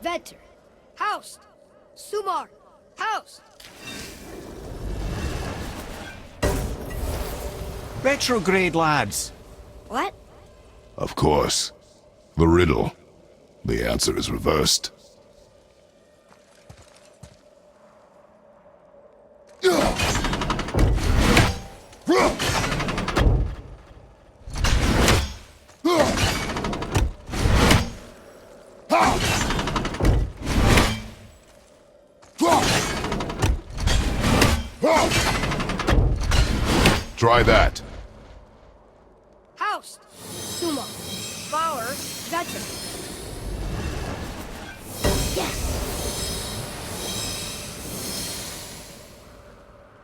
Vetter. Housed. Sumar. Housed. Retrograde, lads. What? Of course. The riddle. The answer is reversed. Try that. Housed. Sumo. Bauer. Vetter. Yes.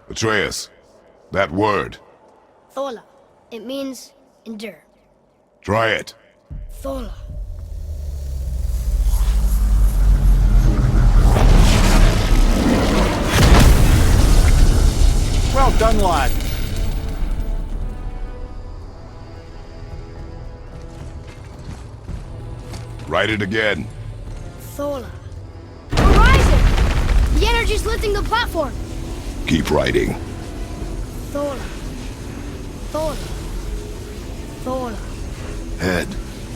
Atreus, that word. Thola. It means endure. Try it. Thola. Well done, lad. Write it again. Thola. Horizon! The energy's lifting the platform! Keep writing. Thola. Thola. Thola. Head,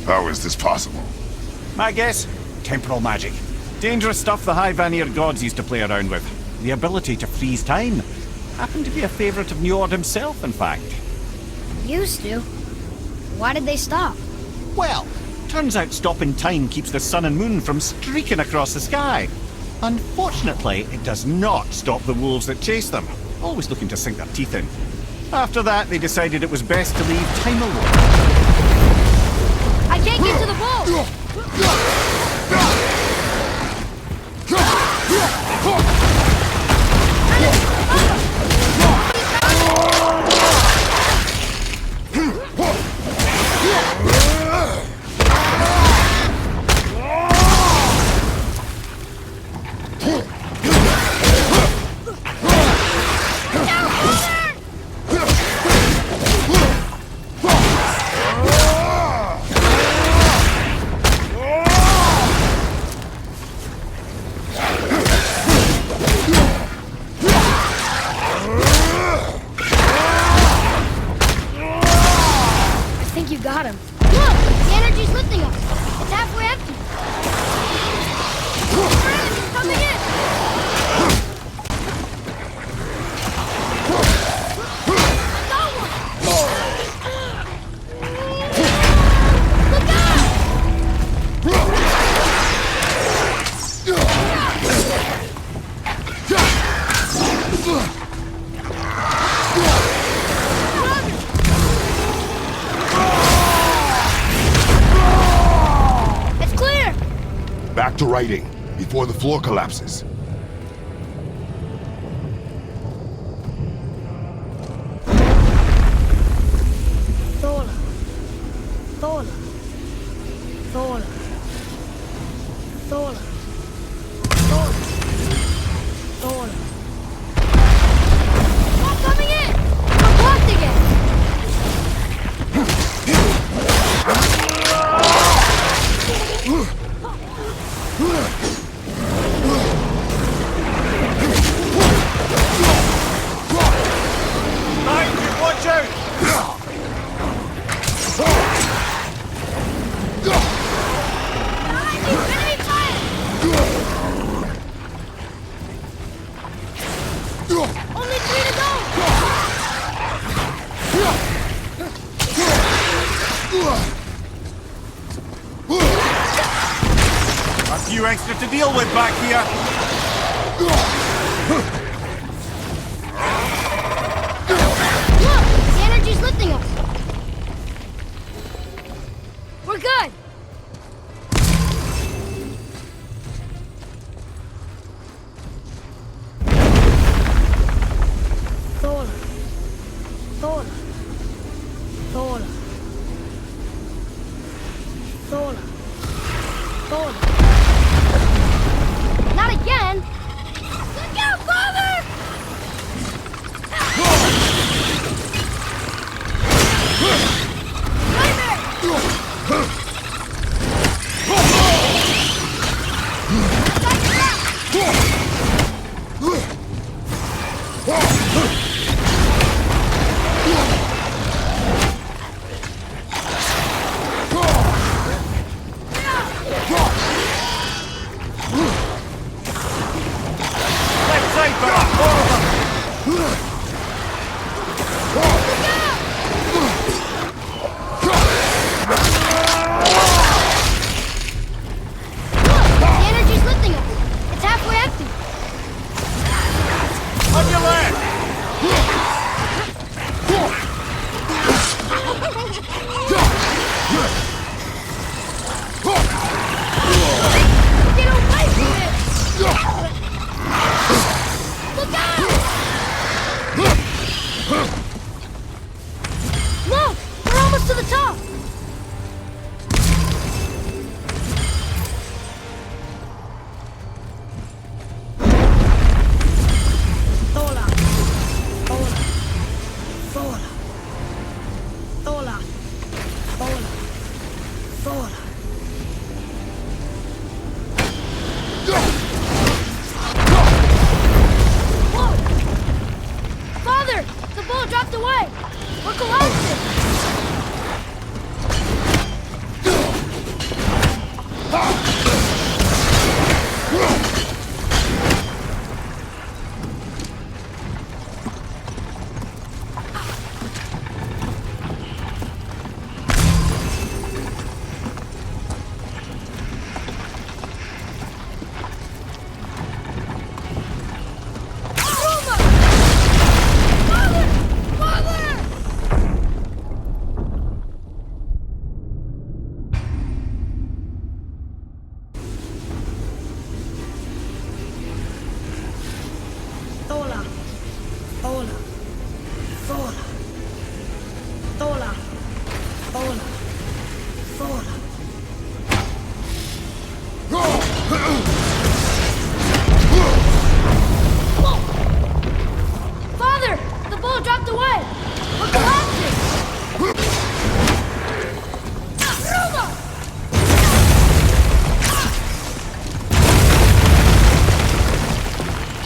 how is this possible? My guess? Temporal magic. Dangerous stuff the High Vanir gods used to play around with. The ability to freeze time. Happened to be a favorite of Njord himself, in fact. Used to. Why did they stop? Well, turns out stopping time keeps the sun and moon from streaking across the sky. Unfortunately, it does not stop the wolves that chase them, always looking to sink their teeth in. After that, they decided it was best to leave time alone. I can't get to the ball! Got him. Look! The energy's lifting us. It's halfway empty. More enemies coming in! I got one! Look Back to writing, before the floor collapses. Thola. Thola. Thola. Thola. Thola. Thola. I'm coming in! I'm blocked again! Watch out! Enemy fire! Only 3 to go! A few extra to deal with back here. Look! The energy's lifting us! We're good! Thola. Thola. Thola. Thola. Thola. Not again! Look out, father! Nightmare!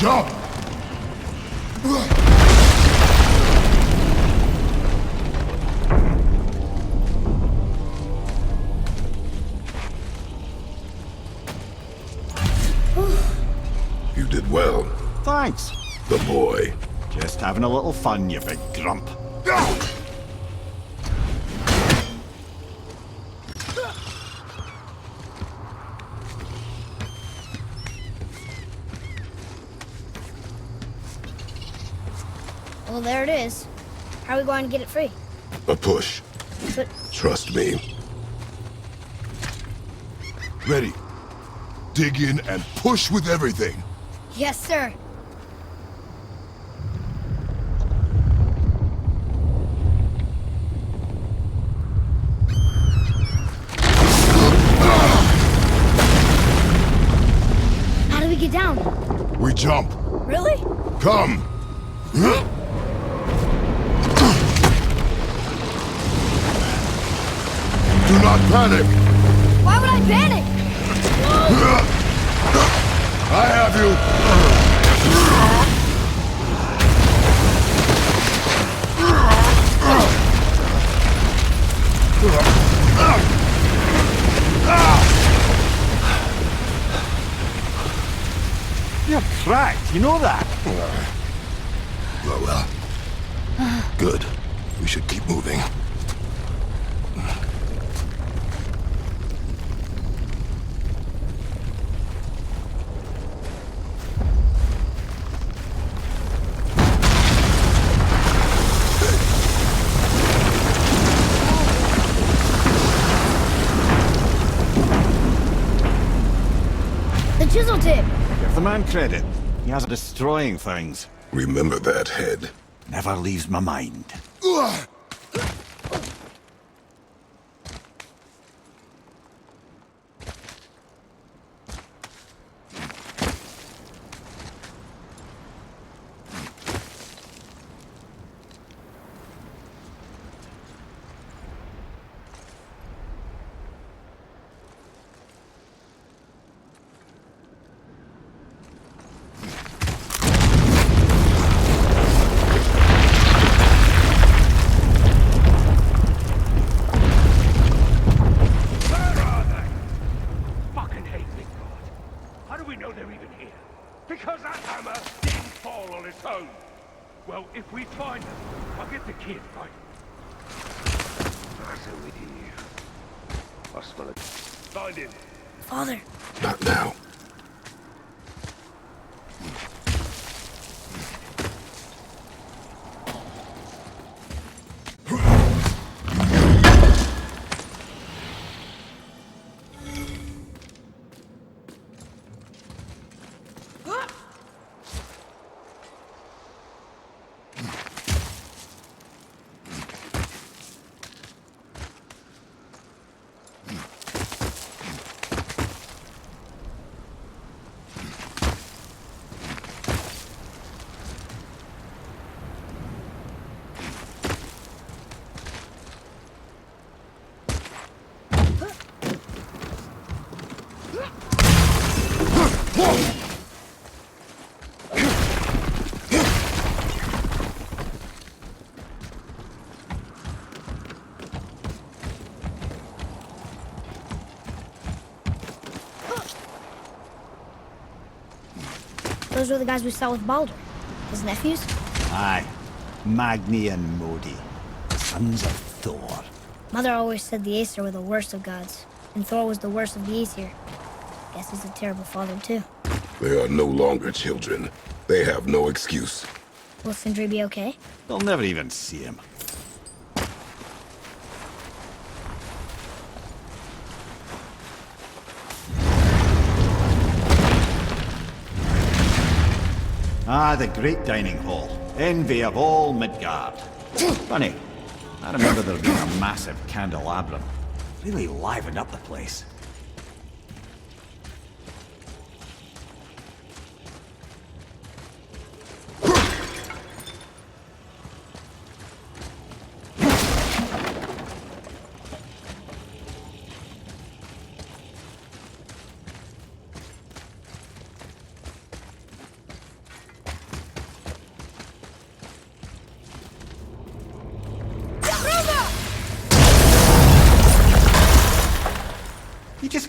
Jump! You did well. Thanks. The boy. Just having a little fun, you big grump. Well, there it is. How are we going to get it free? A push. But Trust me. Ready. Dig in and push with everything. yes, sir. How do we get down? We jump. Really? Come. Do not panic. Why would I panic? I have you. You're cracked, you know that? Well. Good. We should keep moving. The chisel tip. Give the man credit. He has a destroying things. Remember that head. Never leaves my mind. Because that hammer didn't fall on its own. Well, if we find them, I'll get the kid, right? So we I smell it. Find him. Father. Not now. Those were the guys we saw with Baldur. His nephews? Aye. Magni and Modi. Sons of Thor. Mother always said the Aesir were the worst of gods, and Thor was the worst of the Aesir. Guess he's a terrible father, too. They are no longer children. They have no excuse. Will Sindri be okay? They'll never even see him. Ah, the great dining hall. Envy of all Midgard. Funny, I remember there being a massive candelabrum. Really livened up the place.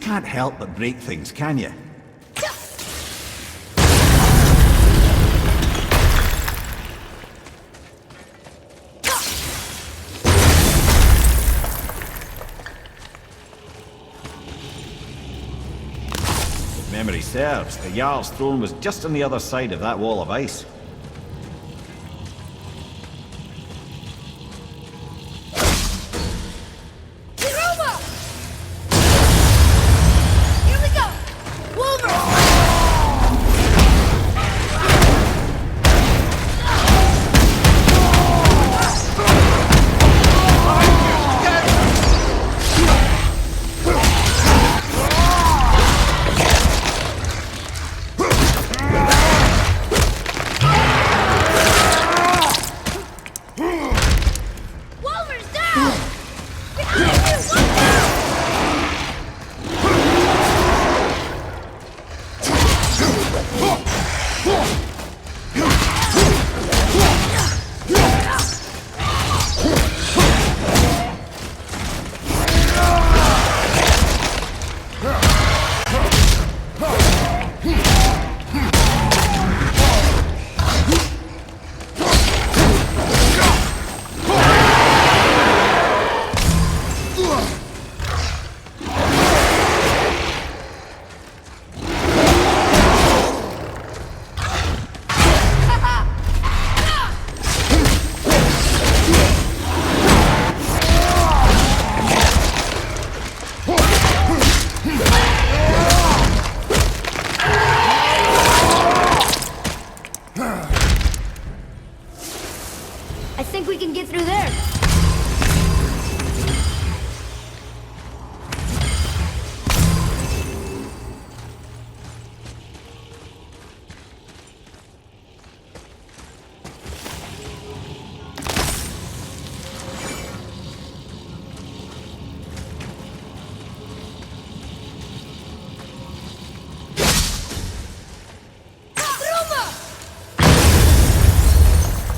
can't help but break things, can you? If memory serves, the Jarl's throne was just on the other side of that wall of ice.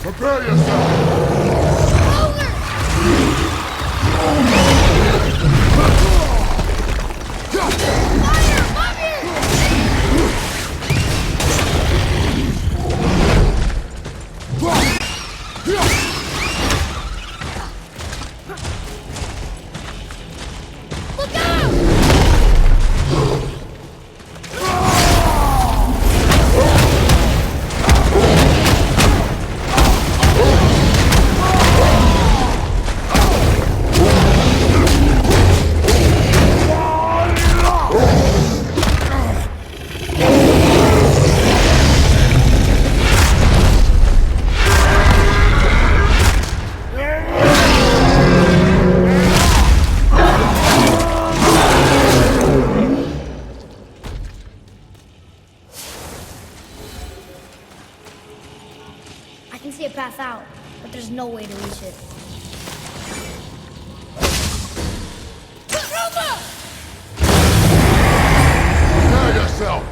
Prepare yourself! I can see a path out, but there's no way to reach it. Prepare yourself!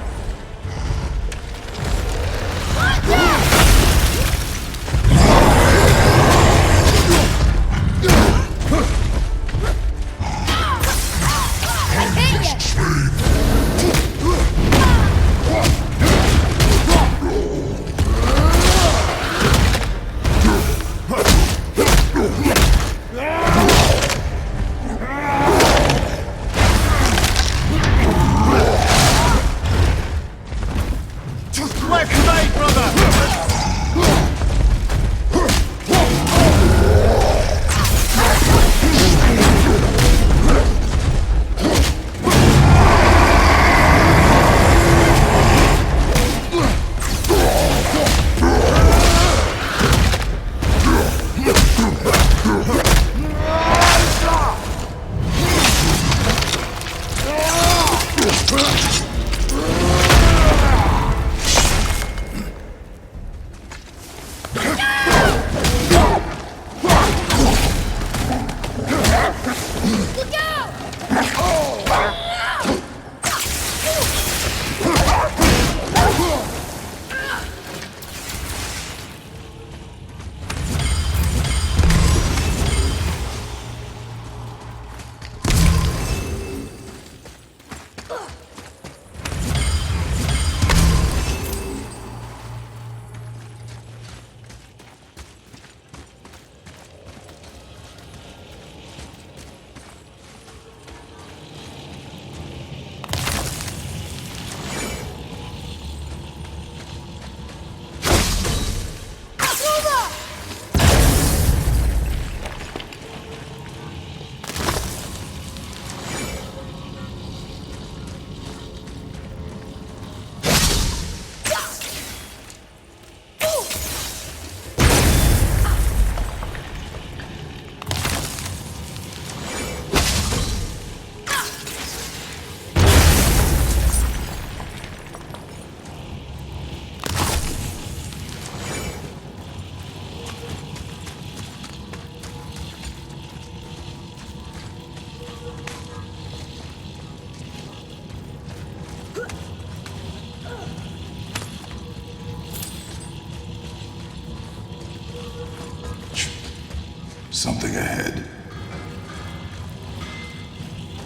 Something ahead.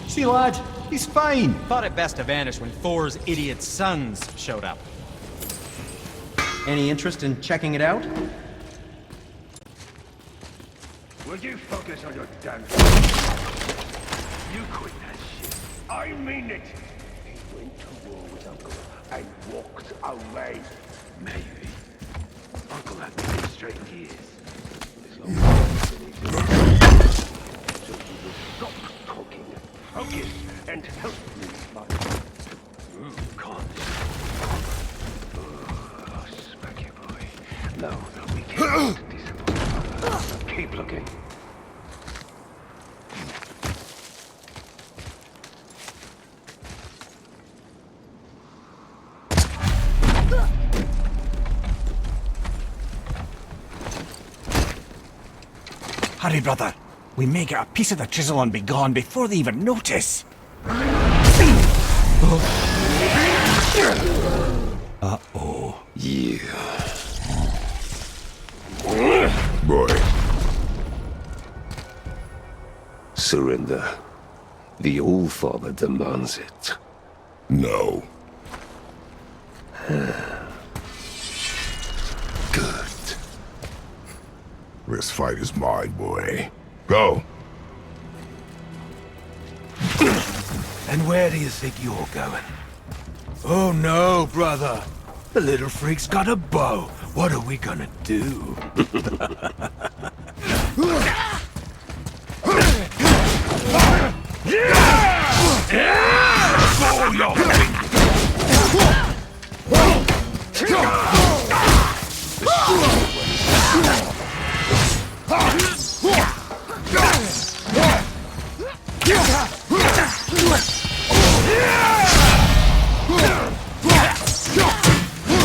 See, lad, he's fine. Thought it best to vanish when Thor's idiot sons showed up. Any interest in checking it out? Would you focus on your damn... You quit that shit. I mean it. He went to war with Uncle and walked away. Maybe. Uncle had me straight years. As long as so he will stop talking. Focus and help me, my... Can't. Oh, smack you, boy. No, we can't disappoint. Keep looking. Hurry, brother. We may get a piece of the chisel and be gone before they even notice. Uh-oh. Yeah. Boy. Surrender. The All-Father demands it. No. Good. This fight is mine, boy. Go. And where do you think you're going? Oh no, brother. The little freak's got a bow. What are we gonna do?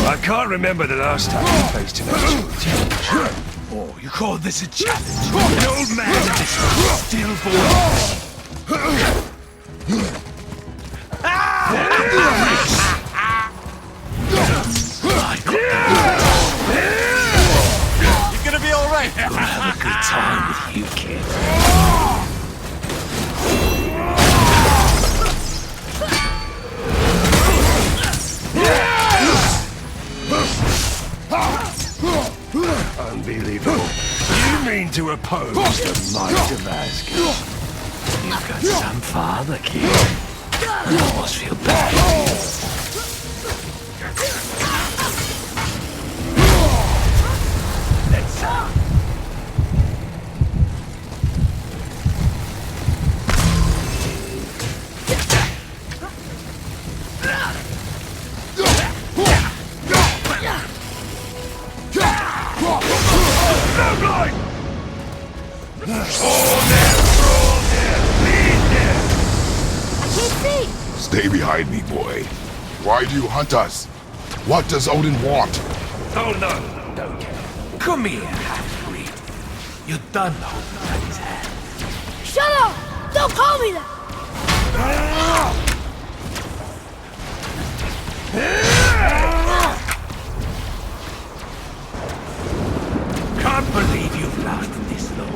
I can't remember the last time we faced an actual challenge. Oh, you call this a challenge? An old man and this still voice. You're gonna be all right. We'll have a good time with you, kid. Unbelievable. You mean to oppose the might of Asgard? You've got some father, kid. You almost feel bad. Let's Stay behind me, boy. Why do you hunt us? What does Odin want? Oh no, don't. Come here, half-breed. You're done holding out his hand. Shut up! Don't call me that! Can't believe you've lasted this long.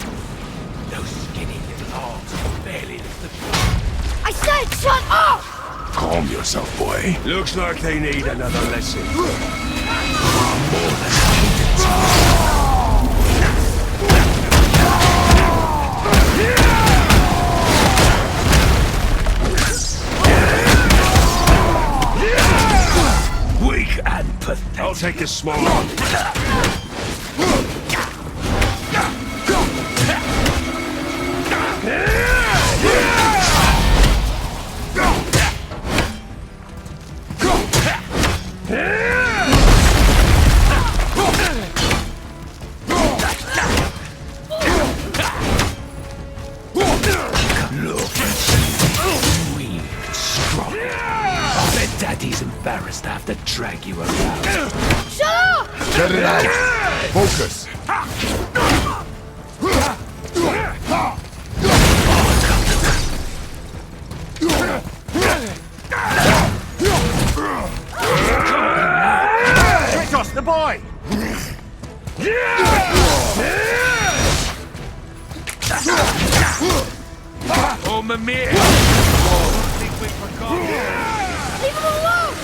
Those skinny little arms barely lift the floor. I said shut up! Calm yourself, boy. Looks like they need another lesson. Weak and pathetic. I'll take a small one. Daddy's embarrassed to have to drag you around. Shut up! Get it out! Focus! the boy! Oh, Mimir! I think we forgot. Leave him alone!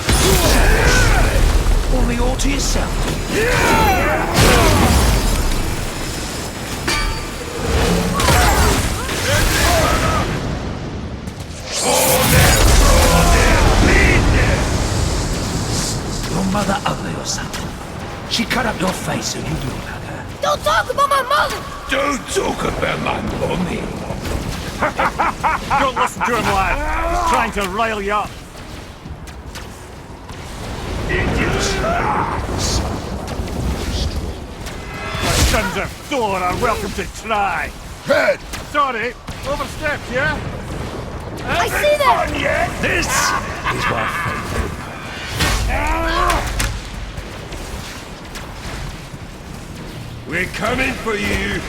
Only all to yourself. Your mother ugly or something? She cut up your face so you look like her. Don't talk about my mother! Don't talk about my mommy. Don't listen to him, lad. He's trying to rile you up. Idiots. Sons of Thor are welcome to try. Head! Sorry, overstepped, yeah? I see them! This is my favorite. We're coming for you.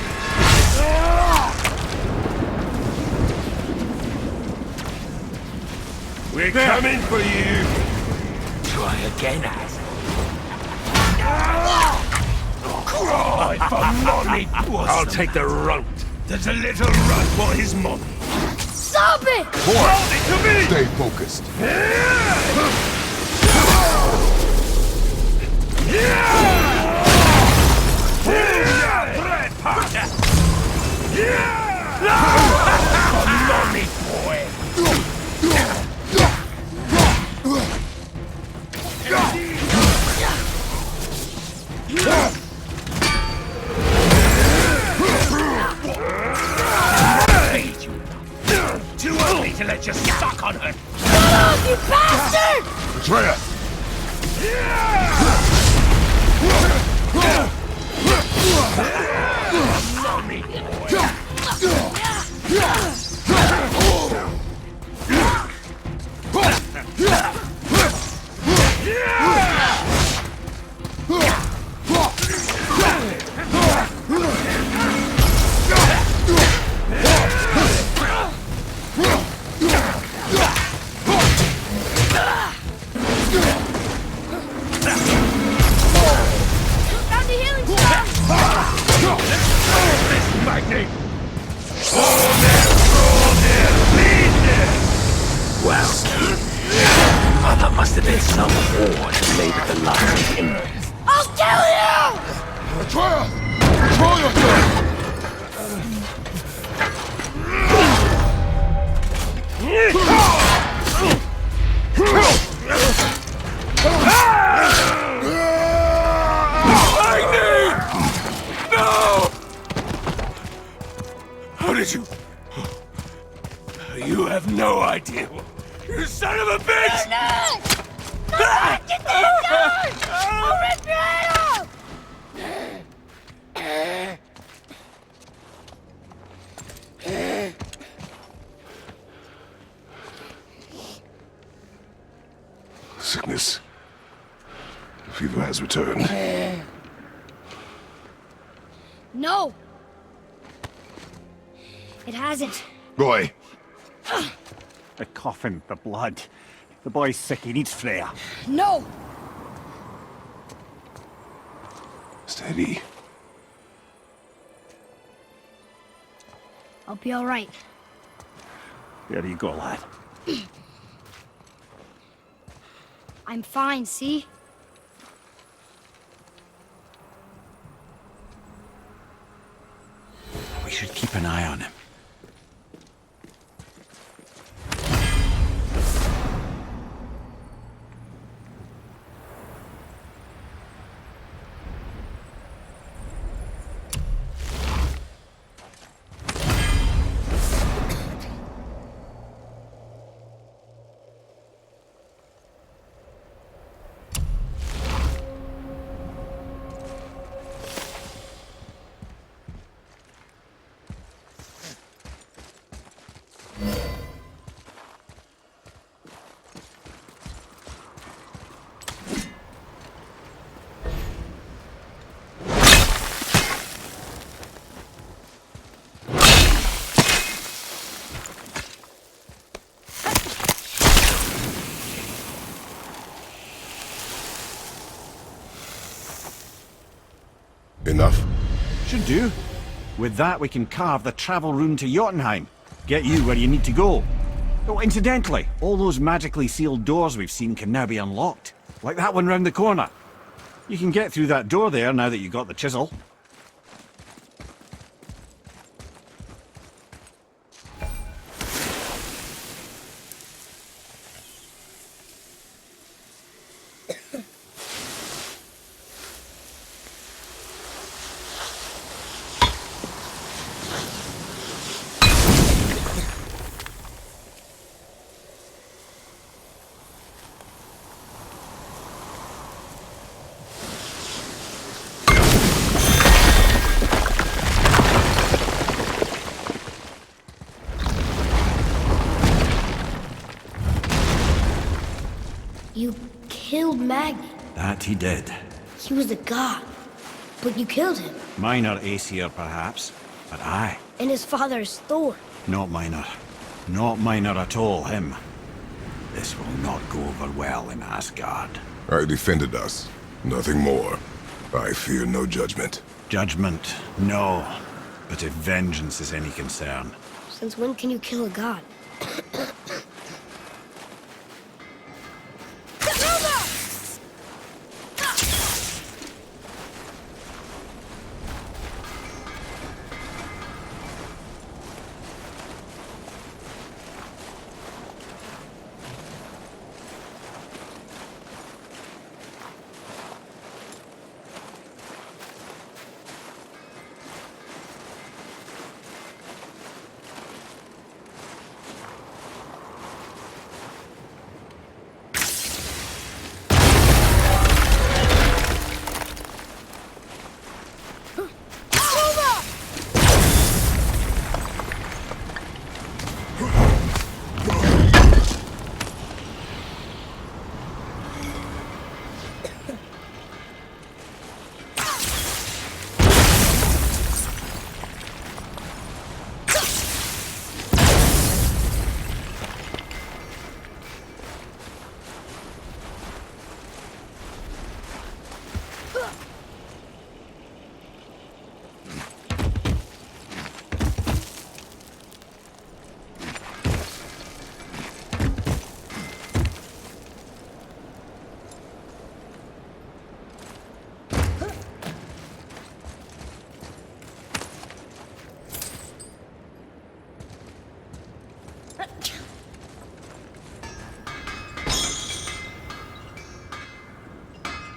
We're coming for you. Try again, ass. Cry for mommy. I'll take the runt. There's a little runt for his mommy. Stop it! Hold it to me! Stay focused. Mommy boy. Too early to let you suck on her. Shut up, you bastard! Atreus! Mommy boy. Found the healing spot! Lightning! Wow. Oh, that must have been some war that made it the last of him. I'll kill you! Atreus! Control yourself! Lightning! No! How did you... You have no idea. You son of a bitch! Get the gun! I'll rip your head off! Sickness. The fever has returned. No! It hasn't. Roy, The coffin, the blood. The boy's sick, he needs Freya. No! steady. I'll be all right. There you go, lad. I'm fine, see? We should keep an eye on him. Enough. Should do. With that, we can carve the travel rune to Jotunheim. Get you where you need to go. Oh, incidentally, all those magically sealed doors we've seen can now be unlocked. Like that one round the corner. You can get through that door there now that you've got the chisel. You killed Magni. That he did. He was a god, but you killed him. Minor Aesir, perhaps, but aye. And his father is Thor. Not minor. Not minor at all, him. This will not go over well in Asgard. I defended us. Nothing more. I fear no judgment. Judgment, no. But if vengeance is any concern... Since when can you kill a god?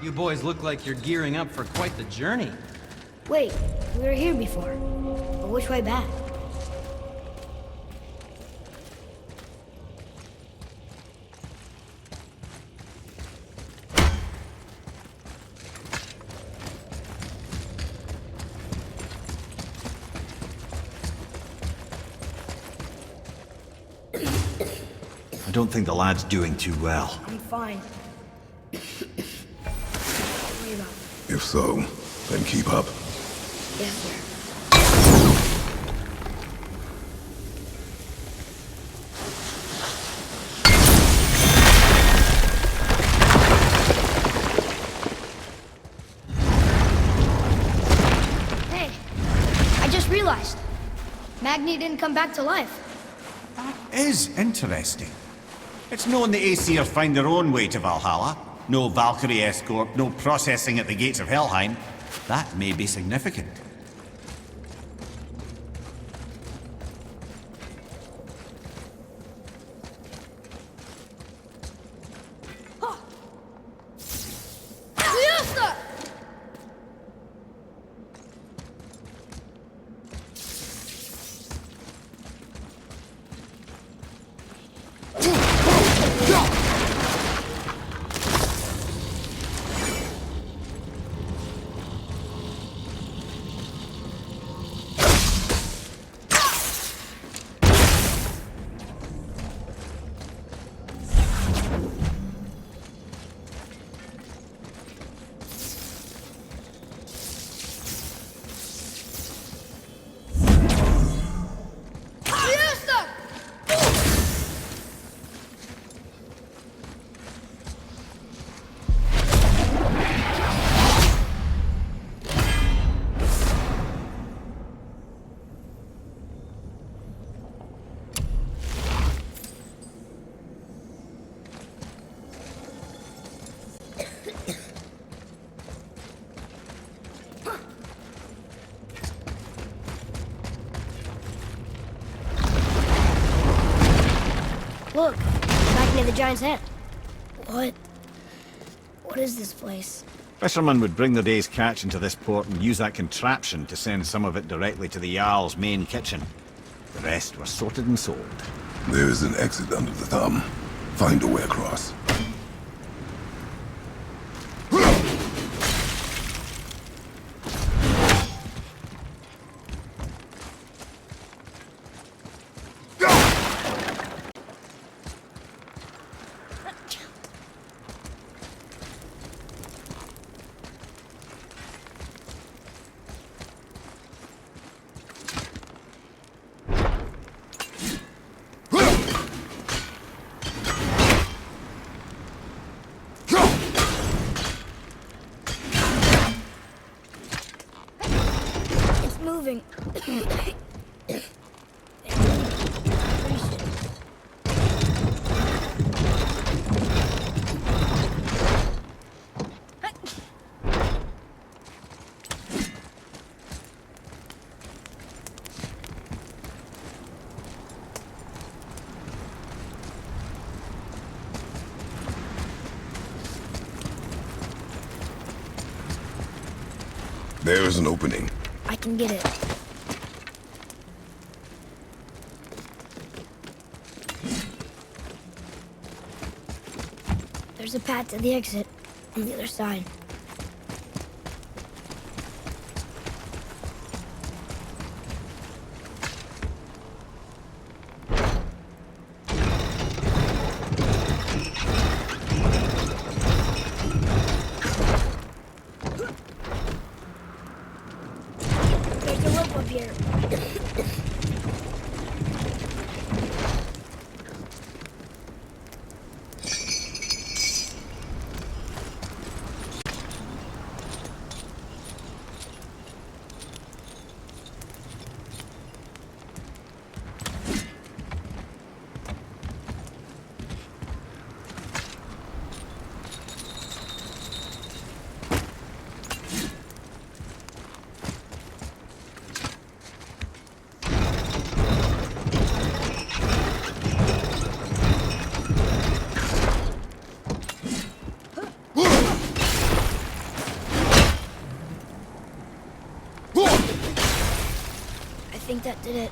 You boys look like you're gearing up for quite the journey. Wait, we were here before. But which way back? I don't think the lad's doing too well. I'm fine. If so, then keep up. Yes, sir. Hey, I just realized. Magni didn't come back to life. That is interesting. It's known the Aesir find their own way to Valhalla. No Valkyrie escort, no processing at the gates of Helheim. That may be significant. the giant's hand. What? What is this place? Fishermen would bring their day's catch into this port and use that contraption to send some of it directly to the Jarl's main kitchen. The rest were sorted and sold. There is an exit under the thumb. Find a way across. Moving. There is an opening. I can get it. There's a path to the exit on the other side. There's a rope up here. I think that did it.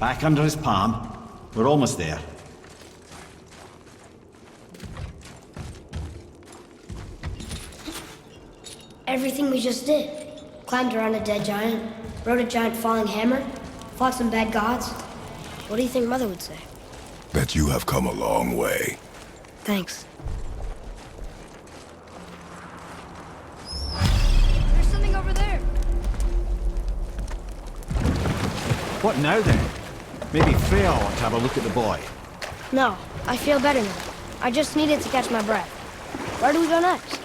Back under his palm. We're almost there. Everything we just did. Climbed around a dead giant, rode a giant falling hammer, fought some bad gods. What do you think Mother would say? Bet you have come a long way. Thanks. There's something over there. What now then? Maybe Freya ought to have a look at the boy. No, I feel better now. I just needed to catch my breath. Where do we go next?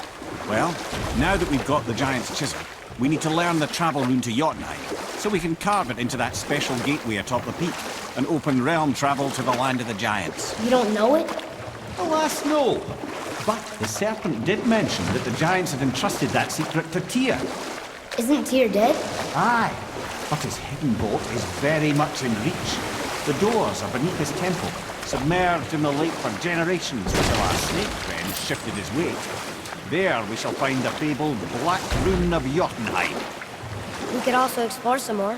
Well, now that we've got the giant's chisel, we need to learn the travel rune to Jotunheim, so we can carve it into that special gateway atop the peak, and open realm travel to the land of the giants. You don't know it? Alas, no. But the serpent did mention that the giants had entrusted that secret to Tyr. Isn't Tyr dead? Aye, but his hidden vault is very much in reach. The doors are beneath his temple, submerged in the lake for generations until our snake friend shifted his weight. There we shall find the fabled Black Rune of Jotunheim. We could also explore some more.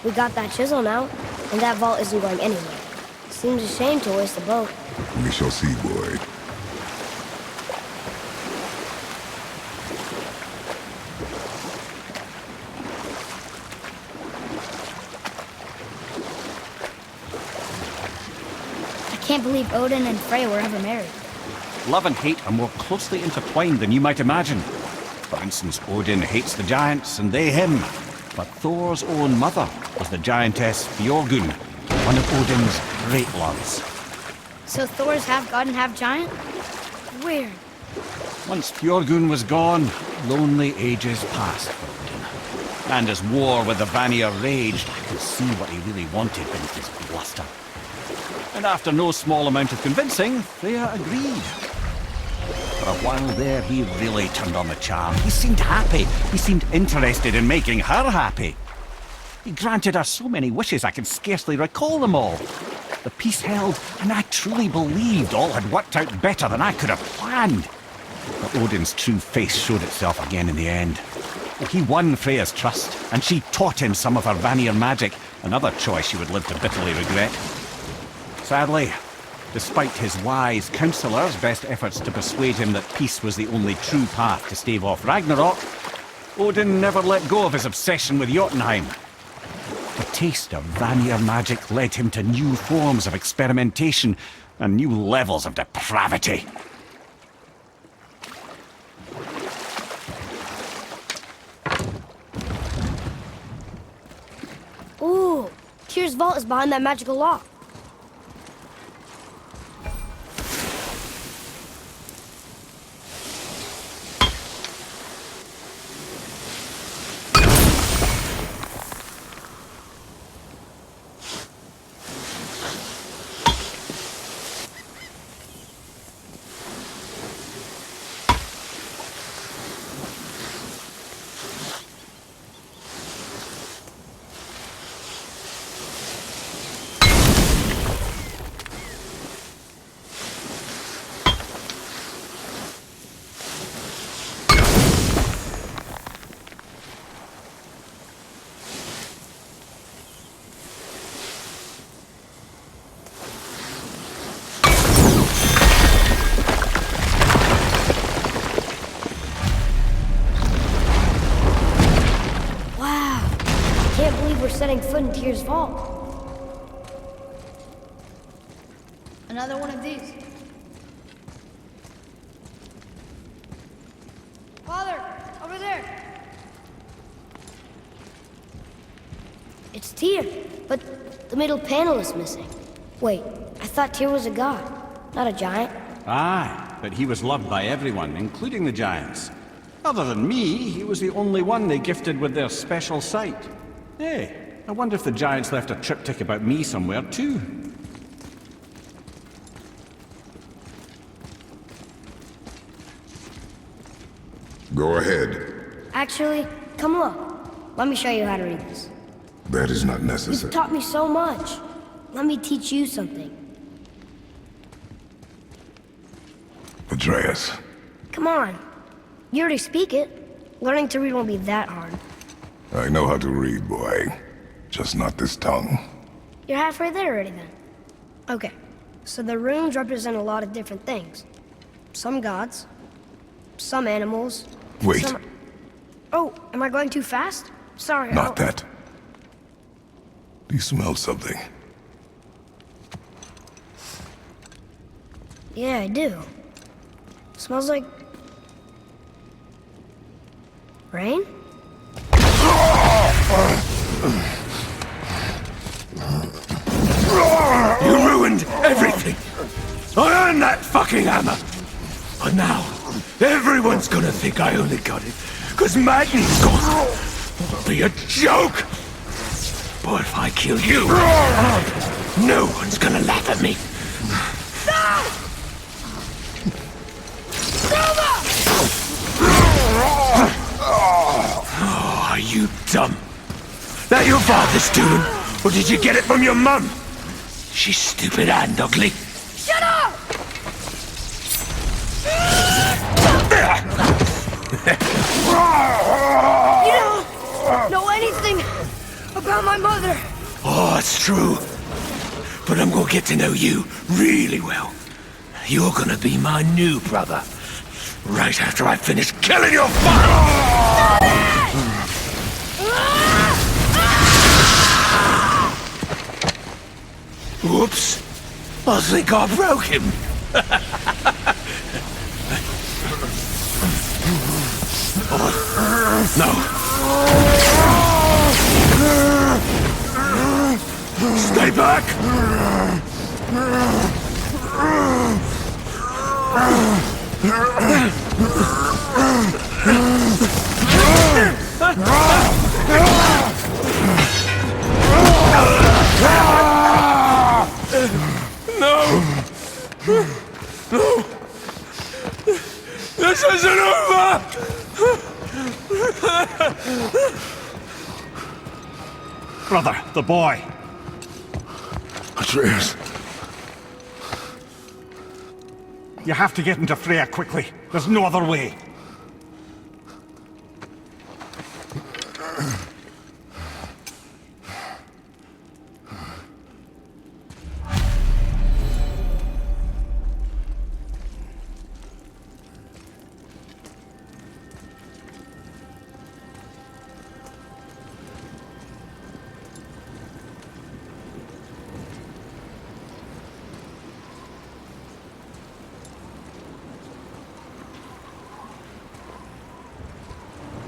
We got that chisel now, and that vault isn't going anywhere. Seems a shame to waste the boat. We shall see, boy. I can't believe Odin and Frey were ever married. Love and hate are more closely intertwined than you might imagine. For instance, Odin hates the giants and they him. But Thor's own mother was the giantess Björgun, one of Odin's great loves. So Thor's half god and half giant? Weird. Once Björgun was gone, lonely ages passed for Odin. And as war with the Vanir raged, I could see what he really wanted beneath his bluster. And after no small amount of convincing, Freya agreed. For a while there, he really turned on the charm. He seemed happy. He seemed interested in making her happy. He granted her so many wishes I can scarcely recall them all. The peace held, and I truly believed all had worked out better than I could have planned. But Odin's true face showed itself again in the end. He won Freya's trust, and she taught him some of her Vanir magic, another choice she would live to bitterly regret. Sadly, despite his wise counselors' best efforts to persuade him that peace was the only true path to stave off Ragnarok, Odin never let go of his obsession with Jotunheim. The taste of Vanir magic led him to new forms of experimentation and new levels of depravity. Ooh, Tyr's vault is behind that magical lock. Setting foot in Tyr's vault. Another one of these. Father, over there. It's Tyr, but the middle panel is missing. Wait, I thought Tyr was a god, not a giant. Aye, but he was loved by everyone, including the giants. Other than me, he was the only one they gifted with their special sight. Hey, I wonder if the giants left a triptych about me somewhere, too. Go ahead. Actually, come look. Let me show you how to read this. That is not necessary. You've taught me so much. Let me teach you something. Atreus. Come on. You already speak it. Learning to read won't be that hard. I know how to read, boy. Just not this tongue. You're halfway there already, then. Okay, so the runes represent a lot of different things. Some gods, some animals. Wait. Some... Oh, am I going too fast? Sorry. Not that. Do you smell something? Yeah, I do. Smells like... rain? You ruined everything! I earned that fucking hammer! And now, everyone's gonna think I only got it 'Cause madness will be a joke! But if I kill you, no one's gonna laugh at me. Oh, are you dumb? That your father's doing? Or did you get it from your mum? She's stupid and ugly. Shut up! You don't know anything about my mother. Oh, it's true. But I'm gonna get to know you really well. You're gonna be my new brother. Right after I finish killing your father! Whoops. I think I broke him. No. Stay back! No! No! This isn't over! Brother, the boy. Atreus. You have to get into Freya quickly. There's no other way.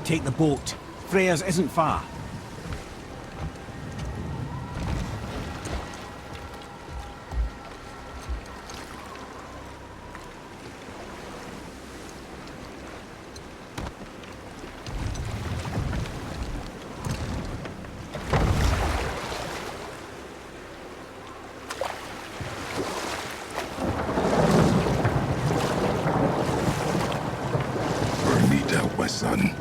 Take the boat. Freya's isn't far. Burn me down, my son.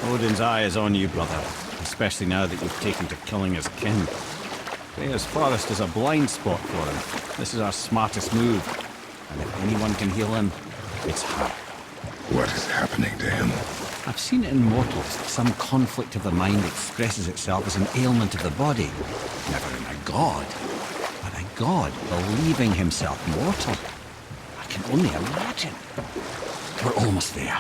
Odin's eye is on you, brother. Especially now that you've taken to killing his kin. Freya's forest is a blind spot for him. This is our smartest move. And if anyone can heal him, it's her. What is happening to him? I've seen it in mortals. Some conflict of the mind expresses itself as an ailment of the body. Never in a god. But a god believing himself mortal. I can only imagine. We're almost there.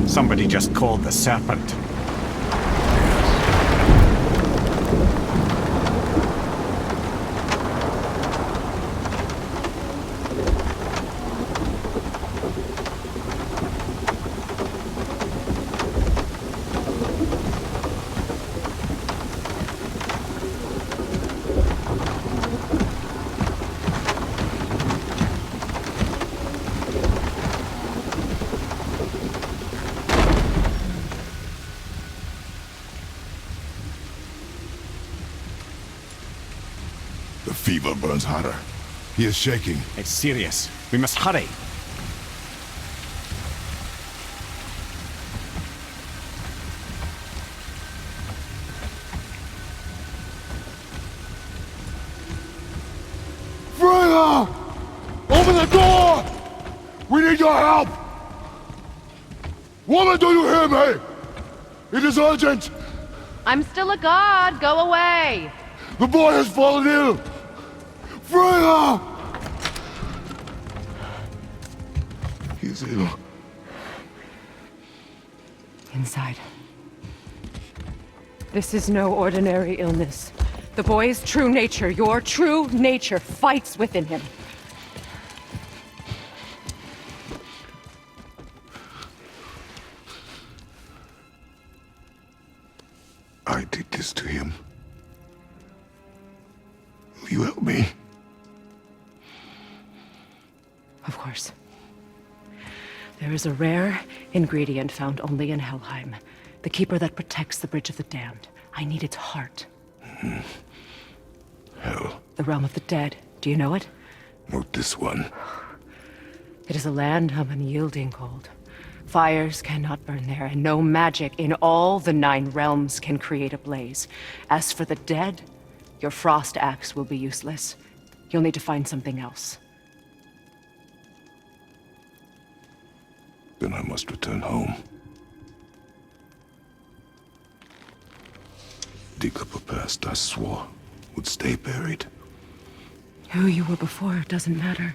Somebody just called the serpent. The fever burns hotter. He is shaking. It's serious. We must hurry. Freya! Open the door! We need your help! Woman, do you hear me? It is urgent! I'm still a god. Go away. The boy has fallen ill! Freya! He's ill. Inside. This is no ordinary illness. The boy's true nature, your true nature, fights within him. I did this to him. Will you help me? Of course. There is a rare ingredient found only in Helheim. The keeper that protects the Bridge of the Damned. I need its heart. Hell. The realm of the dead. Do you know it? Not this one. It is a land of unyielding cold. Fires cannot burn there, and no magic in all the 9 realms can create a blaze. As for the dead, your frost axe will be useless. You'll need to find something else. Then I must return home. Dig up a past I swore would stay buried. Who you were before doesn't matter.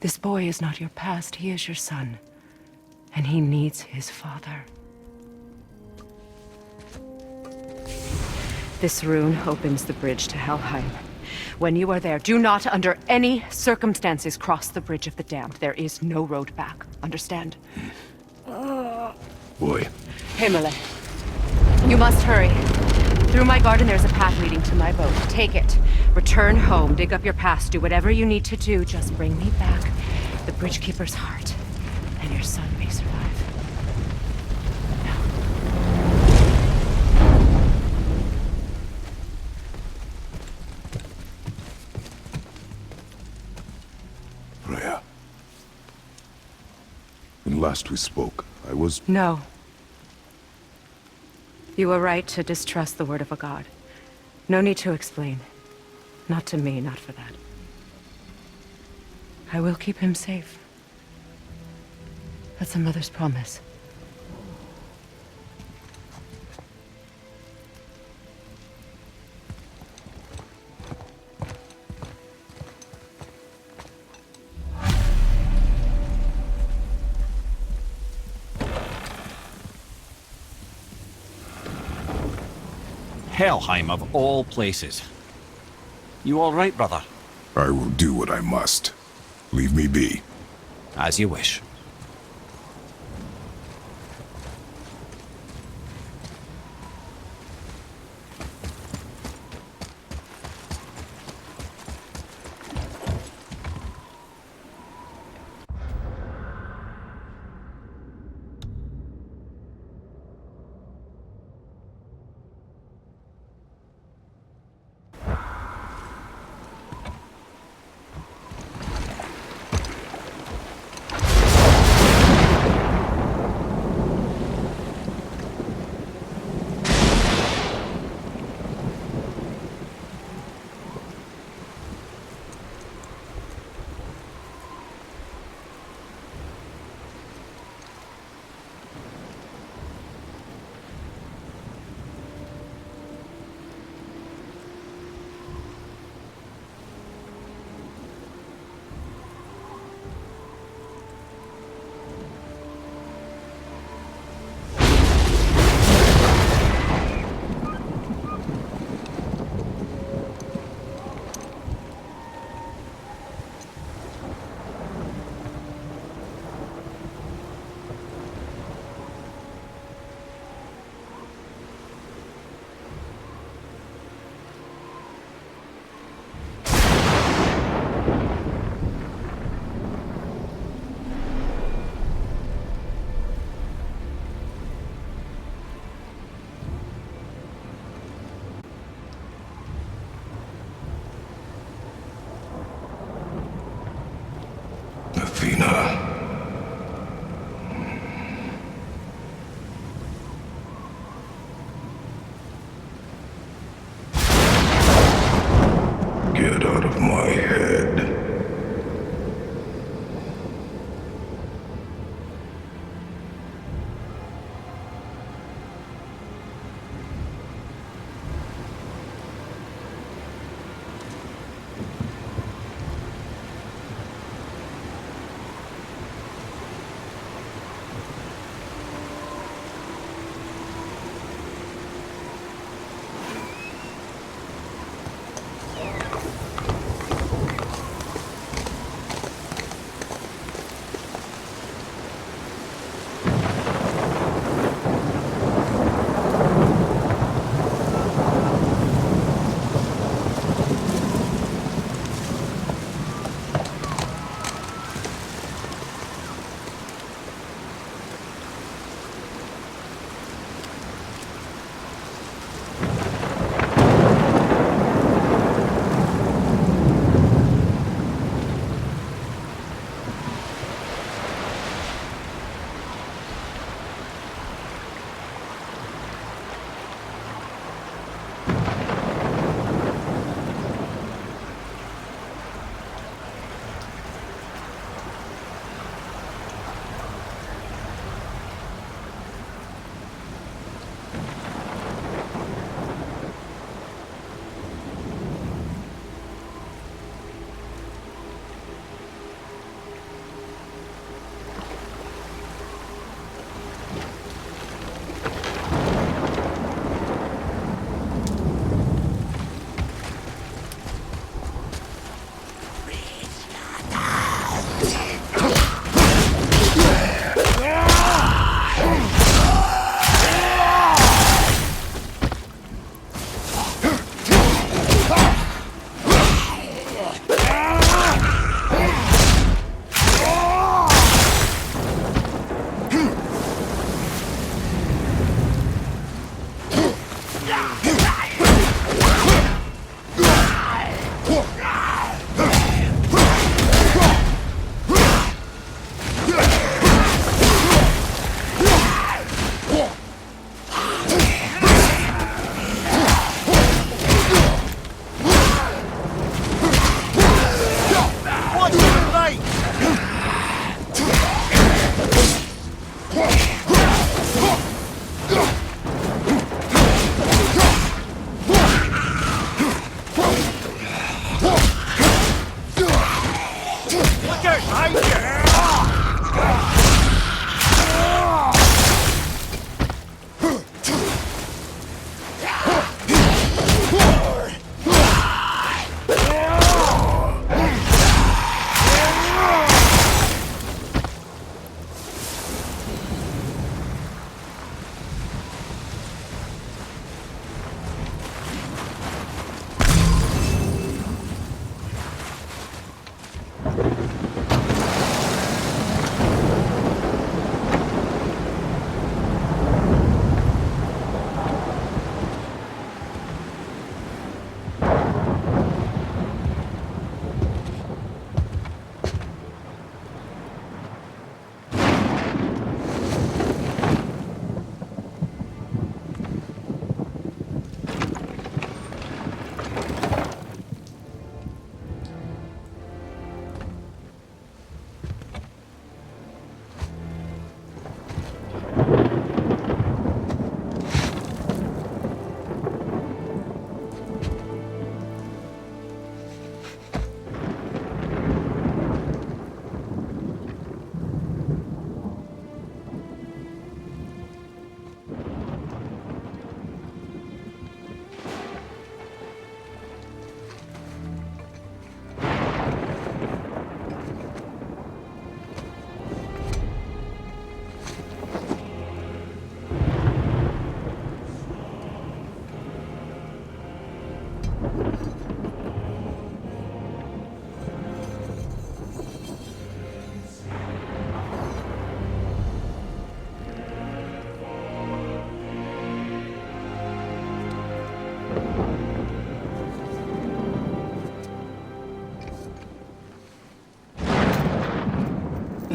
This boy is not your past, he is your son. And he needs his father. This rune opens the bridge to Helheim. When you are there, do not under any circumstances cross the Bridge of the Damned. There is no road back. Understand? Boy. Himmele. You must hurry. Through my garden there's a path leading to my boat. Take it. Return home, dig up your past, do whatever you need to do. Just bring me back the Bridgekeeper's heart, and your son may survive. Freya. When last we spoke, I was... No. You were right to distrust the word of a god. No need to explain. Not to me, not for that. I will keep him safe. That's a mother's promise. Helheim of all places. You all right, brother? I will do what I must. Leave me be. As you wish. Athena. Get out of my head.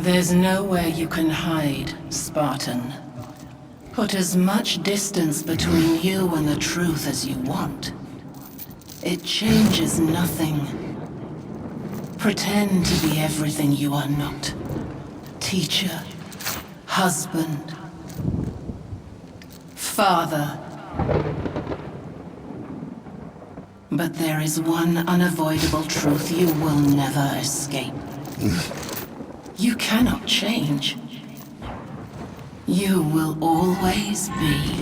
There's nowhere you can hide, Spartan. Put as much distance between you and the truth as you want. It changes nothing. Pretend to be everything you are not. Teacher, husband, father. But there is one unavoidable truth you will never escape. You cannot change. You will always be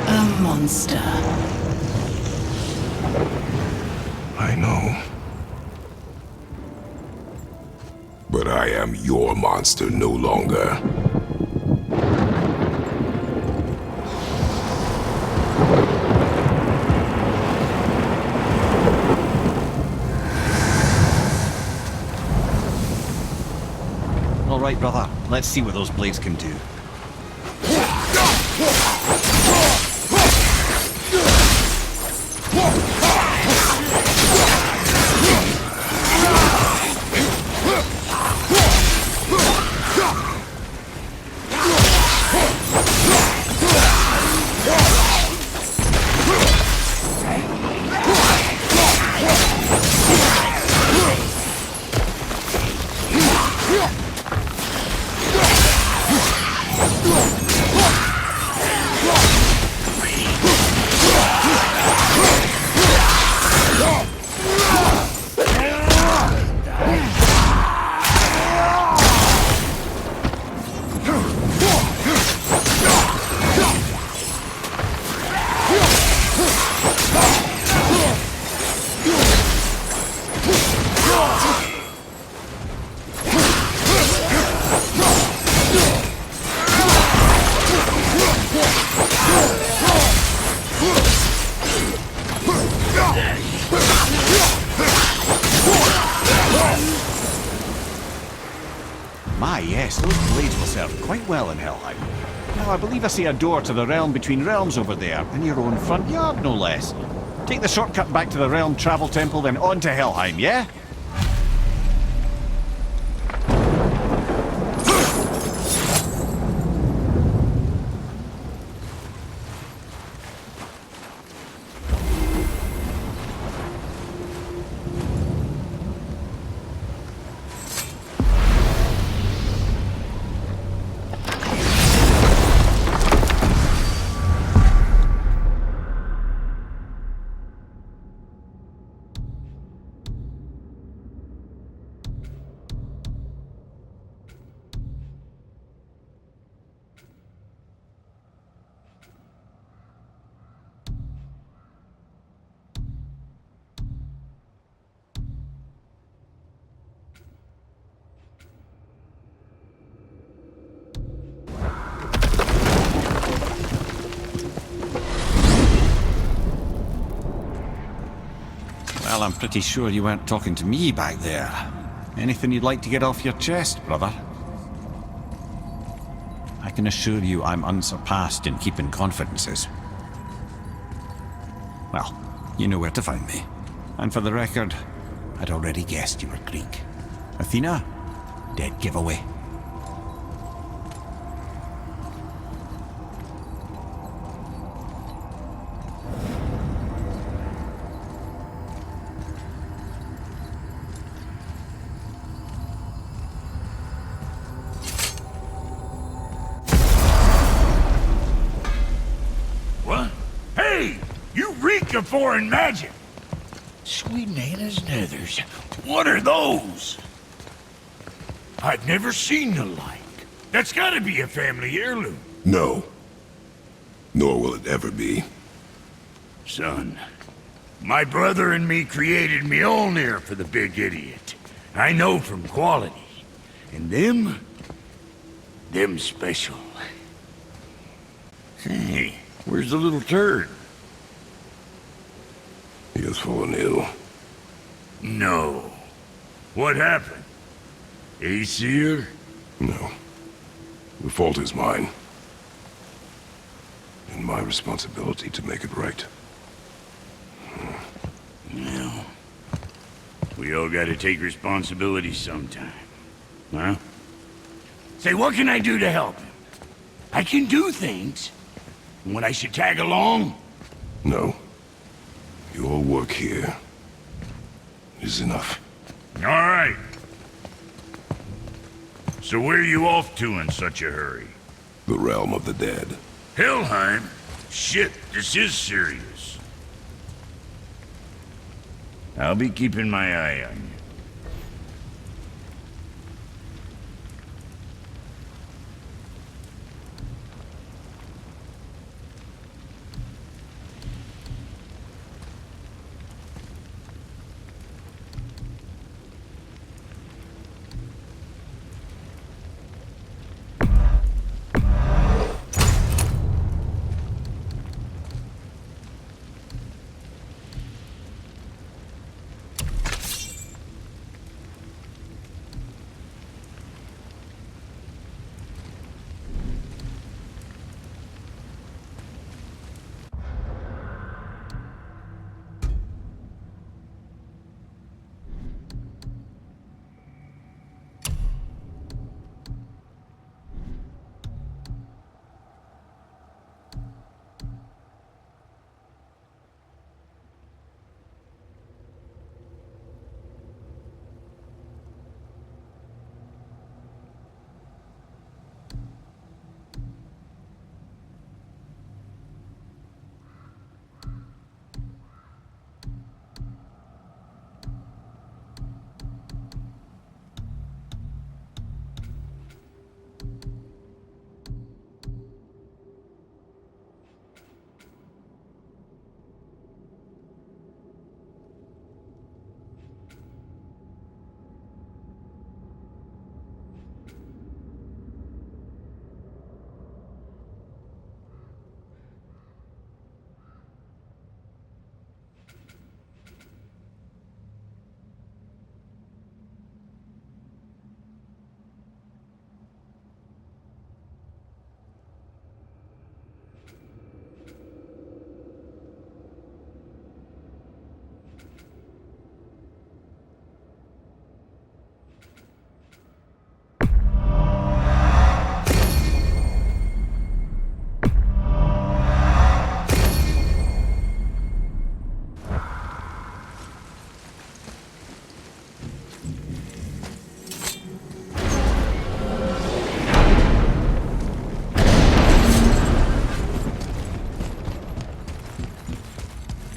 a monster. I know. But I am your monster no longer. All right, brother. Let's see what those blades can do. Yes, those blades will serve quite well in Helheim. Now, I believe I see a door to the realm between realms over there, in your own front yard, no less. Take the shortcut back to the realm travel temple, then on to Helheim, yeah? Well, I'm pretty sure you weren't talking to me back there. Anything you'd like to get off your chest, brother? I can assure you I'm unsurpassed in keeping confidences. Well, you know where to find me. And for the record, I'd already guessed you were Greek. Athena? Dead giveaway. Of foreign magic. Sweet Nana's nethers. What are those? I've never seen the like. That's gotta be a family heirloom. No. Nor will it ever be. Son, my brother and me created Mjolnir for the big idiot. I know from quality. And them special. Hey, where's the little turd? He has fallen ill. No. What happened? Aesir? No. The fault is mine. And my responsibility to make it right. Well, we all gotta take responsibility sometime. Huh? Say, what can I do to help him? I can do things. When I should tag along? No. Your work here is enough. All right. So where are you off to in such a hurry? The realm of the dead. Helheim? Shit, this is serious. I'll be keeping my eye on you.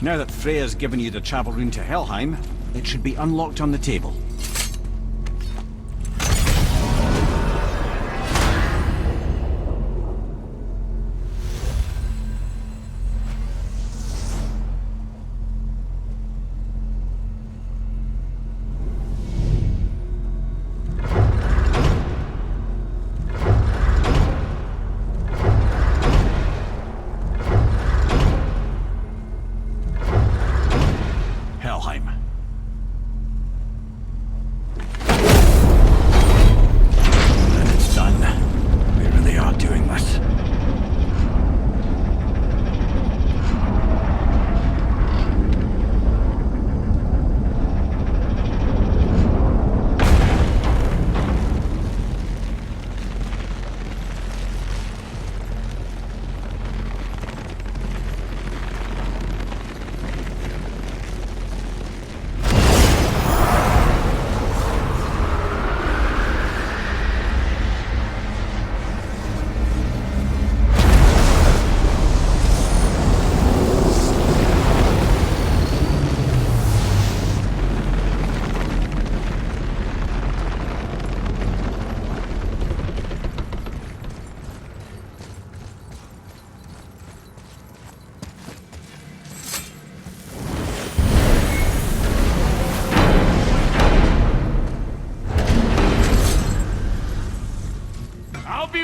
Now that Freya's given you the travel rune to Helheim, it should be unlocked on the table.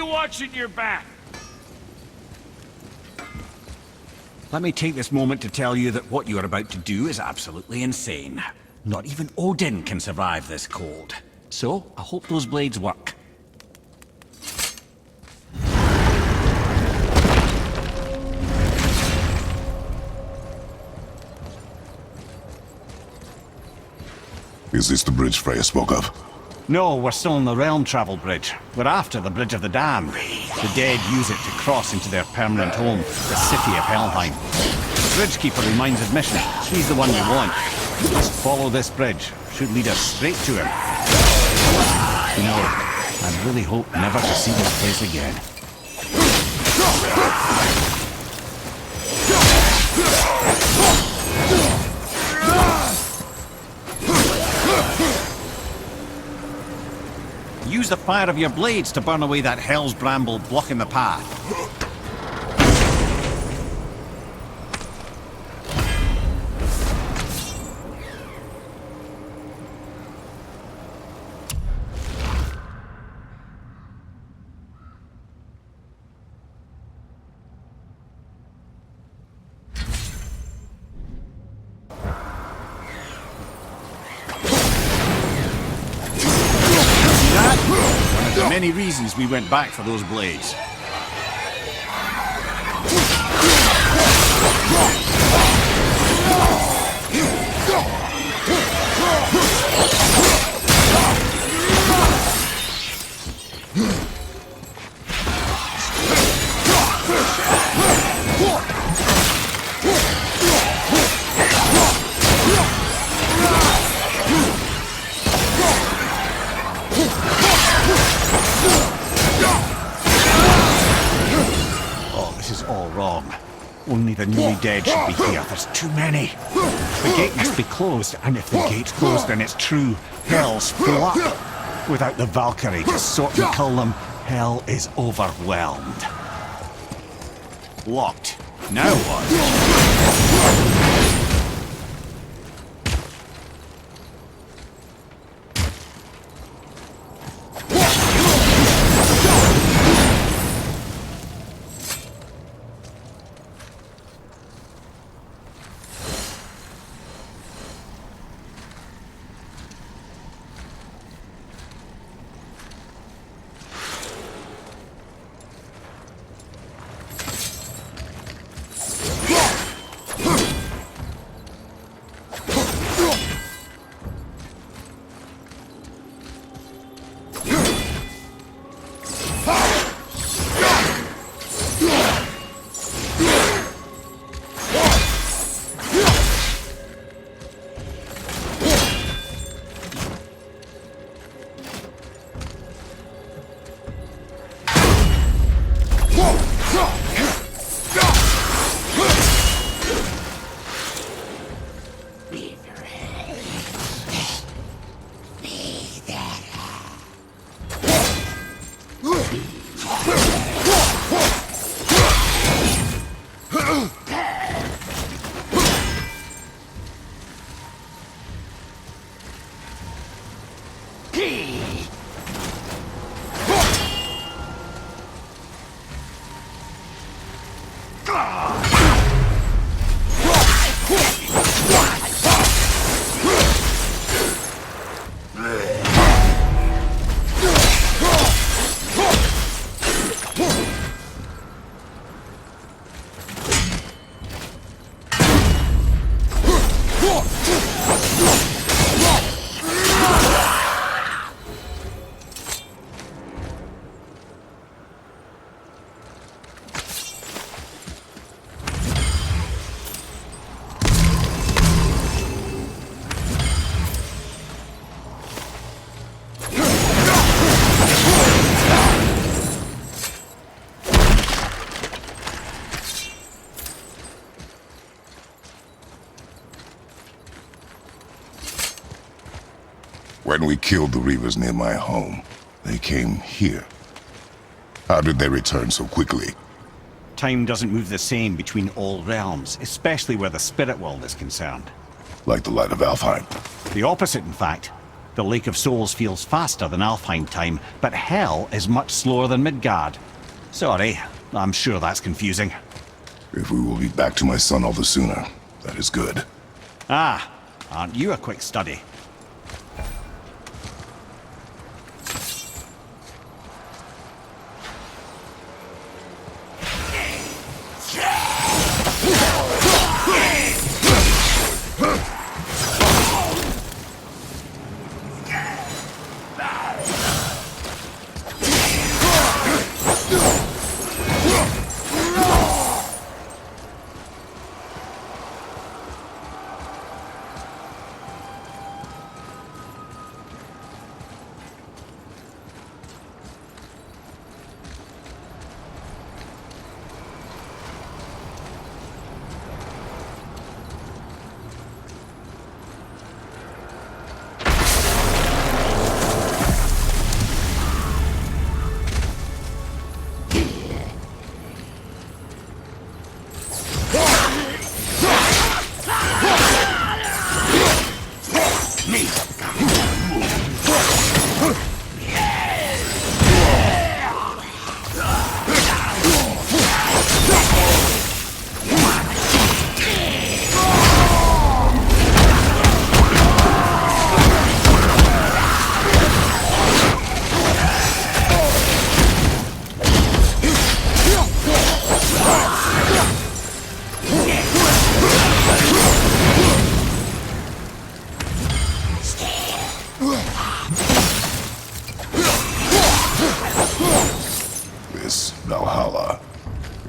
Watching your back. Let me take this moment to tell you that what you are about to do is absolutely insane. Not even Odin can survive this cold. So, I hope those blades work. Is this the bridge Freya spoke of? No, we're still on the realm travel bridge. We're after the Bridge of the Damned. The dead use it to cross into their permanent home, the city of Helheim. The Bridgekeeper reminds admission. He's the one we want. Just follow this bridge. Should lead us straight to him. You know, I really hope never to see this place again. Use the fire of your blades to burn away that hell's bramble blocking the path. Many reasons we went back for those blades. Only the newly dead should be here. There's too many. The gate must be closed, and if the gate's closed, then it's true. Hell's full up. Without the Valkyrie to sort and kill them, hell is overwhelmed. Locked. Now what? When we killed the Reavers near my home, they came here. How did they return so quickly? Time doesn't move the same between all realms, especially where the spirit world is concerned. Like the light of Alfheim. The opposite, in fact. The Lake of Souls feels faster than Alfheim time, but Hell is much slower than Midgard. Sorry, I'm sure that's confusing. If we will be back to my son all the sooner, that is good. Ah, aren't you a quick study?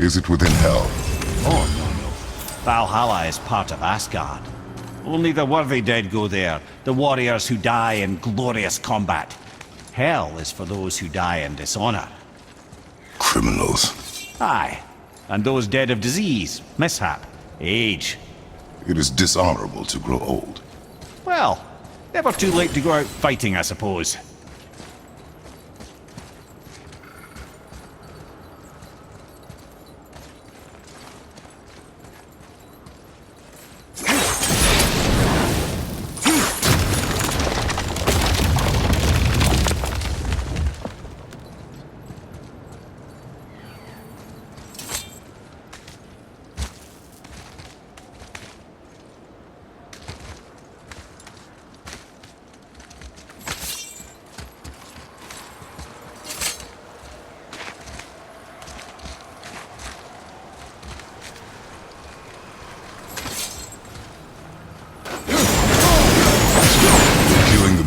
Is it within Hell? Oh, no. Valhalla is part of Asgard. Only the worthy dead go there, the warriors who die in glorious combat. Hell is for those who die in dishonor. Criminals. Aye, and those dead of disease, mishap, age. It is dishonorable to grow old. Well, never too late to go out fighting, I suppose.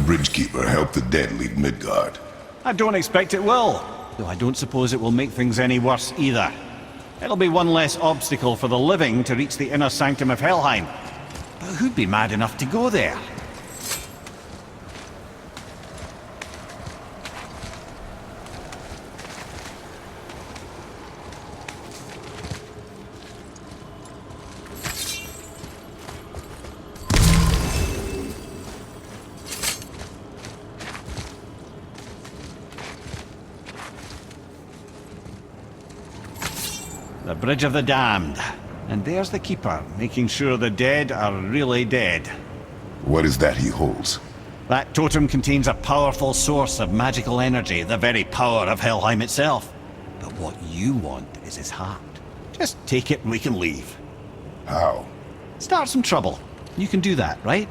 Bridgekeeper help the dead leave Midgard. I don't expect it will, though I don't suppose it will make things any worse either. It'll be one less obstacle for the living to reach the inner sanctum of Helheim. But who'd be mad enough to go there? The Bridge of the Damned. And there's the Keeper, making sure the dead are really dead. What is that he holds? That totem contains a powerful source of magical energy, the very power of Helheim itself. But what you want is his heart. Just take it and we can leave. How? Start some trouble. You can do that, right?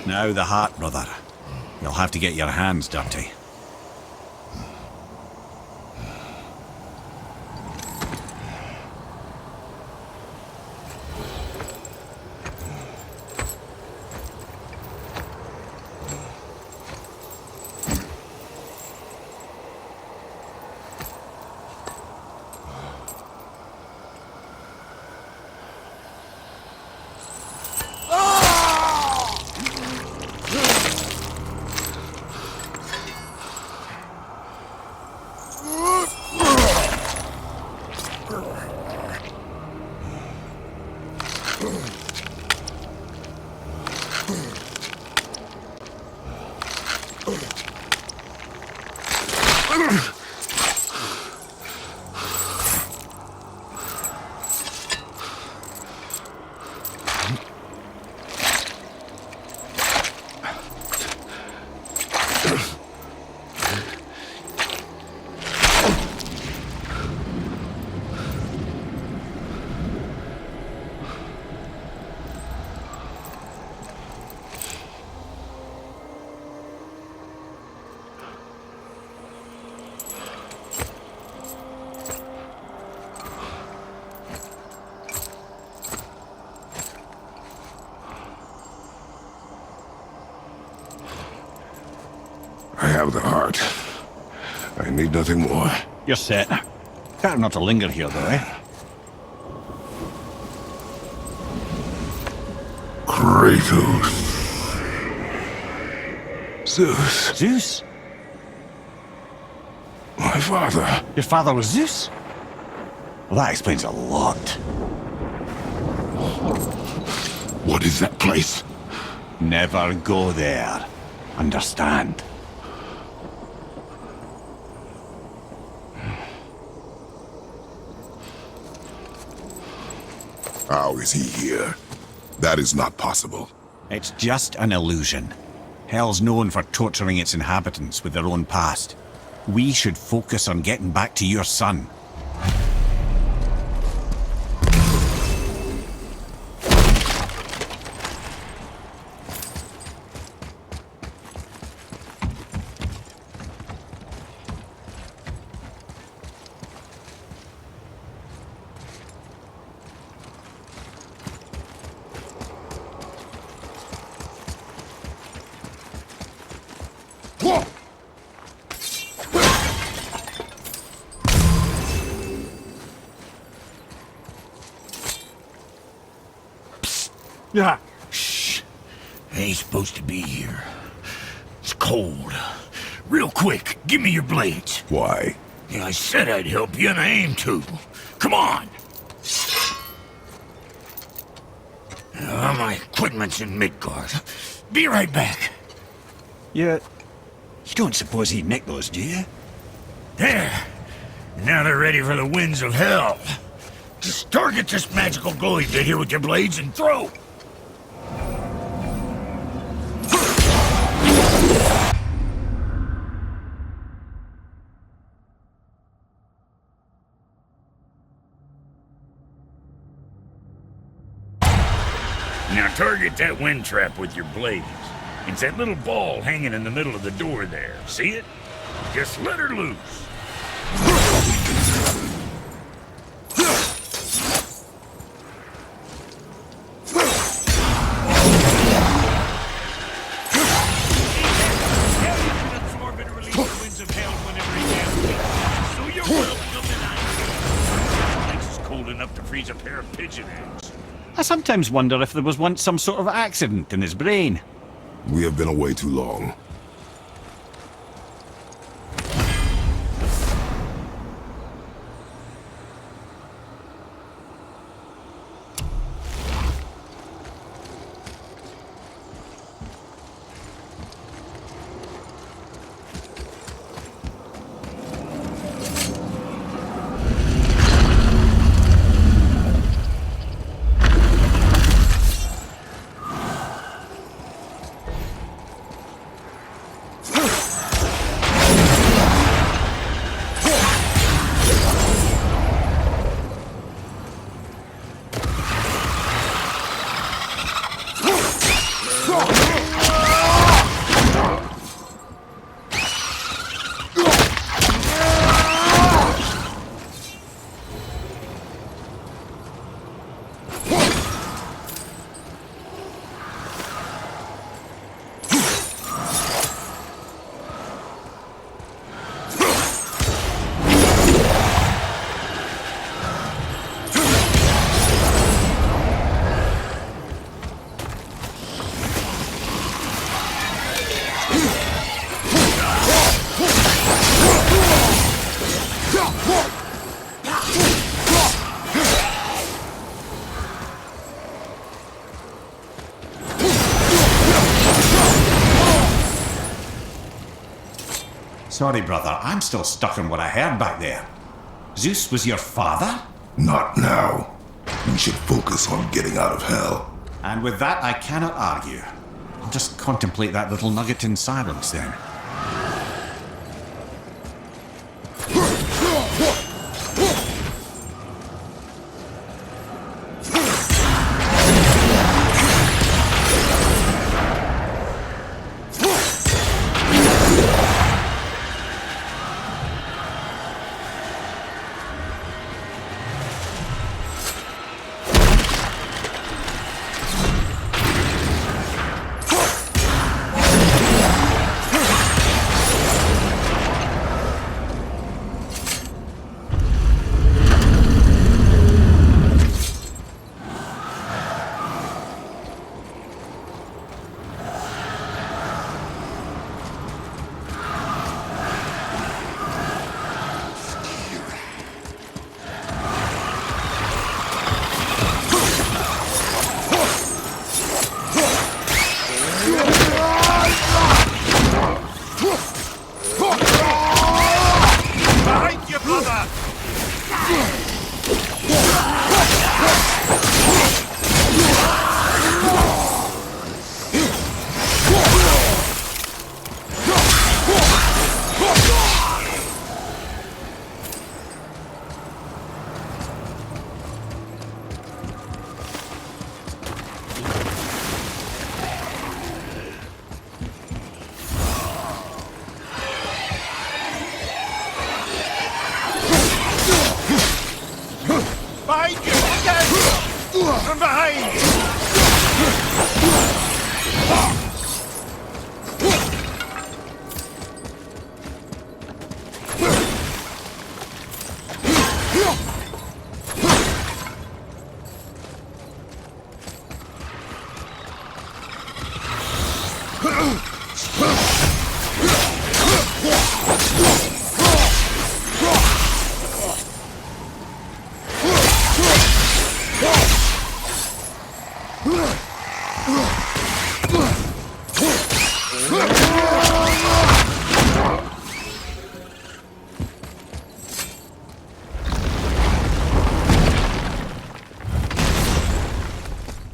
Now the heart, brother. You'll have to get your hands dirty. I have the heart. I need nothing more. You're set. Better not to linger here, though, eh? Kratos. Zeus. Zeus? My father. Your father was Zeus? Well, that explains a lot. What is that place? Never go there. Understand? How is he here? That is not possible. It's just an illusion. Hell's known for torturing its inhabitants with their own past. We should focus on getting back to your son. Yeah. Shh. I ain't supposed to be here. It's cold. Real quick, give me your blades. Why? Yeah, I said I'd help you, and I aim to. Come on. My equipment's in Midgard. Be right back. You don't suppose he'd nick those, do you? There. Now they're ready for the winds of hell. Just target this magical glowy bit here with your blades and throw. Now target that wind trap with your blades. It's that little ball hanging in the middle of the door there. See it? Just let her loose. A pair of pigeon eggs. I sometimes wonder if there was once some sort of accident in his brain. We have been away too long. Sorry, brother, I'm still stuck on what I heard back there. Zeus was your father? Not now. We should focus on getting out of hell. And with that, I cannot argue. I'll just contemplate that little nugget in silence then. From behind!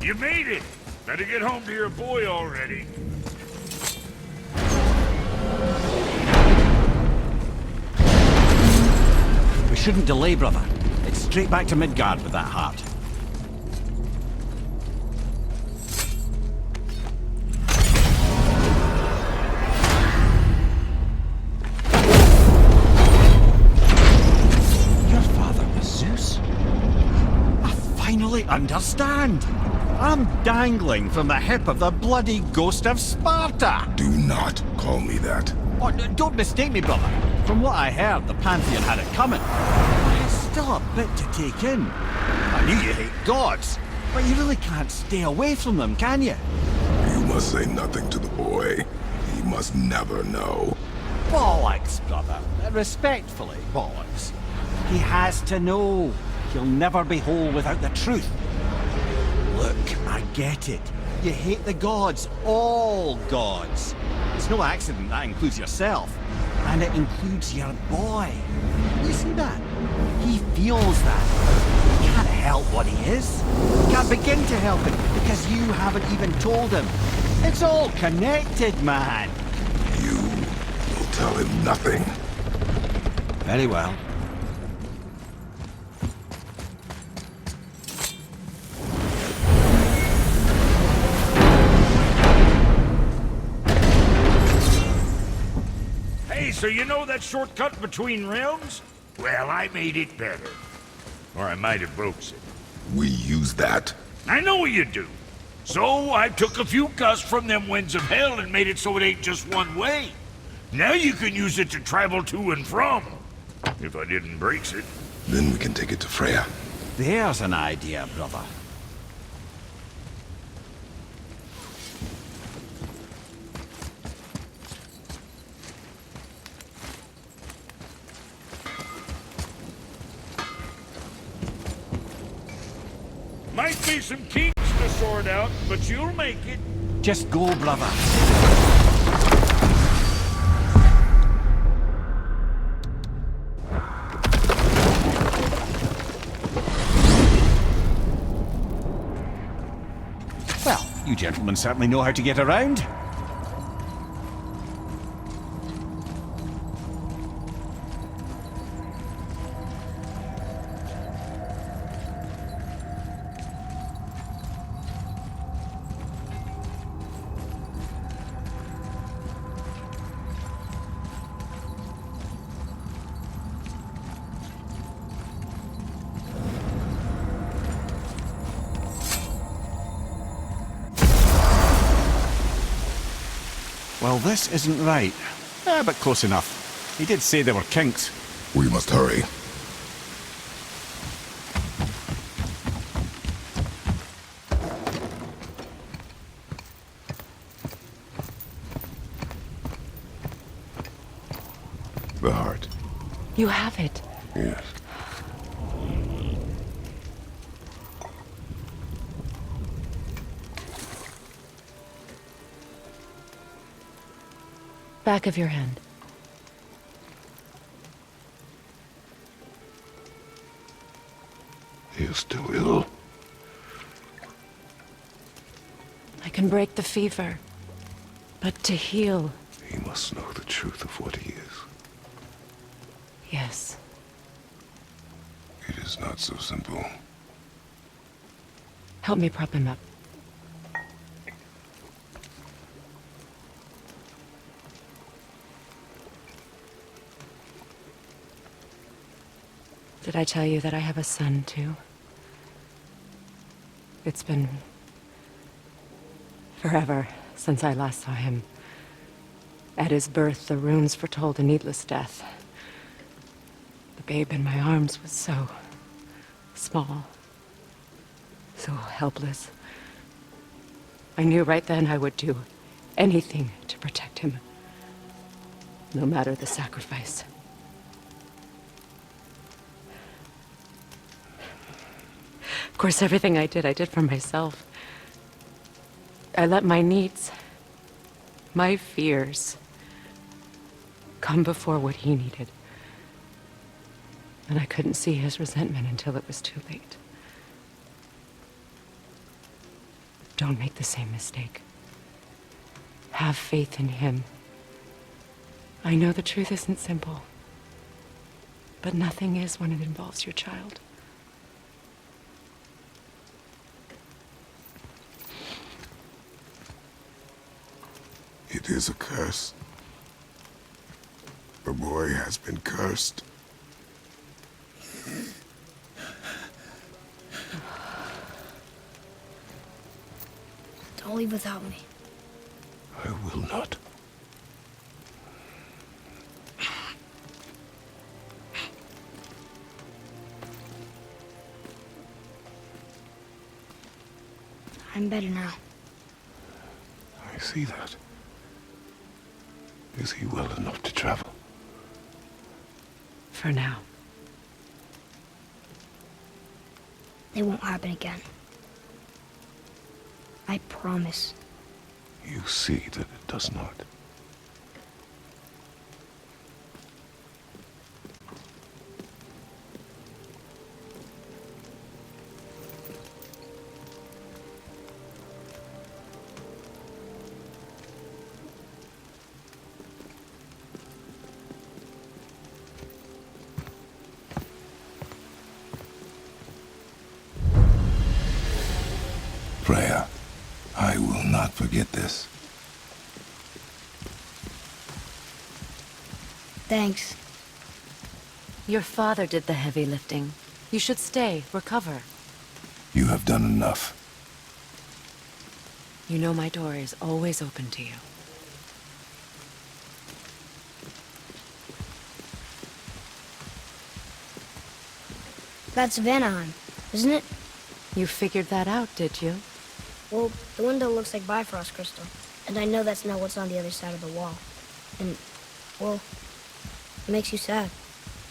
You made it! Better get home to your boy already. We shouldn't delay, brother. It's straight back to Midgard with that heart. Your father was Zeus? I finally understand. I'm dangling from the hip of the bloody ghost of Sparta! Do not call me that. Oh, don't mistake me, brother. From what I heard, the Pantheon had it coming. But it's still a bit to take in. I knew you hate gods, but you really can't stay away from them, can you? You must say nothing to the boy. He must never know. Bollocks, brother. Respectfully, bollocks. He has to know. He'll never be whole without the truth. Look, I get it. You hate the gods, all gods. It's no accident that includes yourself. And it includes your boy. You see that? He feels that. He can't help what he is. He can't begin to help it because you haven't even told him. It's all connected, man. You will tell him nothing. Very well. So you know that shortcut between realms? Well, I made it better. Or I might have broke it. We use that. I know you do. So I took a few gusts from them winds of hell and made it so it ain't just one way. Now you can use it to travel to and from. If I didn't break it. Then we can take it to Freya. There's an idea, brother. Might be some kinks to sort out, but you'll make it. Just go, brother. You gentlemen certainly know how to get around. Well, this isn't right. But close enough. He did say there were kinks. We must hurry. The heart. You have it. Yes. Back of your hand. He is still ill. I can break the fever. But to heal... He must know the truth of what he is. Yes. It is not so simple. Help me prop him up. Did I tell you that I have a son, too? It's been... forever since I last saw him. At his birth, the runes foretold a needless death. The babe in my arms was so... small. So helpless. I knew right then I would do anything to protect him. No matter the sacrifice. Of course, everything I did for myself. I let my needs, my fears, come before what he needed. And I couldn't see his resentment until it was too late. Don't make the same mistake. Have faith in him. I know the truth isn't simple, but nothing is when it involves your child. It is a curse. The boy has been cursed. Don't leave without me. I will not. I'm better now. I see that. Is he well enough to travel? For now. It won't happen again. I promise. You see that it does not. Freya, I will not forget this. Thanks. Your father did the heavy lifting. You should stay, recover. You have done enough. You know my door is always open to you. That's Vanaheim, isn't it? You figured that out, did you? Well, the window looks like Bifrost crystal, and I know that's not what's on the other side of the wall. And, well, it makes you sad.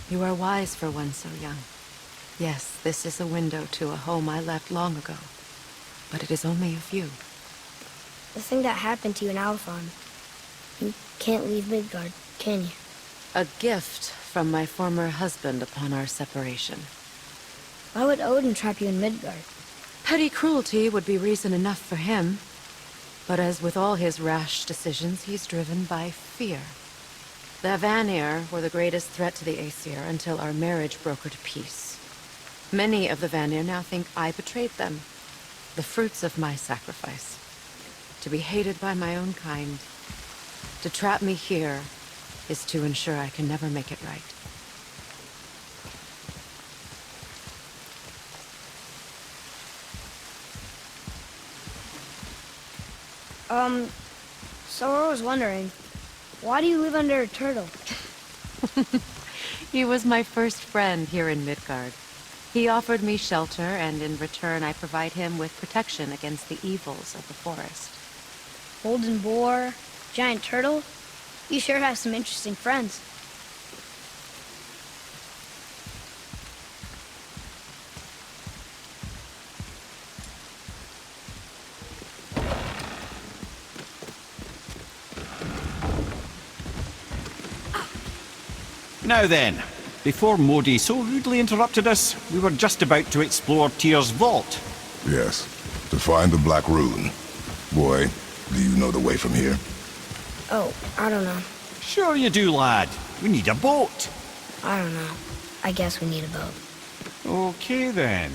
You are wise for one so young. Yes, this is a window to a home I left long ago, but it is only a view. The thing that happened to you in Alfheim, you can't leave Midgard, can you? A gift from my former husband upon our separation. Why would Odin trap you in Midgard? Petty cruelty would be reason enough for him. But as with all his rash decisions, he's driven by fear. The Vanir were the greatest threat to the Aesir until our marriage brokered peace. Many of the Vanir now think I betrayed them. The fruits of my sacrifice. To be hated by my own kind. To trap me here is to ensure I can never make it right. So I was wondering, why do you live under a turtle? He was my first friend here in Midgard. He offered me shelter, and in return I provide him with protection against the evils of the forest. Golden boar, giant turtle? You sure have some interesting friends. Now then, before Modi so rudely interrupted us, we were just about to explore Tyr's vault. Yes, to find the Black Rune. Boy, do you know the way from here? Oh, I don't know. Sure you do, lad. We need a boat. I don't know. I guess we need a boat. Okay then.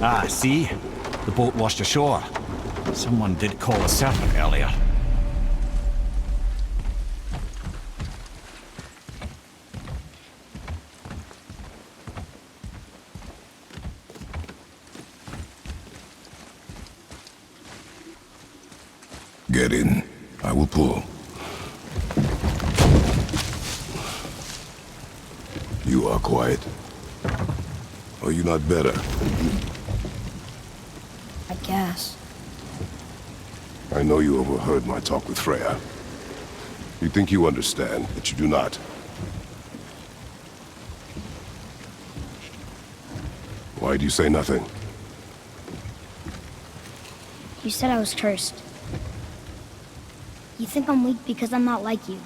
Ah, see? The boat washed ashore. Someone did call a serpent earlier. Get in. I will pull. You are quiet. Are you not better? I guess. I know you overheard my talk with Freya. You think you understand, but you do not. Why do you say nothing? You said I was cursed. You think I'm weak because I'm not like you.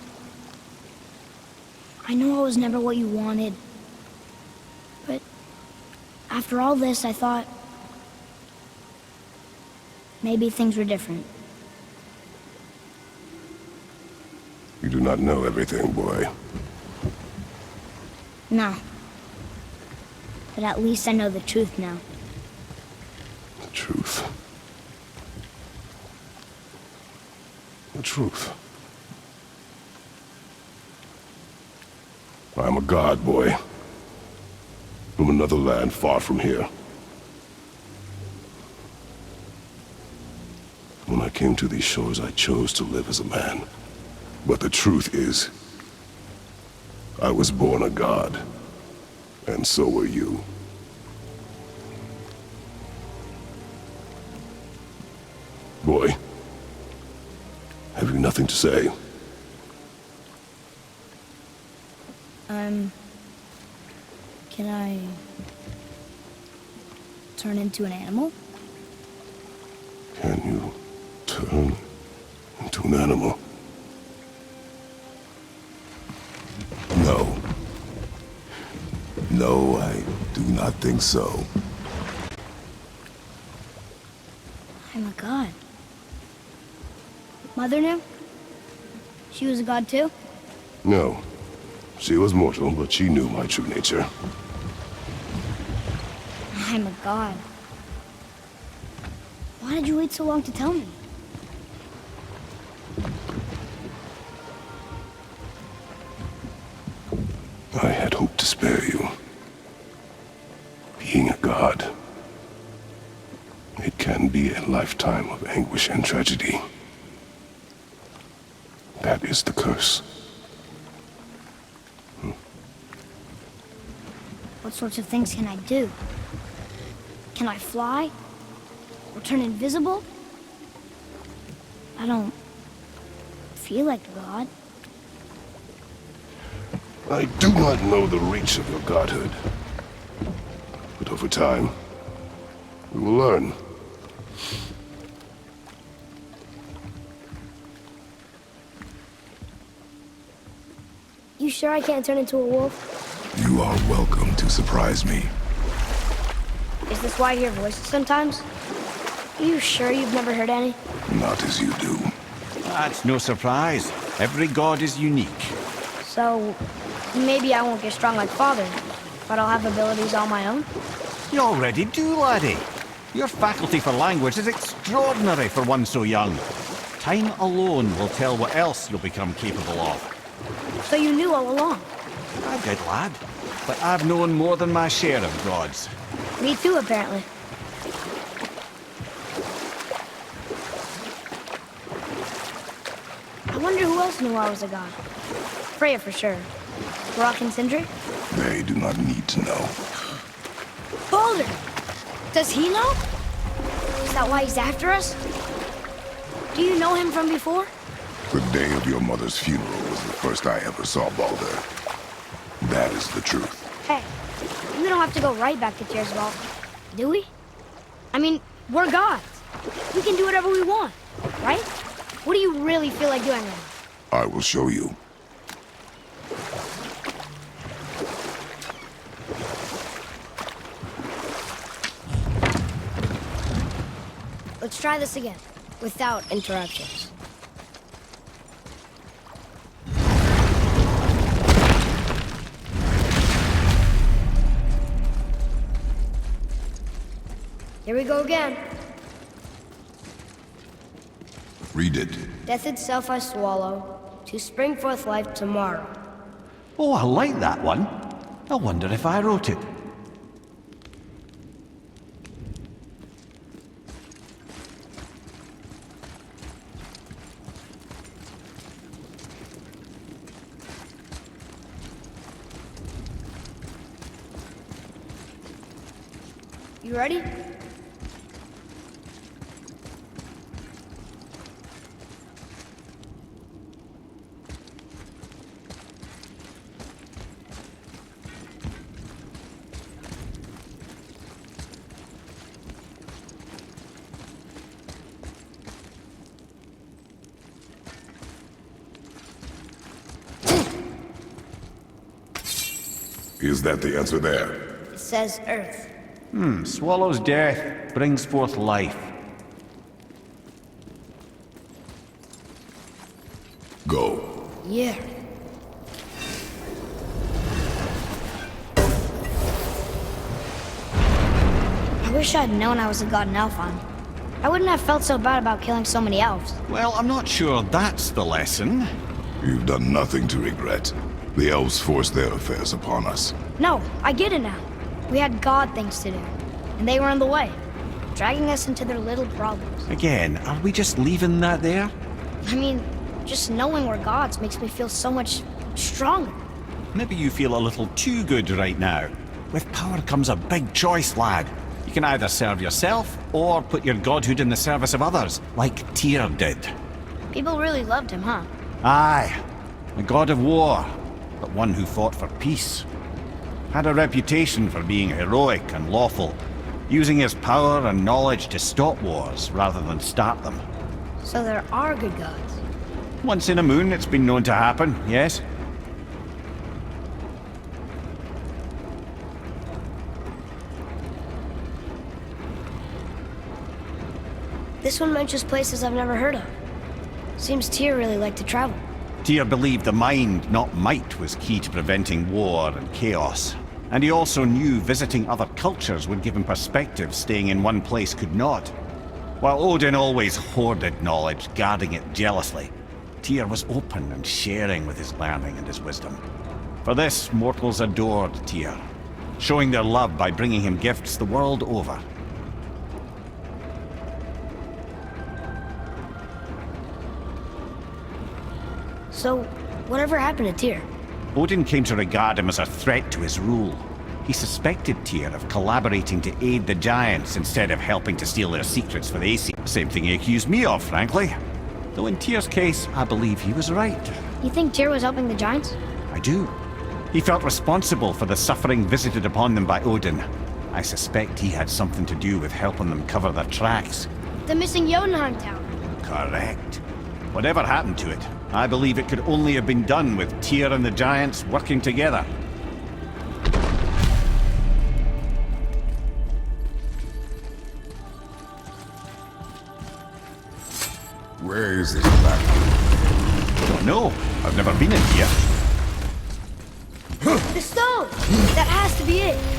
I know I was never what you wanted. But after all this, I thought maybe things were different. You do not know everything, boy. No. But at least I know the truth now. The truth. What truth. I'm a god, boy. From another land far from here. When I came to these shores, I chose to live as a man. But the truth is, I was born a god. And so were you. Boy, have you nothing to say? Can I turn into an animal? Can you turn into an animal? No. No, I do not think so. I'm a god. Mother knew? She was a god too? No. She was mortal, but she knew my true nature. I'm a god. Why did you wait so long to tell me? I had hoped to spare you. Being a god, it can be a lifetime of anguish and tragedy. That is the curse. What sorts of things can I do? Can I fly? Or turn invisible? I don't feel like a god. I do not know the reach of your godhood. But over time, we will learn. You sure I can't turn into a wolf? You are welcome to surprise me. Is this why I hear voices sometimes? Are you sure you've never heard any? Not as you do. That's no surprise. Every god is unique. So, maybe I won't get strong like Father, but I'll have abilities all my own? You already do, laddie. Your faculty for language is extraordinary for one so young. Time alone will tell what else you'll become capable of. So you knew all along? I did, lad. But I've known more than my share of gods. Me too, apparently. I wonder who else knew I was a god. Freya for sure. Rock and Sindri? They do not need to know. Baldur! Does he know? Is that why he's after us? Do you know him from before? The day of your mother's funeral was the first I ever saw Baldur. That is the truth. Hey, we don't have to go right back to Tearswell, do we? I mean, we're gods. We can do whatever we want, right? What do you really feel like doing right now? I will show you. Let's try this again, without interruptions. Here we go again. Read it. Death itself I swallow, to spring forth life tomorrow. Oh, I like that one. I wonder if I wrote it. You ready? Is that the answer there? It says Earth. Swallows death, brings forth life. Go. Yeah. I wish I'd known I was a god in Alphon. I wouldn't have felt so bad about killing so many elves. Well, I'm not sure that's the lesson. You've done nothing to regret. The elves forced their affairs upon us. No, I get it now. We had God things to do, and they were in the way, dragging us into their little problems. Again, are we just leaving that there? I mean, just knowing we're gods makes me feel so much stronger. Maybe you feel a little too good right now. With power comes a big choice, lad. You can either serve yourself, or put your godhood in the service of others, like Tyr did. People really loved him, huh? Aye, a god of war, but one who fought for peace. Had a reputation for being heroic and lawful, using his power and knowledge to stop wars rather than start them. So there are good gods. Once in a moon, it's been known to happen, yes? This one mentions places I've never heard of. Seems Tyr really liked to travel. Tyr believed the mind, not might, was key to preventing war and chaos. And he also knew visiting other cultures would give him perspective staying in one place could not. While Odin always hoarded knowledge, guarding it jealously, Tyr was open and sharing with his learning and his wisdom. For this, mortals adored Tyr, showing their love by bringing him gifts the world over. So, whatever happened to Tyr? Odin came to regard him as a threat to his rule. He suspected Tyr of collaborating to aid the Giants instead of helping to steal their secrets for the Aesir. Same thing he accused me of, frankly. Though in Tyr's case, I believe he was right. You think Tyr was helping the Giants? I do. He felt responsible for the suffering visited upon them by Odin. I suspect he had something to do with helping them cover their tracks. The missing Jotunheim Tower. Correct. Whatever happened to it, I believe it could only have been done with Tyr and the Giants working together. Where is this black? Don't know. I've never been in here. The stone! That has to be it!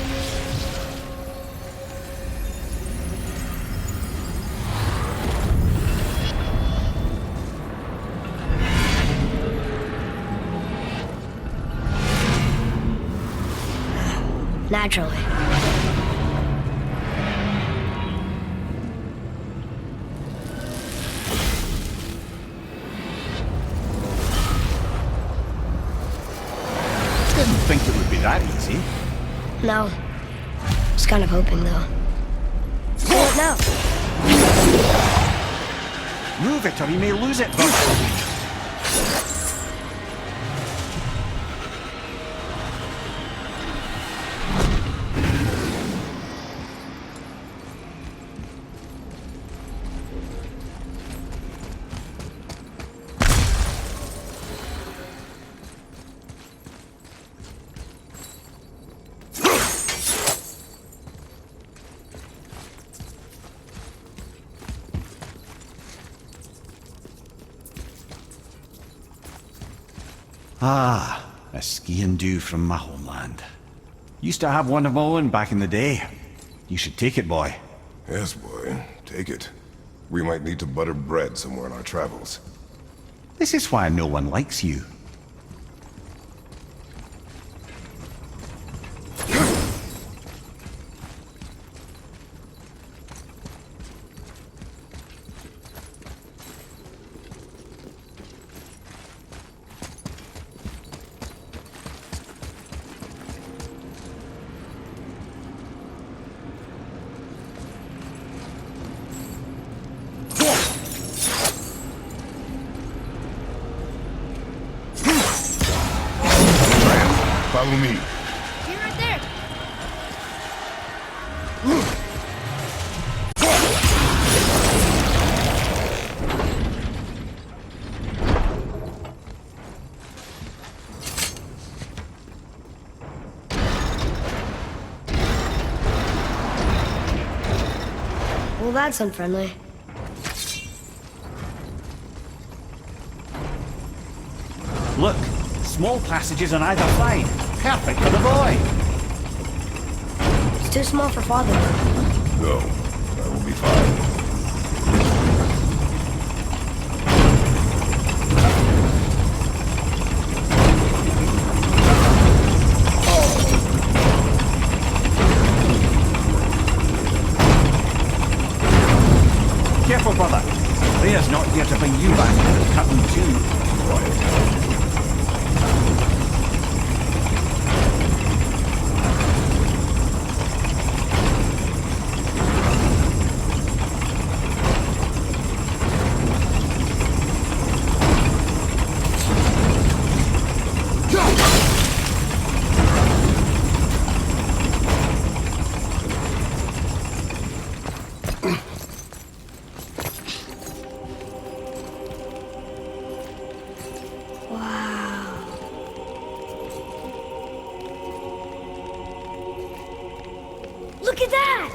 Naturally. Didn't think it would be that easy. No. Was kind of hoping, though. What now? Move it or you may lose it, Ah, a skiing dew from my homeland. Used to have one of my own back in the day. You should take it, boy. Yes, boy. Take it. We might need to butter bread somewhere in our travels. This is why no one likes you. Follow me. You're right there! Well, that's unfriendly. Look, small passages on either side. Perfect for the boy. It's too small for Father. No, that will be fine. Look at that!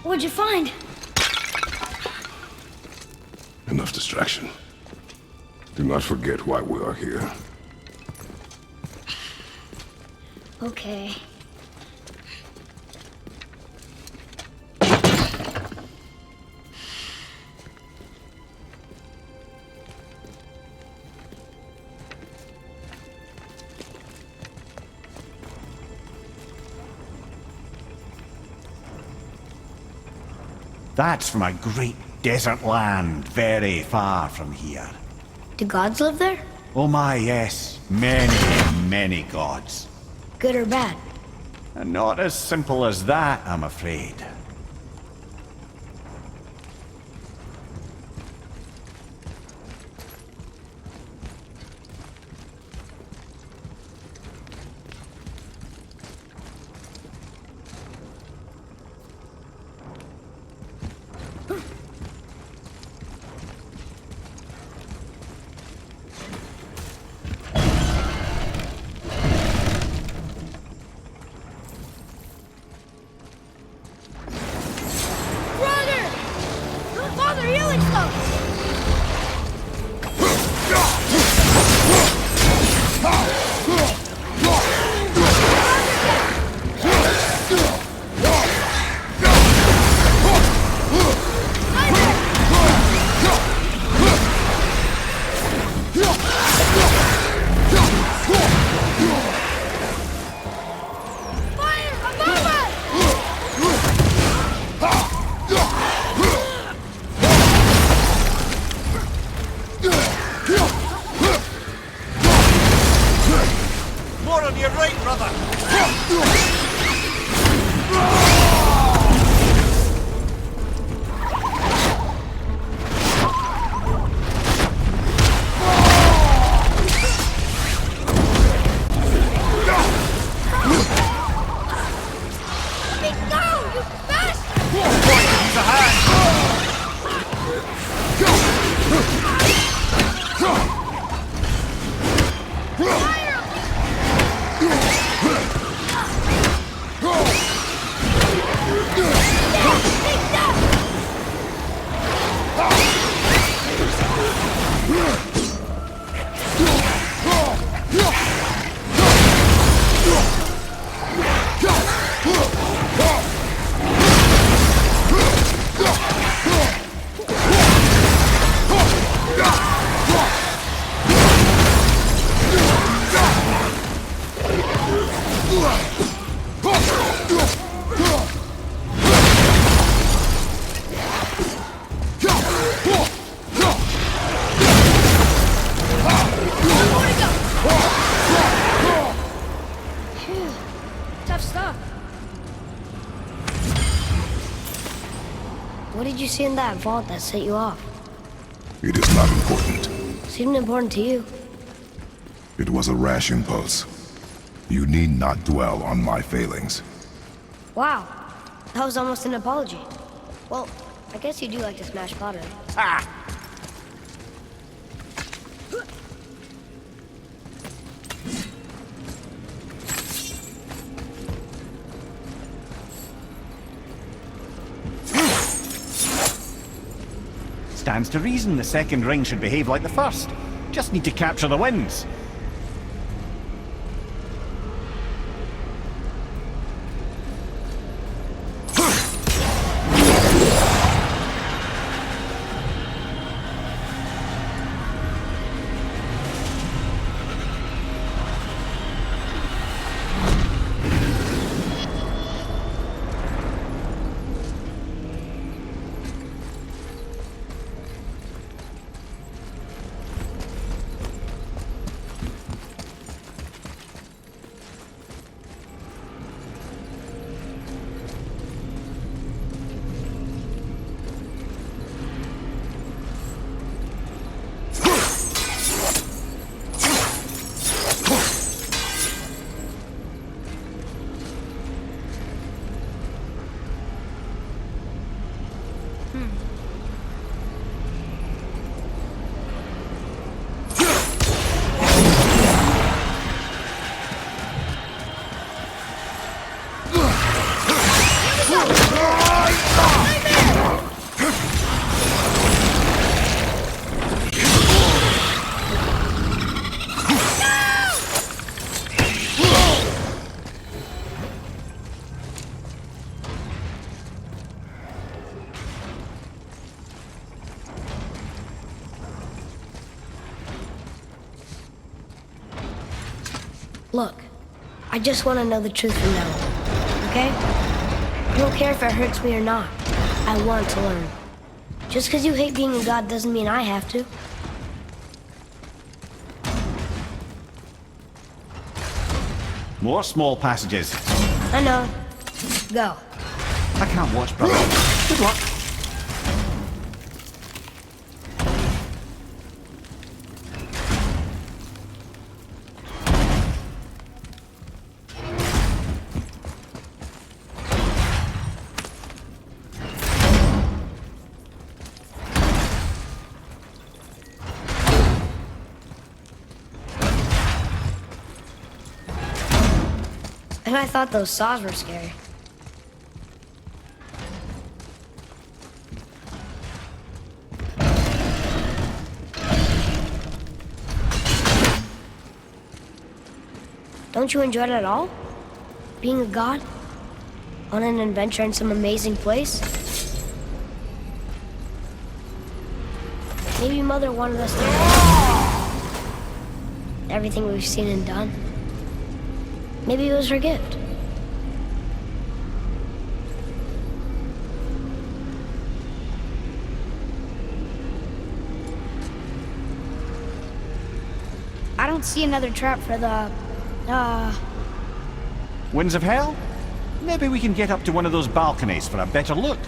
What'd you find? Enough distraction. Do not forget why we are here. Okay. That's from a great desert land, very far from here. Do gods live there? Oh my, yes. Many, many gods. Good or bad? And not as simple as that, I'm afraid. What did you see in that vault that set you off? It is not important. Seemed important to you. It was a rash impulse. You need not dwell on my failings. Wow, that was almost an apology. Well, I guess you do like to smash pottery. Ah! Stands to reason the second ring should behave like the first. Just need to capture the winds. Look, I just want to know the truth from now on, okay? I don't care if it hurts me or not. I want to learn. Just because you hate being a god doesn't mean I have to. More small passages. I know. Go. I can't watch, brother. Good luck. And I thought those saws were scary. Don't you enjoy it at all? Being a god? On an adventure in some amazing place? Maybe Mother wanted us to everything we've seen and done. Maybe it was her gift. I don't see another trap for the, Winds of Hell? Maybe we can get up to one of those balconies for a better look.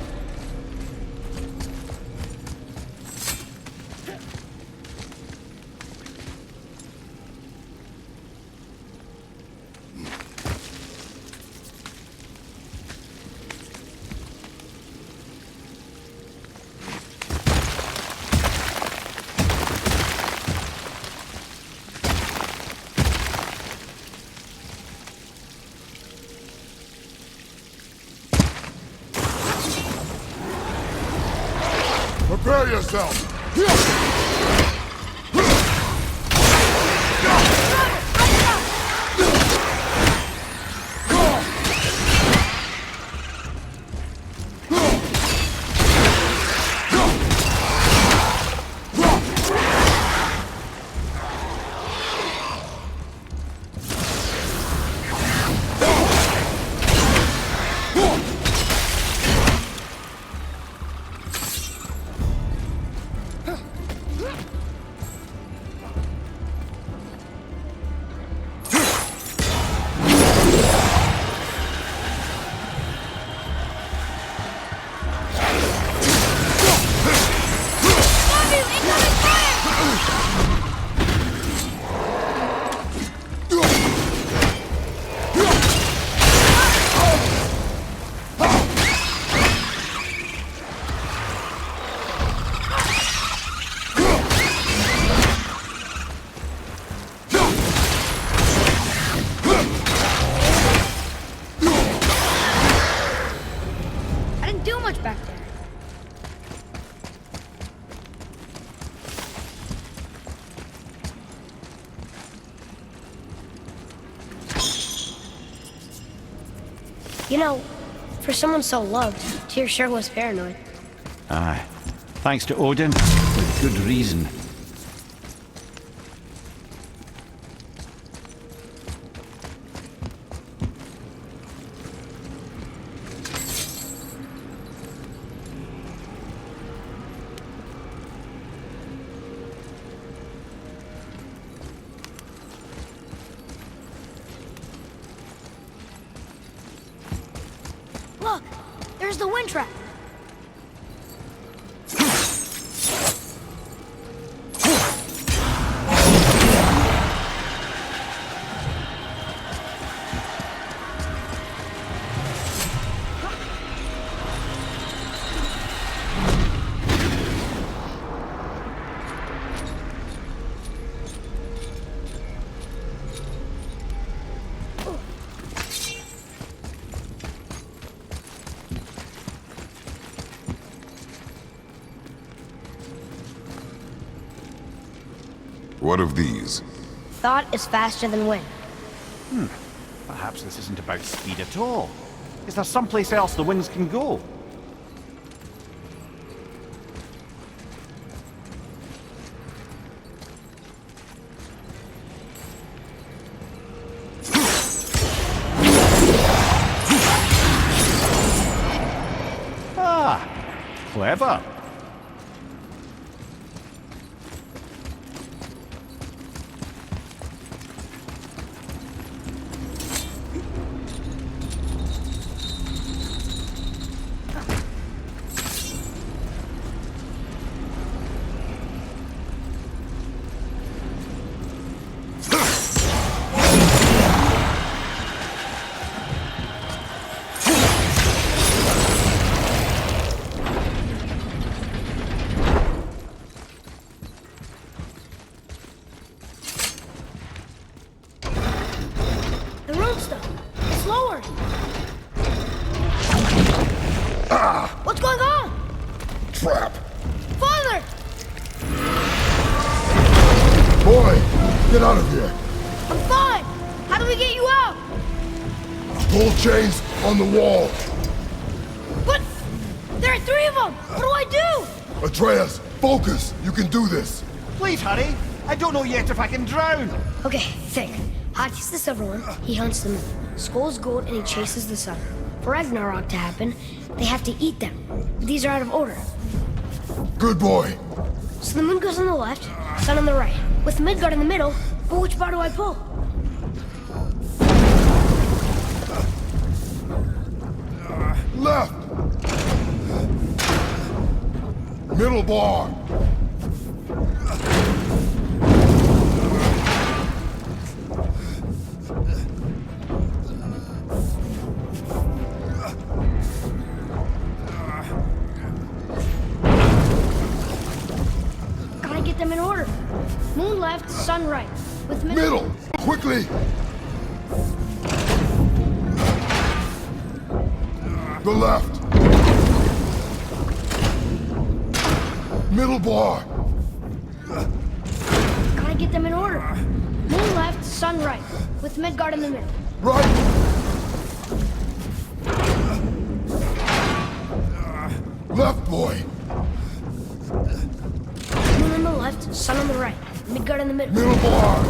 Prepare yourself! You know, for someone so loved, Tyr sure was paranoid. Aye. Thanks to Odin, with good reason. Look! There's the wind trap! What of these? Thought is faster than wind. Perhaps this isn't about speed at all. Is there someplace else the winds can go? Clever. What's going on? Trap. Father! Boy, get out of here. I'm fine. How do we get you out? Pull chains on the wall. But there are 3 of them. What do I do? Atreus, focus. You can do this. Please hurry. I don't know yet if I can drown. Okay, think. Hati's the silver one. He hunts the moon. Skull's gold and he chases the sun. For Ragnarok to happen, they have to eat them. But these are out of order. Good boy. So the moon goes on the left, sun on the right. With Midgard in the middle, but which bar do I pull? Left. Middle bar. Gotta get them in order. Moon left, sun right. With Middle! Quickly! The left. Middle bar. Gotta get them in order. Moon left, sun right. With Midgard in the middle. Right. Left, boy. Moon on the left, sun on the right. Midgard in the middle. Middle bar.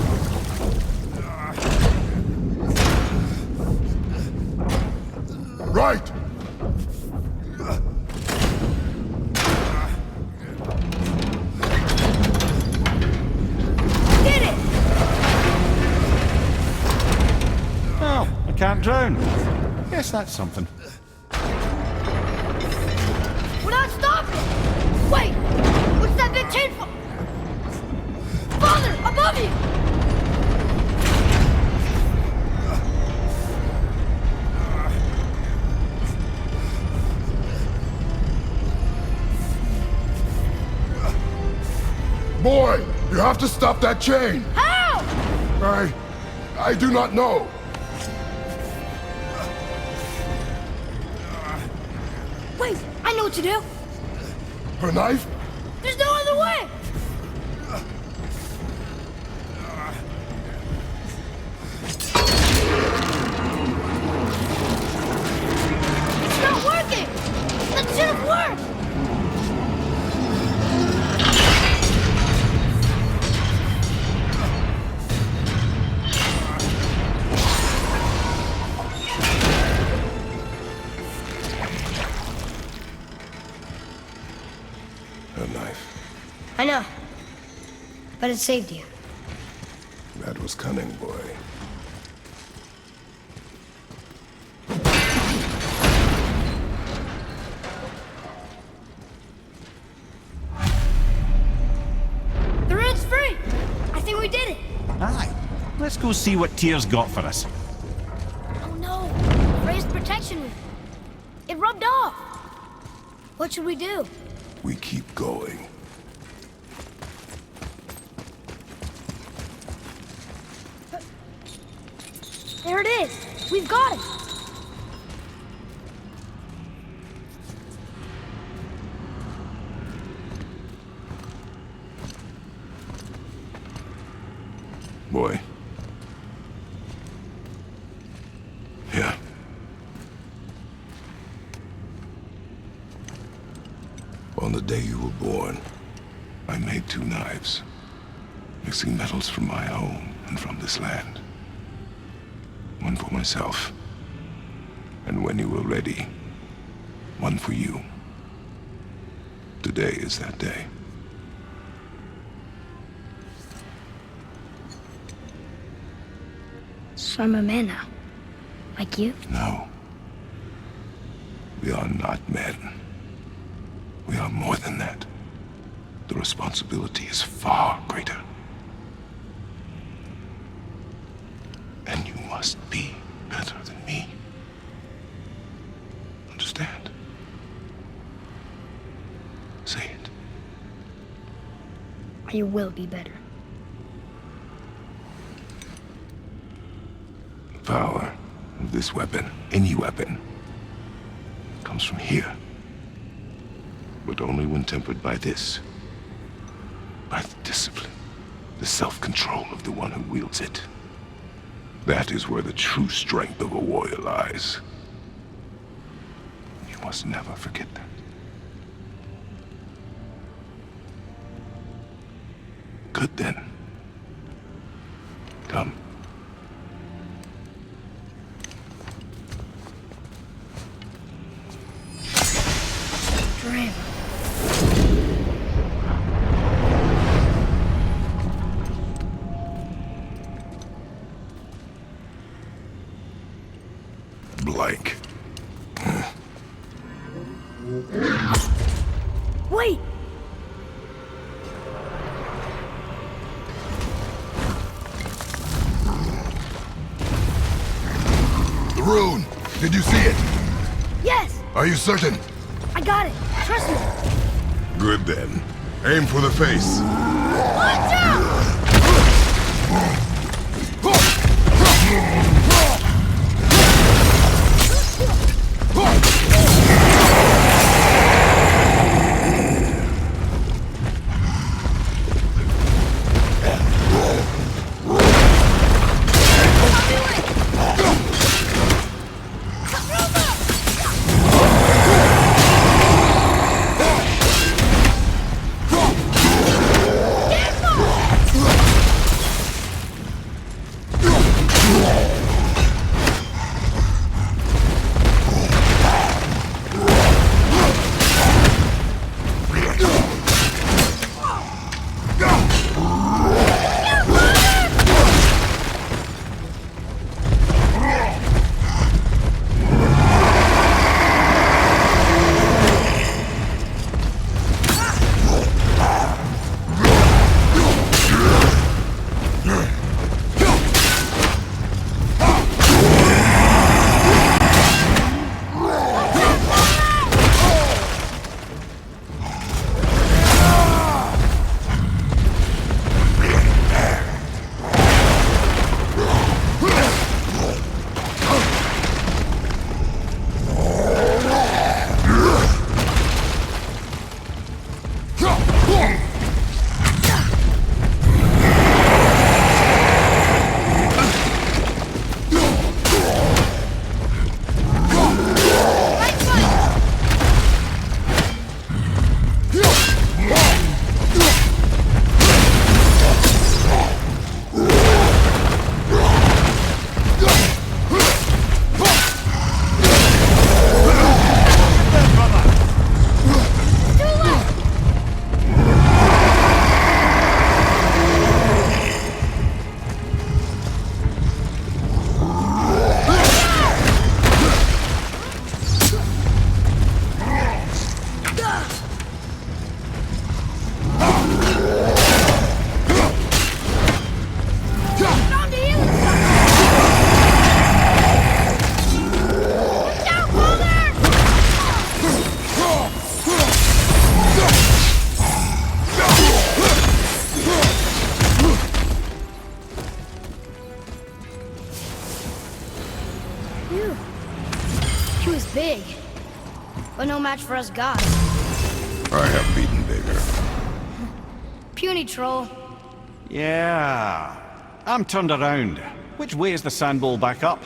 Right. Did it! Oh, I can't drown. Guess that's something. We're not stopping! Wait! What's that big chain for? Father, above you! Boy, you have to stop that chain. How? I do not know. Wait, I know what to do. Her knife? There's no other way! It's not working! That should have worked! Her knife. I know. But it saved you. That was cunning, boy. The red's free! I think we did it! Aye. Let's go see what Tyr's got for us. Oh no! Raised protection ring. It rubbed off! What should we do? We keep going. There it is! We've got it! Boy. Here. On the day you were born, I made 2 knives, mixing metals from my home and from this land. One for myself, and when you were ready, one for you. Today is that day. So I'm a man now. Like you? No. We are not men. We are more than that. The responsibility is far greater. And you must be better than me. Understand? Say it. You will be better. The power of this weapon, any weapon, comes from here. But only when tempered by this. By the discipline, the self-control of the one who wields it. That is where the true strength of a warrior lies. You must never forget that. Good then. Come. Dream. Blank. Wait! The rune! Did you see it? Yes! Are you certain? I got it! Trust me! Good then. Aim for the face. Watch out! big, but no match for us gods. I have beaten bigger. Puny troll. Yeah. I'm turned around. Which way is the sand bowl back up?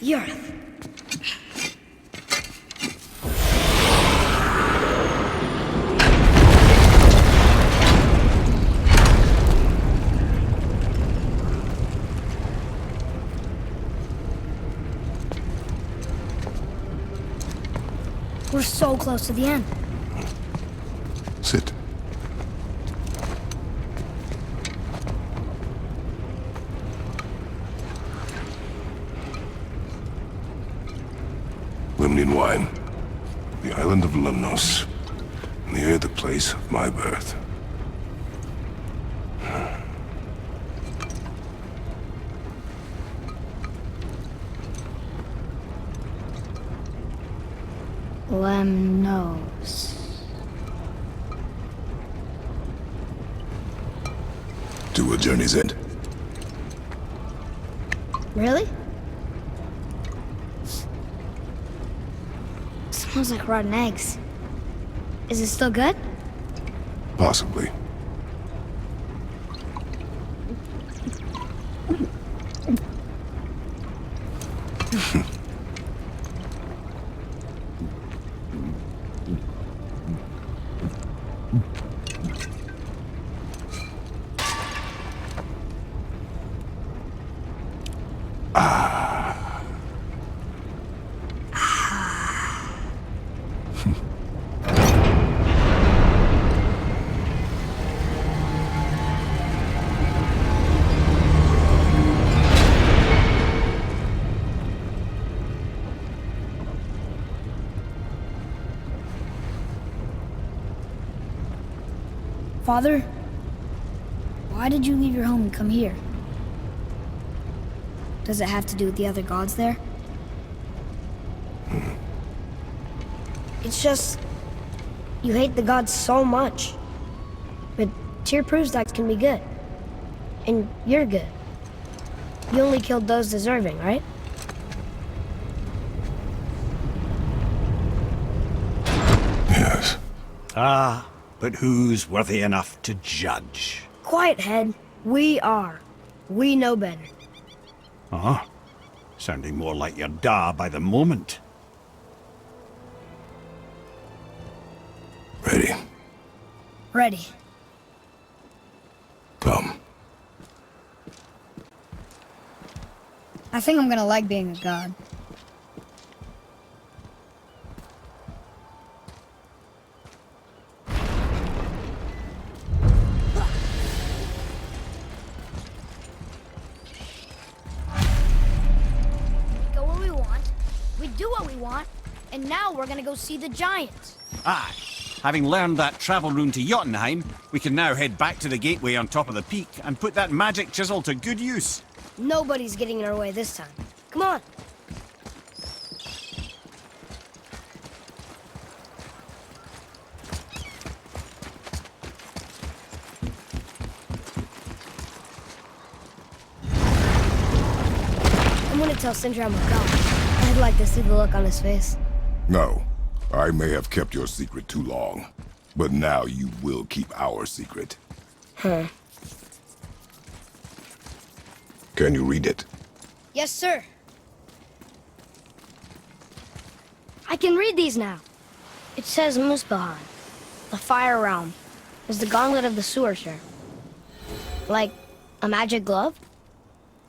Earth. We're so close to the end. Sit. Limnian wine. The island of Lemnos. Near the place of my birth. Lemnos. To a journey's end. Really? Smells like rotten eggs. Is it still good? Possibly. Father, why did you leave your home and come here? Does it have to do with the other gods there? It's just... you hate the gods so much. But Tyr proves that can be good. And you're good. You only killed those deserving, right? Yes. Ah, but who's worthy enough to judge? Quiet, head. We are. We know better. Uh-huh. Sounding more like your da by the moment. Ready? Ready. Come. I think I'm gonna like being a god. Go where we want, we do what we want, and now we're gonna go see the giants. Aye. Having learned that travel rune to Jotunheim, we can now head back to the gateway on top of the peak and put that magic chisel to good use. Nobody's getting in our way this time. Come on. I'm gonna tell Sindri I'm a god. I'd like to see the look on his face. No. I may have kept your secret too long, but now you will keep our secret. Huh. Can you read it? Yes, sir. I can read these now. It says Muspelheim, the fire realm, is the gauntlet of the sewer share. Like a magic glove?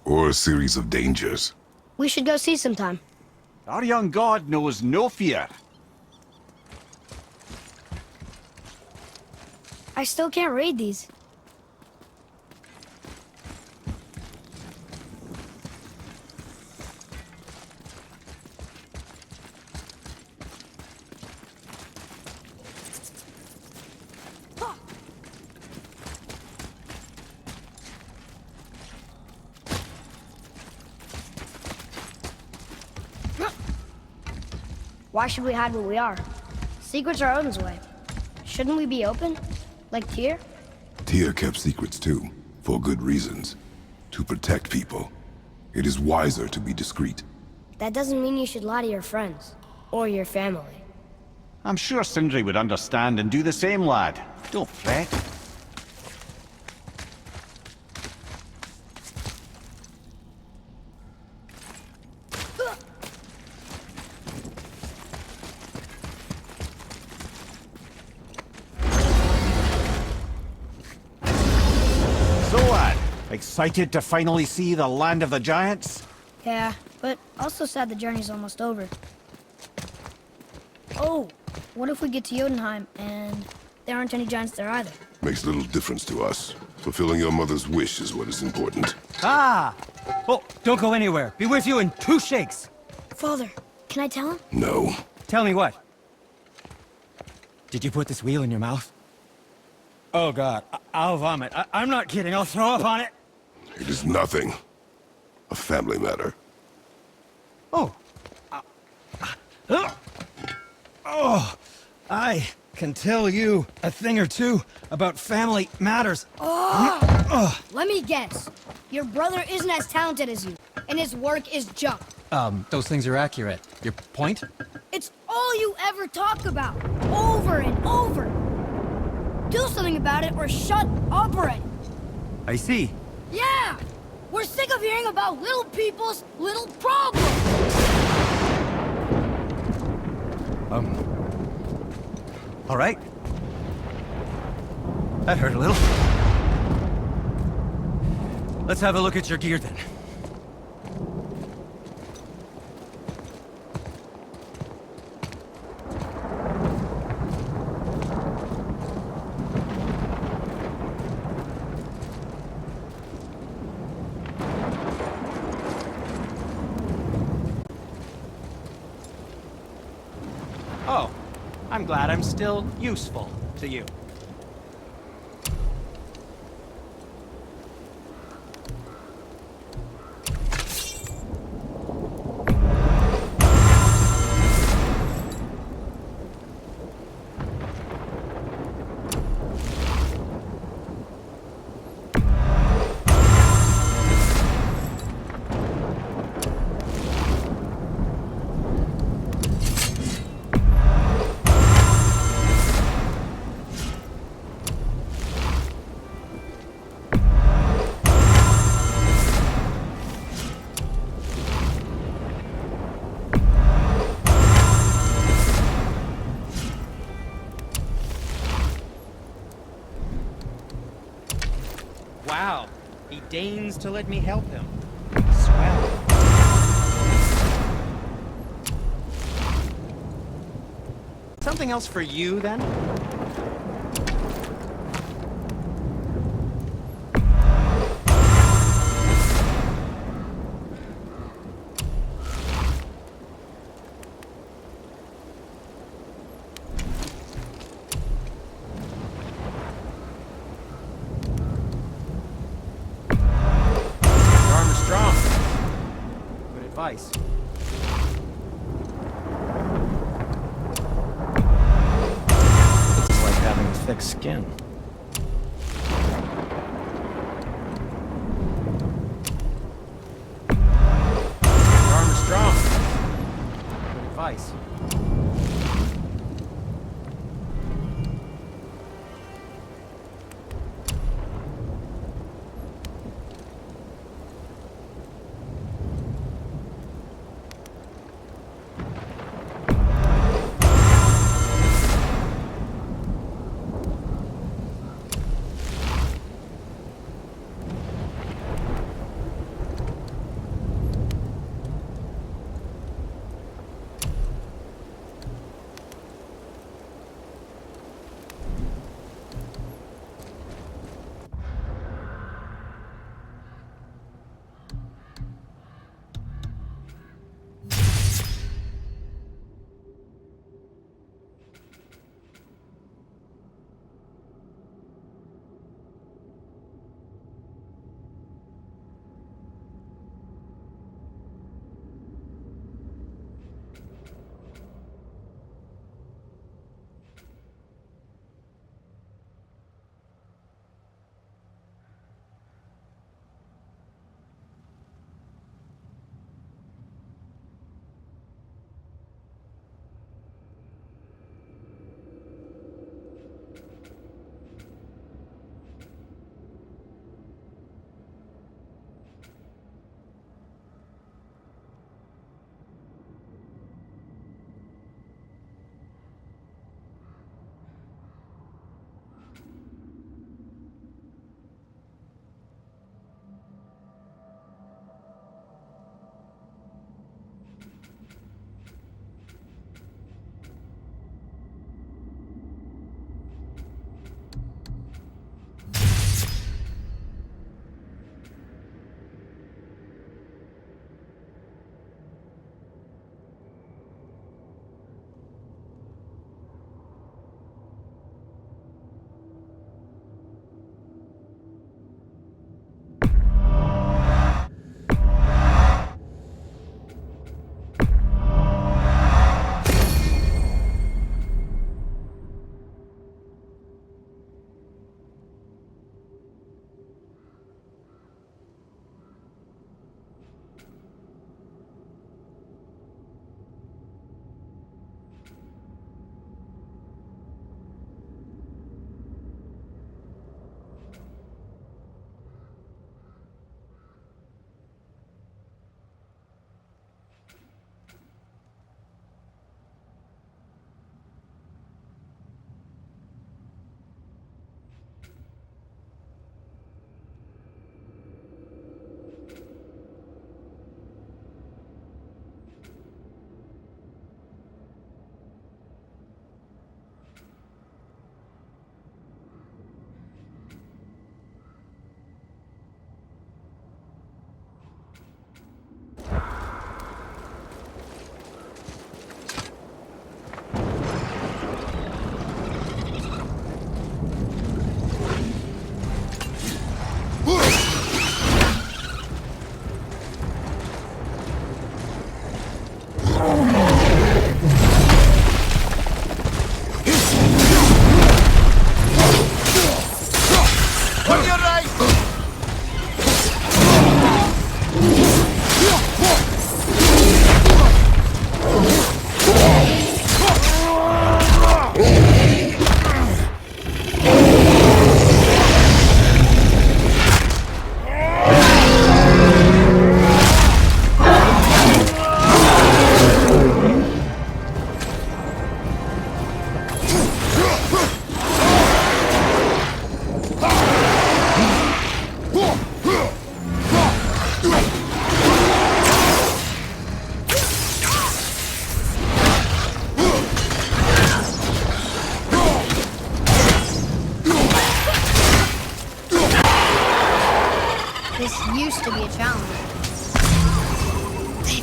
Or a series of dangers? We should go see sometime. Our young god knows no fear. I still can't read these. Why should we hide where we are? Secrets are Odin's way. Shouldn't we be open? Like Tyr? Tyr kept secrets too, for good reasons. To protect people. It is wiser to be discreet. That doesn't mean you should lie to your friends. Or your family. I'm sure Sindri would understand and do the same, lad. Don't fret. excited to finally see the land of the giants? Yeah, but also sad the journey's almost over. Oh, what if we get to Jotunheim and there aren't any giants there either? Makes little difference to us. Fulfilling your mother's wish is what is important. Ah! Oh, don't go anywhere. Be with you in 2 shakes. Father, can I tell him? No. Tell me what? Did you put this wheel in your mouth? Oh God, I'll vomit. I'm not kidding. I'll throw up on it. It is nothing. A family matter. Oh. Oh, I can tell you a thing or two about family matters. Oh! Let me guess. Your brother isn't as talented as you, and his work is junk. Those things are accurate. Your point? It's all you ever talk about, over and over. Do something about it or shut up already. I see. Yeah! We're sick of hearing about little people's little problems! All right. That hurt a little. Let's have a look at your gear then. Oh, I'm glad I'm still useful to you. Wow, he deigns to let me help him. Swell. Something else for you, then? Advice. It's like having thick skin. Your arm is strong. Good advice.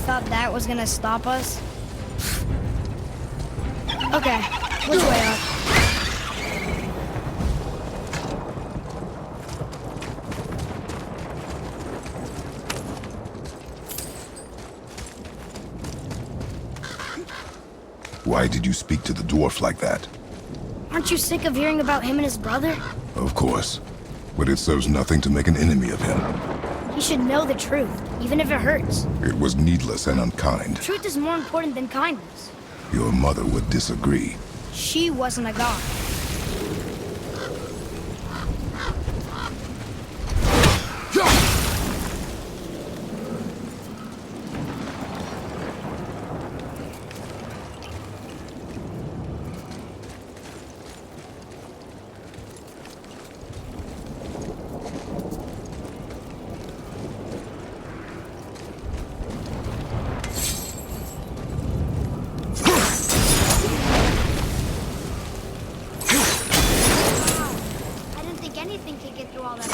thought that was gonna stop us? Okay, which way up? Why did you speak to the dwarf like that? Aren't you sick of hearing about him and his brother? Of course. But it serves nothing to make an enemy of him. He should know the truth, even if it hurts. It was needless and unkind. Truth is more important than kindness. Your mother would disagree. She wasn't a god. Anything could get through all that.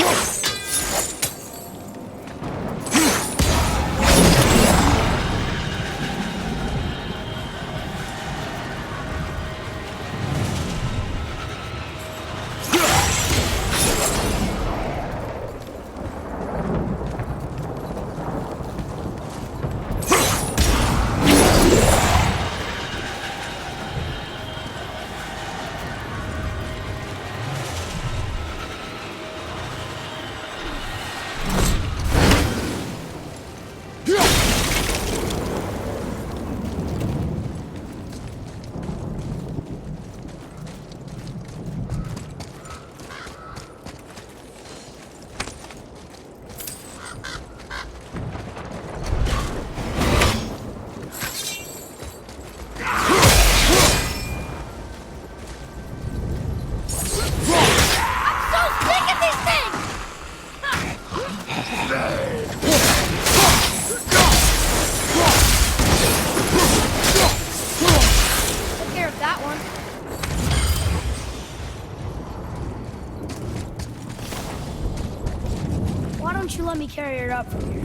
Let me carry her up from here.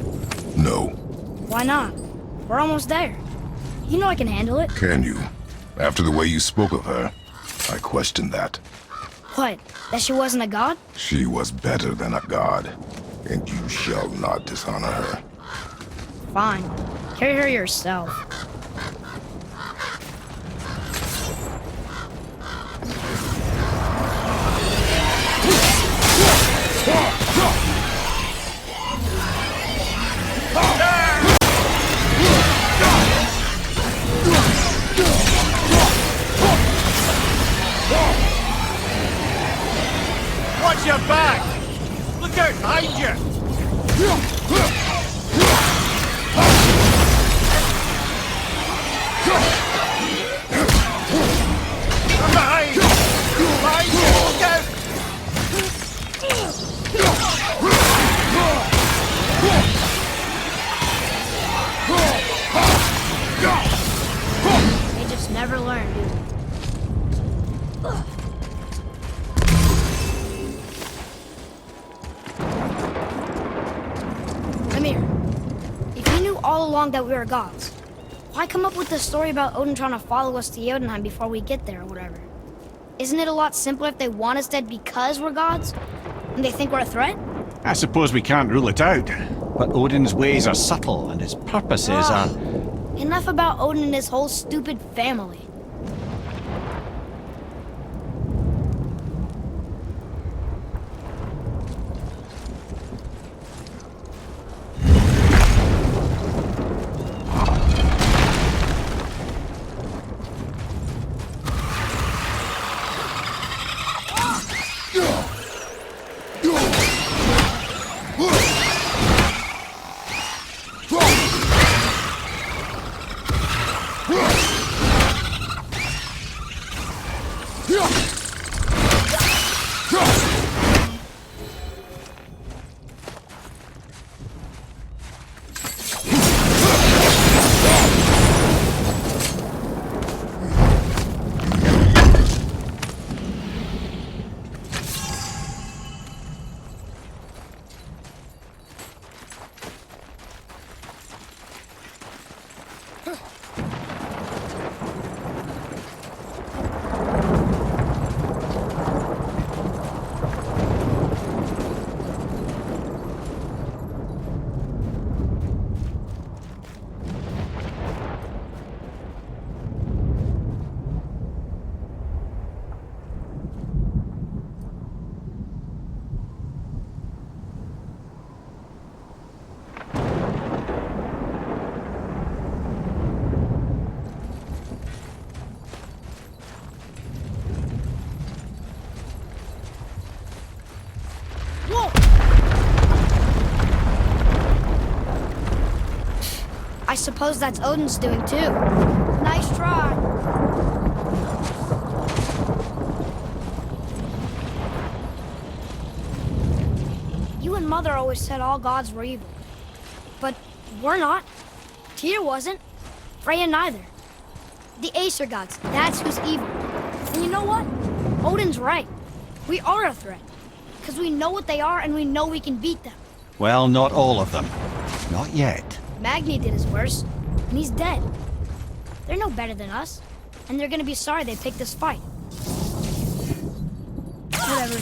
No. Why not? We're almost there. You know I can handle it. Can you? After the way you spoke of her, I question that. What? That she wasn't a god? She was better than a god, and you shall not dishonor her. Fine. Carry her yourself. Watch your back! Look out behind you! I'm behind! Behind you! Look out! They just never learn, do they? If you knew all along that we were gods, why come up with this story about Odin trying to follow us to Jotunheim before we get there or whatever? Isn't it a lot simpler if they want us dead because we're gods? And they think we're a threat? I suppose we can't rule it out. But Odin's ways are subtle, and his purposes are... Enough about Odin and his whole stupid family. I suppose that's Odin's doing too. Nice try. You and Mother always said all gods were evil. But we're not. Tyr wasn't. Freya neither. The Aesir gods, that's who's evil. And you know what? Odin's right. We are a threat. Because we know what they are and we know we can beat them. Well, not all of them. Not yet. Magni did his worst, and he's dead. They're no better than us, and they're gonna be sorry they picked this fight. Whatever.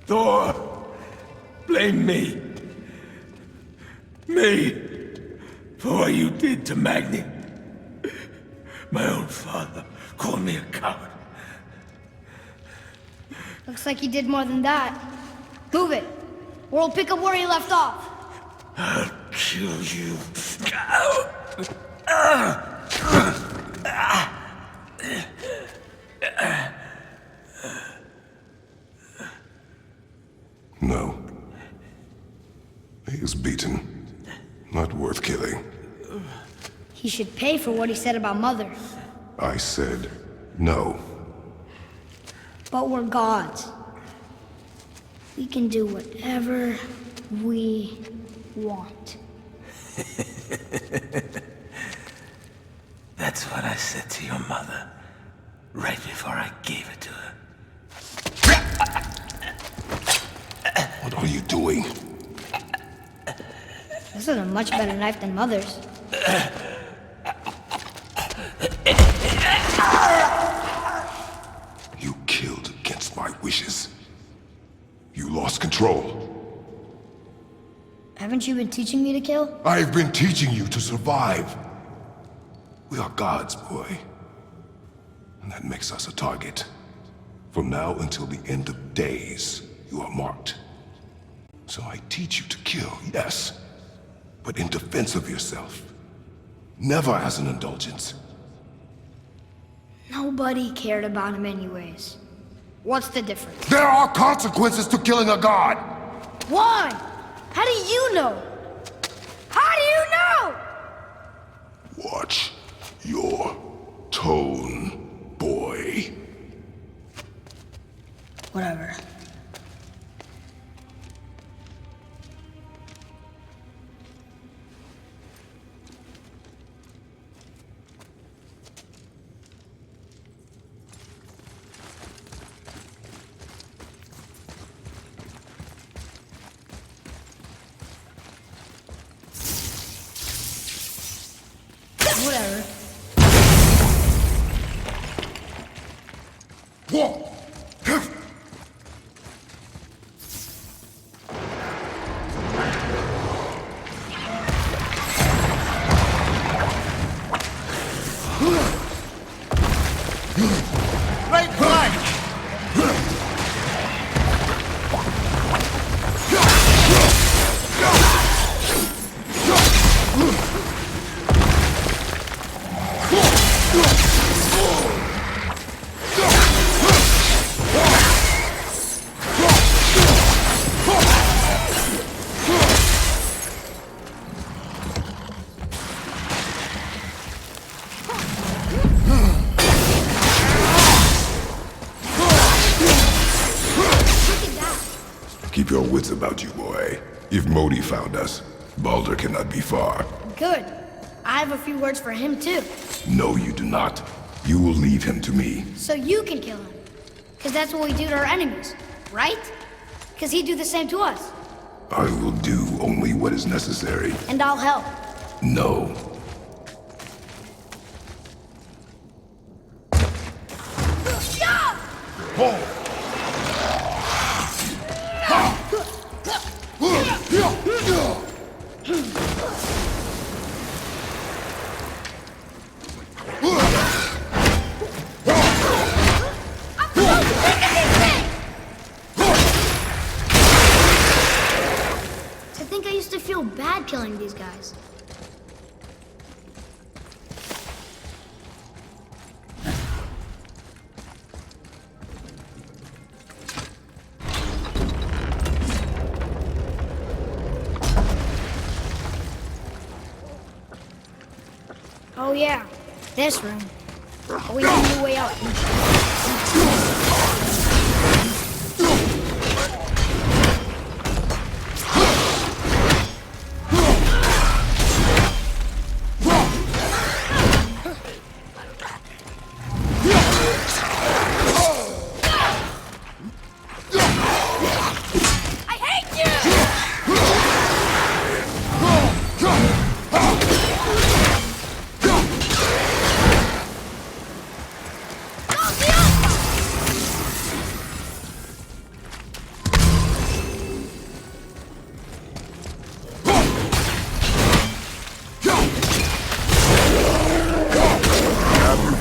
Thor, blame me. Me, for what you did to Magni. My own father called me a coward. Looks like he did more than that. Move it, or we'll pick up where he left off. I'll kill you. No. He is beaten. Not worth killing. He should pay for what he said about Mother. I said no. But we're gods. We can do whatever we want. That's what I said to your mother, right before I gave it to her. What are you doing? This is a much better knife than Mother's. You killed against my wishes. You lost control. Haven't you been teaching me to kill? I've been teaching you to survive. We are gods, boy. And that makes us a target. From now until the end of days, you are marked. So I teach you to kill, yes, but in defense of yourself. Never as an indulgence. Nobody cared about him anyways. What's the difference? There are consequences to killing a god! Why? How do you know? How do you know? Watch your tone, boy. Whatever. Whatever. Whoa! Right flank! your wits about you, boy. If Modi found us, Baldur cannot be far. Good. I have a few words for him, too. No, you do not. You will leave him to me. So you can kill him. Because that's what we do to our enemies, right? Because he'd do the same to us. I will do only what is necessary. And I'll help. No. I think I used to feel bad killing these guys. Oh yeah, this room. But we need a new way out.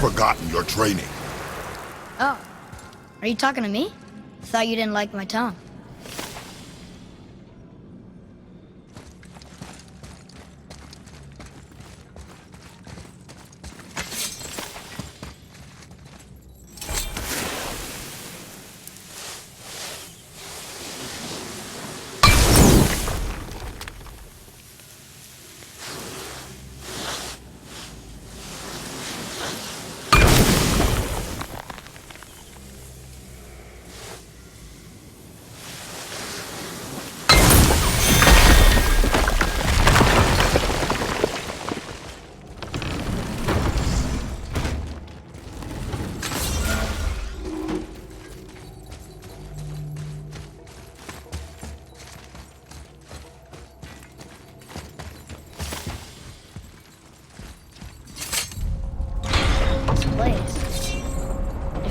Forgotten your training. Oh, are you talking to me? Thought you didn't like my tongue.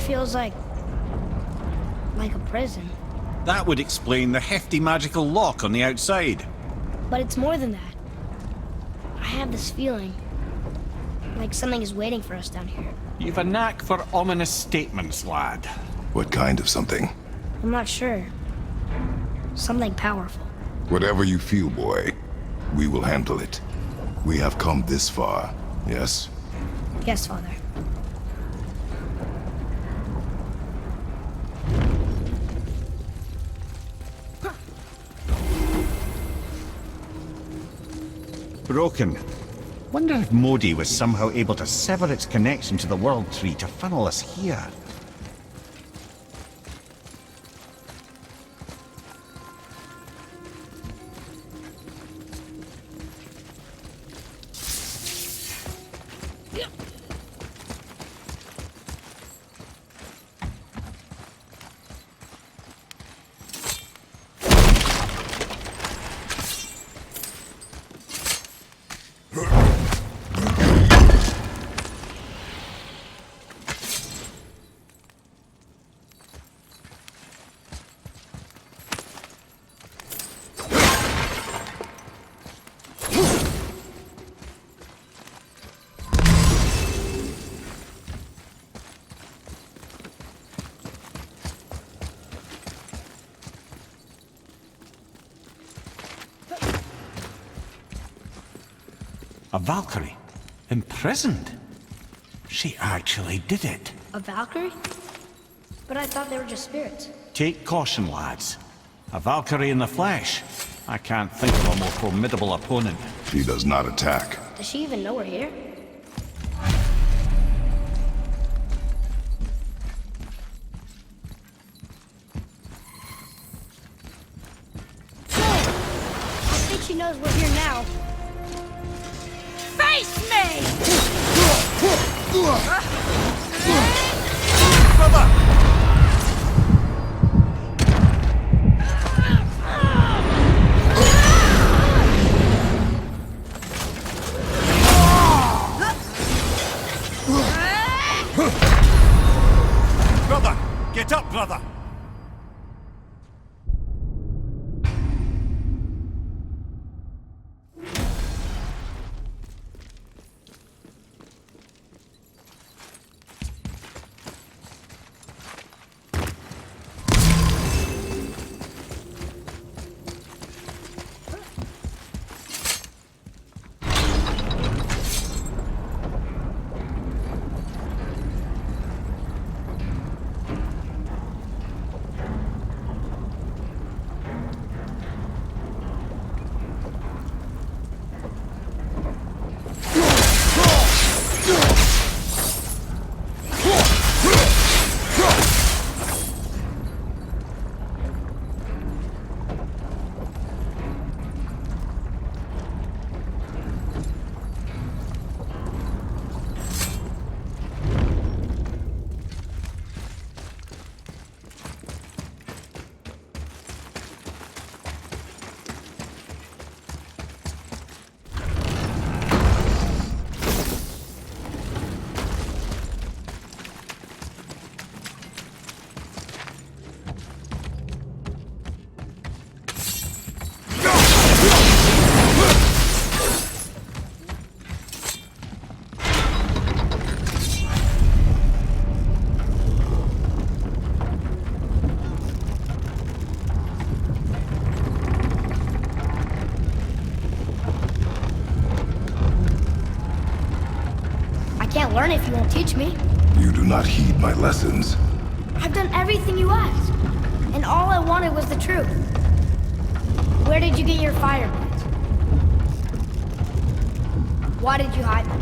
Feels like a prison. That would explain the hefty magical lock on the outside. But it's more than that. I have this feeling like something is waiting for us down here. You've a knack for ominous statements, lad. What kind of something? I'm not sure. Something powerful. Whatever you feel, boy, we will handle it. We have come this far, yes? Yes, Father. Broken. Wonder if Modi was somehow able to sever its connection to the World Tree to funnel us here. A Valkyrie? Imprisoned? She actually did it. A Valkyrie? But I thought they were just spirits. Take caution, lads. A Valkyrie in the flesh. I can't think of a more formidable opponent. She does not attack. Does she even know we're here? she knows we're here now. Face me! Brother! Brother! Get up, brother! Learn if you won't teach me. You do not heed my lessons. I've done everything you asked, and all I wanted was the truth. Where did you get your fire blades? Why did you hide them?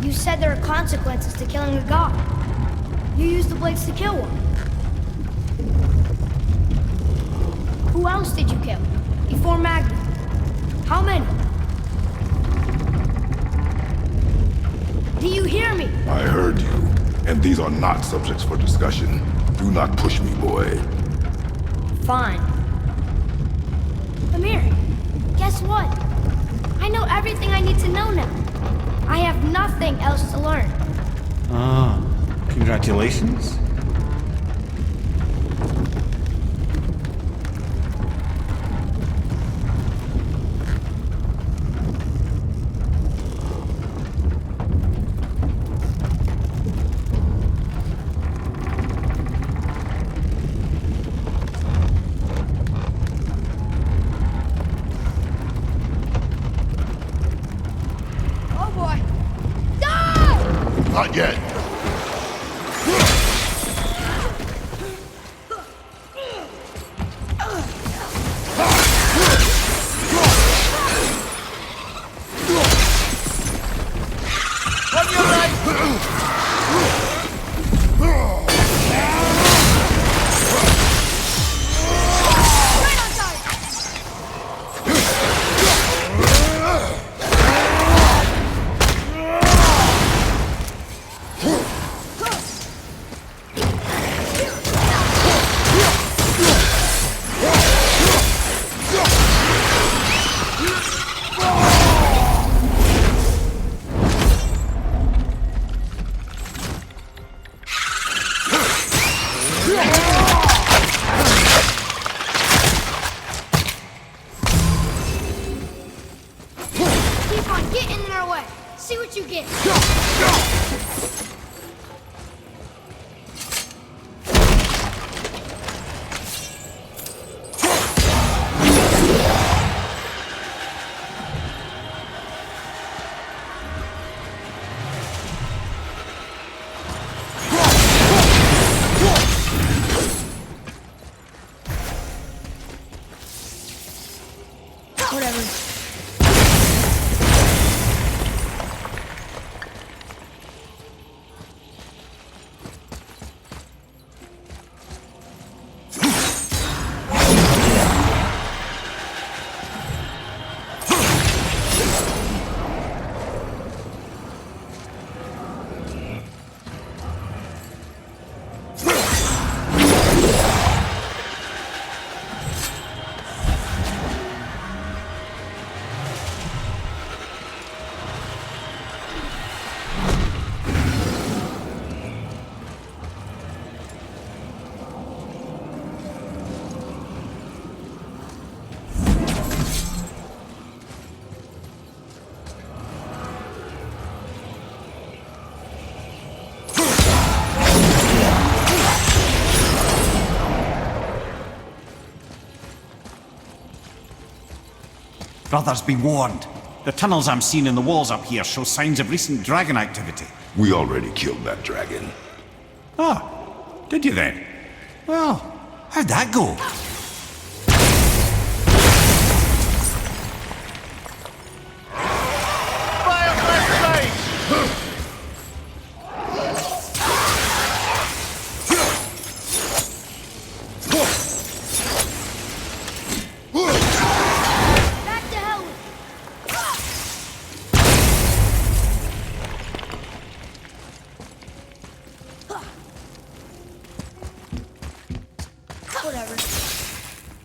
You said there are consequences to killing a god. You used the blades to kill one. Who else did you kill? Before Magna? How many? Do you hear me? I heard you, and these are not subjects for discussion. Do not push me, boy. Fine. Amir, guess what? I know everything I need to know now. I have nothing else to learn. Ah, congratulations. Not yet. On your right! Brothers, be warned. The tunnels I'm seeing in the walls up here show signs of recent dragon activity. We already killed that dragon. Oh, did you then? Well, how'd that go?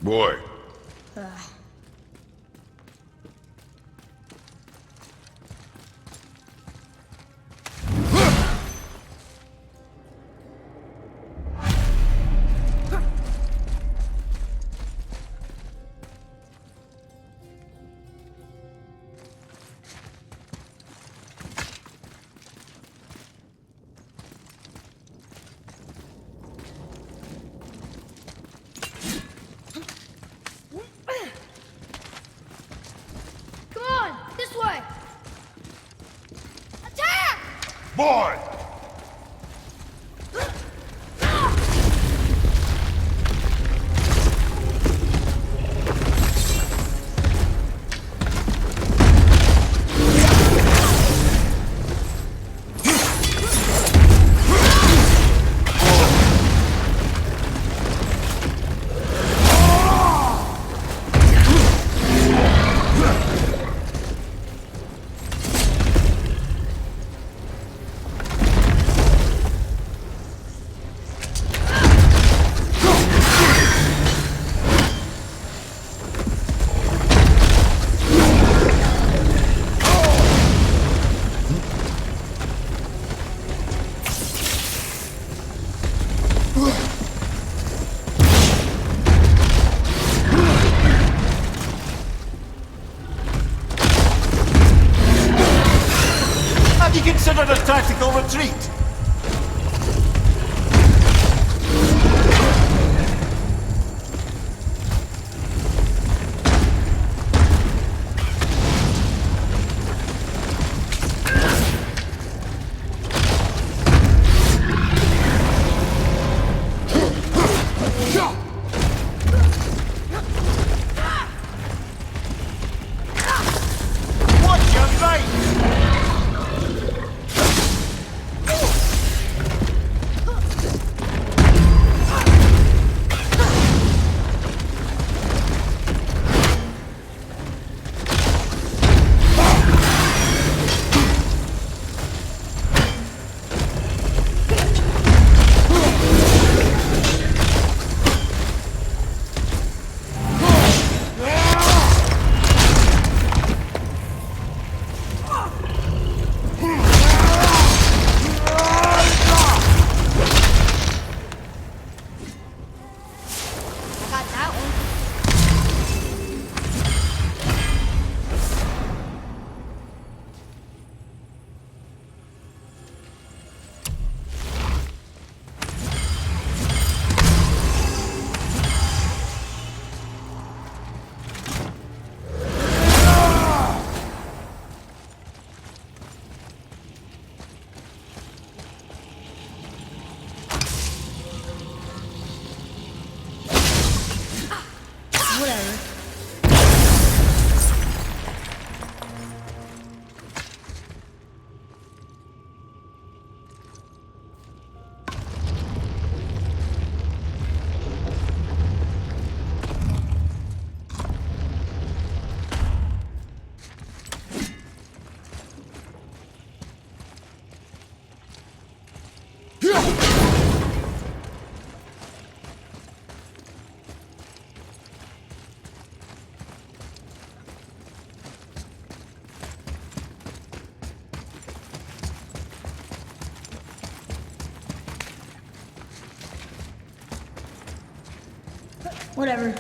Boy. Boy! Considered a tactical retreat. Watch your right! Whatever.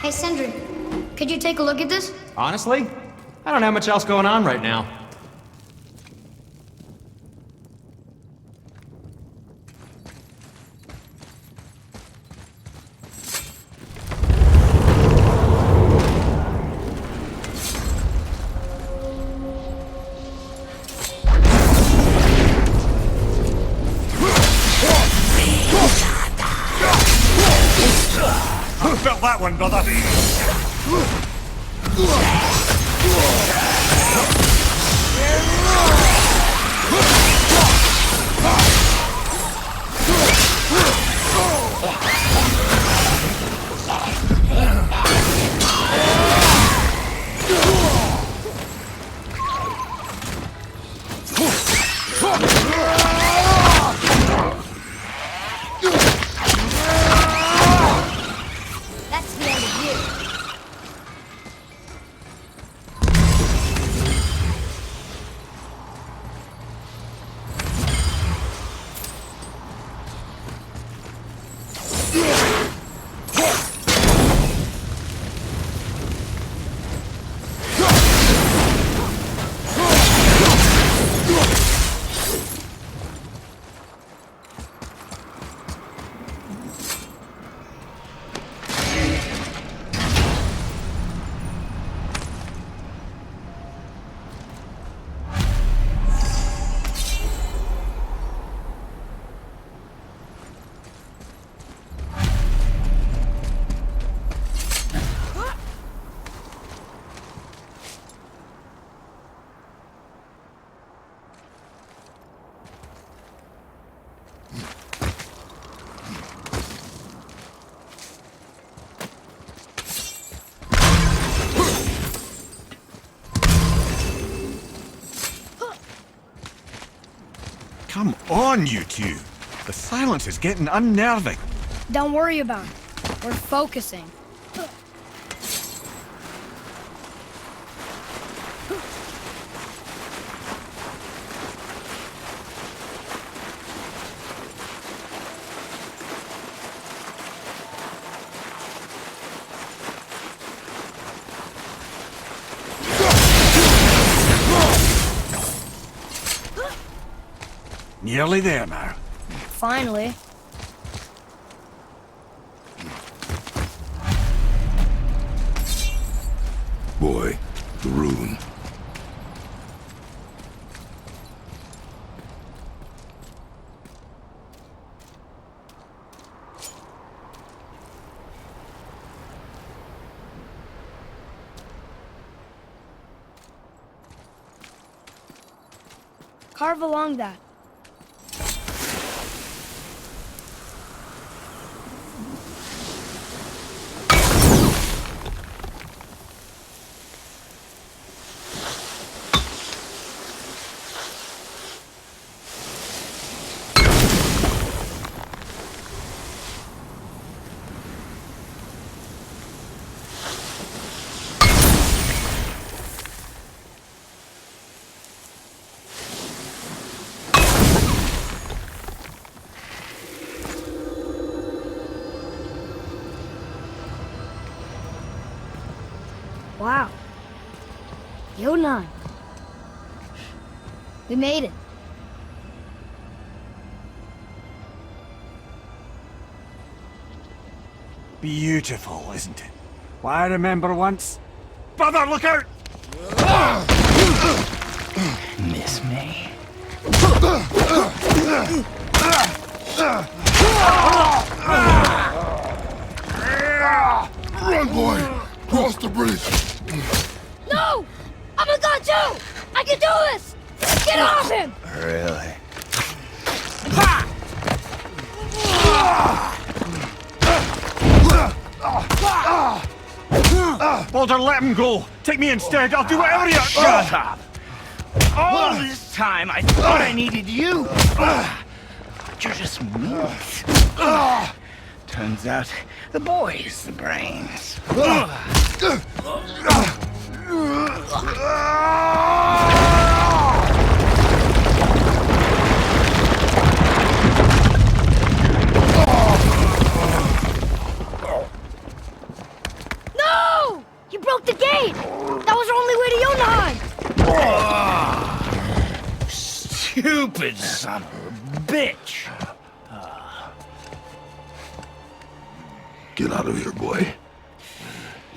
Hey, Sindri, could you take a look at this? Honestly, I don't have much else going on right now. Felt that one, brother. That's the end of you. Come on, you two. The silence is getting unnerving. Don't worry about it. We're focusing. Nearly there now. Finally. Boy, the rune. Carve along that. Wow. Yo9. We made it. Beautiful, isn't it? Why, I remember once... Brother, look out! Miss me? Run, boy! Cross the bridge! No! I'm a god too! I can do this! Get off him! Really? Baldur, let him go! Take me instead, I'll do whatever you... Shut up! All this time I thought I needed you! But you're just meat. Turns out the boy's the brains. No! You broke the gate! That was our only way to Jotunheim! Stupid son of a bitch! Get out of here, boy.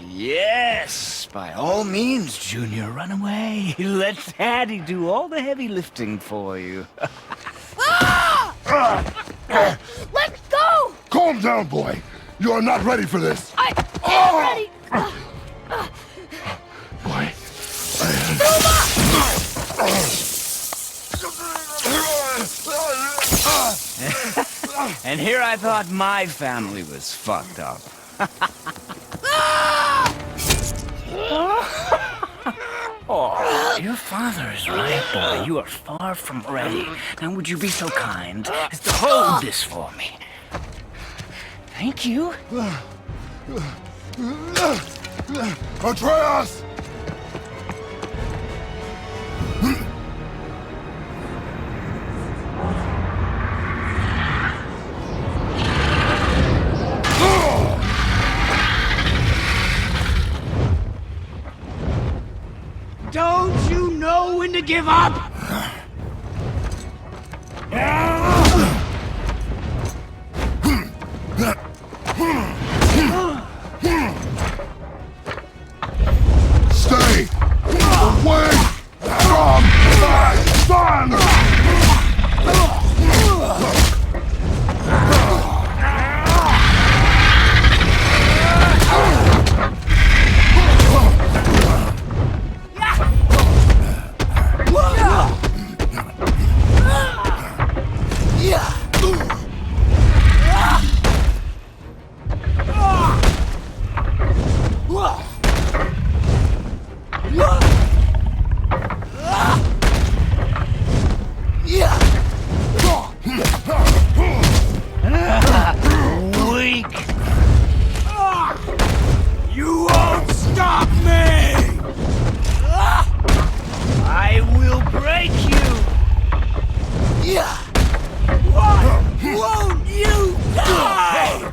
Yes, by all means, Junior, run away. Let Daddy do all the heavy lifting for you. Let go! Calm down, boy. You are not ready for this. I am ready! Boy, And here I thought my family was fucked up. Oh, your father is right, boy. You are far from ready. Now would you be so kind as to hold this for me? Thank you. Atreus! Don't you know when to give up? Stay away from my son! Weak. You won't stop me! I will break you! Why won't you die?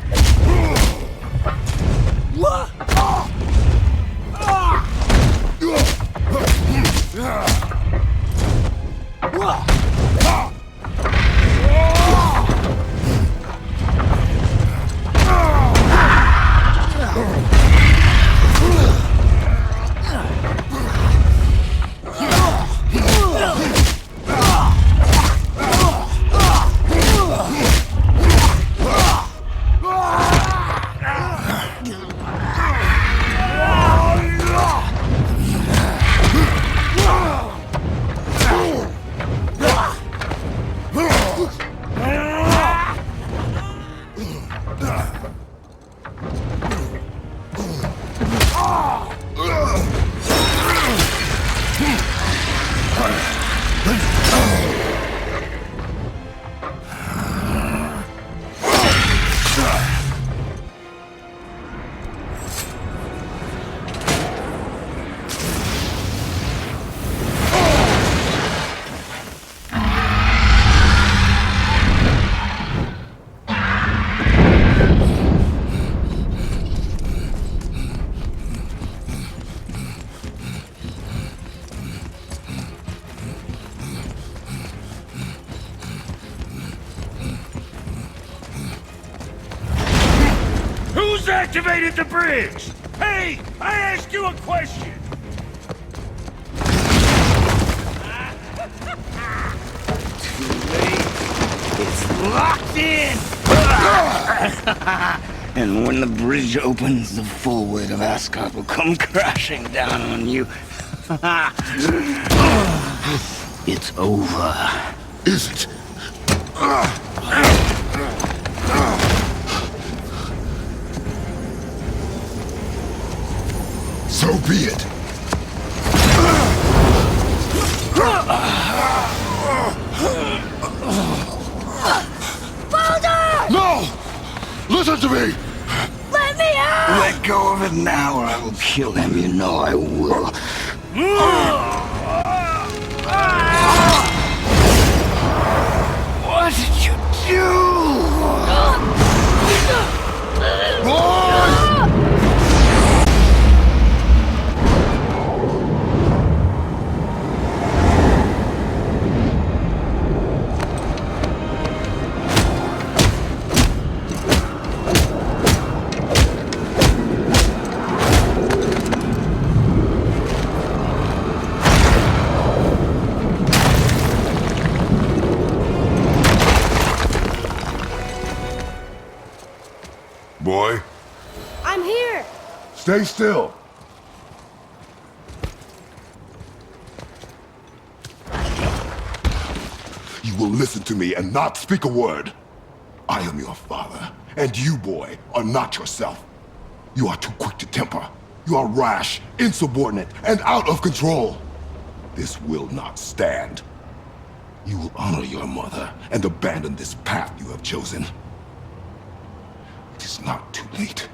activated the bridge! Hey, I asked you a question! Too late. It's locked in! And when the bridge opens, the full weight of Asgard will come crashing down on you. It's over. Is it? So be it. Baldur! No! Listen to me! Let me out! Let go of it now or I will kill him. You know I will. What did you do? Boy, I'm here! stay still. You will listen to me and not speak a word. I am your father, and you, boy, are not yourself. You are too quick to temper. You are rash, insubordinate, and out of control. This will not stand. You will honor your mother and abandon this path you have chosen. It is not too late.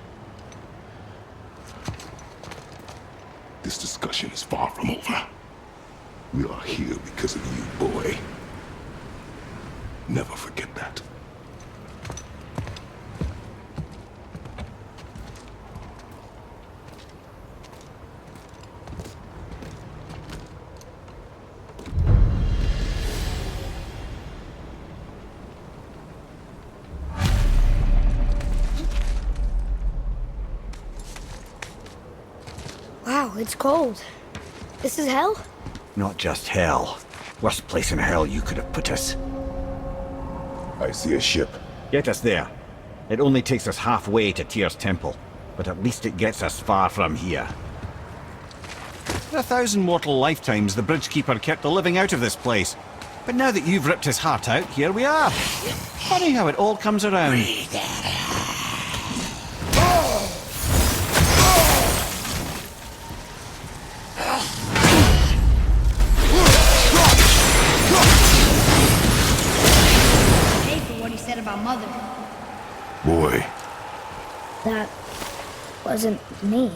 This discussion is far from over. We are here because of you, boy. Never forget that. Wow, it's cold. This is hell? Not just hell. Worst place in hell you could have put us. I see a ship. Get us there. It only takes us halfway to Tyr's temple, but at least it gets us far from here. For 1,000 mortal lifetimes, the Bridgekeeper kept the living out of this place. But now that you've ripped his heart out, here we are. Funny how it all comes around. About Mother. Boy. That wasn't me.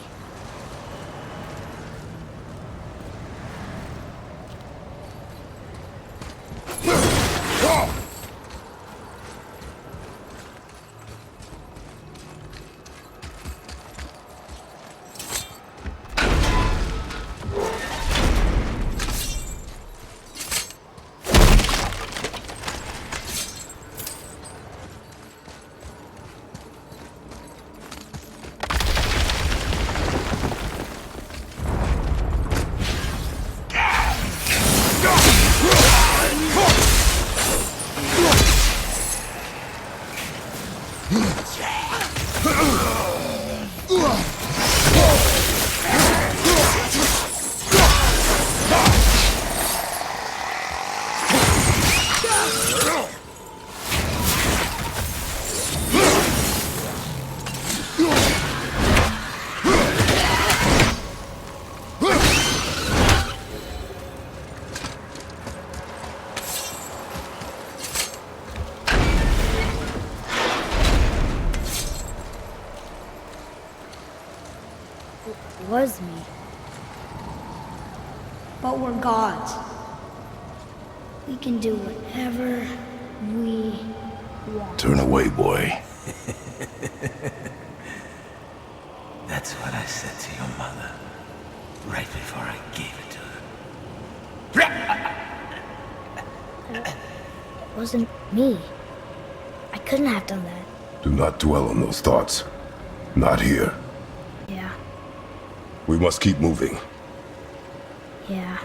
Was me. But we're gods. We can do whatever we want. Turn away, boy. That's what I said to your mother, right before I gave it to her. It wasn't me. I couldn't have done that. Do not dwell on those thoughts. Not here. Yeah. We must keep moving. Yeah.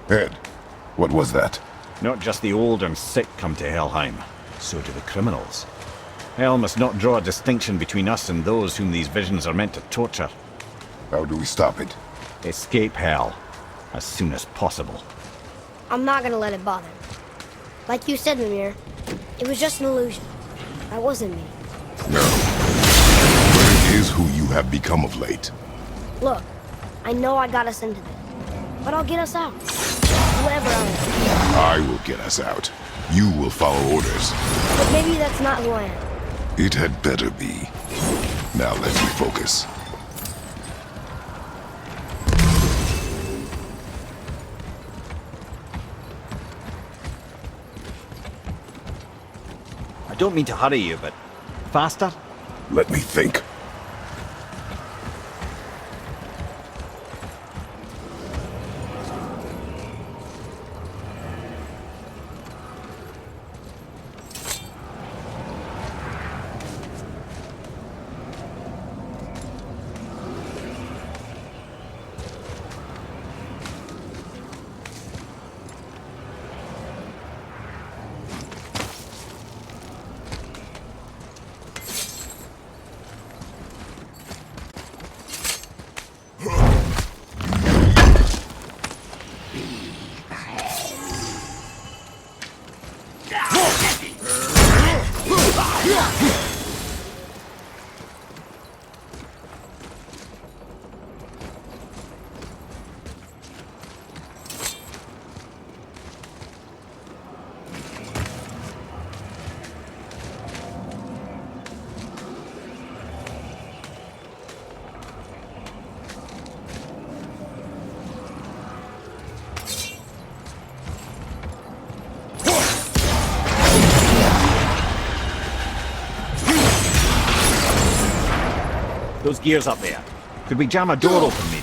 Ed, what was that? Not just the old and sick come to Helheim. So do the criminals. Hell must not draw a distinction between us and those whom these visions are meant to torture. How do we stop it? Escape Hell. As soon as possible. I'm not gonna let it bother me. Like you said, Mimir, it was just an illusion. That wasn't me. No. But it is who you have become of late. Look, I know I got us into this, but I'll get us out. Whoever I am. I will get us out. You will follow orders. But maybe that's not who I am. It had better be. Now let's refocus. I don't mean to hurry you, but faster? Let me think. Those gears up there. Could we jam a door open, maybe?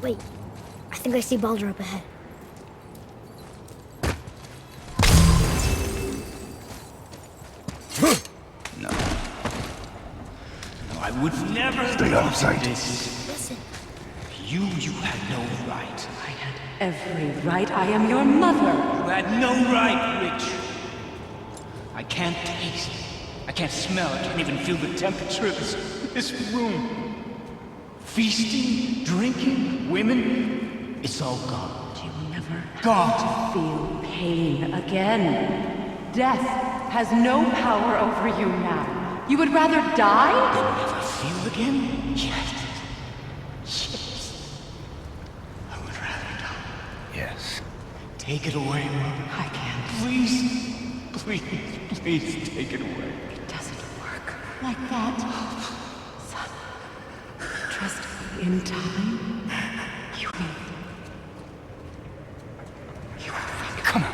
Wait, I think I see Baldur up ahead. No. No, I would never Stay out of sight. Listen. You had no right. I had every right. I am your mother. You had no right, Witch. I can't taste. I can't smell. I can't even feel the temperature of this room. Feasting, drinking, women, it's all gone. You'll never Gone. feel pain again. Death has no power over you now. You would rather die? Then never feel again? Yes. I would rather die. Yes. Take it away, Mother. I can't. Please take it away. It doesn't work like that. Son, trust me, in time, you will. You will think. Come on.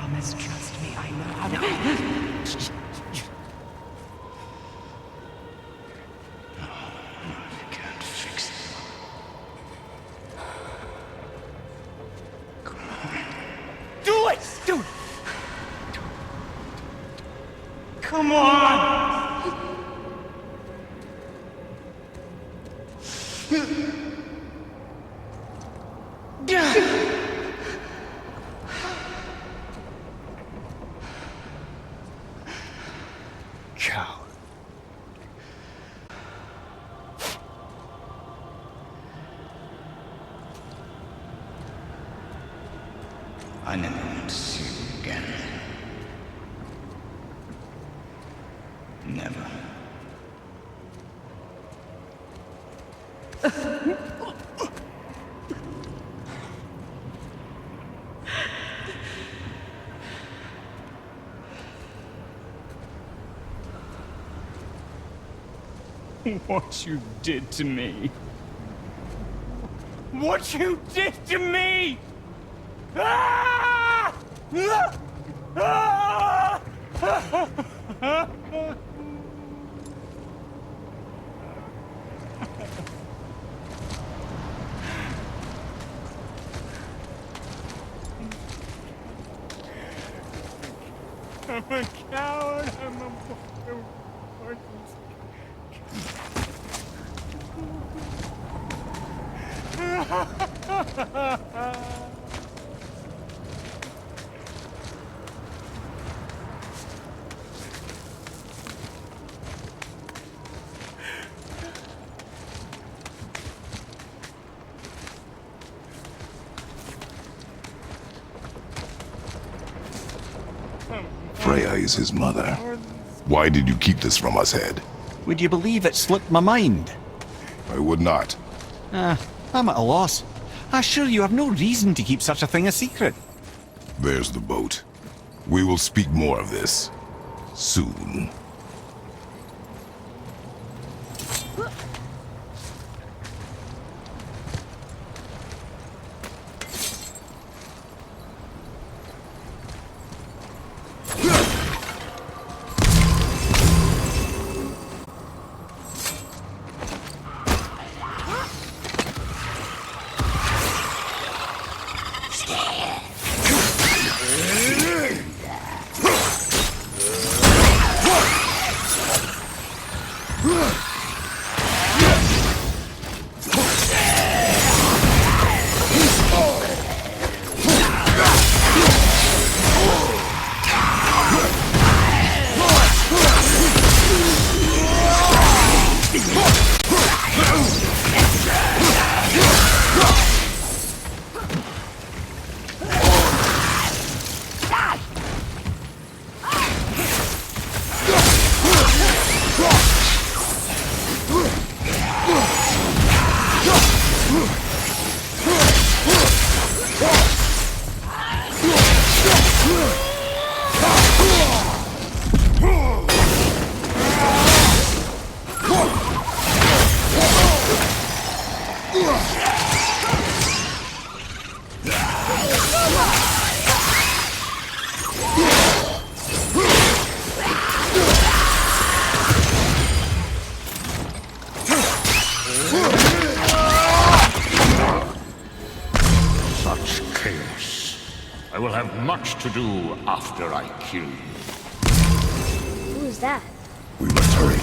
promise, trust me, I know how to... Can't fix it. Do it! Do it! Come on! Coward. I never want to see you again. Never. What you did to me. What you did to me! Ah! Ah! Ah! I'm a coward. I'm a worthless. Freya is his mother. Why did you keep this from us, Head? Would you believe it slipped my mind? I would not. I'm at a loss. I assure you have no reason to keep such a thing a secret. There's the boat. We will speak more of this soon. I will have much to do after I kill you. Who is that? We must hurry.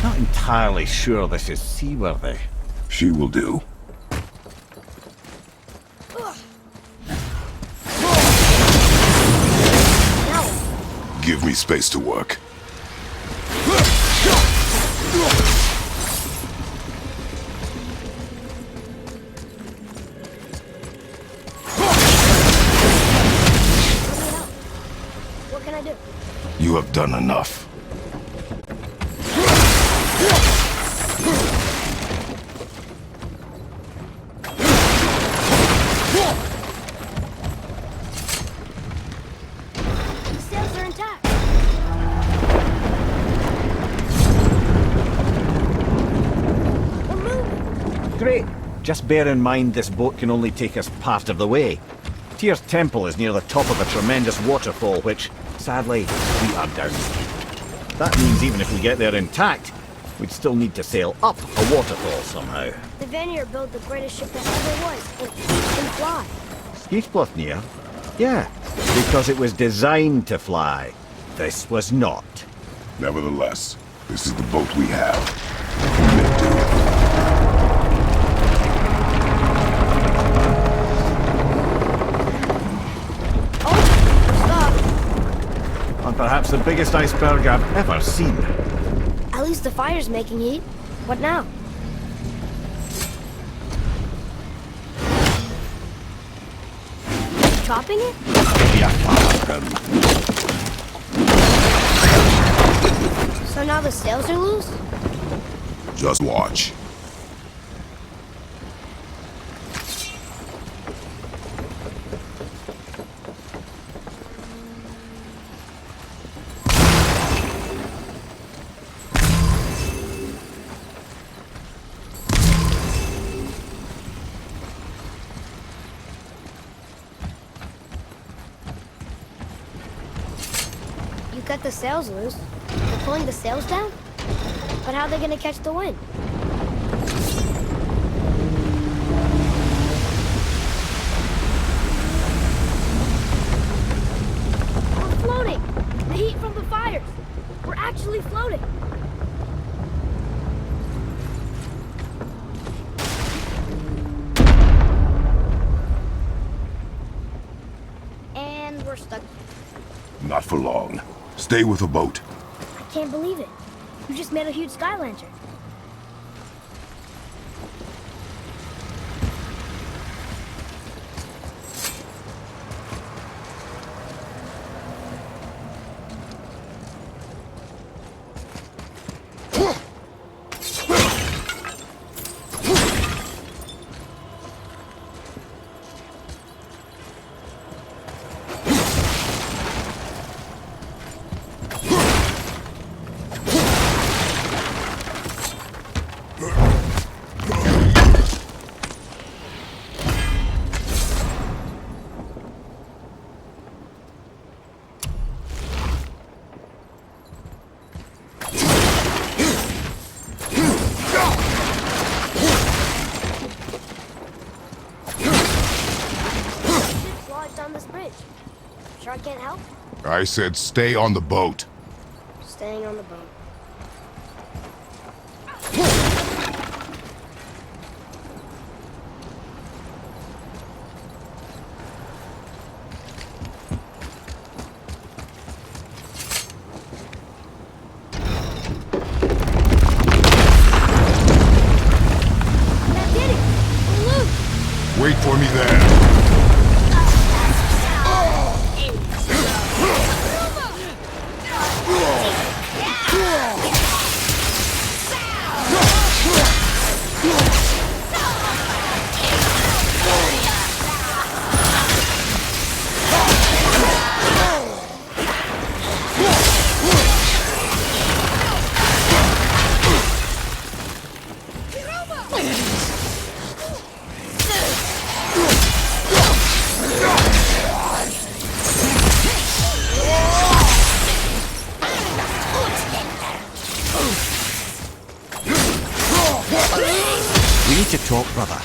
Not entirely sure this is seaworthy. She will do. Give me space to work. What can I do? You have done enough. Just bear in mind this boat can only take us part of the way. Tyr's temple is near the top of a tremendous waterfall, which, sadly, we are downstream. That means even if we get there intact, we'd still need to sail up a waterfall somehow. The Vanir built the greatest ship that ever was. It can fly. Skíðblaðnir? Yeah, because it was designed to fly. This was not. Nevertheless, this is the boat we have. And perhaps the biggest iceberg I've ever seen. At least the fire's making heat. What now? Chopping it? So now the sails are loose? Just watch. Got the sails loose. They're pulling the sails down? But how are they gonna catch the wind? We're floating! The heat from the fires! We're actually floating! And we're stuck. Not for long. Stay with the boat. I can't believe it. You just made a huge sky lantern. I can't help? I said stay on the boat. Staying on the boat. That did it! We're loose! Wait for me there. To talk, brother.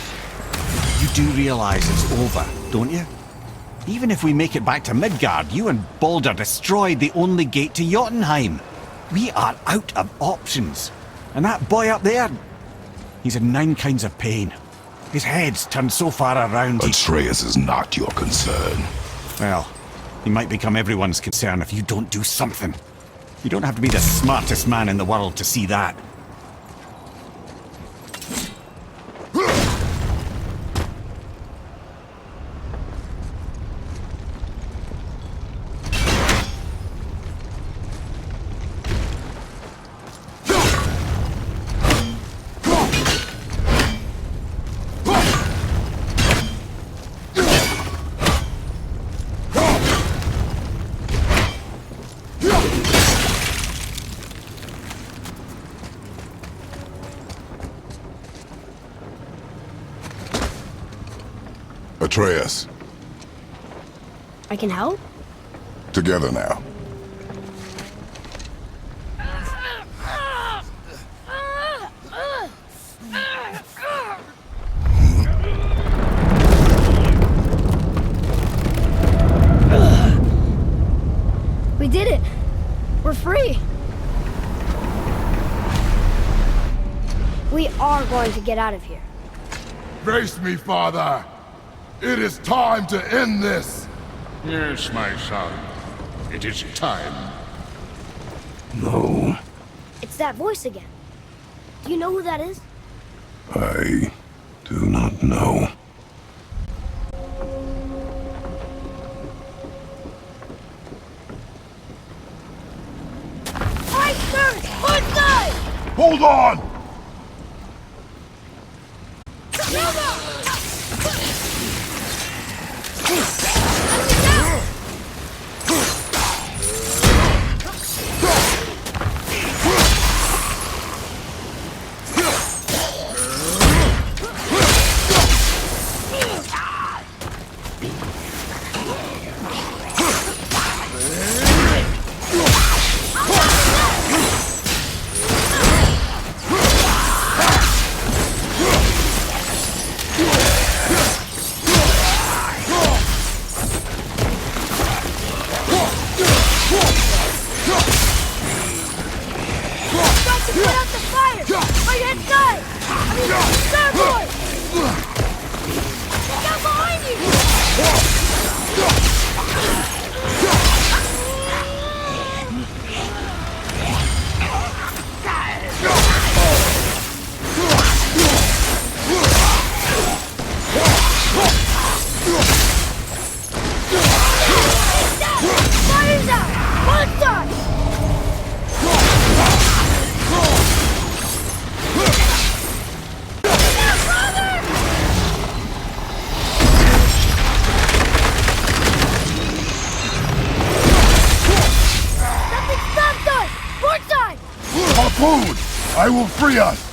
You do realize it's over, don't you? Even if we make it back to Midgard, you and Baldur destroyed the only gate to Jotunheim. We are out of options. And that boy up there, he's in 9 kinds of pain. His head's turned so far around. Atreus is not your concern. Well, he might become everyone's concern if you don't do something. You don't have to be the smartest man in the world to see that. Atreus. I can help? Together now. We did it! We're free! We are going to get out of here. Face me, father. It is time to end this. Yes, my son. It is time. No. It's that voice again. Do you know who that is? I do not know. Right, sir! One side! Hold on! I will free us!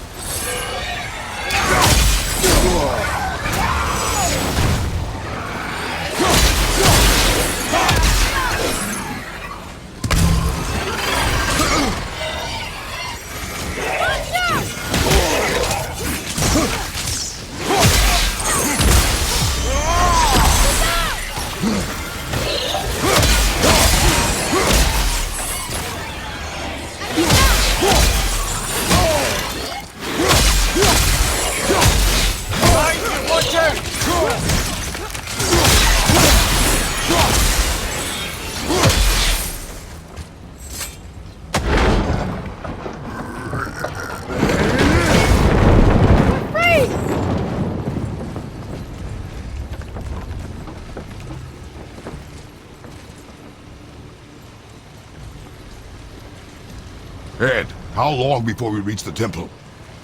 Ed, how long before we reach the temple?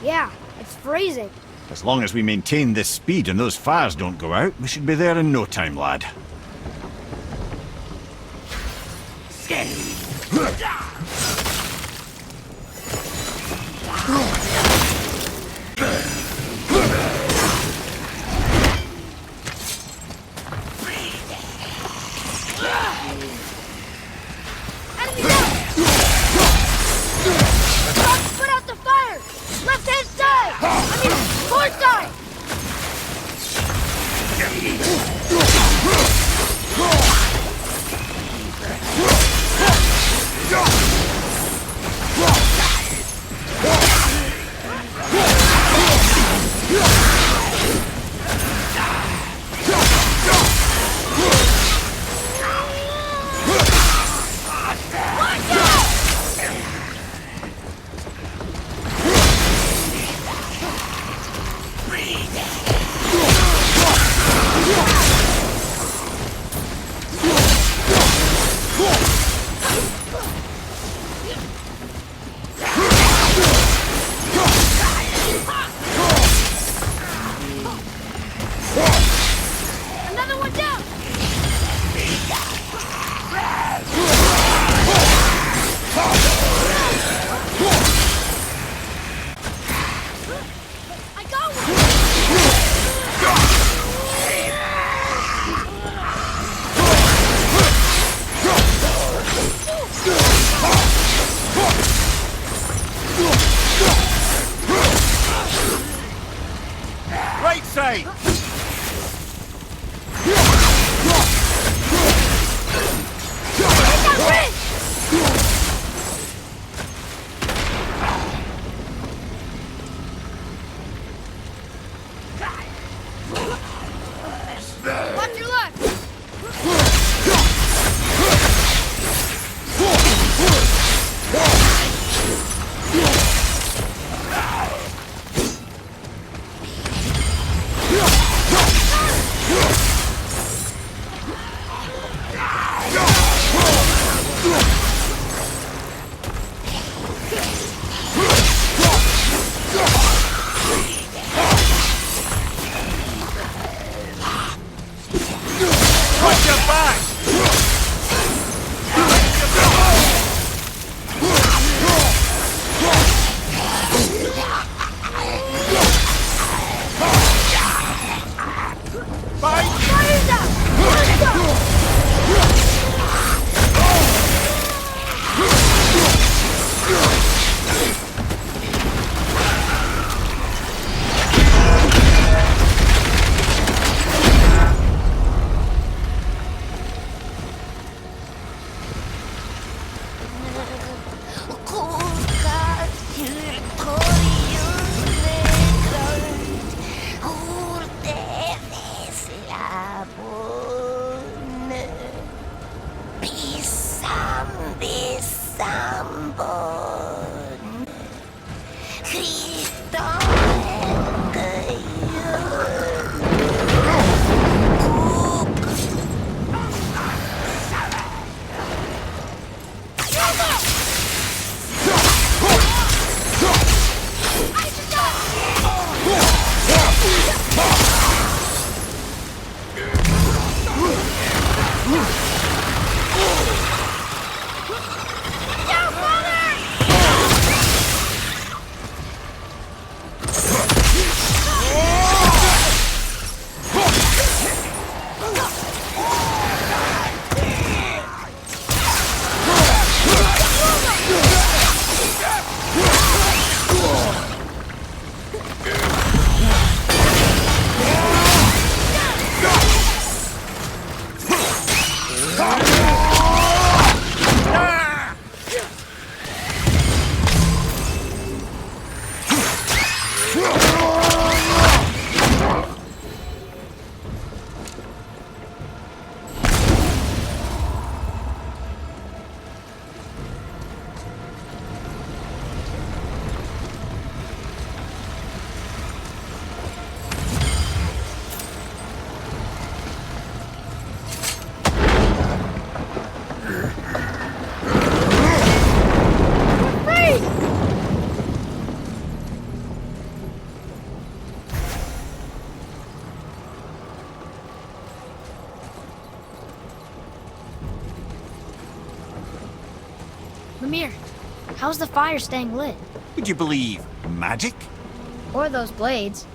Yeah, it's freezing. As long as we maintain this speed and those fires don't go out, we should be there in no time, lad. Put out the fire! Left-hand side! I mean, far side! Go! Sambon. Cristo. Lemire, how's the fire staying lit? Would you believe magic? Or those blades?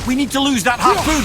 We need to lose that harpoon!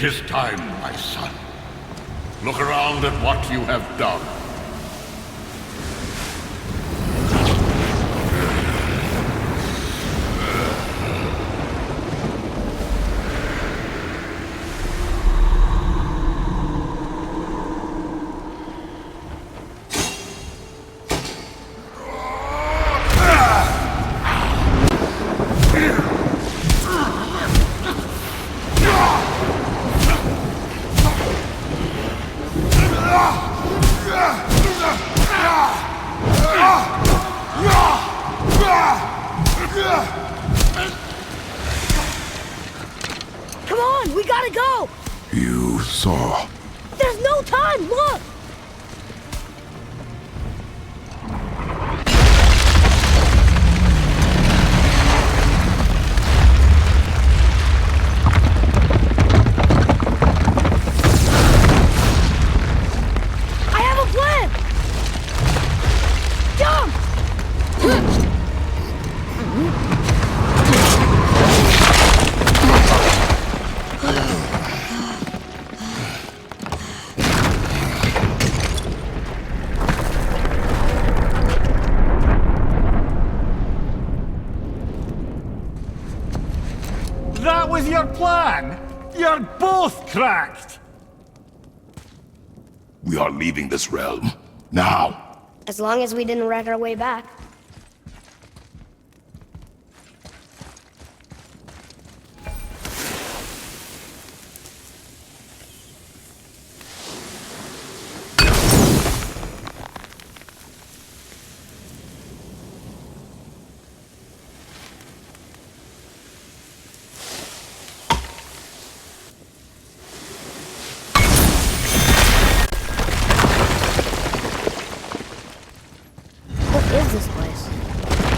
It is time, my son. Look around at what you have done. Come on, we gotta go! You saw. There's no time, look! I have a plan! Jump! That was your plan? You're both cracked! We are leaving this realm. Now. As long as we didn't wreck our way back.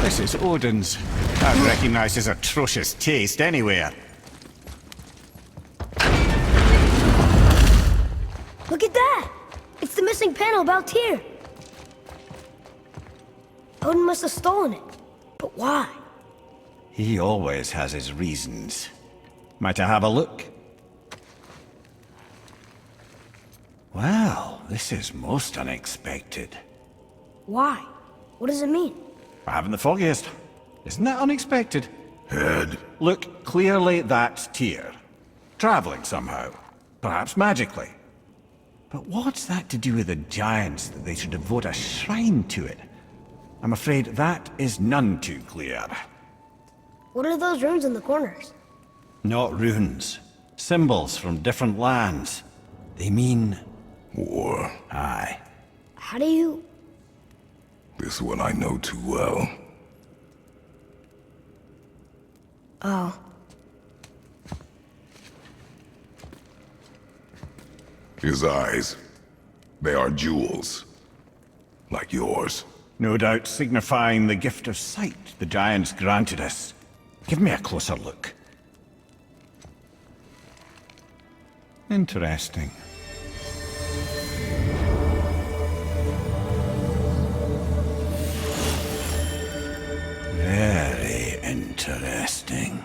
This is Odin's. I'd recognize his atrocious taste anywhere. Look at that! It's the missing panel about Tyr. Odin must have stolen it. But why? He always has his reasons. Might I have a look? Well, this is most unexpected. Why? What does it mean? I haven't the foggiest. Isn't that unexpected? Head. Look, clearly that's Tyr. Traveling somehow. Perhaps magically. But what's that to do with the giants that they should devote a shrine to it? I'm afraid that is none too clear. What are those runes in the corners? Not runes. Symbols from different lands. They mean... war. Aye. How do you... This one I know too well. Oh. His eyes. They are jewels. Like yours. No doubt signifying the gift of sight the giants granted us. Give me a closer look. Interesting. Very interesting.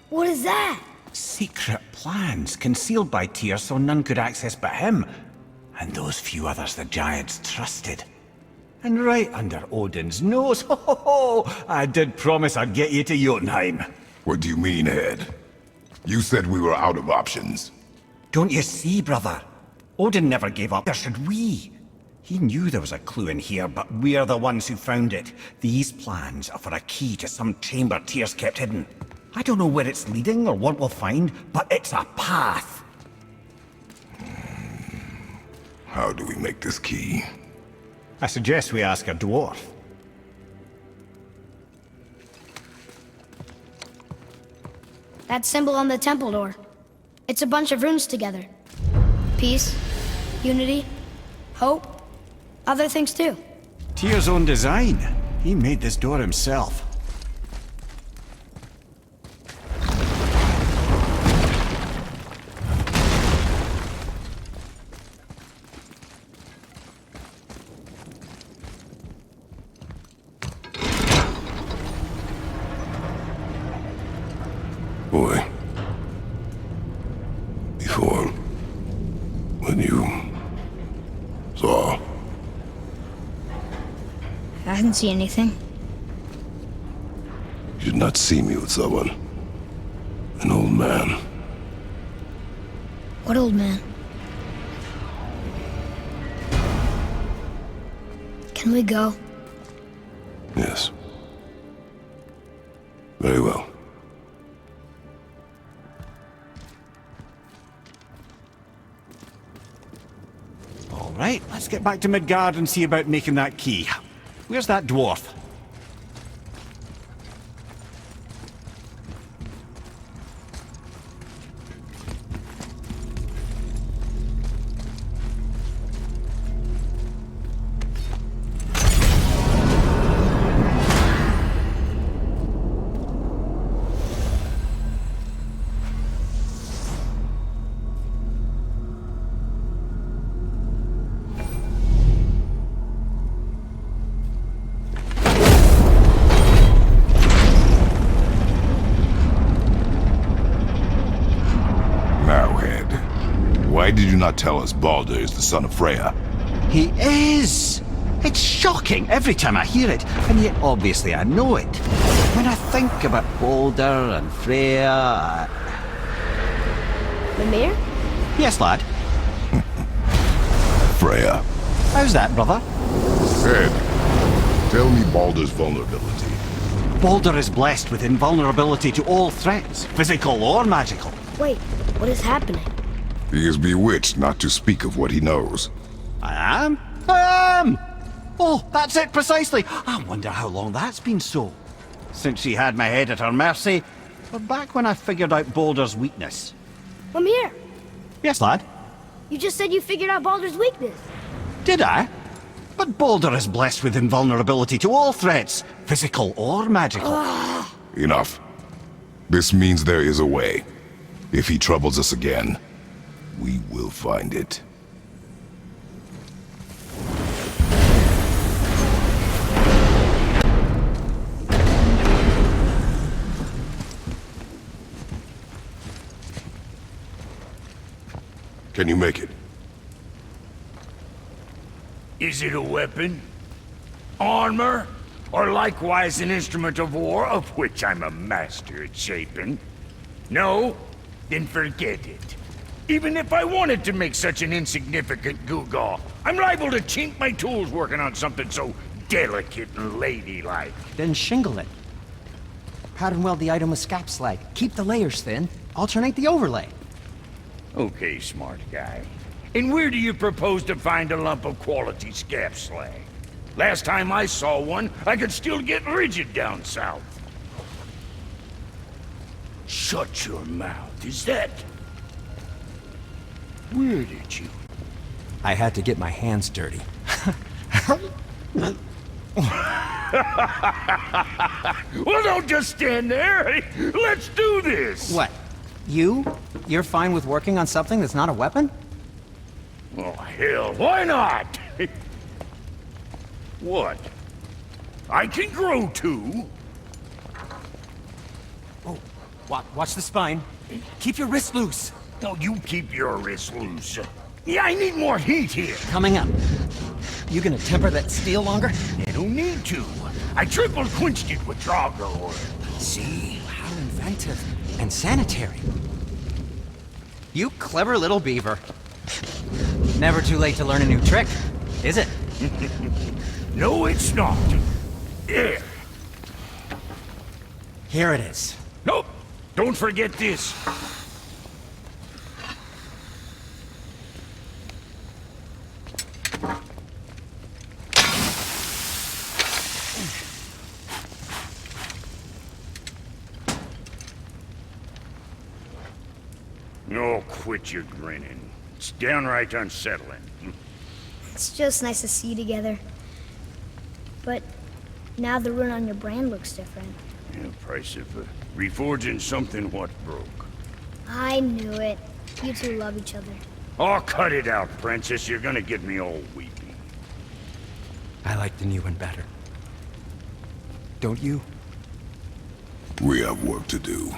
What is that? Secret plans concealed by Tyr so none could access but him. And those few others the giants trusted. And right under Odin's nose, ho ho ho! I did promise I'd get you to Jotunheim. What do you mean, Head? You said we were out of options. Don't you see, brother? Odin never gave up, or should we? He knew there was a clue in here, but we're the ones who found it. These plans are for a key to some chamber Tyr's kept hidden. I don't know where it's leading or what we'll find, but it's a path. How do we make this key? I suggest we ask a dwarf. That symbol on the temple door. It's a bunch of runes together. Peace, unity, hope, other things too. Tyr's own design. He made this door himself. Boy, before didn't see anything. You did not see me with someone. An old man. What old man? Can we go? Yes. Very well. All right, let's get back to Midgard and see about making that key. Where's that dwarf? Why did you not tell us Baldur is the son of Freya? He is! It's shocking every time I hear it, and yet obviously I know it. When I think about Baldur and Freya... Mimir? Yes, lad. Freya. How's that, brother? Ed, tell me Baldur's vulnerability. Baldur is blessed with invulnerability to all threats, physical or magical. Wait, what is happening? He is bewitched not to speak of what he knows. I am? I am! Oh, that's it precisely. I wonder how long that's been so. Since she had my head at her mercy, or back when I figured out Baldur's weakness. Mimir! Yes, lad? You just said you figured out Baldur's weakness. Did I? But Baldur is blessed with invulnerability to all threats, physical or magical. Enough. This means there is a way. If he troubles us again, we will find it. Can you make it? Is it a weapon? Armor? Or likewise an instrument of war, of which I'm a master at shaping? No? Then forget it. Even if I wanted to make such an insignificant gewgaw, I'm liable to chink my tools working on something so delicate and ladylike. Then shingle it. Pattern weld the item with scap slag. Keep the layers thin. Alternate the overlay. Okay, smart guy. And where do you propose to find a lump of quality scap slag? Last time I saw one, I could still get rigid down south. Shut your mouth, is that... Where did you... I had to get my hands dirty. Well, don't just stand there. Let's do this. What? You're fine with working on something that's not a weapon? Oh, hell, why not? What? I can grow too. Oh, watch the spine. Keep your wrist loose. No, you keep your wrist loose. Yeah, I need more heat here. Coming up. You gonna temper that steel longer? You don't need to. I triple quenched it with Drago oil. See? How inventive. And sanitary. You clever little beaver. Never too late to learn a new trick, is it? No, it's not. There. Here it is. Nope. Don't forget this. Oh, quit your grinning. It's downright unsettling. It's just nice to see you together. But now the rune on your brand looks different. Yeah, price of reforging something what broke. I knew it. You two love each other. Oh, cut it out, princess. You're gonna get me all weepy. I like the new one better. Don't you? We have work to do.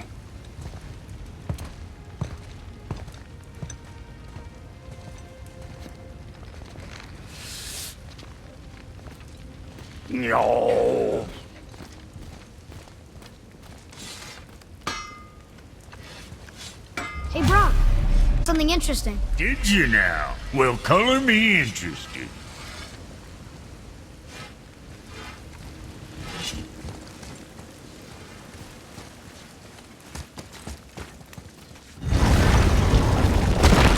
No. Hey, Brock. Something interesting. Did you now? Well, color me interested.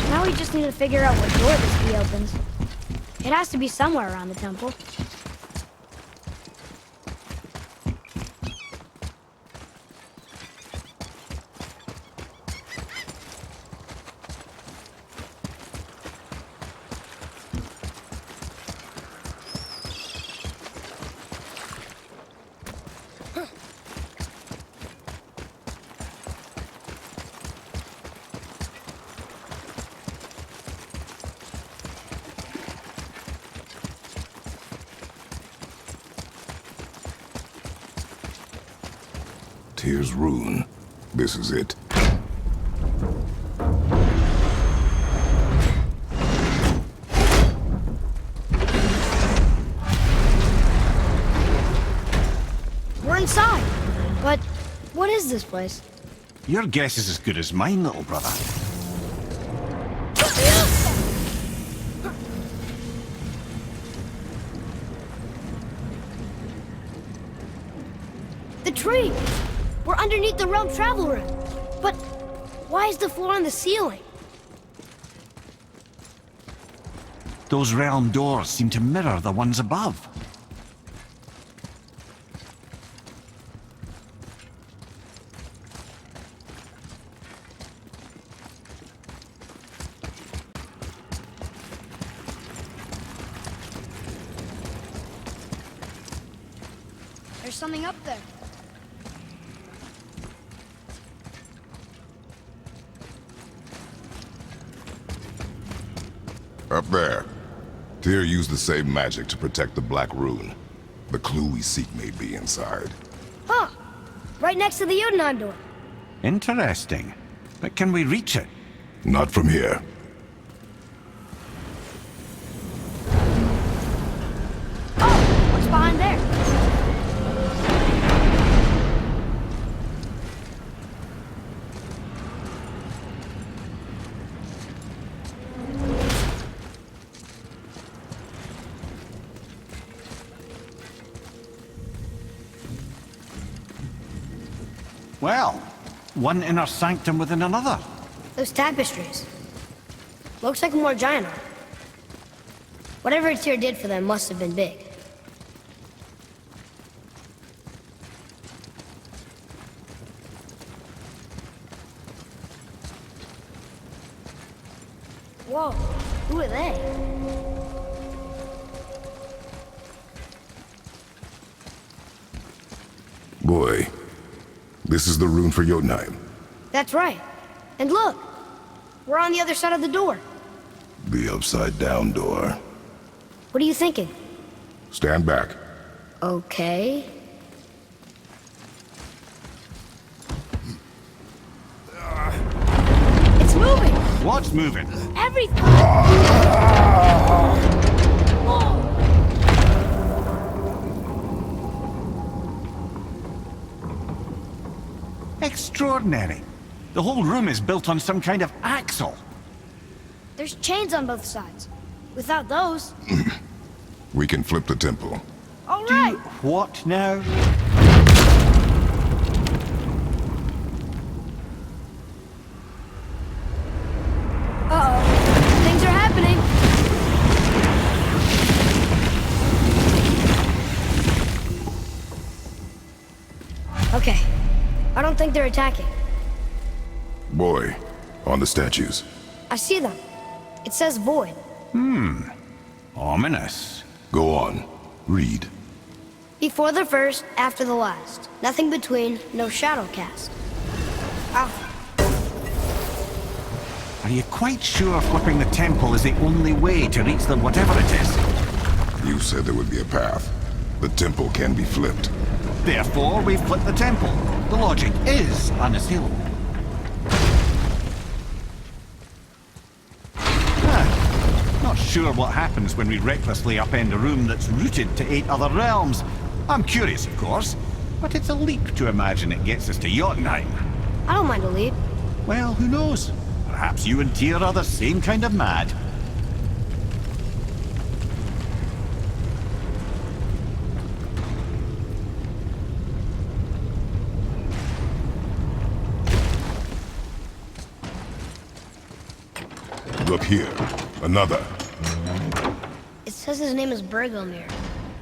Now we just need to figure out what door this key opens. It has to be somewhere around the temple. Tyr's rune. This is it. We're inside. But what is this place? Your guess is as good as mine, little brother. The tree! We're underneath the realm travel room. But why is the floor on the ceiling? Those realm doors seem to mirror the ones above. There's something up there. Up there. Tyr used the same magic to protect the Black Rune. The clue we seek may be inside. Huh! Right next to the Jotunheim door. Interesting. But can we reach it? Not from here. Oh! What's behind there? Well, one inner sanctum within another. Those tapestries. Looks like more giant art. Whatever Tyr did for them must have been big. Whoa, who are they? Boy, this is the rune for Jotunheim. That's right. And look, we're on the other side of the door. The upside-down door. What are you thinking? Stand back. Okay. It's moving! What's moving? Everything! Extraordinary. The whole room is built on some kind of axle. There's chains on both sides. Without those... We can flip the temple. All right! What now? Uh-oh. Things are happening. Okay. I don't think they're attacking. Boy, on the statues. I see them. It says void. Ominous. Go on. Read. Before the first, after the last. Nothing between, no shadow cast. Alpha. Are you quite sure flipping the temple is the only way to reach them, whatever it is? You said there would be a path. The temple can be flipped. Therefore, we flip the temple. The logic is unassailable. Not sure what happens when we recklessly upend a room that's rooted to 8 other realms. I'm curious, of course, but it's a leap to imagine it gets us to Jotunheim. I don't mind a leap. Well, who knows? Perhaps you and Tyr are the same kind of mad. Look here. Another. It says his name is Bergelmir.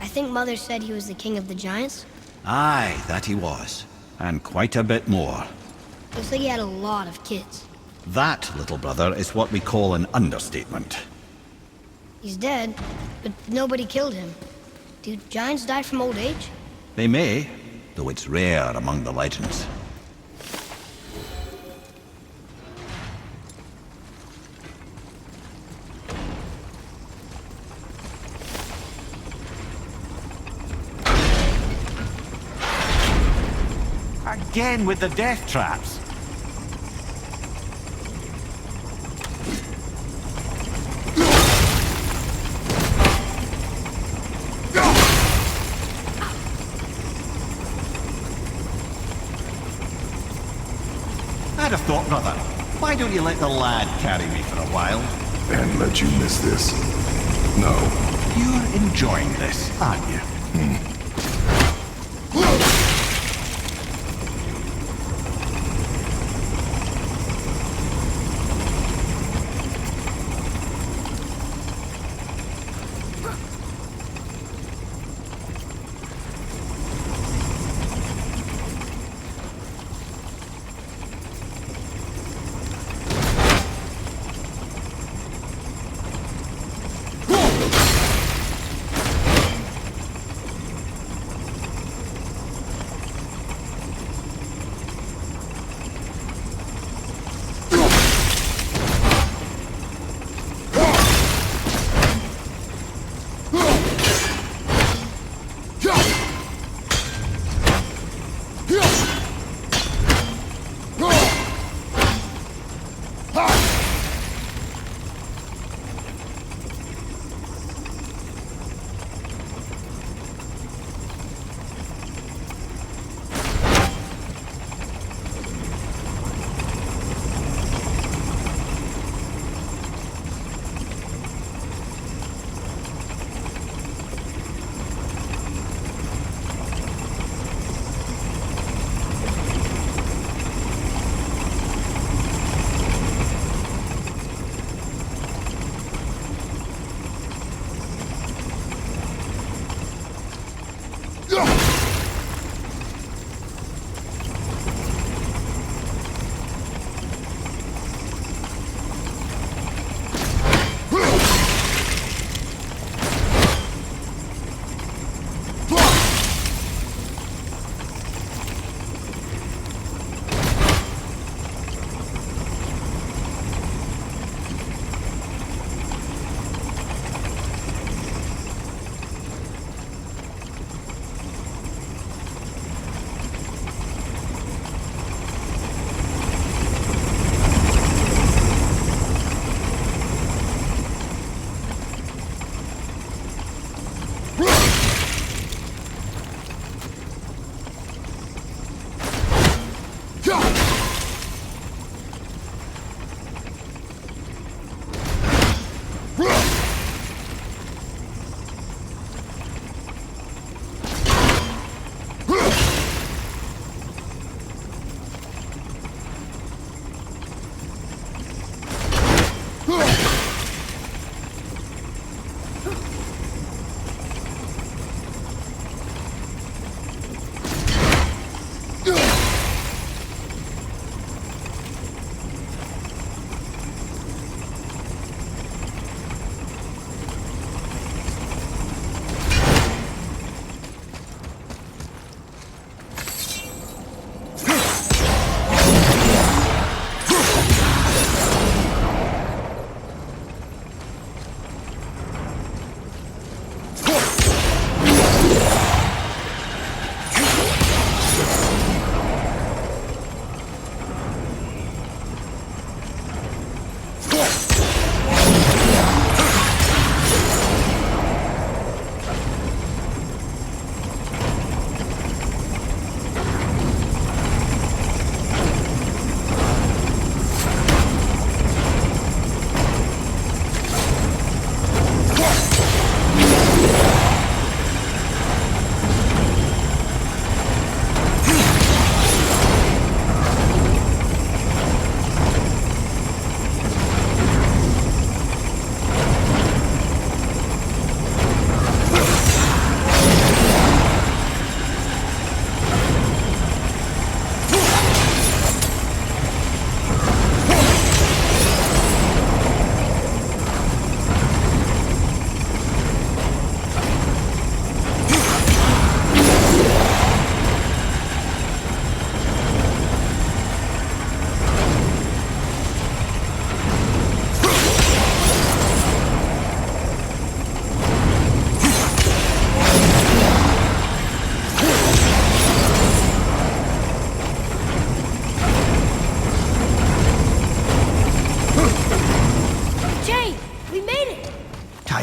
I think Mother said he was the king of the giants. Aye, that he was. And quite a bit more. Looks like he had a lot of kids. That, little brother, is what we call an understatement. He's dead, but nobody killed him. Do giants die from old age? They may, though it's rare among the legends. Again with the death traps. I'd have thought, brother, why don't you let the lad carry me for a while? And let you miss this? No. You're enjoying this, aren't you?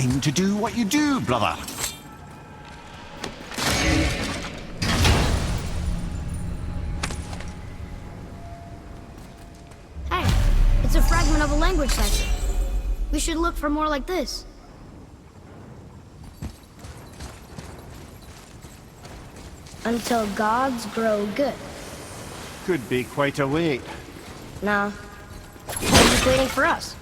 time to do what you do, brother. Hey, it's a fragment of a language cipher. We should look for more like this. Until gods grow good. Could be quite a wait. Nah. They're just waiting for us.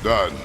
Done.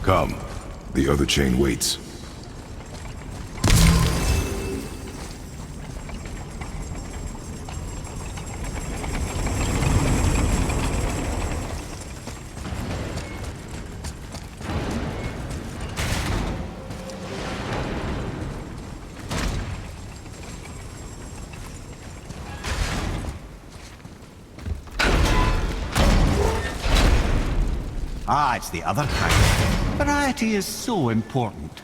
Come. The other chain waits. Ah, it's the other kind. Variety is so important.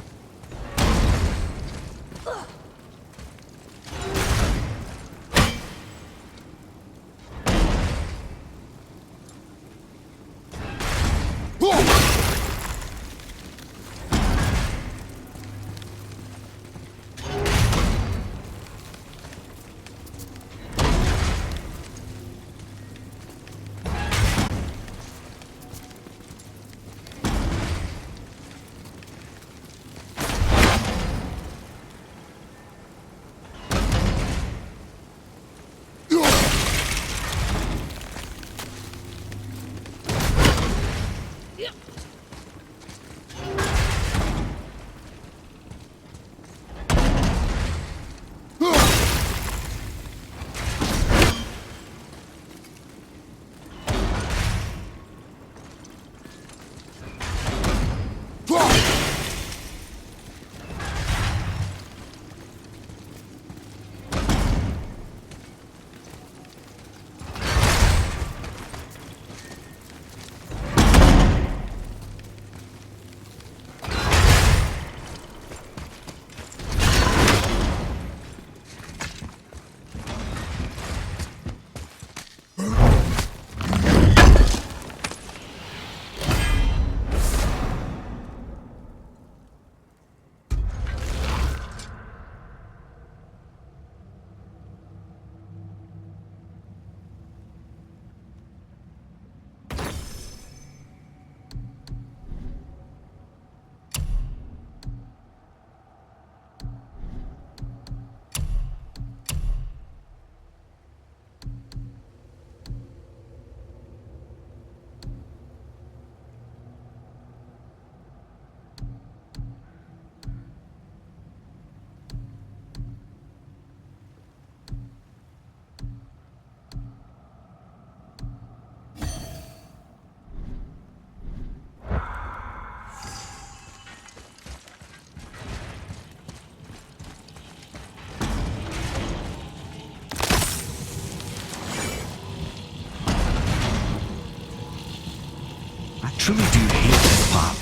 Truly do hate this part.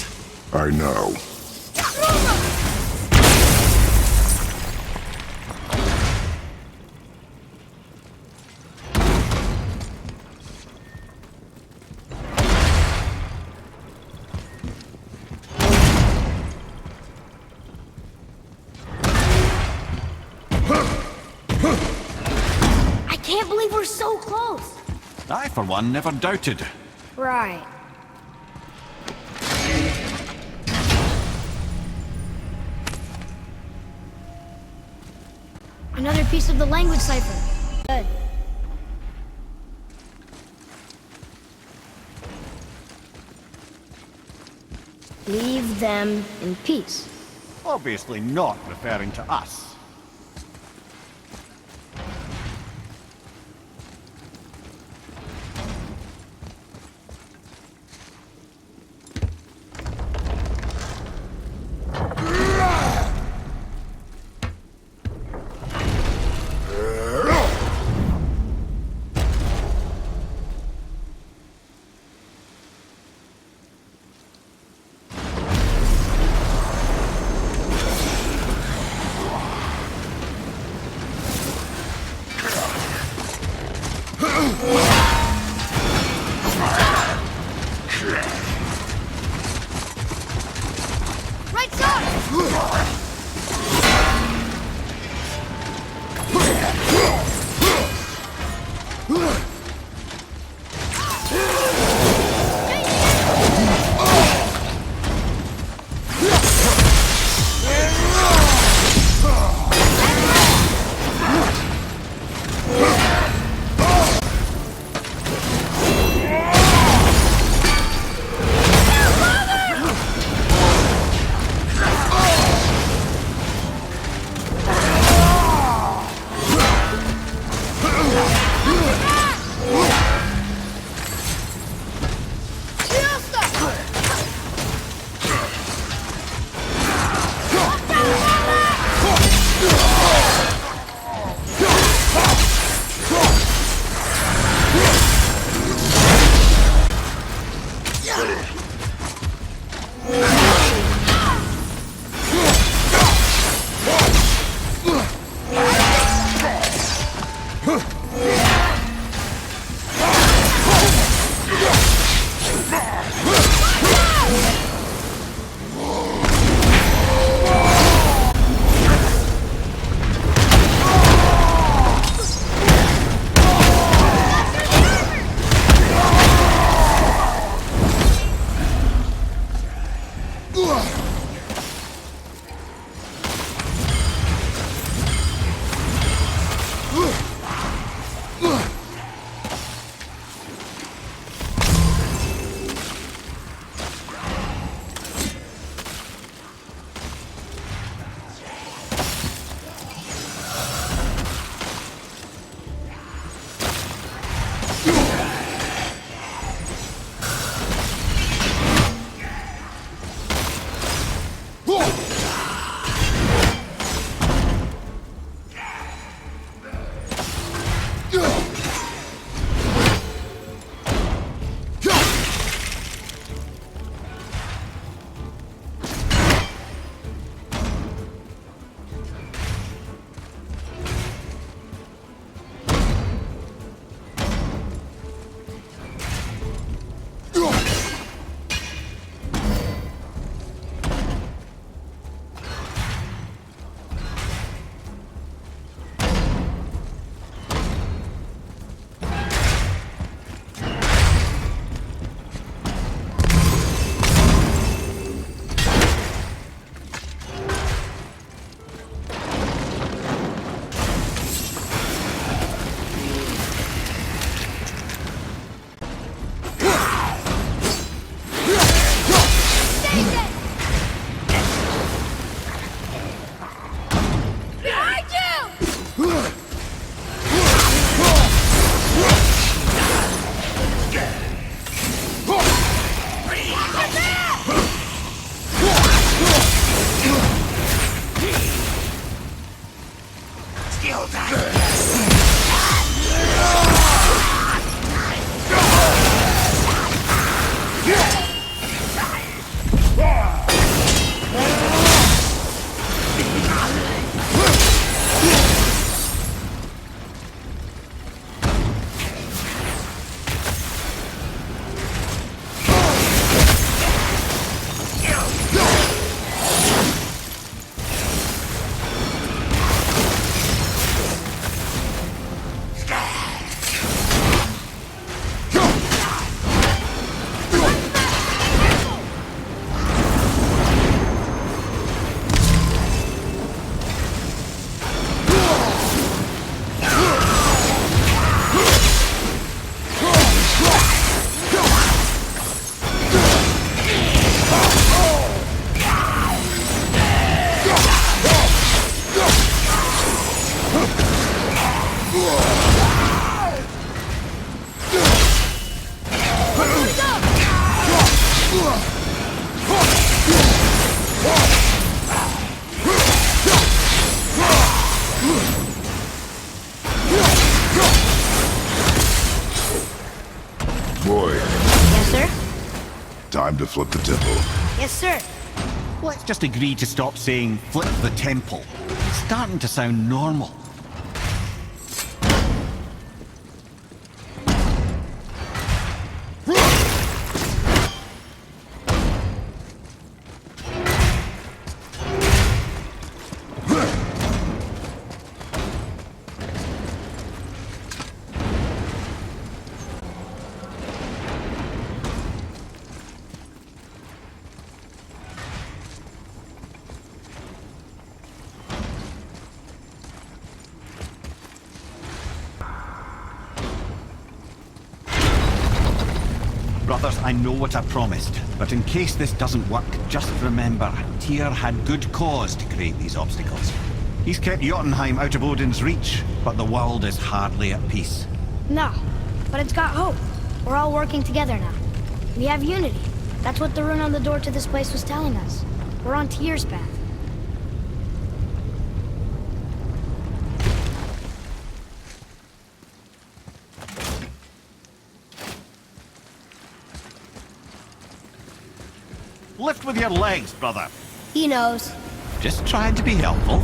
I know. I can't believe we're so close. I, for one, never doubted. Right. Another piece of the language cipher. Good. Leave them in peace. Obviously not referring to us. Right side! Time to flip the temple. Yes, sir. Let's just agree to stop saying flip the temple. It's starting to sound normal. Brothers, I know what I promised, but in case this doesn't work, just remember, Tyr had good cause to create these obstacles. He's kept Jotunheim out of Odin's reach, but the world is hardly at peace. No, but it's got hope. We're all working together now. We have unity. That's what the rune on the door to this place was telling us. We're on Tyr's path. Lift with your legs, brother. He knows. Just trying to be helpful.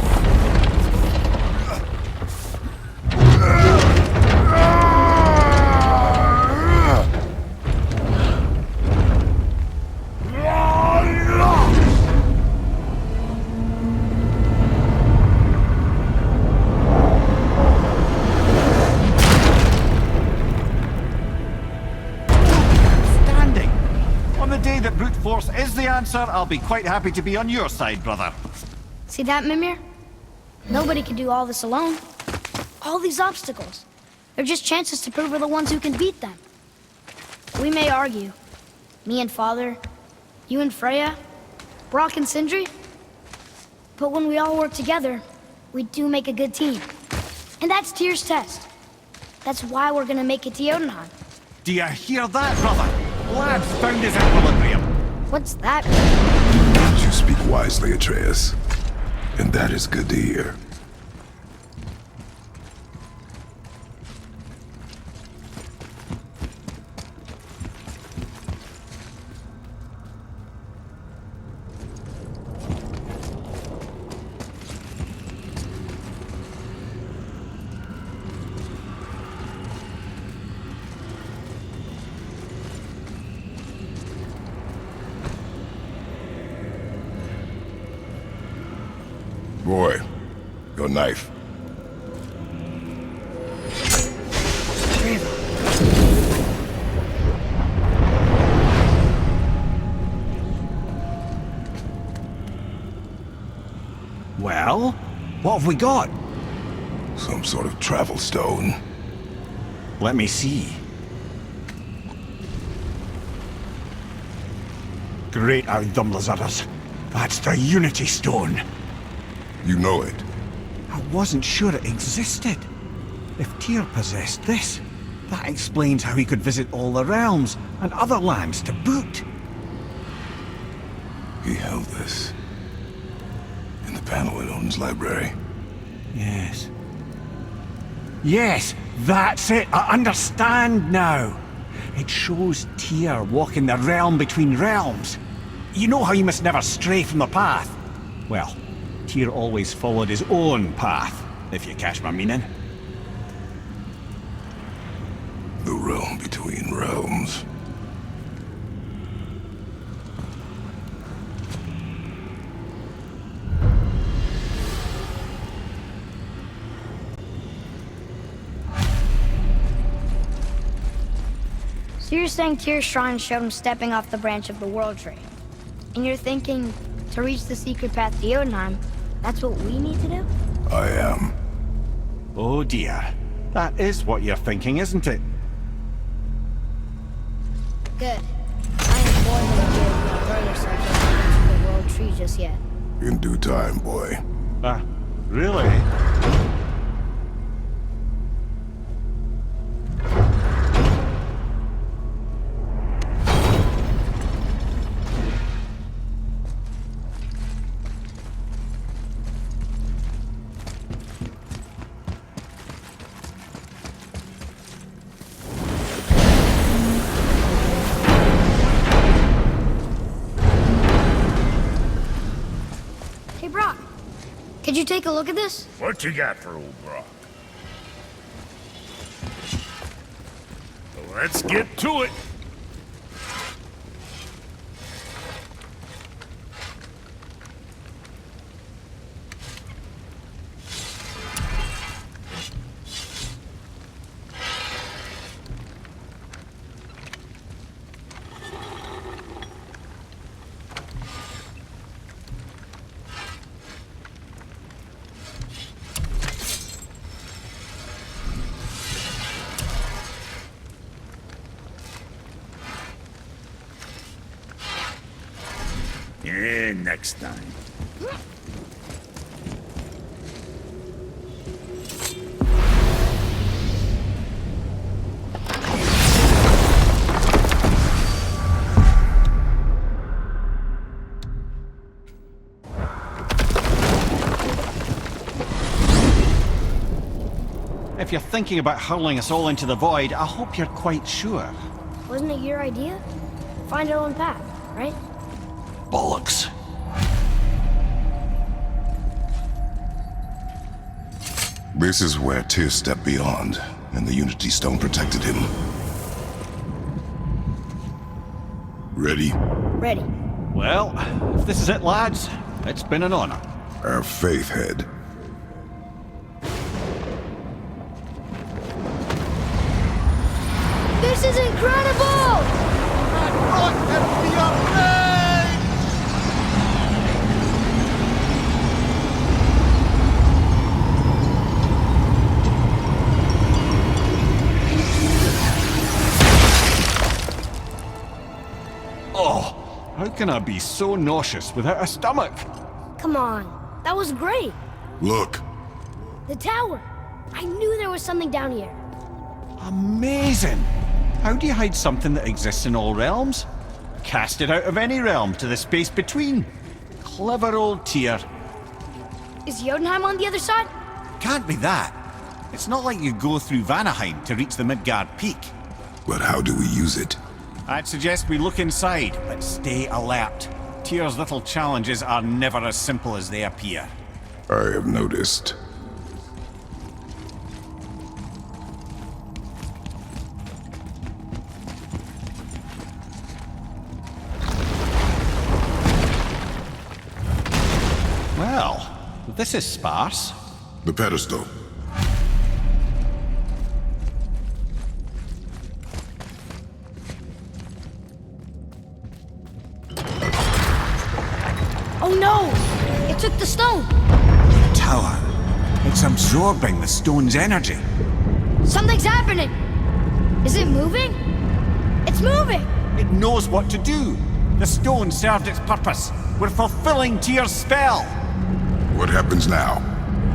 Force is the answer, I'll be quite happy to be on your side, brother. See that, Mimir? Nobody can do all this alone. All these obstacles. They're just chances to prove we're the ones who can beat them. We may argue. Me and Father, you and Freya, Brock and Sindri. But when we all work together, we do make a good team. And that's Tyr's test. That's why we're gonna make it to Jotunheim. Do you hear that, brother? Lad's found his equilibrium. What's that? You speak wisely, Atreus. And that is good to hear. Boy, your knife. Well, what have we got? Some sort of travel stone. Let me see. Great Audumlazaras. That's the Unity Stone. You know it. I wasn't sure it existed. If Tyr possessed this, that explains how he could visit all the realms and other lands to boot. He held this in the panel in Odin's library. Yes. Yes, that's it. I understand now. It shows Tyr walking the realm between realms. You know how you must never stray from the path? Well, Tyr always followed his own path, if you catch my meaning. The realm between realms. So you're saying Tyr's shrine showed him stepping off the branch of the World Tree. And you're thinking, to reach the secret path to Jotunheim, that's what we need to do? I am. Oh dear. That is what you're thinking, isn't it? Good. I am more than good to throw yourself into the World Tree just yet. In due time, boy. Really? Could you take a look at this? What you got for old Brock? Well, let's get to it. Yeah, next time. If you're thinking about hurling us all into the void, I hope you're quite sure. Wasn't it your idea? Find our own path, right? Bollocks. This is where Tyr stepped beyond, and the Unity Stone protected him. Ready? Ready. Well, if this is it, lads, it's been an honor. Our faith head. This is incredible! Oh, how can I be so nauseous without a stomach? Come on, that was great. Look. The tower. I knew there was something down here. Amazing! How do you hide something that exists in all realms? Cast it out of any realm to the space between. Clever old Tyr. Is Jotunheim on the other side? Can't be that. It's not like you go through Vanaheim to reach the Midgard peak. But how do we use it? I'd suggest we look inside, but stay alert. Tyr's little challenges are never as simple as they appear. I have noticed. Well, this is sparse. The pedestal. Oh no! It took the stone! Tower. It's absorbing the stone's energy. Something's happening! Is it moving? It's moving! It knows what to do. The stone served its purpose. We're fulfilling Tyr's spell. What happens now?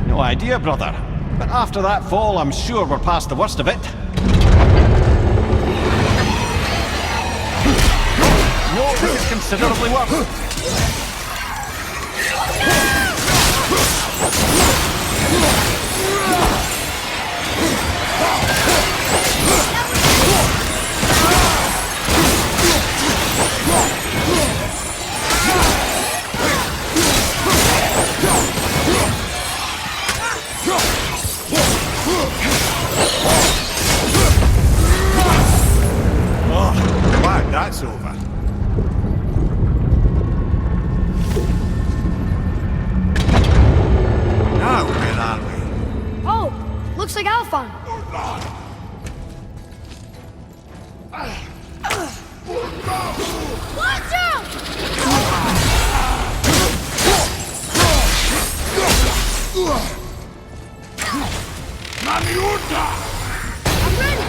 No idea, brother. But after that fall, I'm sure we're past the worst of it. No, this is considerably worse. Oh, glad that's over. Now, where are we? Oh, looks like Alphon. Watch out! I'm ready!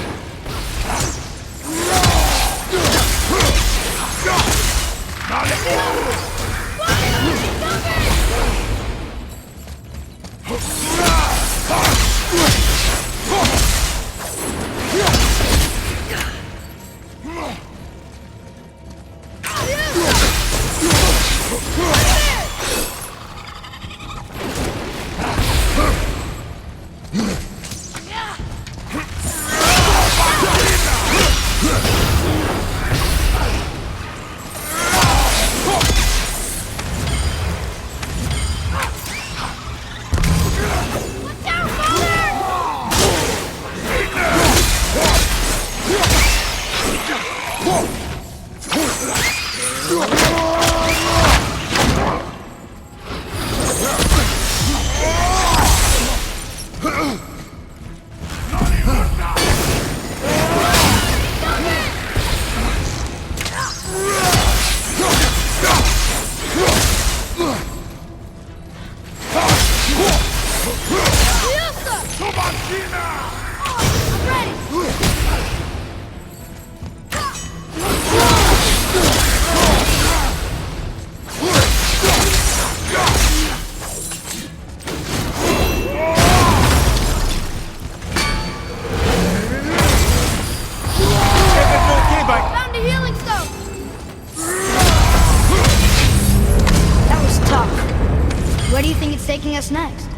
us next?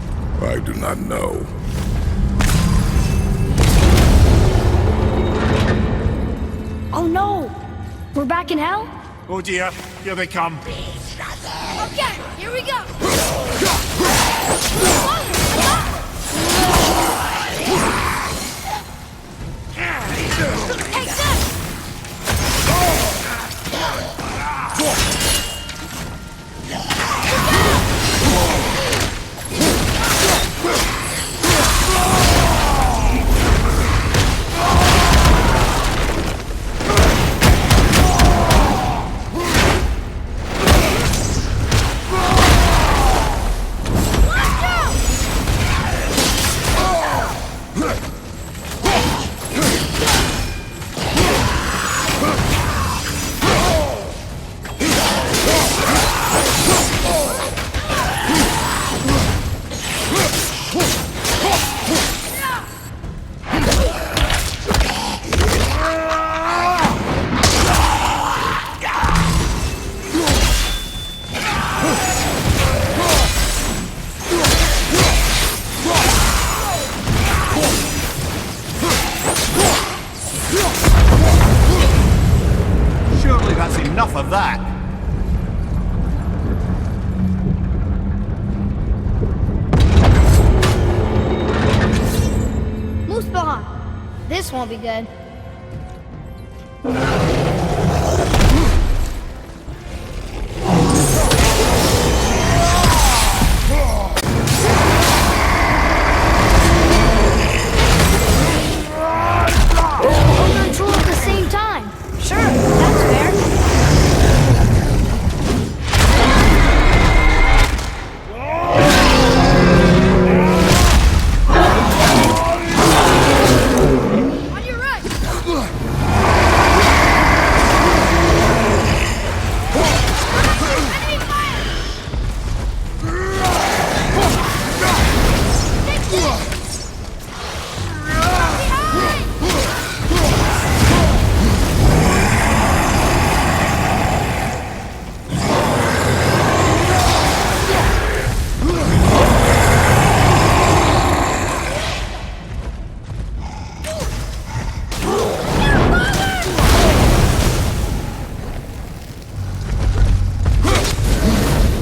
I do not know. Oh no! We're back in hell? Oh dear, here they come. Okay, here we go! Take this! Surely that's enough of that. Muspelheim! This won't be good. Both on tour at the same time. Sure, that's fair. On your right! Enemy fire! Take this! Behind!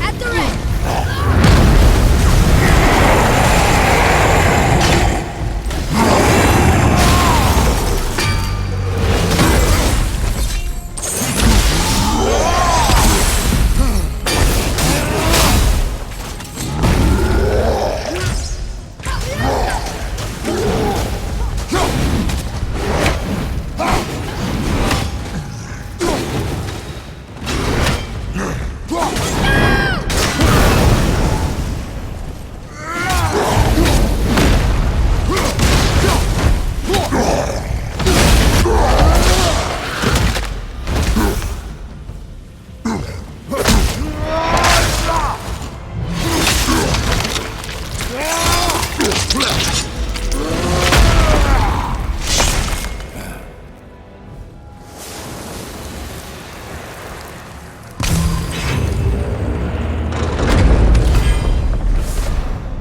At the ring!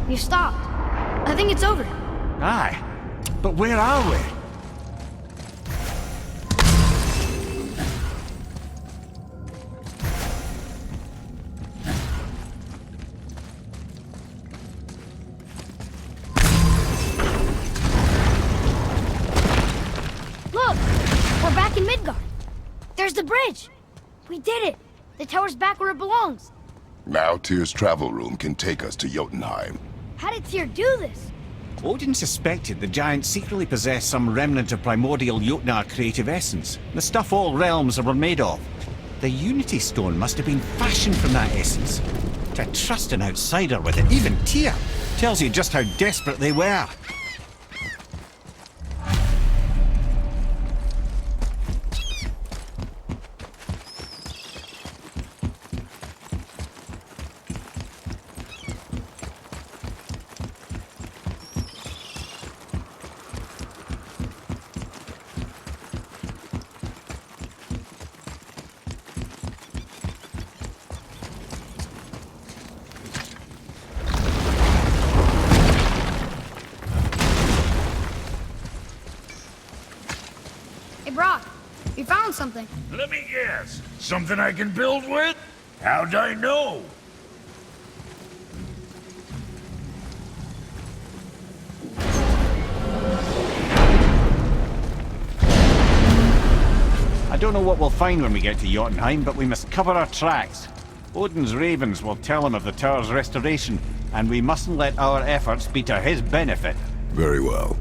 You stopped. I think it's over. Aye. But where are we? Look! We're back in Midgard. There's the bridge. We did it. The tower's back where it belongs. Now Tyr's travel room can take us to Jotunheim. How did Tyr do this? Odin suspected the giants secretly possessed some remnant of primordial Jotnar creative essence, the stuff all realms were made of. The Unity Stone must have been fashioned from that essence. To trust an outsider with it, even Tyr, tells you just how desperate they were. Hey, Brock, you found something. Let me guess. Something I can build with? How'd I know? I don't know what we'll find when we get to Jotunheim, but we must cover our tracks. Odin's ravens will tell him of the tower's restoration, and we mustn't let our efforts be to his benefit. Very well.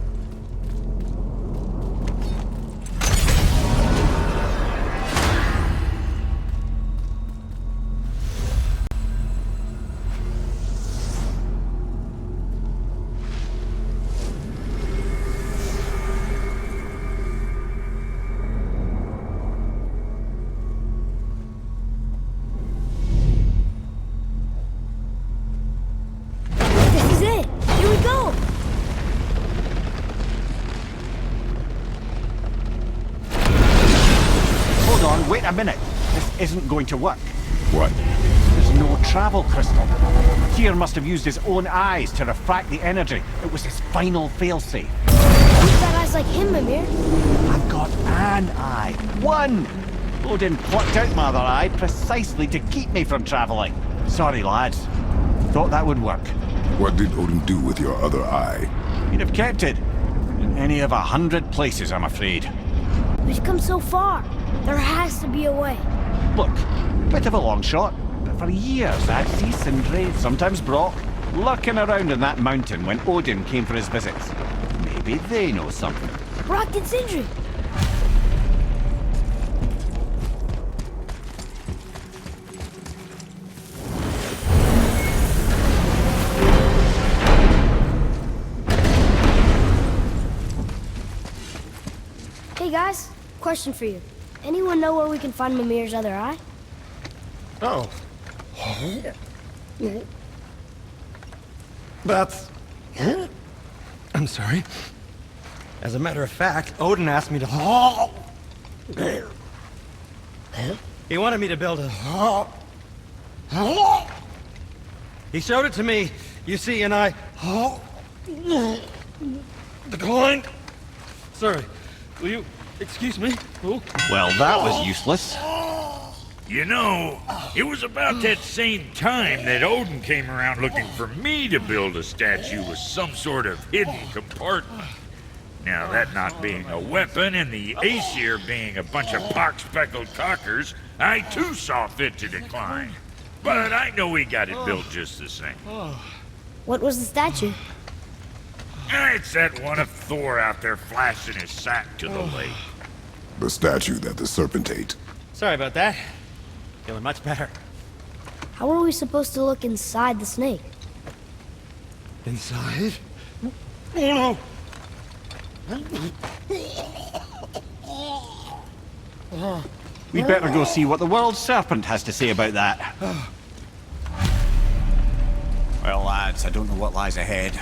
This is it. Here we go. Hold on, wait a minute. This isn't going to work. What? There's no travel crystal. Tyr must have used his own eyes to refract the energy. It was his final failsafe. Who's got eyes like him, Mimir? I've got an eye. One! Odin plucked out my other eye precisely to keep me from traveling. Sorry, lads. Thought that would work. What did Odin do with your other eye? He'd have kept it. In any of 100 places, I'm afraid. We've come so far. There has to be a way. Look, bit of a long shot, but for years I'd see Sindri, sometimes Brock, lurking around in that mountain when Odin came for his visits. Maybe they know something. Brock and Sindri. Hey guys, question for you. Anyone know where we can find Mimir's other eye? Oh. That's... I'm sorry. As a matter of fact, Odin asked me to... He wanted me to build a... He showed it to me, you see, and I... declined. Sorry. Will you excuse me? Oh. Well, that was useless. You know, it was about that same time that Odin came around looking for me to build a statue with some sort of hidden compartment. Now, that not being a weapon and the Aesir being a bunch of pock-speckled cockers, I too saw fit to decline. But I know we got it built just the same. What was the statue? It's that one of Thor out there flashing his sack to the lake. The statue that the serpent ate. Sorry about that. Feeling much better. How are we supposed to look inside the snake? Inside? Oh no! We better go see what the world serpent has to say about that. Well, lads, I don't know what lies ahead,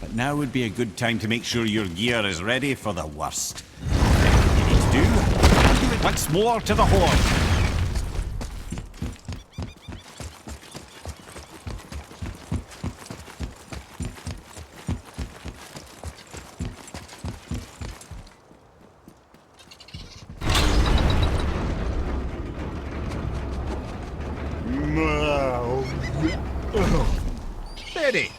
but now would be a good time to make sure your gear is ready for the worst. Everything you need to do it once more to the Horde. Steady.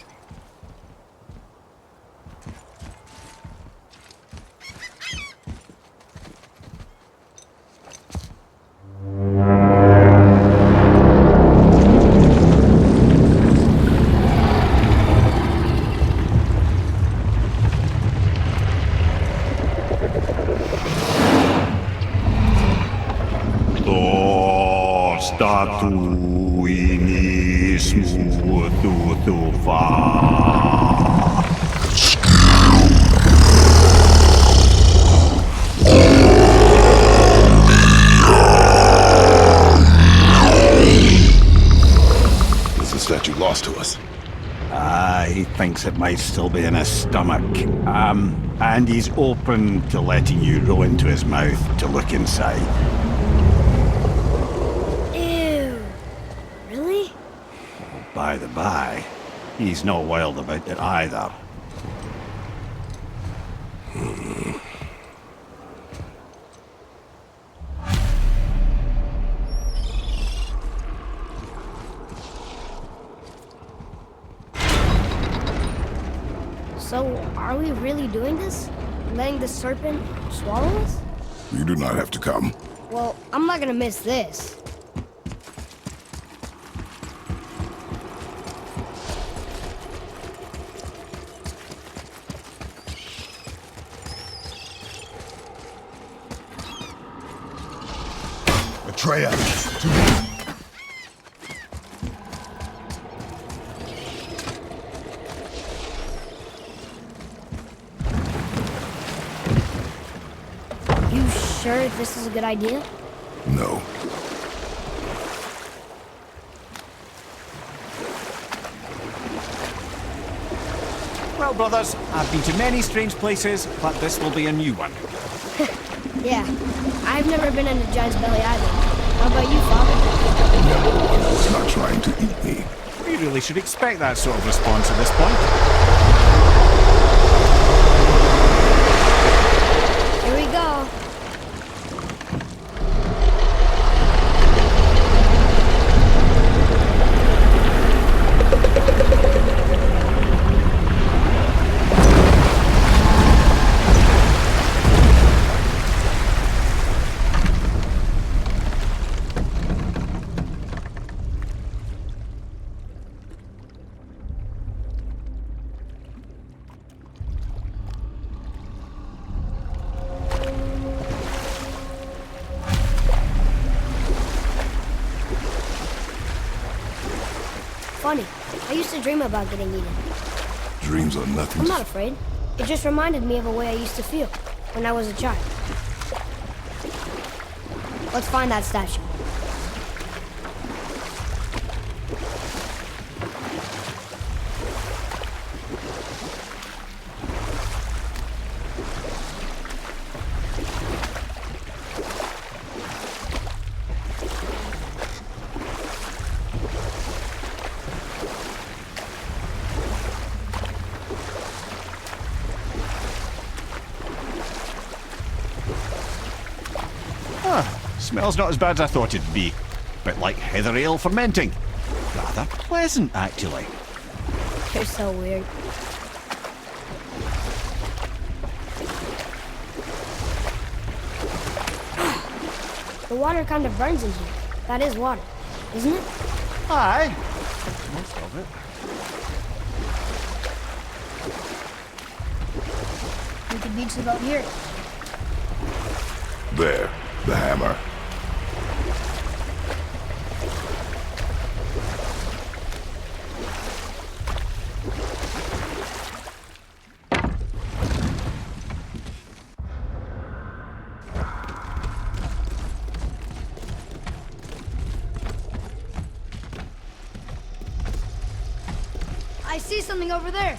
He thinks it might still be in his stomach. And he's open to letting you roll into his mouth to look inside. Ew. Really? By the by, he's not wild about it either. So, are we really doing this? Letting the serpent swallow us? You do not have to come. Well, I'm not gonna miss this. Atreus, to me. You sure this is a good idea? No. Well, brothers, I've been to many strange places, but this will be a new one. Yeah, I've never been in a giant's belly either. How about you, Father? Never one was not trying to eat me. We really should expect that sort of response at this point. Here we go. Funny. I used to dream about getting eaten. Dreams are nothing. I'm not afraid. It just reminded me of a way I used to feel when I was a child. Let's find that statue. Smells not as bad as I thought it'd be. Bit like heather ale fermenting. Rather pleasant, actually. You're so weird. The water kind of burns in here. That is water, isn't it? Aye. Most of it. We could beach the boat here. There, the hammer. I see something over there.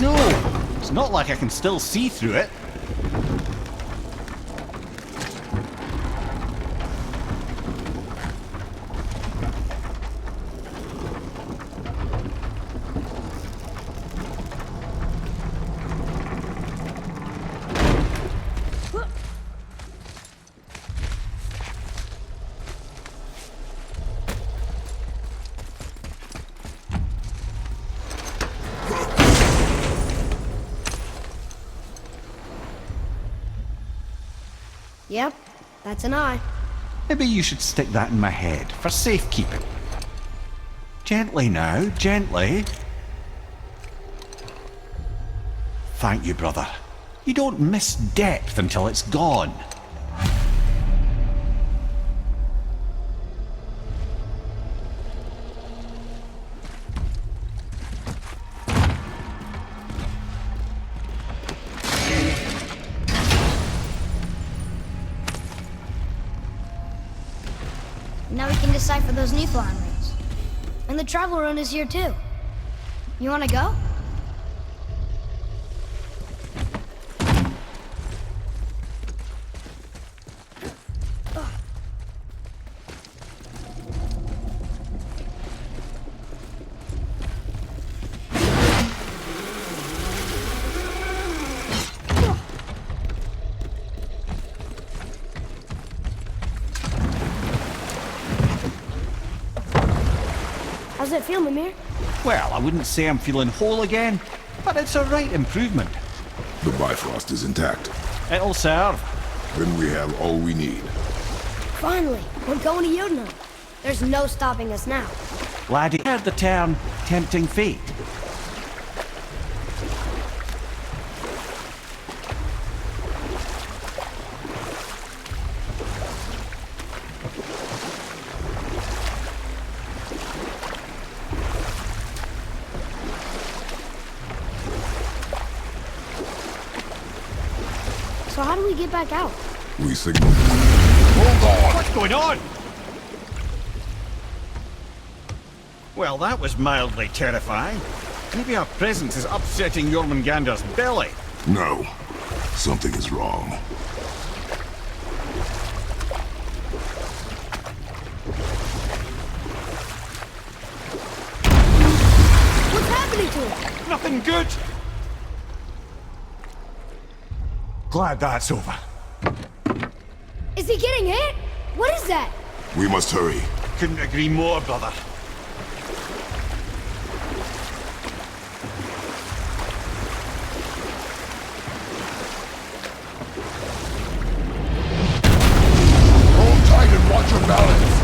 No! It's not like I can still see through it. Yep, that's an eye. Maybe you should stick that in my head for safekeeping. Gently now, gently. Thank you, brother. You don't miss depth until it's gone. Now we can decipher those Niflheim rings. And the travel rune is here too. You wanna go? How's it feel, Mimir? Well, I wouldn't say I'm feeling whole again, but it's a right improvement. The Bifrost is intact. It'll serve. Then we have all we need. Finally, we're going to Jotunheim. There's no stopping us now. Laddie heard the term tempting fate. So how do we get back out? We signal. Hold on! What's going on? Well, that was mildly terrifying. Maybe our presence is upsetting Jormungandr's belly. No. Something is wrong. What's happening to him? Nothing good. Glad that's over. Is he getting hit? What is that? We must hurry. Couldn't agree more, brother. Hold tight and watch your balance.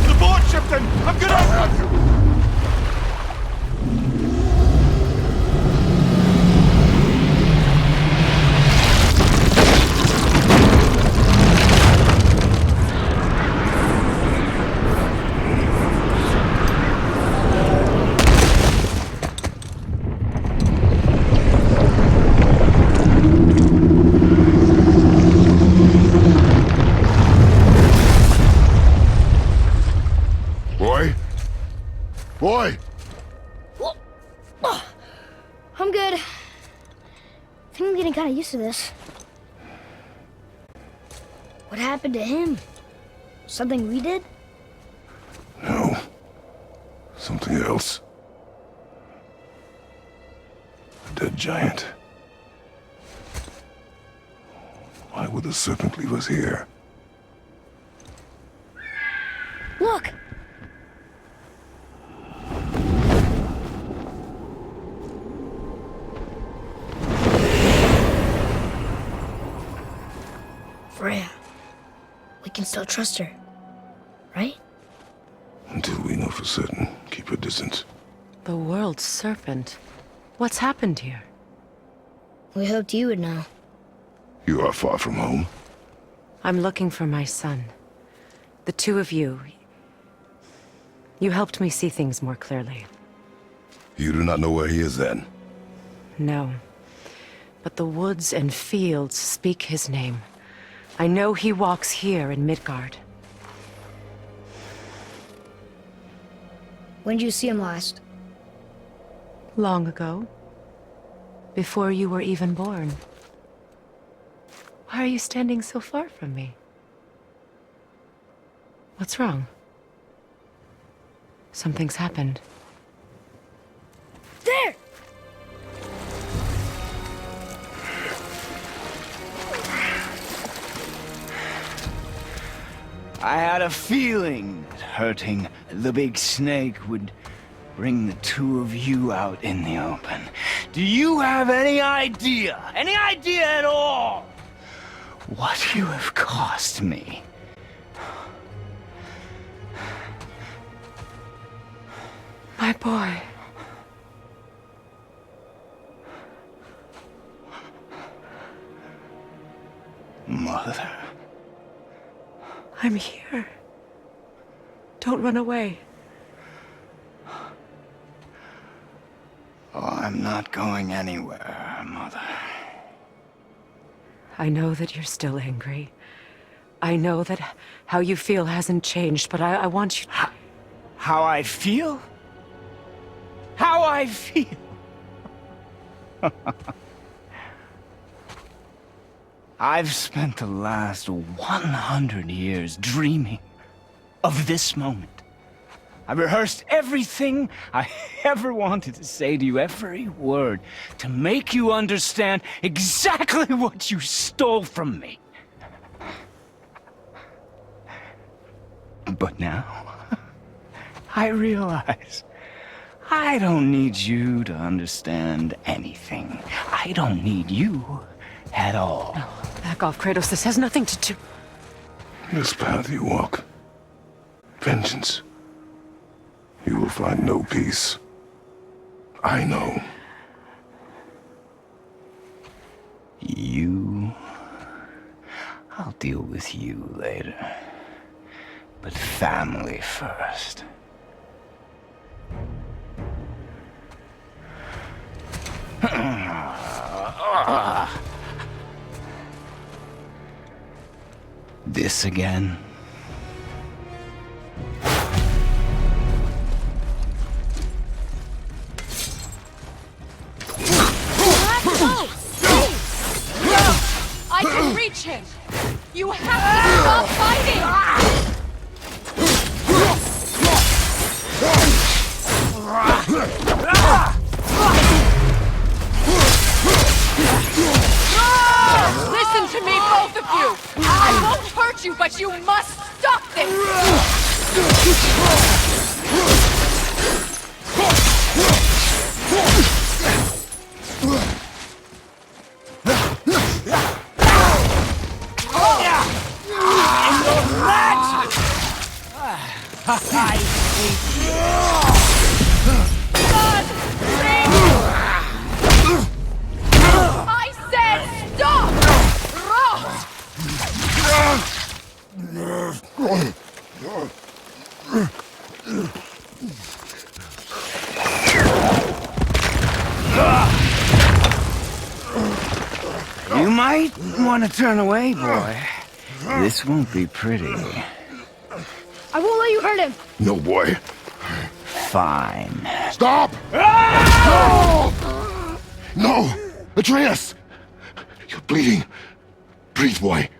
The board, Shipton! I'm gonna have you! Boy! I'm good. I think I'm getting kind of used to this. What happened to him? Something we did? No. Something else. A dead giant. Why would the serpent leave us here? Look! Freya. We can still trust her, right? Until we know for certain, keep her distance. The world's serpent. What's happened here? We hoped you would know. You are far from home. I'm looking for my son. The two of you. You helped me see things more clearly. You do not know where he is then? No. But the woods and fields speak his name. I know he walks here in Midgard. When did you see him last? Long ago. Before you were even born. Why are you standing so far from me? What's wrong? Something's happened. There! I had a feeling that hurting the big snake would bring the two of you out in the open. Do you have any idea at all, what you have cost me? My boy. Mother. I'm here. Don't run away. Oh, I'm not going anywhere, Mother. I know that you're still angry. I know that how you feel hasn't changed, but I want you to... How I feel? How I feel? I've spent the last 100 years dreaming of this moment. I rehearsed everything I ever wanted to say to you, every word, to make you understand exactly what you stole from me. But now, I realize I don't need you to understand anything. I don't need you at all. No, back off, Kratos. This has nothing to do... This path you walk, vengeance, you will find no peace. I know. You... I'll deal with you later. But family first. This again? I can reach him! You have to stop fighting! Listen to me, both of you! I won't hurt you, but you must stop this! I hate you. God! I said stop! You might want to turn away, boy. This won't be pretty. I won't let you hurt him. No, boy. Fine. Stop! No! No! Atreus! You're bleeding. Breathe, boy.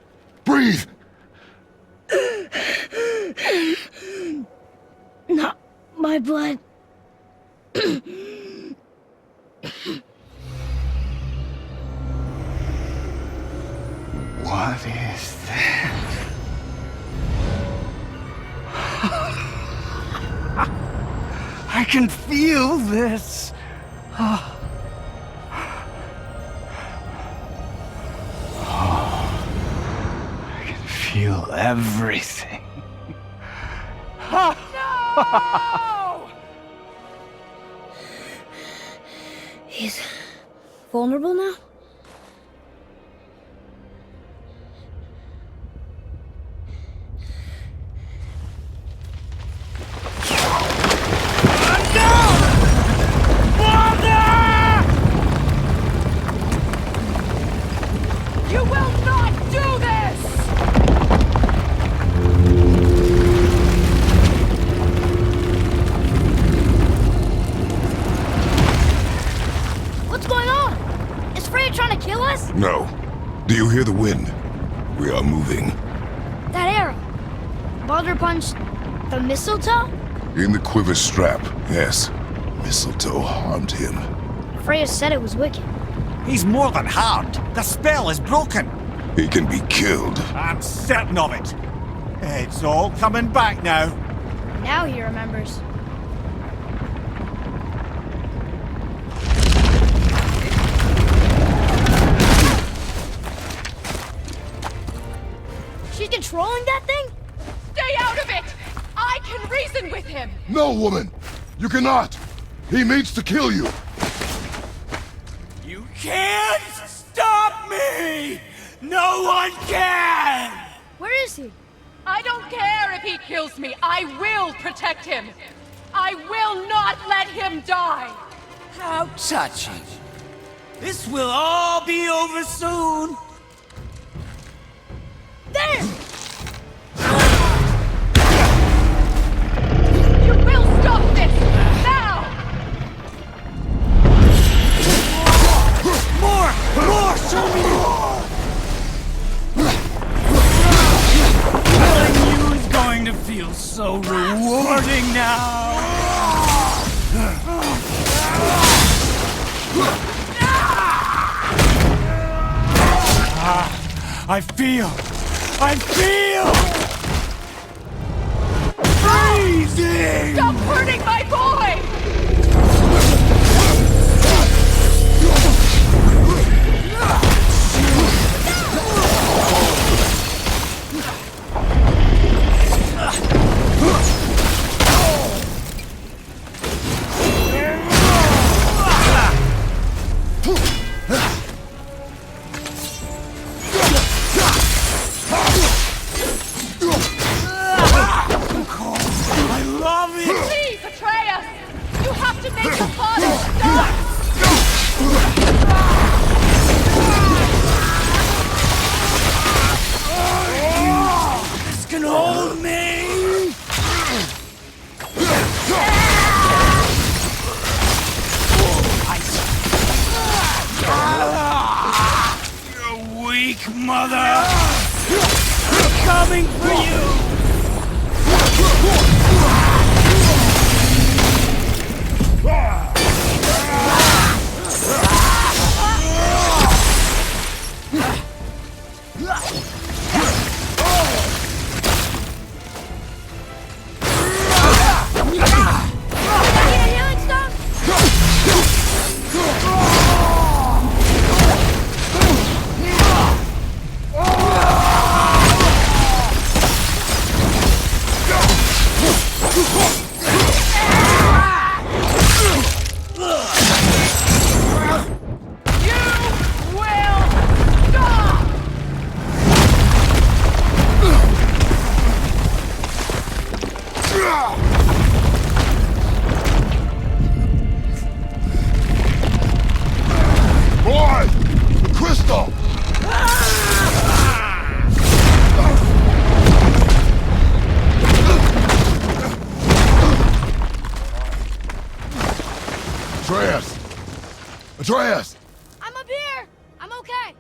Breathe! Not my blood. What is that? I can feel this. Oh. I can feel everything. No! He's vulnerable now? You will not do this! Freya trying to kill us? No. Do you hear the wind? We are moving. That arrow. Baldur punched the mistletoe? In the quiver strap, yes. Mistletoe harmed him. Freya said it was wicked. He's more than harmed. The spell is broken. He can be killed. I'm certain of it. It's all coming back now. Now he remembers. She's controlling that thing? Stay out of it! I can reason with him! No, woman! You cannot! He means to kill you! You can't stop me! No one can! Where is he? I don't care if he kills me. I will protect him. I will not let him die. How touching. This will all be over soon. There! You will stop this! Now! More! More! Show me more! Killing you is going to feel so rewarding now! I feel freezing! Stop hurting my boy! Please, Atreus! You have to make the father stop! This can hold me! You weak mother! We're coming for you! Boy! The crystal! Atreus! Atreus! I'm up here! I'm okay!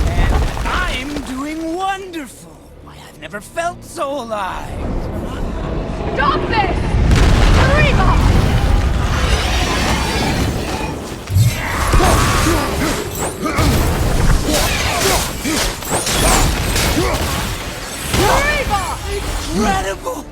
And I'm doing wonderful! Why, I've never felt so alive! Stop this! Reba! Incredible!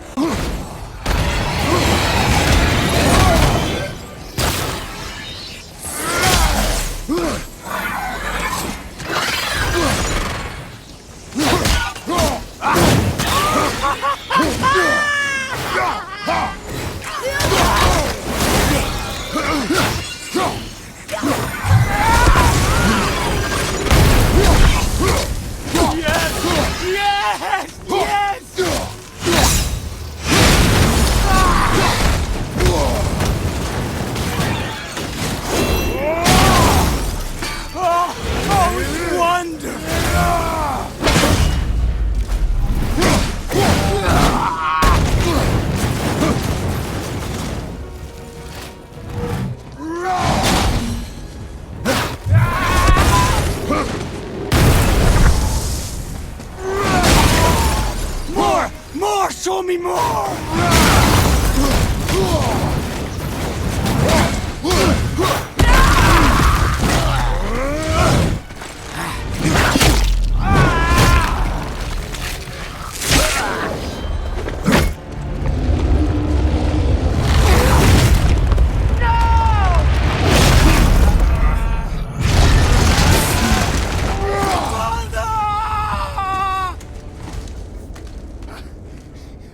me more!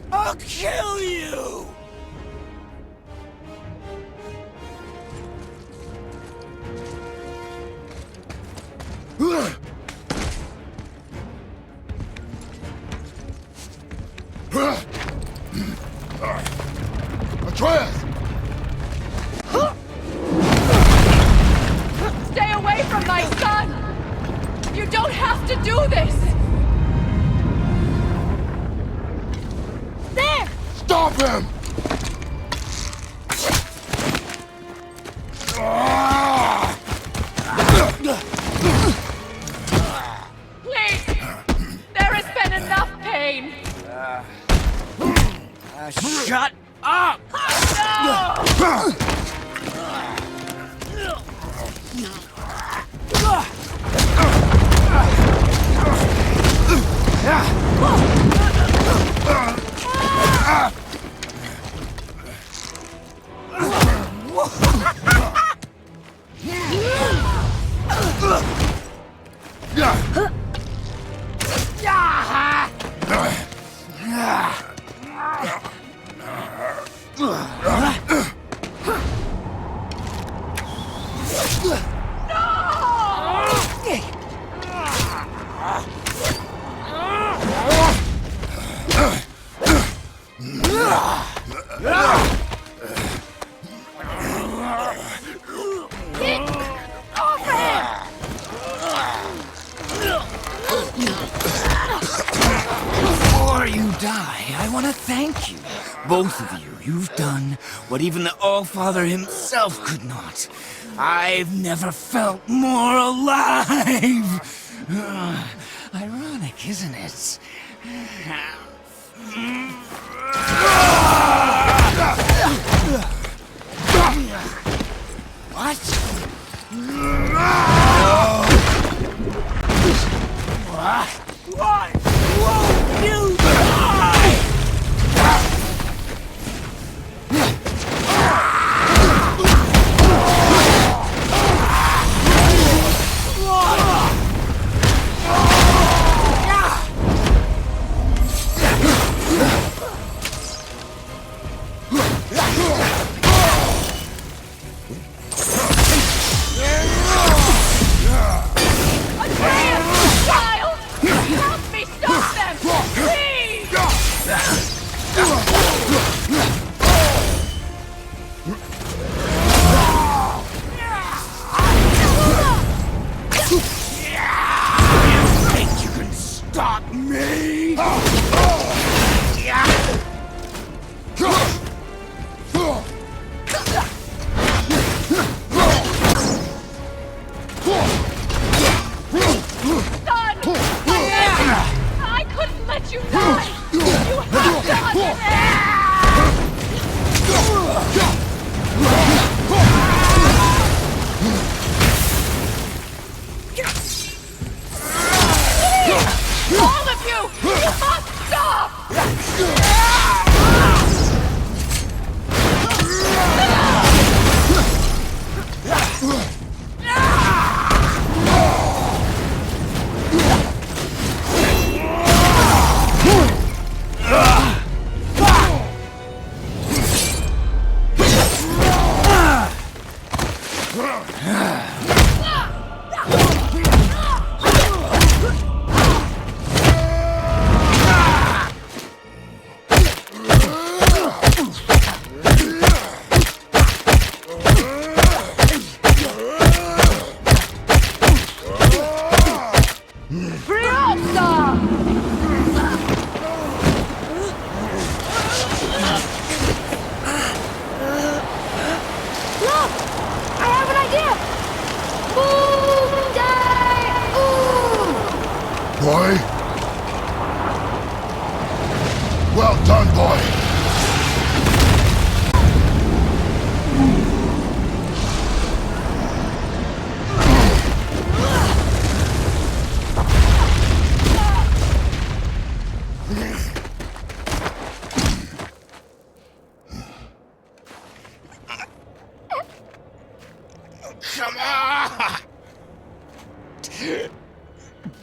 I'll kill you! Atreus! Stay away from my son! You don't have to do this! There! Stop him! Please! There has been enough pain! Shut up! Before you die, I want to thank you. Both of you. You've done what even the Allfather himself could not. I've never felt more alive. Ironic, isn't it? What? What? Won't you die? Well done, boy. Come on!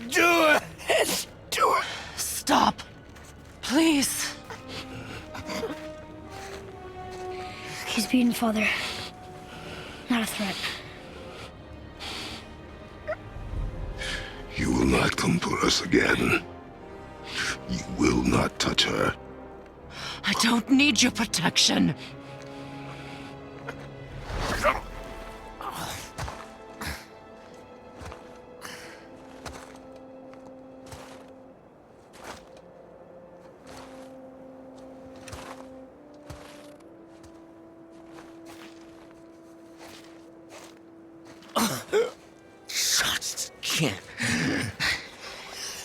Do it! Do it! Stop. Please. He's beaten, Father. Not a threat. You will not come for us again. You will not touch her. I don't need your protection. Just can't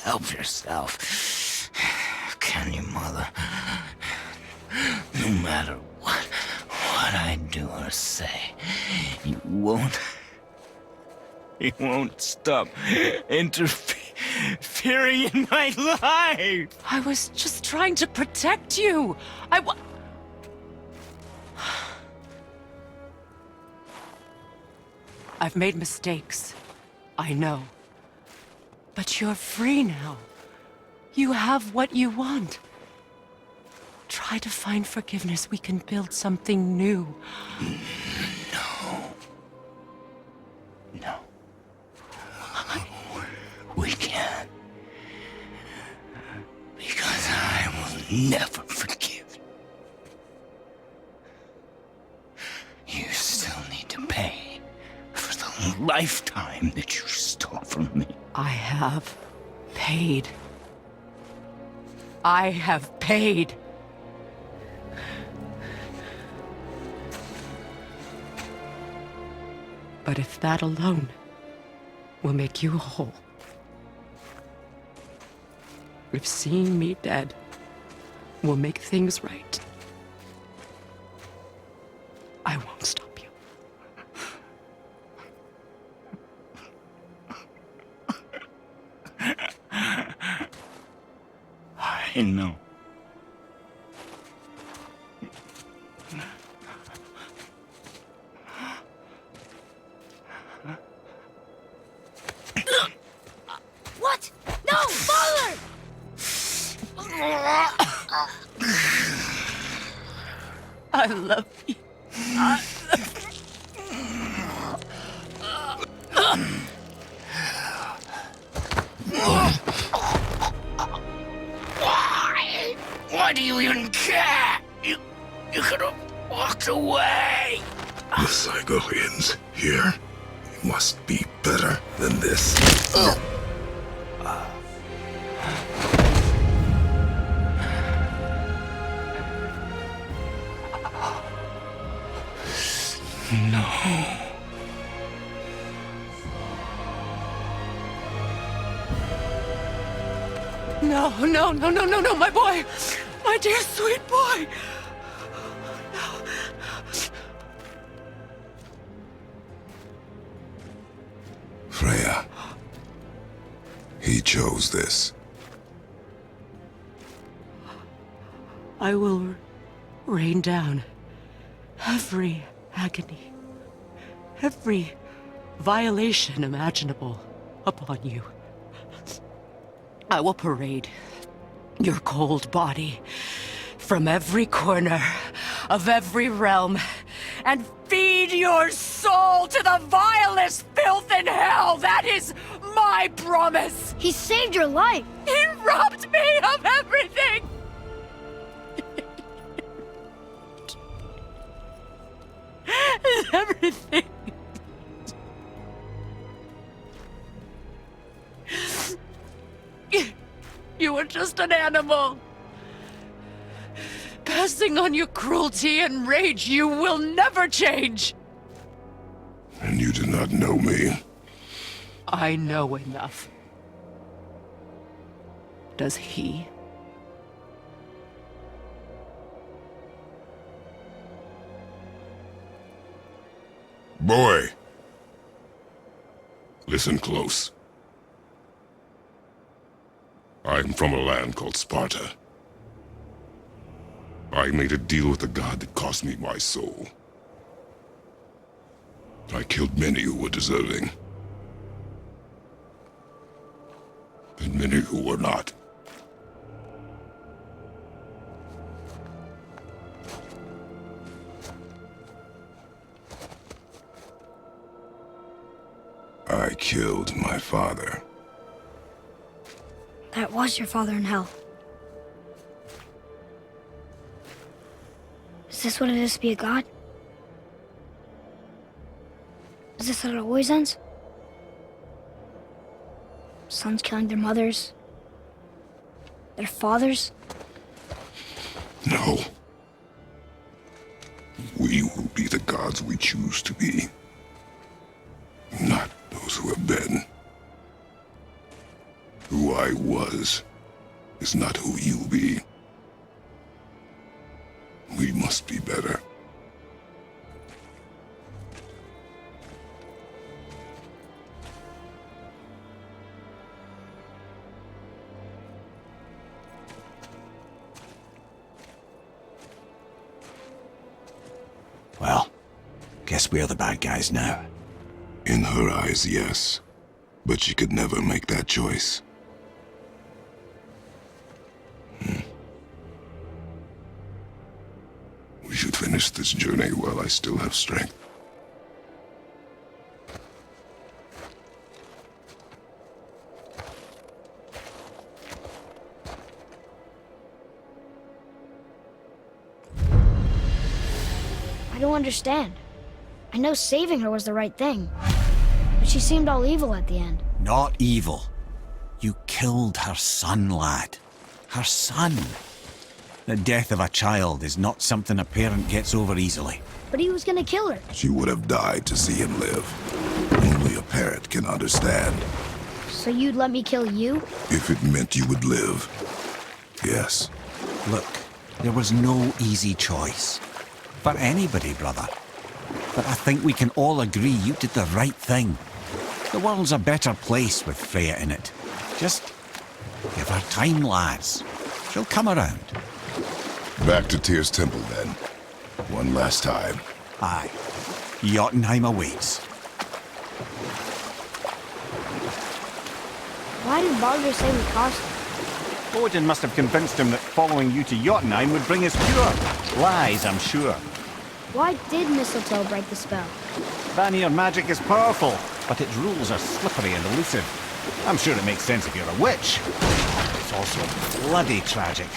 help yourself, can you, Mother? No matter what I do or say, you won't stop interfering in my life. I was just trying to protect you. I've made mistakes. I know. But you're free now. You have what you want. Try to find forgiveness. We can build something new. No. We can't. Because I will never forgive. You still need to pay for the lifetime that you stole from me. I have paid. I have paid. But if that alone will make you whole, if seeing me dead will make things right, I won't stop you. I know. What? No, Father! I love you. Why do you even care? You could have walked away. The cycle ends here. It must be better than this. No. No, my boy! My dear sweet boy! Freya. He chose this. I will rain down every agony, every violation imaginable upon you. I will parade your cold body from every corner of every realm and feed your soul to the vilest filth in hell. That is my promise. He saved your life. He robbed me of everything. Everything. You were just an animal. Passing on your cruelty and rage, you will never change. And you do not know me. I know enough. Does he? Boy! Listen close. I'm from a land called Sparta. I made a deal with the god that cost me my soul. I killed many who were deserving. And many who were not. I killed my father. That was your father in hell. Is this what it is to be a god? Is this how it always ends? Sons killing their mothers? Their fathers? No. We will be the gods we choose to be. Not those who have been. Who I was is not who you'll be. We must be better. Well, guess we're the bad guys now. In her eyes, yes. But she could never make that choice. We should finish this journey while I still have strength. I don't understand. I know saving her was the right thing, but she seemed all evil at the end. Not evil. You killed her son, lad. Her son. The death of a child is not something a parent gets over easily. But he was gonna kill her. She would have died to see him live. Only a parent can understand. So you'd let me kill you? If it meant you would live. Yes. Look, there was no easy choice. For anybody, brother. But I think we can all agree you did the right thing. The world's a better place with Freya in it. Just give her time, lads. She'll come around. Back to Tyr's temple, then. One last time. Aye. Jotunheim awaits. Why did Baldur say we cost him? Odin must have convinced him that following you to Jotunheim would bring us cure. Lies, I'm sure. Why did mistletoe break the spell? Vanir magic is powerful, but its rules are slippery and elusive. I'm sure it makes sense if you're a witch. It's also bloody tragic.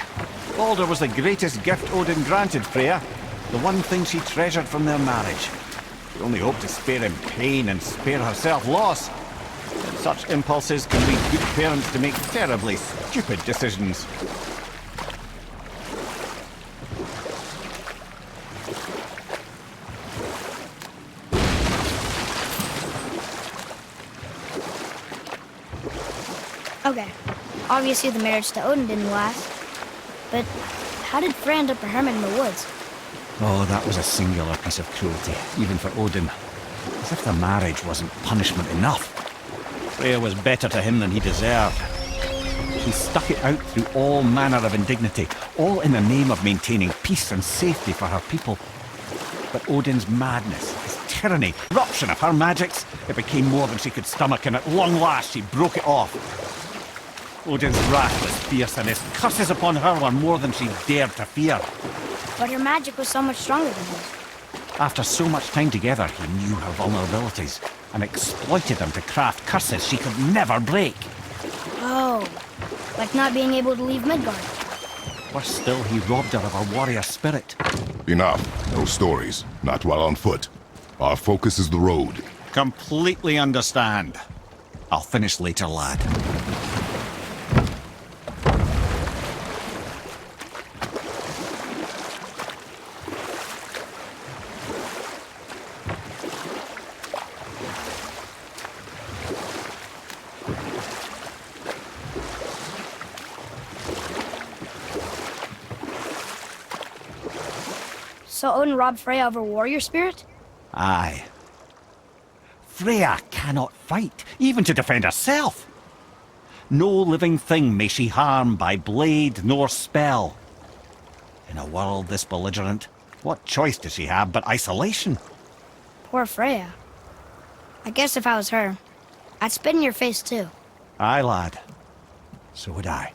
Baldur was the greatest gift Odin granted Freya. The one thing she treasured from their marriage. She only hoped to spare him pain and spare herself loss. And such impulses can lead good parents to make terribly stupid decisions. Okay, obviously the marriage to Odin didn't last. But how did Frey end up a hermit in the woods? Oh, that was a singular piece of cruelty, even for Odin. As if the marriage wasn't punishment enough. Freya was better to him than he deserved. She stuck it out through all manner of indignity, all in the name of maintaining peace and safety for her people. But Odin's madness, his tyranny, corruption of her magics, it became more than she could stomach, and at long last she broke it off. Odin's wrath was fierce, and his curses upon her were more than she dared to fear. But her magic was so much stronger than his. After so much time together, he knew her vulnerabilities and exploited them to craft curses she could never break. Oh, like not being able to leave Midgard. Worse still, he robbed her of her warrior spirit. Enough. No stories. Not while on foot. Our focus is the road. Completely understand. I'll finish later, lad. So Odin robbed Freya of her warrior spirit? Aye. Freya cannot fight, even to defend herself. No living thing may she harm by blade nor spell. In a world this belligerent, what choice does she have but isolation? Poor Freya. I guess if I was her, I'd spit in your face too. Aye, lad. So would I.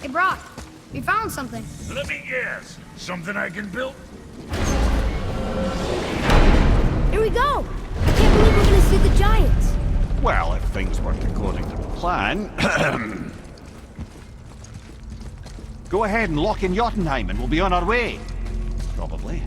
Hey, Brock, we found something. Let me guess. Something I can build? Here we go! I can't believe we're gonna see the giants. Well, if things work according to plan... Go ahead and lock in Jotunheim and we'll be on our way. Probably.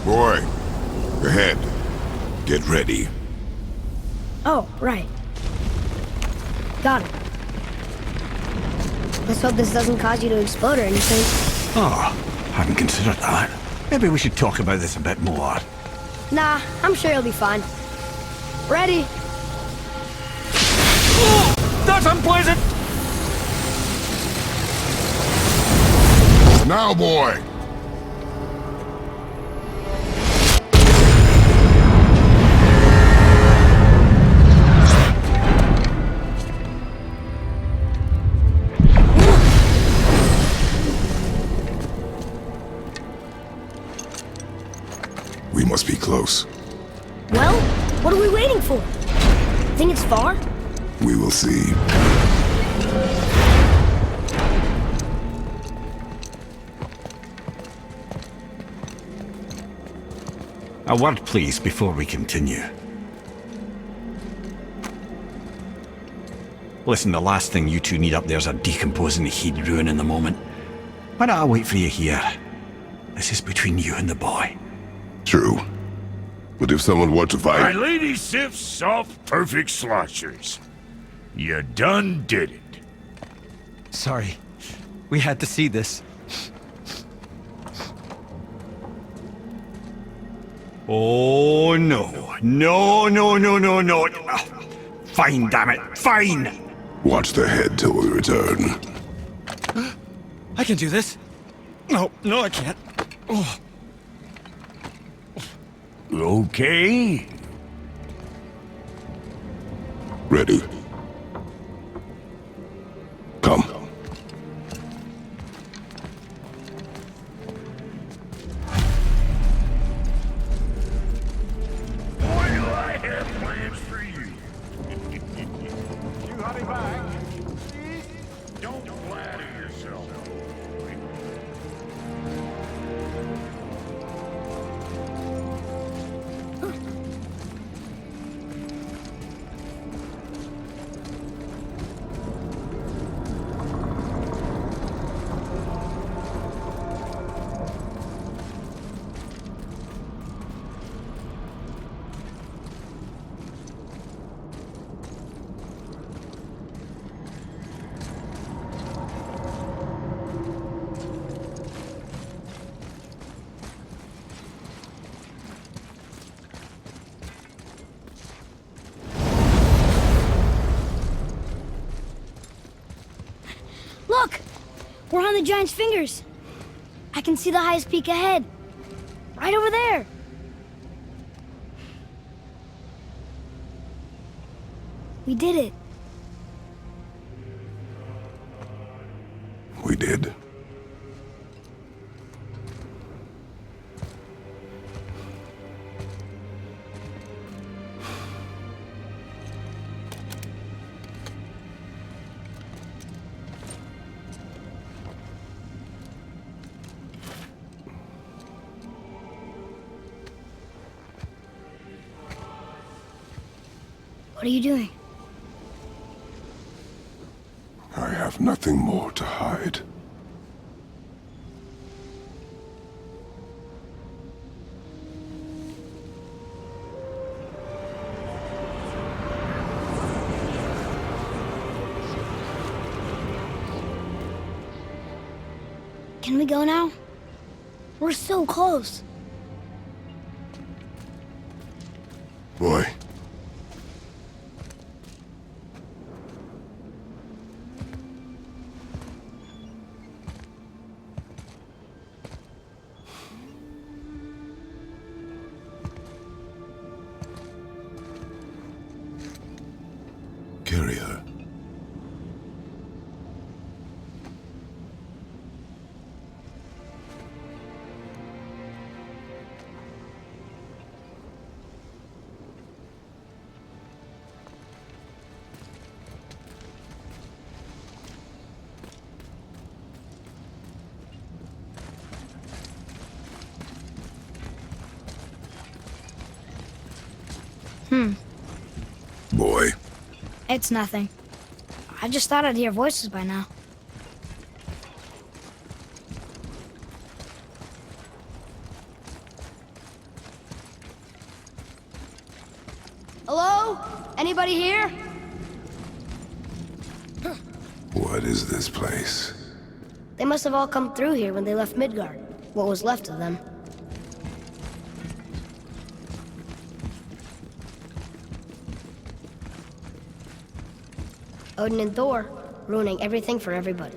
Boy, ahead. Get ready. Oh, right. Got it. Let's hope this doesn't cause you to explode or anything. Oh, hadn't considered that. Maybe we should talk about this a bit more. Nah, I'm sure you'll be fine. Ready? That's unpleasant! Now, boy! We must be close. Well, what are we waiting for? Think it's far? We will see. A word, please, before we continue. Listen, the last thing you two need up there's a decomposing heat ruin in the moment. Why don't I wait for you here? This is between you and the boy. True. But if someone were to My fight... lady sips soft, perfect sloshers. You done did it. Sorry. We had to see this. Oh, no. No, no, no, no, no. Fine, damn it. Fine! Watch the head till we return. I can do this. No, I can't. Oh. Okay. Ready. Come. Boy, do I have plans for you. You hurry back. Don't flatter yourself. Look! We're on the giant's fingers. I can see the highest peak ahead. Right over there. We did it. What are you doing? I have nothing more to hide. Can we go now? We're so close. Boy. Carry her. Boy. It's nothing. I just thought I'd hear voices by now. Hello? Anybody here? What is this place? They must have all come through here when they left Midgard. What was left of them. Odin and Thor, ruining everything for everybody.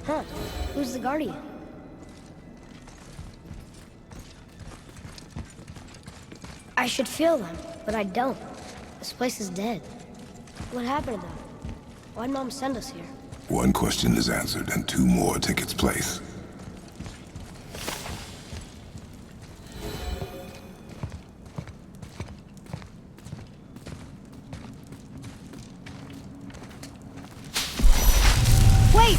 Huh, who's the Guardian? I should feel them, but I don't. This place is dead. What happened to them? Why'd Mom send us here? One question is answered and two more take its place. Wait!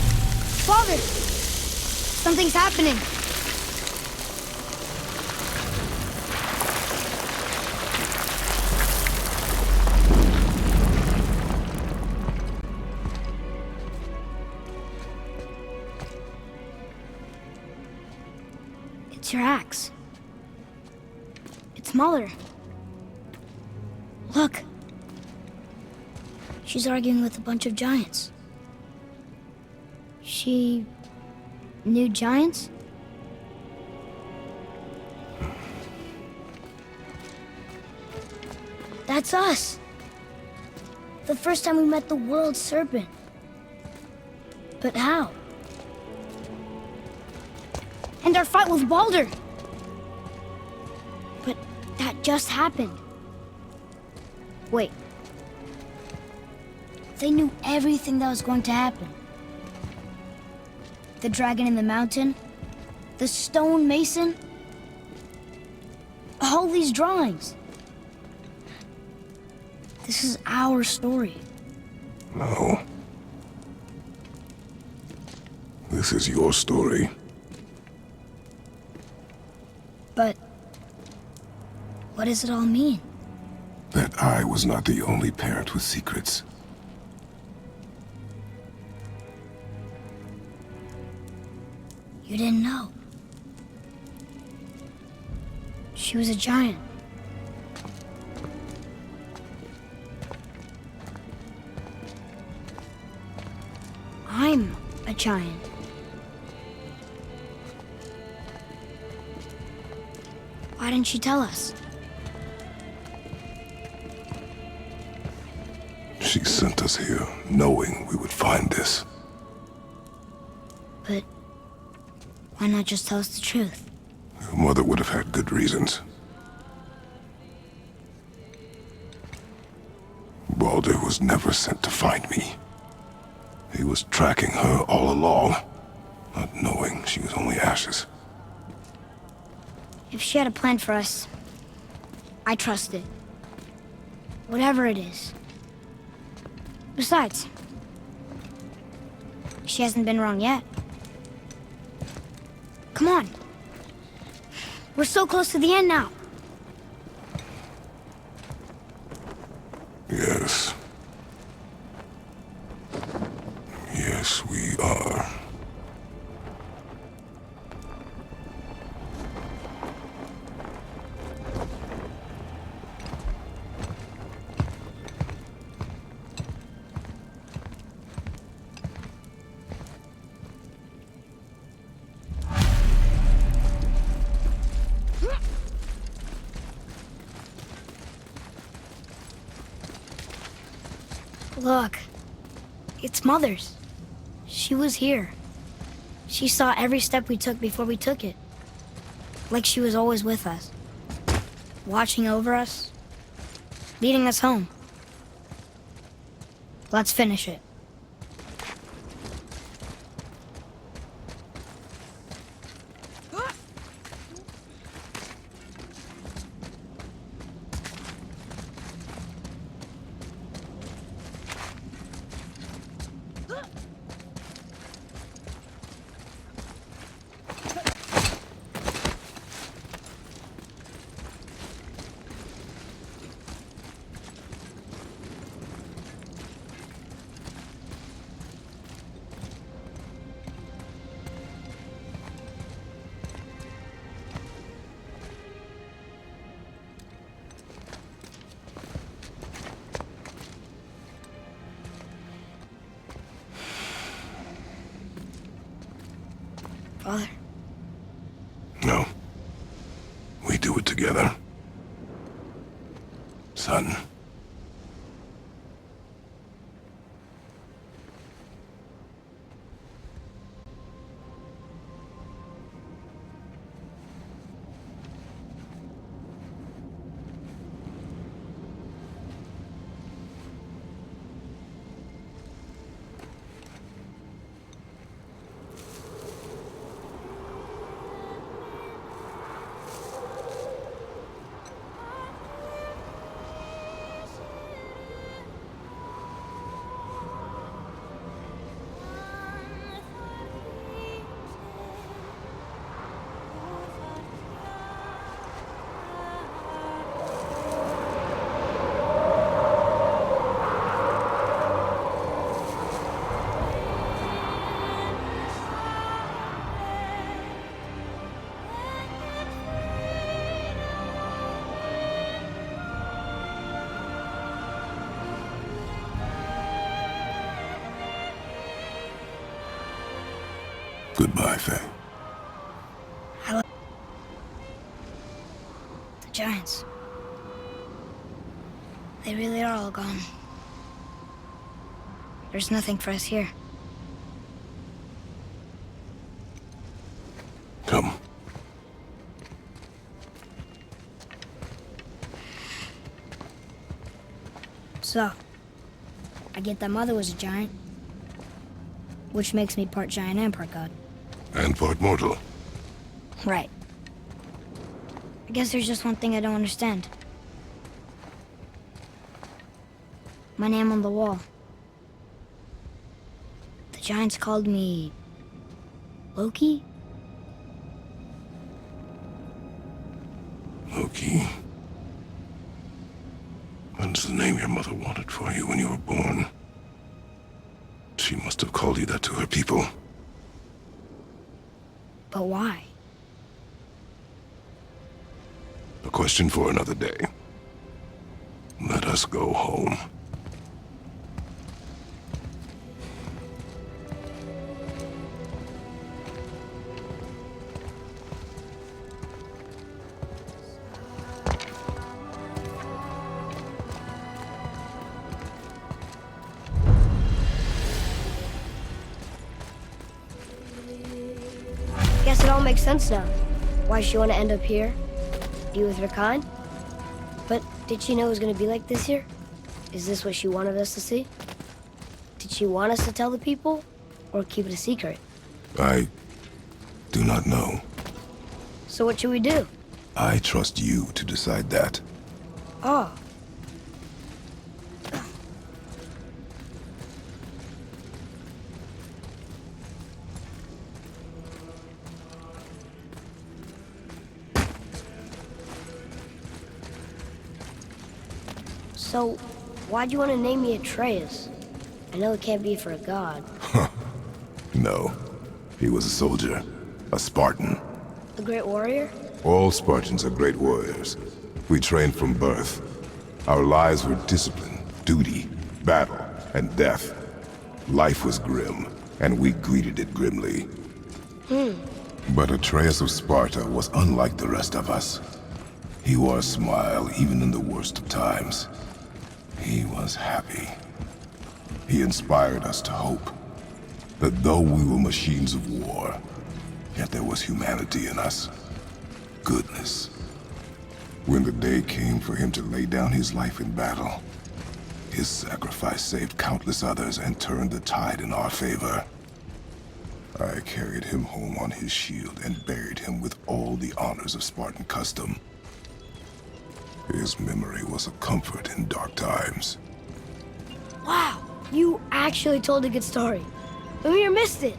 Father! Something's happening. It's your axe. It's Muller. Look. She's arguing with a bunch of giants. She knew giants? That's us. The first time we met the world serpent. But how? And our fight with Baldur. But that just happened. Wait. They knew everything that was going to happen. The dragon in the mountain, the stone mason, all these drawings. This is our story. No. This is your story. But what does it all mean? That I was not the only parent with secrets. You didn't know. She was a giant. I'm a giant. Why didn't she tell us? She sent us here, knowing we would find this. But why not just tell us the truth? Your mother would have had good reasons. Baldur was never sent to find me. He was tracking her all along, not knowing she was only ashes. If she had a plan for us, I trust it. Whatever it is. Besides, She hasn't been wrong yet. Come on. We're so close to the end now. Yes. Yes, we are. Look. It's Mother's. She was here. She saw every step we took before we took it. Like she was always with us. Watching over us. Leading us home. Let's finish it. Father? No. We do it together. Son. Goodbye, Faye. The giants. They really are all gone. There's nothing for us here. Come. So, I get that Mother was a giant, which makes me part giant and part god. And part mortal. Right. I guess there's just one thing I don't understand. My name on the wall. The giants called me... Loki? Loki. That's the name your mother wanted for you when you were born. She must have called you that to her people. But why? A question for another day. Let us go home. Guess it all makes sense now. Why she want to end up here? Be with her kind? But did she know it was going to be like this here? Is this what she wanted us to see? Did she want us to tell the people? Or keep it a secret? I do not know. So what should we do? I trust you to decide that. Oh. So, why'd you want to name me Atreus? I know it can't be for a god. No. He was a soldier. A Spartan. A great warrior? All Spartans are great warriors. We trained from birth. Our lives were discipline, duty, battle, and death. Life was grim, and we greeted it grimly. But Atreus of Sparta was unlike the rest of us. He wore a smile even in the worst of times. He was happy. He inspired us to hope that though we were machines of war, yet there was humanity in us. Goodness. When the day came for him to lay down his life in battle, his sacrifice saved countless others and turned the tide in our favor. I carried him home on his shield and buried him with all the honors of Spartan custom. His memory was a comfort in dark times. Wow, you actually told a good story. Mimir missed it.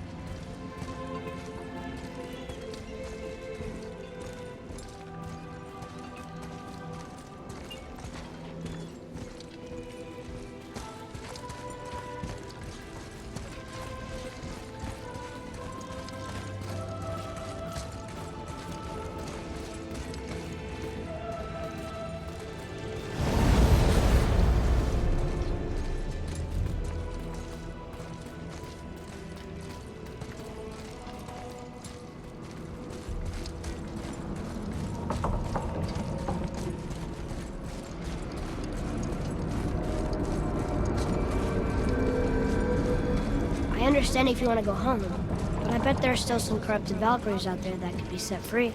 I understand if you want to go home, but I bet there are still some corrupted Valkyries out there that could be set free.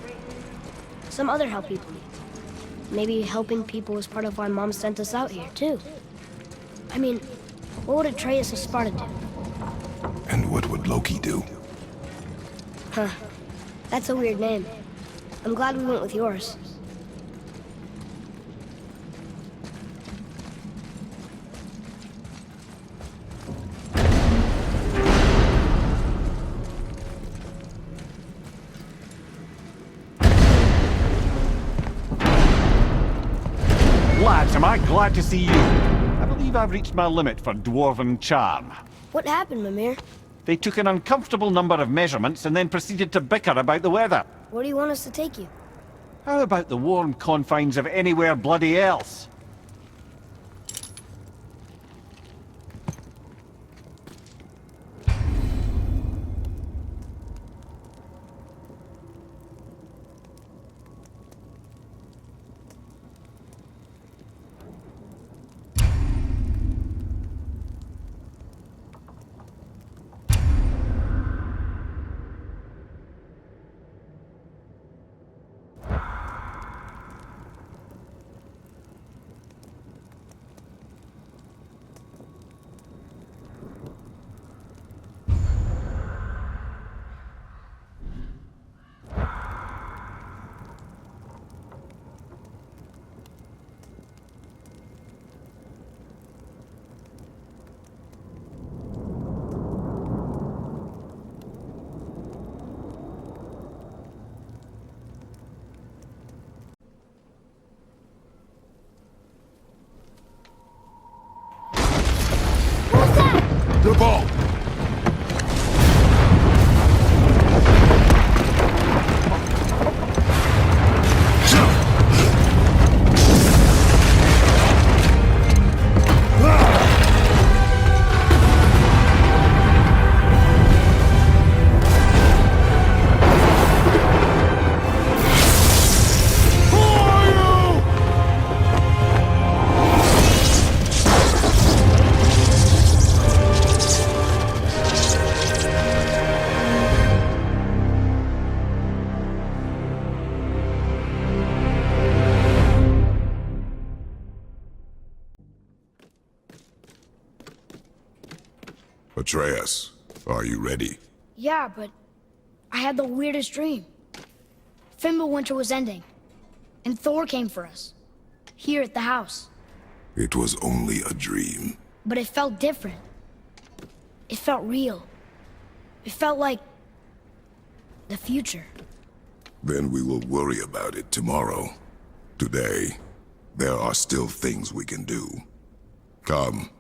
Some other help people need. Maybe helping people was part of why Mom sent us out here, too. I mean, what would Atreus of Sparta do? And what would Loki do? Huh. That's a weird name. I'm glad we went with yours. Lads, am I glad to see you? I believe I've reached my limit for dwarven charm. What happened, Mimir? They took an uncomfortable number of measurements and then proceeded to bicker about the weather. Where do you want us to take you? How about the warm confines of anywhere bloody else? The ball! Atreus, are you ready? Yeah, but I had the weirdest dream. Fimbulwinter was ending, and Thor came for us. Here at the house. It was only a dream. But it felt different. It felt real. It felt like the future. Then we will worry about it tomorrow. Today, there are still things we can do. Come.